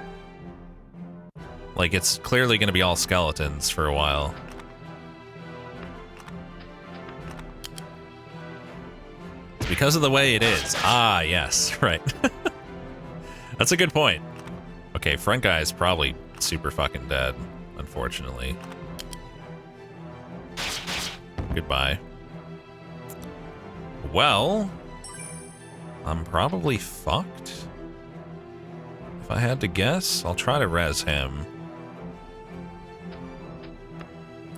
Like, it's clearly going to be all skeletons for a while. It's because of the way it is. Ah, yes, right. That's a good point. Okay, front guy is probably super fucking dead, unfortunately. Goodbye. Well, I'm probably fucked. If I had to guess, I'll try to res him.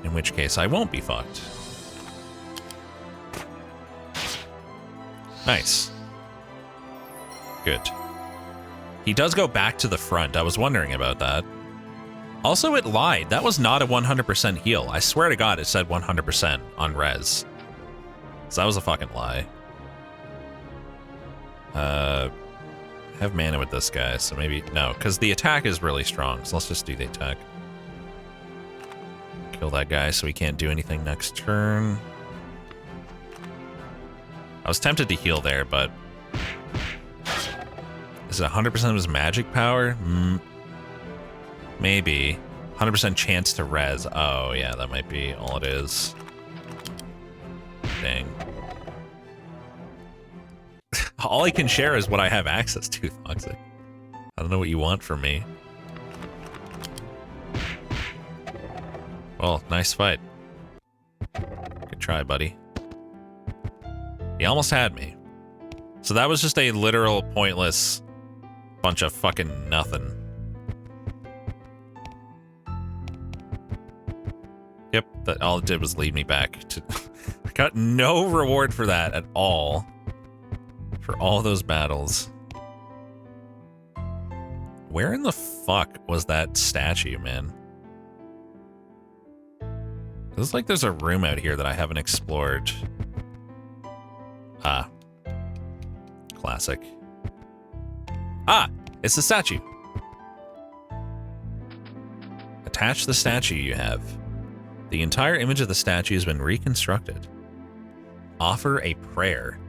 In which case, I won't be fucked. Nice. Good. He does go back to the front. I was wondering about that. Also, it lied. That was not a 100% heal. I swear to God, it said 100% on res. So that was a fucking lie. Have mana with this guy, so maybe... No, because the attack is really strong, so let's just do the attack. Kill that guy so he can't do anything next turn. I was tempted to heal there, but... Is it 100% of his magic power? Maybe. 100% chance to res. Oh, yeah, that might be all it is. Dang. All I can share is what I have access to, Toxic. I don't know what you want from me. Well, nice fight. Good try, buddy. He almost had me. So that was just a literal pointless bunch of fucking nothing. Yep, that all it did was lead me back to... I got no reward for that at all. For all those battles. Where in the fuck was that statue, man? It looks like there's a room out here that I haven't explored. Ah. Classic. Ah! It's the statue. Attach the statue you have. The entire image of the statue has been reconstructed. Offer a prayer.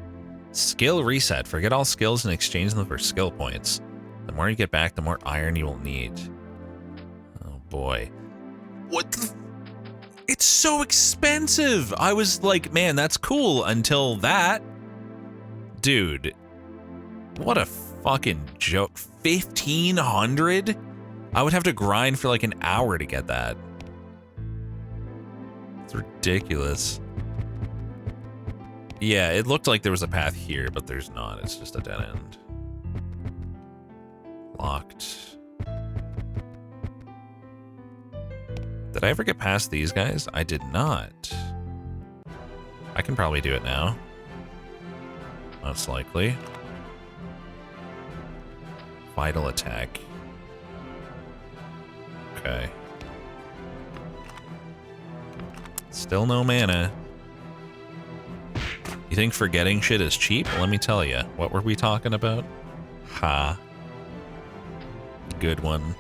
Skill reset. Forget all skills and exchange them for skill points. The more you get back, the more iron you will need. Oh boy. What the... It's so expensive! I was like, man, that's cool until that. Dude. What a fucking joke. 1,500? I would have to grind for like an hour to get that. It's ridiculous. Yeah, it looked like there was a path here, but there's not. It's just a dead end. Locked. Did I ever get past these guys? I did not. I can probably do it now. Most likely. Vital attack. Okay. Still no mana. You think forgetting shit is cheap? Let me tell you. What were we talking about? Ha. Good one.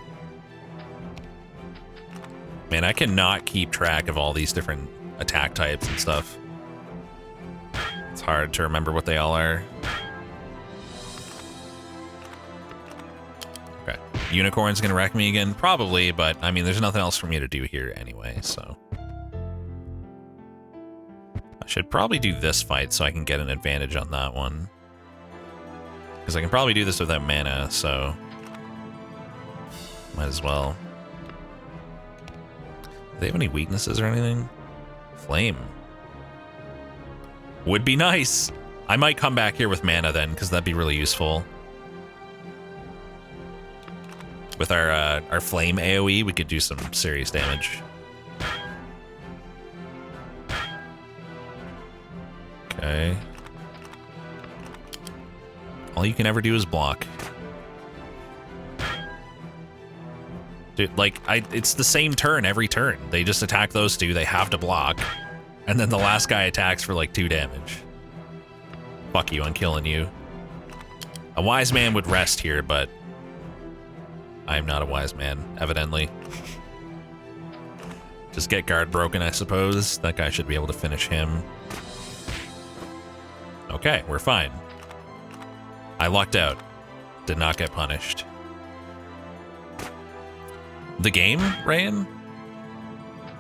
Man, I cannot keep track of all these different attack types and stuff. It's hard to remember what they all are. Okay. Unicorn's gonna wreck me again? Probably, but I mean, there's nothing else for me to do here anyway, so. I should probably do this fight so I can get an advantage on that one. Because I can probably do this without mana, so. Might as well. Do they have any weaknesses or anything? Flame. Would be nice. I might come back here with mana then, because that'd be really useful. With our flame AoE, we could do some serious damage. Okay. All you can ever do is block. Dude, like, it's the same turn every turn. They just attack those two, they have to block. And then the last guy attacks for like 2 damage. Fuck you, I'm killing you. A wise man would rest here, but I'm not a wise man, evidently. Just get guard broken, I suppose. That guy should be able to finish him. Okay, we're fine. I lucked out. Did not get punished. The game, Rayan?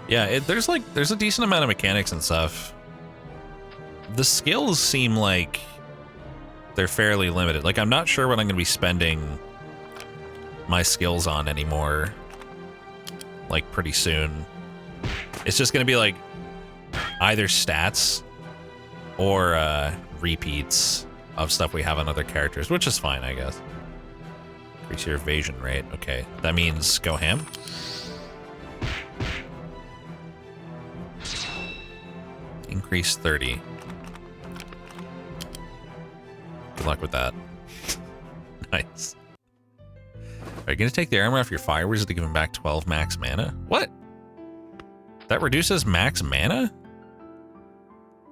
Yeah, there's a decent amount of mechanics and stuff. The skills seem like they're fairly limited. Like, I'm not sure what I'm going to be spending my skills on anymore. Like, pretty soon. It's just going to be like either stats or repeats of stuff we have on other characters, which is fine, I guess. Increase your evasion rate. Okay, that means go ham. Increase 30. Good luck with that. Nice. Are you gonna take the armor off your fire wizard to give him back 12 max mana? What? That reduces max mana?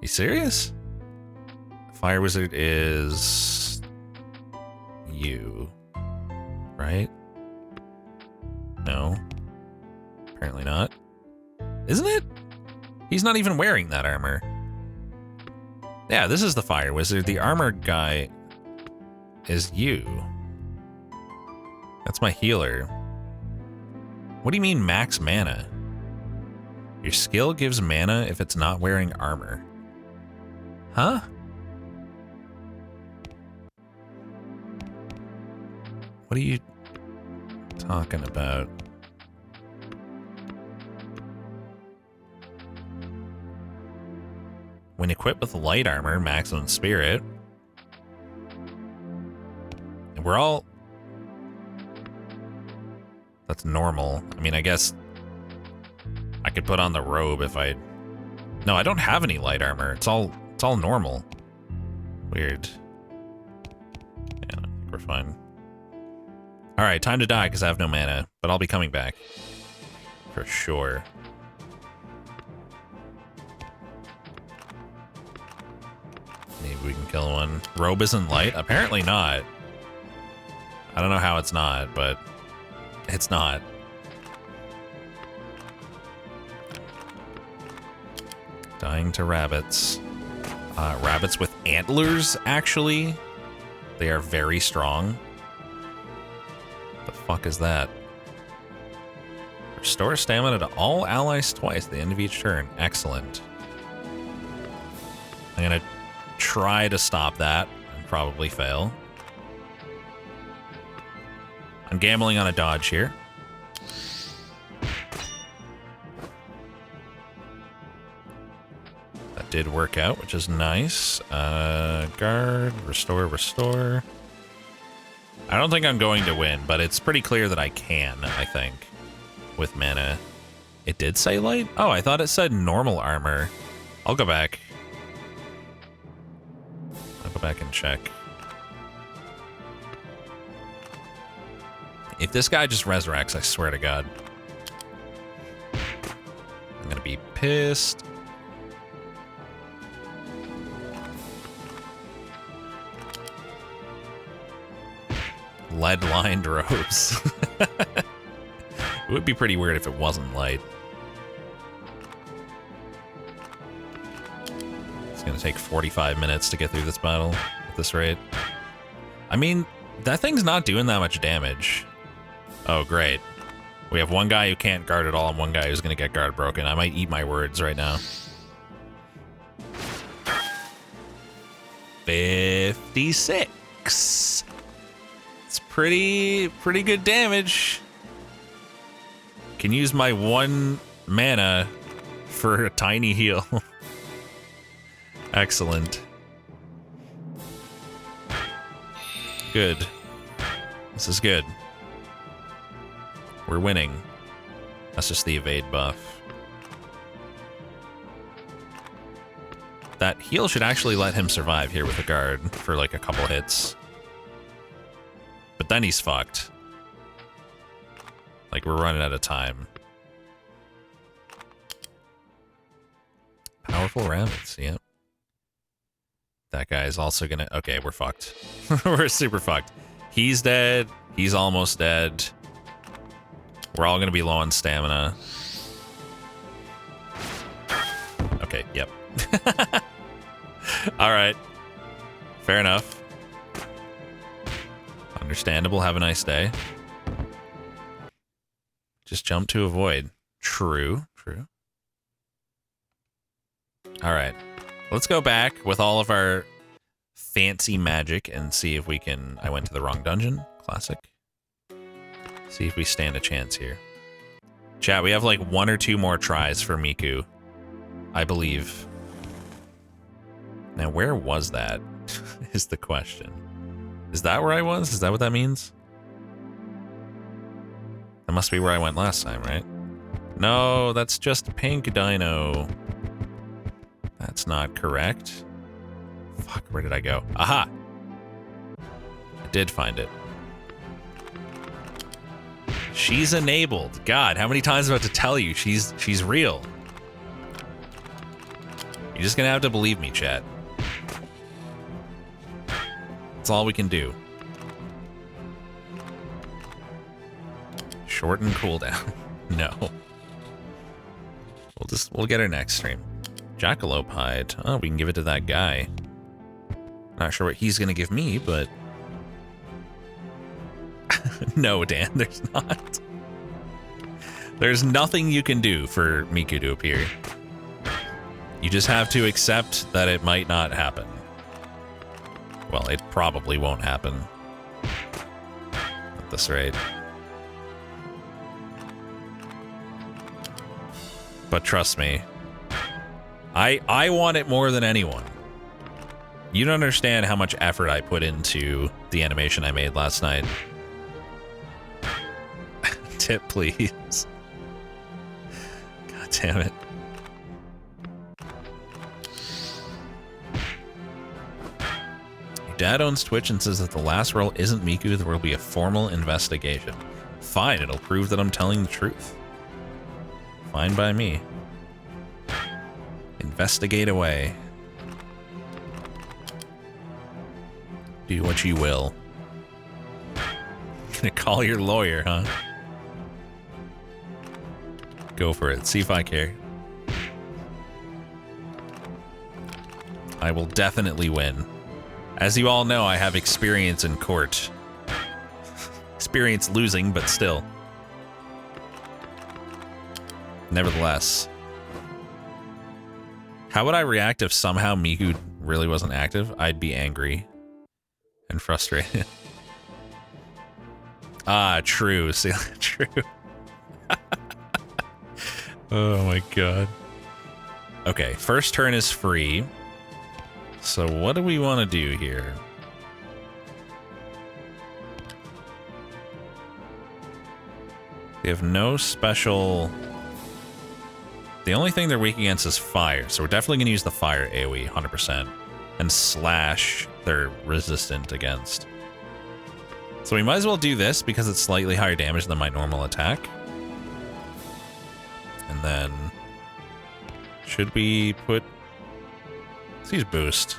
You serious? Fire wizard is you, right? No. Apparently not. Isn't it? He's not even wearing that armor. Yeah, this is the fire wizard. The armor guy is you. That's my healer. What do you mean max mana? Your skill gives mana if it's not wearing armor. Huh? What are you talking about? When equipped with light armor, maximum spirit. And we're all... That's normal. I mean, I guess I could put on the robe if I... No, I don't have any light armor. It's all normal. Weird. Yeah, I think we're fine. Alright, time to die because I have no mana, but I'll be coming back. For sure. Maybe we can kill one. Robe isn't light? Apparently not. I don't know how it's not, but it's not. Dying to rabbits. Rabbits with antlers, actually. They are very strong. The fuck is that? Restore stamina to all allies twice at the end of each turn. Excellent. I'm gonna try to stop that and probably fail. I'm gambling on a dodge here. That did work out, which is nice. Guard, restore. I don't think I'm going to win, but it's pretty clear that I can, I think, with mana. It did say light? Oh, I thought it said normal armor. I'll go back. I'll go back and check. If this guy just resurrects, I swear to God, I'm gonna be pissed. Lead-lined robes. It would be pretty weird if it wasn't light. gonna take 45 minutes to get through this battle at this rate. I mean, that thing's not doing that much damage. Oh, great. We have one guy who can't guard at all and one guy who's gonna get guard broken. I might eat my words right now. 56. It's pretty good damage. Can use my 1 mana for a tiny heal. Excellent. Good. This is good. We're winning. That's just the evade buff. That heal should actually let him survive here with a guard for like a couple hits. But then he's fucked. Like, we're running out of time. Powerful rabbits, yep. That guy's also gonna... Okay, we're fucked. We're super fucked. He's dead. He's almost dead. We're all gonna be low on stamina. Okay, yep. Alright. Fair enough. Understandable. Have a nice day. Just jump to avoid. True. Alright. Let's go back with all of our fancy magic and see if we can... I went to the wrong dungeon. Classic. See if we stand a chance here. Chat, we have like 1 or 2 more tries for Miku, I believe. Now, where was that? Is the question. Is that where I was? Is that what that means? That must be where I went last time, right? No, that's just Pink Dino. That's not correct. Fuck, where did I go? Aha! I did find it. She's enabled. God, how many times do I have to tell you she's real? You're just gonna have to believe me, chat. That's all we can do. Shorten cooldown. No. We'll get her next stream. Jackalope hide. Oh, we can give it to that guy. Not sure what he's gonna give me, but... No, Dan, there's not. There's nothing you can do for Miku to appear. You just have to accept that it might not happen. Well, it probably won't happen. At this rate. But trust me, I want it more than anyone. You don't understand how much effort I put into the animation I made last night. Tip, please. God damn it. Your dad owns Twitch and says that the last role isn't Miku, there will be a formal investigation. Fine, it'll prove that I'm telling the truth. Fine by me. Investigate away. Do what you will. Gonna call your lawyer, huh? Go for it. See if I care. I will definitely win. As you all know, I have experience in court. Experience losing, but still. Nevertheless. How would I react if somehow Miku really wasn't active? I'd be angry. And frustrated. Ah, true. See, true. Oh my god. Okay, first turn is free. So what do we want to do here? We have no special... The only thing they're weak against is fire, so we're definitely going to use the fire AoE, 100%. And slash, they're resistant against. So we might as well do this because it's slightly higher damage than my normal attack. And then... Should we put... Let's use boost.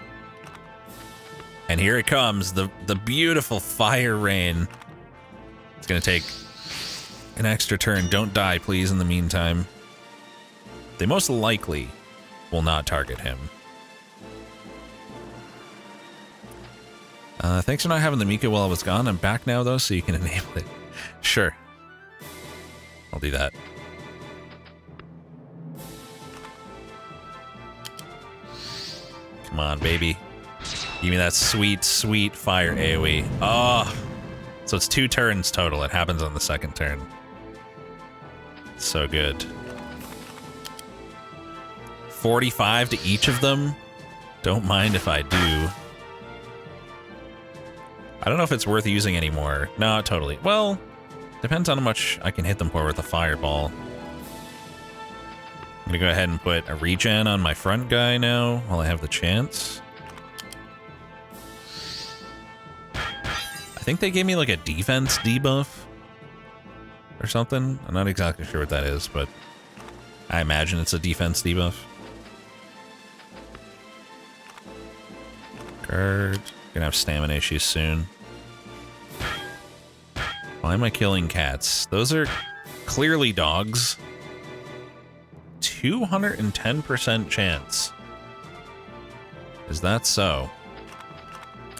And here it comes, the beautiful fire rain. It's going to take an extra turn. Don't die, please, in the meantime. They most likely will not target him. Thanks for not having the Miku while I was gone. I'm back now, though, so you can enable it. Sure. I'll do that. Come on, baby. Give me that sweet, sweet fire AoE. Oh! So it's 2 turns total. It happens on the second turn. So good. 45 to each of them. Don't mind if I do. I don't know if it's worth using anymore. No, totally. Well, depends on how much I can hit them for with a fireball. I'm gonna go ahead and put a regen on my front guy now while I have the chance. I think they gave me like a defense debuff or something. I'm not exactly sure what that is, but I imagine it's a defense debuff. Guard. Gonna have stamina issues soon. Why am I killing cats? Those are clearly dogs. 210% chance. Is that so?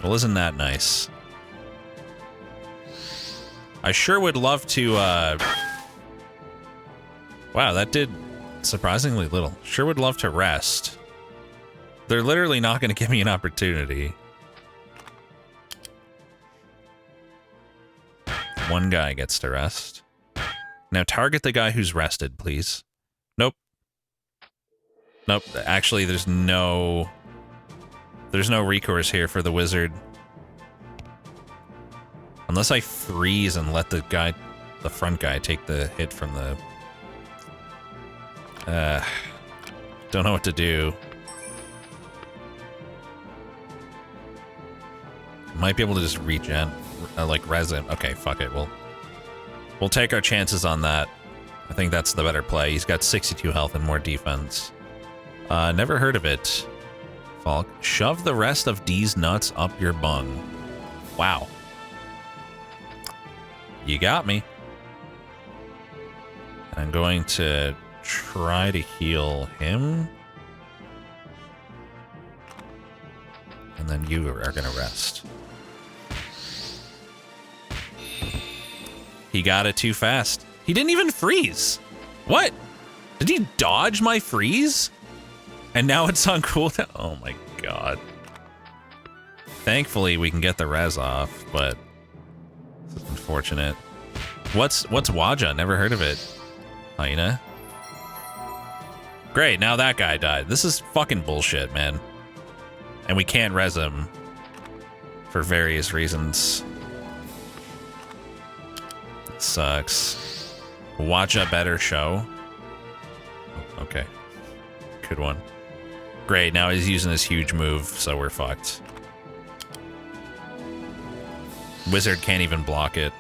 Well, isn't that nice? I sure would love to, wow, that did surprisingly little. Sure would love to rest. They're literally not going to give me an opportunity. One guy gets to rest. Now target the guy who's rested, please. Nope. Nope. Actually, there's no recourse here for the wizard. Unless I freeze and let the front guy take the hit from the... don't know what to do. Might be able to just regen, like res him. Okay, fuck it. We'll take our chances on that. I think that's the better play. He's got 62 health and more defense. Never heard of it. Falk, shove the rest of D's nuts up your bung. Wow. You got me. I'm going to try to heal him. And then you are going to rest. He got it too fast. He didn't even freeze. What? Did he dodge my freeze? And now it's on cooldown? Oh my god. Thankfully, we can get the res off, but this is unfortunate. What's Waja? Never heard of it. Hyena. Great, now that guy died. This is fucking bullshit, man. And we can't res him for various reasons. It sucks. Waja better show. Okay. Good one. Great, now he's using his huge move, so we're fucked. Wizard can't even block it.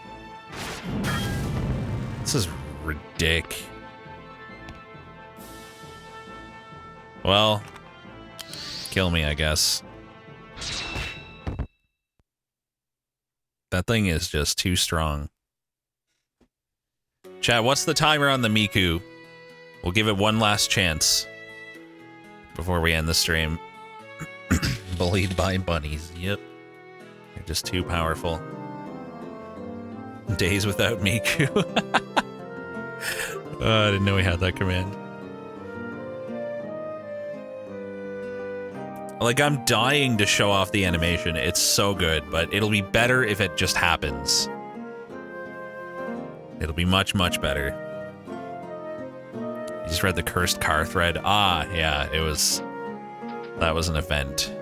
This is ridiculous. Well, kill me, I guess. That thing is just too strong. Chat, what's the timer on the Miku? We'll give it one last chance before we end the stream. Bullied by bunnies. Yep. They're just too powerful. Days without Miku. I didn't know we had that command. Like, I'm dying to show off the animation. It's so good, but it'll be better if it just happens. It'll be much, much better. You just read the cursed car thread. Ah, yeah, it was... That was an event.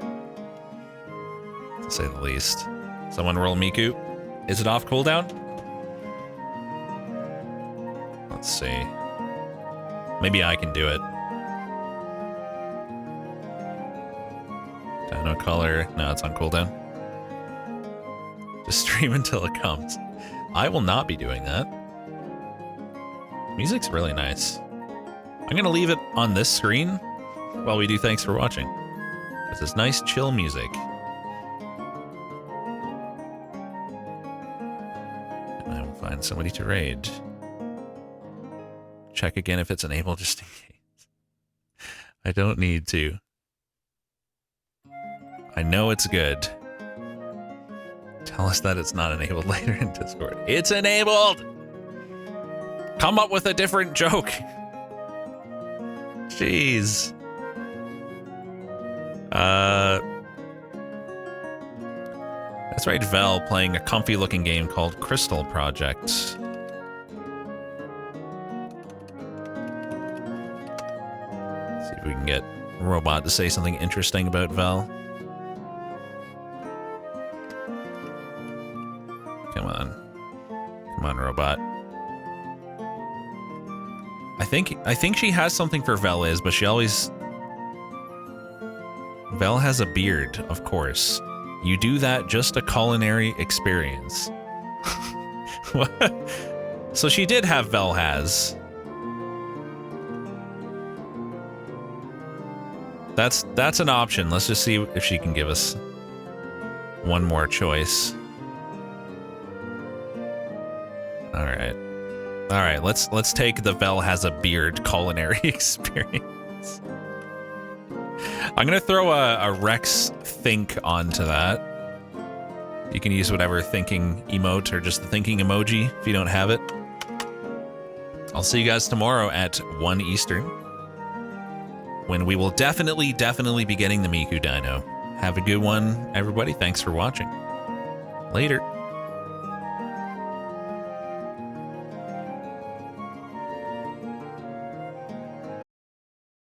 To say the least. Someone roll Miku. Is it off cooldown? Let's see. Maybe I can do it. Dino color. No, it's on cooldown. Just stream until it comes. I will not be doing that. Music's really nice. I'm gonna leave it on this screen while we do thanks for watching. It's this nice chill music. And I will find somebody to raid. Check again if it's enabled just in case. I don't need to. I know it's good. Tell us that it's not enabled later in Discord. It's enabled! Come up with a different joke. Jeez. That's right, Vel playing a comfy looking game called Crystal Project. See if we can get Robot to say something interesting about Vel. Come on. Come on, Robot. I think she has something for Vel is, but she always... Vel has a beard, of course. You do that just a culinary experience. What? So she did have Vel has. That's an option. Let's just see if she can give us one more choice. All right. All right, let's take the Vel has a beard culinary experience. I'm gonna throw a Rex think onto that. You can use whatever thinking emote or just the thinking emoji if you don't have it. I'll see you guys tomorrow at 1 Eastern, when we will definitely be getting the Miku Dino. Have a good one, everybody. Thanks for watching. Later.